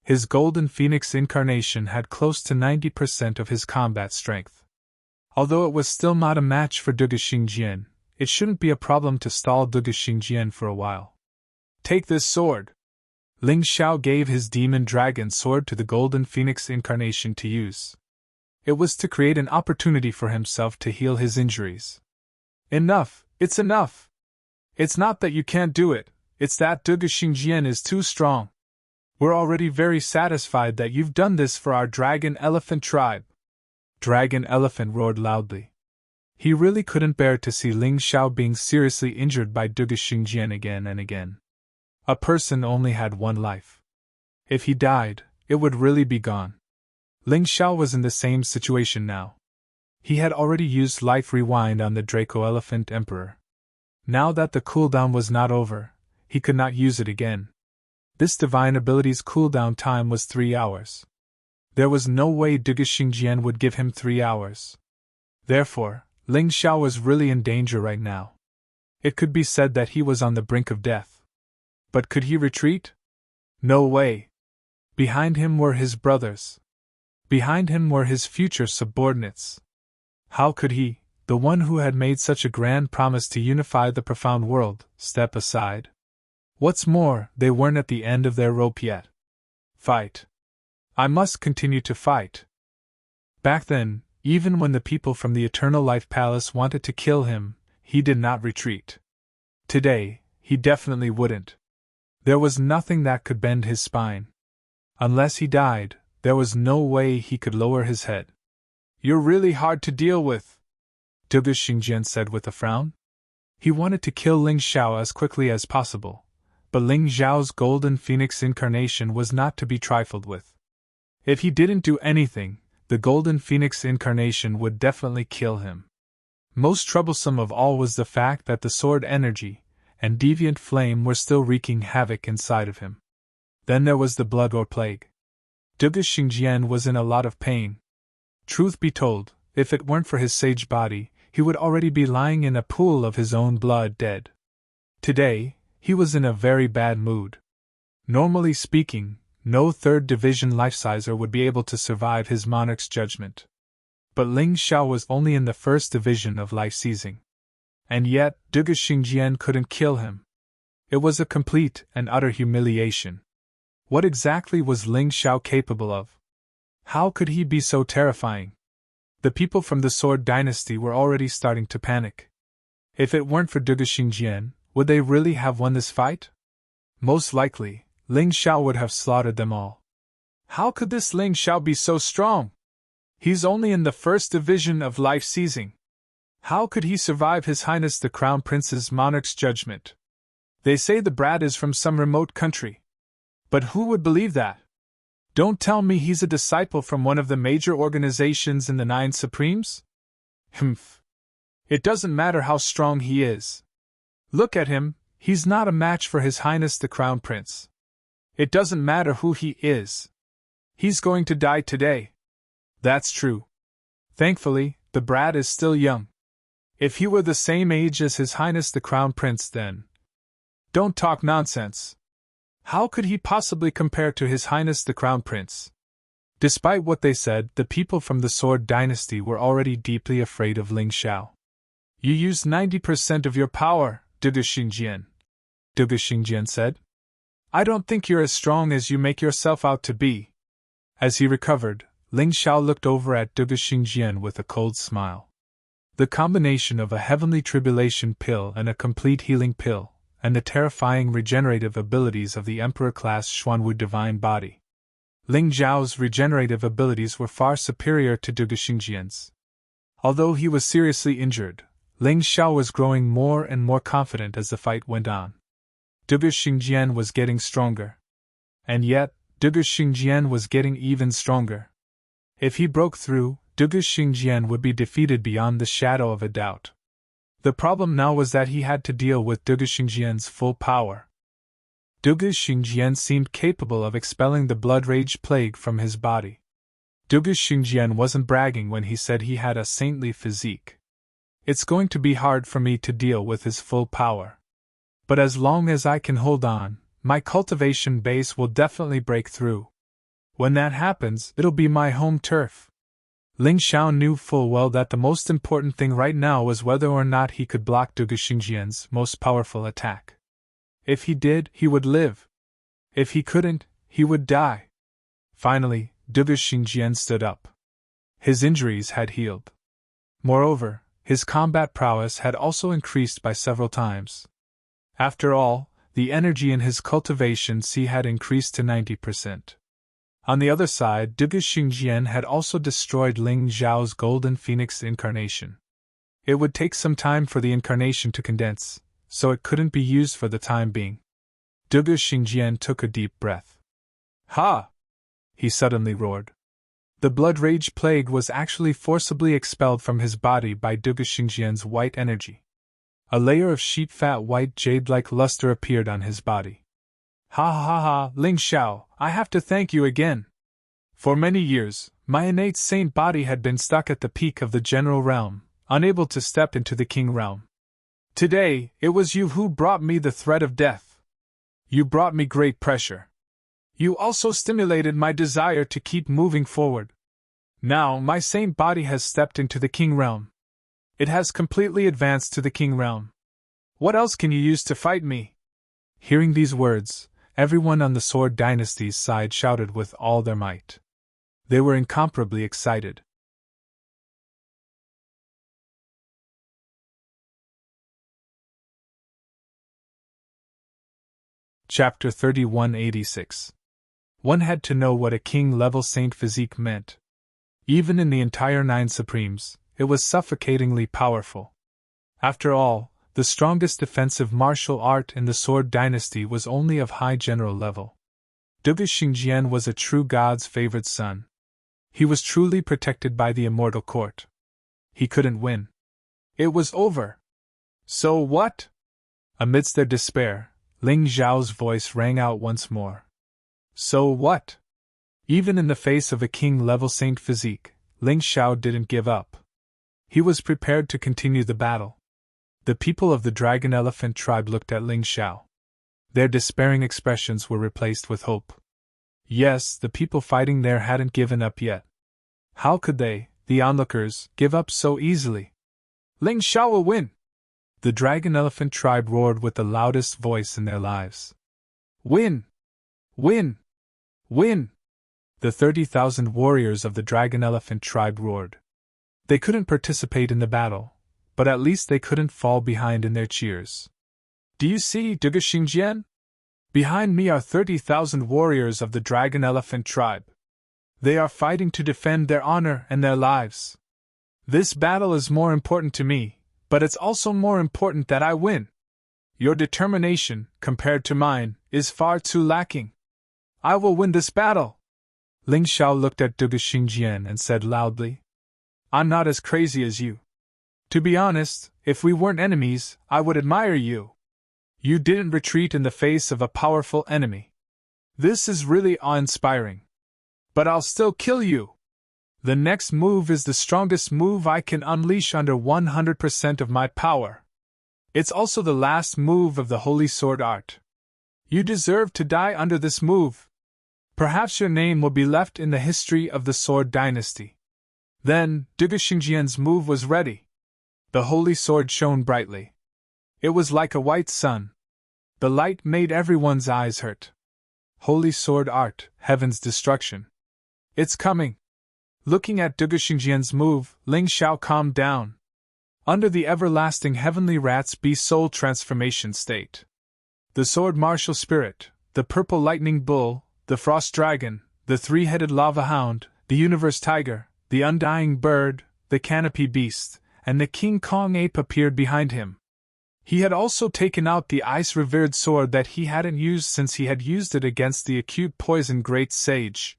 His Golden Phoenix incarnation had close to 90% of his combat strength. Although it was still not a match for Duga Xingjian, it shouldn't be a problem to stall Duga Xingjian for a while. Take this sword. Ling Xiao gave his demon dragon sword to the Golden Phoenix incarnation to use. It was to create an opportunity for himself to heal his injuries. Enough, it's enough. It's not that you can't do it, it's that Duga Xingjian is too strong. We're already very satisfied that you've done this for our Dragon Elephant tribe. Dragon Elephant roared loudly. He really couldn't bear to see Ling Xiao being seriously injured by Duga Xingjian again and again. A person only had one life. If he died, it would really be gone. Ling Xiao was in the same situation now. He had already used Life Rewind on the Draco Elephant Emperor. Now that the cooldown was not over, he could not use it again. This divine ability's cooldown time was 3 hours. There was no way Duga Xingjian would give him 3 hours. Therefore, Ling Xiao was really in danger right now. It could be said that he was on the brink of death. But could he retreat? No way. Behind him were his brothers. Behind him were his future subordinates. How could he, the one who had made such a grand promise to unify the profound world, step aside? What's more, they weren't at the end of their rope yet. Fight. I must continue to fight. Back then, even when the people from the Eternal Life Palace wanted to kill him, he did not retreat. Today, he definitely wouldn't. There was nothing that could bend his spine. Unless he died, there was no way he could lower his head. You're really hard to deal with, Duga Xingjian said with a frown. He wanted to kill Ling Xiao as quickly as possible, but Ling Xiao's Golden Phoenix incarnation was not to be trifled with. If he didn't do anything, the Golden Phoenix incarnation would definitely kill him. Most troublesome of all was the fact that the sword energy and deviant flame were still wreaking havoc inside of him. Then there was the blood or plague. Duga Xingjian was in a lot of pain. Truth be told, if it weren't for his sage body, he would already be lying in a pool of his own blood dead. Today, He was in a very bad mood. Normally speaking, no 3rd Division life-sizer would be able to survive his monarch's judgment. But Ling Xiao was only in the 1st Division of life-seizing. And yet, Duge Xingjian couldn't kill him. It was a complete and utter humiliation. What exactly was Ling Xiao capable of? How could he be so terrifying? The people from the Sword Dynasty were already starting to panic. If it weren't for Duge Xingjian, would they really have won this fight? Most likely, Ling Xiao would have slaughtered them all. How could this Ling Xiao be so strong? He's only in the 1st Division of life-seizing. How could he survive His Highness the Crown Prince's monarch's judgment? They say the brat is from some remote country. But who would believe that? Don't tell me he's a disciple from one of the major organizations in the 9 Supremes? Humph. It doesn't matter how strong he is. Look at him, he's not a match for His Highness the Crown Prince. It doesn't matter who he is. He's going to die today. That's true. Thankfully, the brat is still young. If he were the same age as His Highness the Crown Prince, then. Don't talk nonsense. How could he possibly compare to His Highness the Crown Prince? Despite what they said, the people from the Sword Dynasty were already deeply afraid of Ling Xiao. You used 90% of your power, Duge Xingjian. Duge Xingjian said. I don't think you're as strong as you make yourself out to be. As he recovered, Ling Xiao looked over at Duge Xingjian with a cold smile. The combination of a heavenly tribulation pill and a complete healing pill, and the terrifying regenerative abilities of the Emperor-class Xuanwu Divine Body. Ling Xiao's regenerative abilities were far superior to Duge Xingjian's. Although he was seriously injured, Ling Xiao was growing more and more confident as the fight went on. Duge Xingjian was getting stronger. And yet, Duge Xingjian was getting even stronger. If he broke through, Duge Xingjian would be defeated beyond the shadow of a doubt. The problem now was that he had to deal with Duge Xingjian's full power. Duge Xingjian seemed capable of expelling the blood rage plague from his body. Duge Xingjian wasn't bragging when he said he had a saintly physique. It's going to be hard for me to deal with his full power. But as long as I can hold on, my cultivation base will definitely break through. When that happens, it'll be my home turf. Ling Xiao knew full well that the most important thing right now was whether or not he could block Duge Xingjian's most powerful attack. If he did, he would live. If he couldn't, he would die. Finally, Duge Xingjian stood up. His injuries had healed. Moreover, his combat prowess had also increased by several times. After all, the energy in his cultivation C had increased to 90%. On the other side, Duge Xingjian had also destroyed Ling Xiao's golden phoenix incarnation. It would take some time for the incarnation to condense, so it couldn't be used for the time being. Duge Xingjian took a deep breath. Ha! He suddenly roared. The blood rage plague was actually forcibly expelled from his body by Duge Xingjian's white energy. A layer of sheep fat white jade-like luster appeared on his body. Ha ha ha, Ling Xiao, I have to thank you again. For many years, my innate saint body had been stuck at the peak of the general realm, unable to step into the king realm. Today, it was you who brought me the threat of death. You brought me great pressure. You also stimulated my desire to keep moving forward. Now, my saint body has stepped into the king realm. It has completely advanced to the king realm. What else can you use to fight me? Hearing these words, everyone on the Sword Dynasty's side shouted with all their might. They were incomparably excited. Chapter 3186. One had to know what a king-level saint physique meant. Even in the entire 9 Supremes, it was suffocatingly powerful. After all, the strongest defensive martial art in the Sword Dynasty was only of high general level. Duge Xingjian was a true god's favored son. He was truly protected by the immortal court. He couldn't win. It was over. So what? Amidst their despair, Ling Xiao's voice rang out once more. So what? Even in the face of a king-level saint physique, Ling Xiao didn't give up. He was prepared to continue the battle. The people of the Dragon Elephant tribe looked at Ling Xiao. Their despairing expressions were replaced with hope. Yes, the people fighting there hadn't given up yet. How could they, the onlookers, give up so easily? Ling Xiao will win! The dragon elephant tribe roared with the loudest voice in their lives. Win! Win! Win! The 30,000 warriors of the dragon elephant tribe roared. They couldn't participate in the battle, but at least they couldn't fall behind in their cheers. Do you see, Duge Xingjian? Behind me are 30,000 warriors of the dragon elephant tribe. They are fighting to defend their honor and their lives. This battle is more important to me, but it's also more important that I win. Your determination, compared to mine, is far too lacking. I will win this battle. Ling Xiao looked at Duge Xingjian and said loudly, I'm not as crazy as you. To be honest, if we weren't enemies, I would admire you. You didn't retreat in the face of a powerful enemy. This is really awe-inspiring. But I'll still kill you. The next move is the strongest move I can unleash under 100% of my power. It's also the last move of the Holy Sword art. You deserve to die under this move. Perhaps your name will be left in the history of the Sword Dynasty. Then, Duge Xingjian's move was ready. The Holy Sword shone brightly. It was like a white sun. The light made everyone's eyes hurt. Holy Sword art, heaven's destruction. It's coming. Looking at Duge Xingjian's move, Ling Xiao calmed down. Under the everlasting heavenly rat's beast soul transformation state. The sword martial spirit, the purple lightning bull, the frost dragon, the three-headed lava hound, the universe tiger, the undying bird, the canopy beast, and the King Kong ape appeared behind him. He had also taken out the ice-revered sword that he hadn't used since he had used it against the acute poison great sage.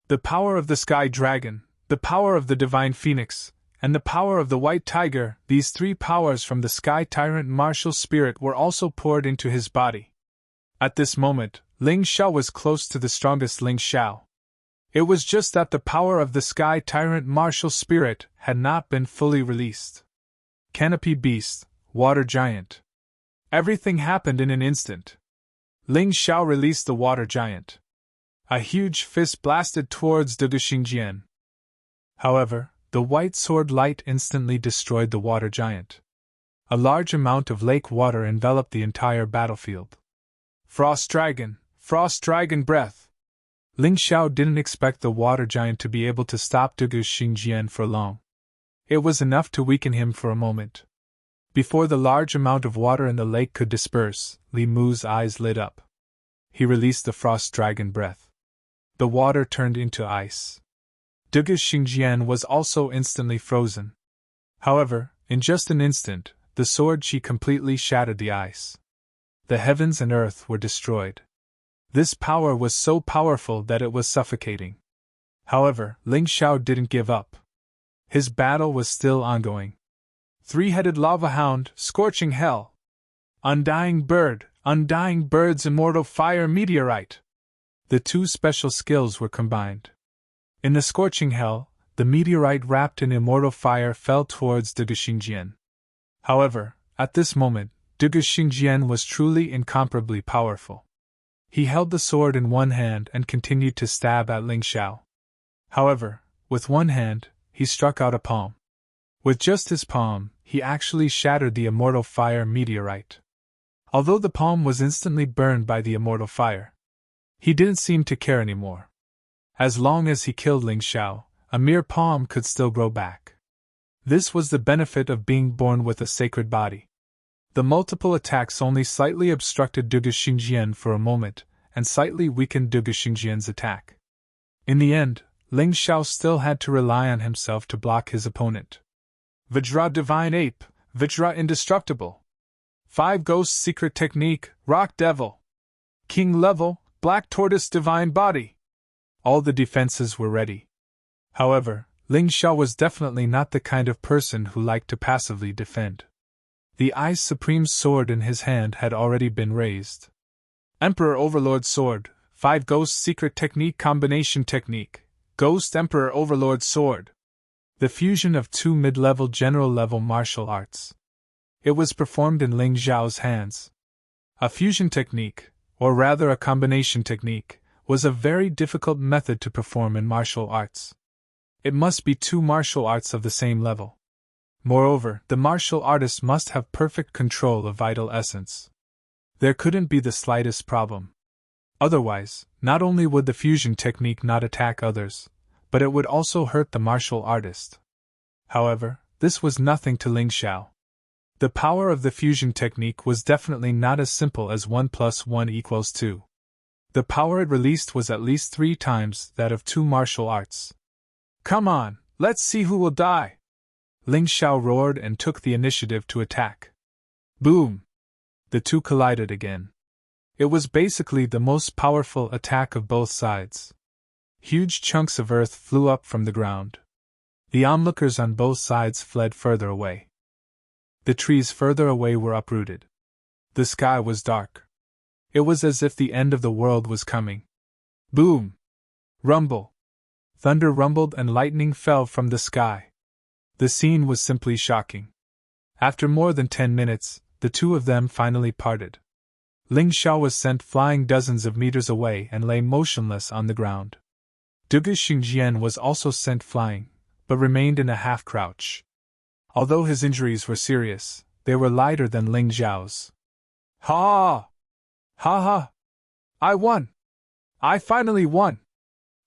The power of the sky dragon, the power of the divine phoenix, and the power of the white tiger, these three powers from the sky tyrant martial spirit were also poured into his body. At this moment, Ling Xiao was close to the strongest Ling Xiao. It was just that the power of the sky tyrant martial spirit had not been fully released. Canopy beast, water giant. Everything happened in an instant. Ling Xiao released the water giant. A huge fist blasted towards Duge Xingjian. However, the white sword light instantly destroyed the water giant. A large amount of lake water enveloped the entire battlefield. Frost dragon breath. Ling Xiao didn't expect the water giant to be able to stop Duge Xingjian for long. It was enough to weaken him for a moment. Before the large amount of water in the lake could disperse, Li Mu's eyes lit up. He released the frost dragon breath. The water turned into ice. Duge Xingjian was also instantly frozen. However, in just an instant, the sword chi completely shattered the ice. The heavens and earth were destroyed. This power was so powerful that it was suffocating. However, Ling Xiao didn't give up. His battle was still ongoing. Three-headed lava hound, scorching hell. Undying bird's immortal fire meteorite. The two special skills were combined. In the scorching hell, the meteorite wrapped in immortal fire fell towards Duge Xingjian. However, at this moment, Duge Xingjian was truly incomparably powerful. He held the sword in one hand and continued to stab at Ling Xiao. However, with one hand, he struck out a palm. With just his palm, he actually shattered the immortal fire meteorite. Although the palm was instantly burned by the immortal fire, he didn't seem to care anymore. As long as he killed Ling Xiao, a mere palm could still grow back. This was the benefit of being born with a sacred body. The multiple attacks only slightly obstructed Duge Xingjian for a moment, and slightly weakened Duge Xingjian's attack. In the end, Ling Xiao still had to rely on himself to block his opponent. Vajra Divine Ape, Vajra Indestructible. 5 Ghosts Secret Technique, Rock Devil. King Level, Black Tortoise Divine Body. All the defenses were ready. However, Ling Xiao was definitely not the kind of person who liked to passively defend. The Ice Supreme sword in his hand had already been raised. Emperor Overlord Sword, 5 Ghost Secret Technique Combination Technique, Ghost Emperor Overlord Sword. The fusion of 2 mid-level general-level martial arts. It was performed in Ling Xiao's hands. A fusion technique, or rather a combination technique, was a very difficult method to perform in martial arts. It must be two martial arts of the same level. Moreover, the martial artist must have perfect control of vital essence. There couldn't be the slightest problem. Otherwise, not only would the fusion technique not attack others, but it would also hurt the martial artist. However, this was nothing to Ling Xiao. The power of the fusion technique was definitely not as simple as 1 + 1 = 2. The power it released was at least 3 times that of two martial arts. Come on, let's see who will die! Ling Xiao roared and took the initiative to attack. Boom! The two collided again. It was basically the most powerful attack of both sides. Huge chunks of earth flew up from the ground. The onlookers on both sides fled further away. The trees further away were uprooted. The sky was dark. It was as if the end of the world was coming. Boom! Rumble! Thunder rumbled and lightning fell from the sky. The scene was simply shocking. After more than 10 minutes, the two of them finally parted. Ling Xiao was sent flying dozens of meters away and lay motionless on the ground. Duge Xingjian was also sent flying, but remained in a half-crouch. Although his injuries were serious, they were lighter than Ling Xiao's. Ha! Ha ha! I won! I finally won!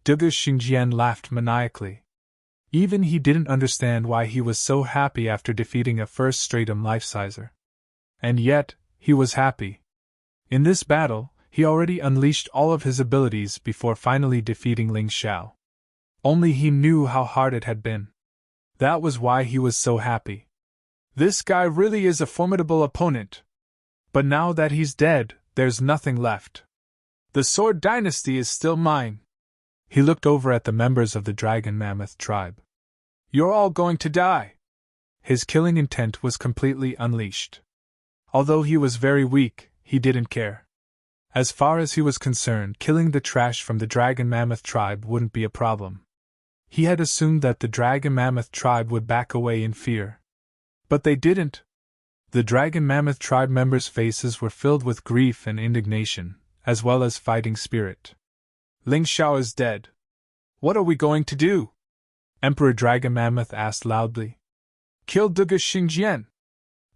Duge Xingjian laughed maniacally. Even he didn't understand why he was so happy after defeating a first-stratum life-sizer. And yet, he was happy. In this battle, he already unleashed all of his abilities before finally defeating Ling Xiao. Only he knew how hard it had been. That was why he was so happy. This guy really is a formidable opponent. But now that he's dead, there's nothing left. The Sword Dynasty is still mine. He looked over at the members of the Dragon Mammoth tribe. You're all going to die. His killing intent was completely unleashed. Although he was very weak, he didn't care. As far as he was concerned, killing the trash from the Dragon Mammoth tribe wouldn't be a problem. He had assumed that the Dragon Mammoth tribe would back away in fear. But they didn't. The Dragon Mammoth tribe members' faces were filled with grief and indignation, as well as fighting spirit. Ling Xiao is dead. What are we going to do? Emperor Dragon Mammoth asked loudly. Kill Duge Xingjian.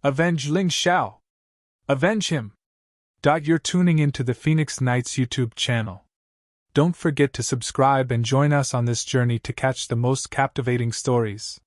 Avenge Ling Xiao. Avenge him. You're tuning into the Phoenix Knights YouTube channel. Don't forget to subscribe and join us on this journey to catch the most captivating stories.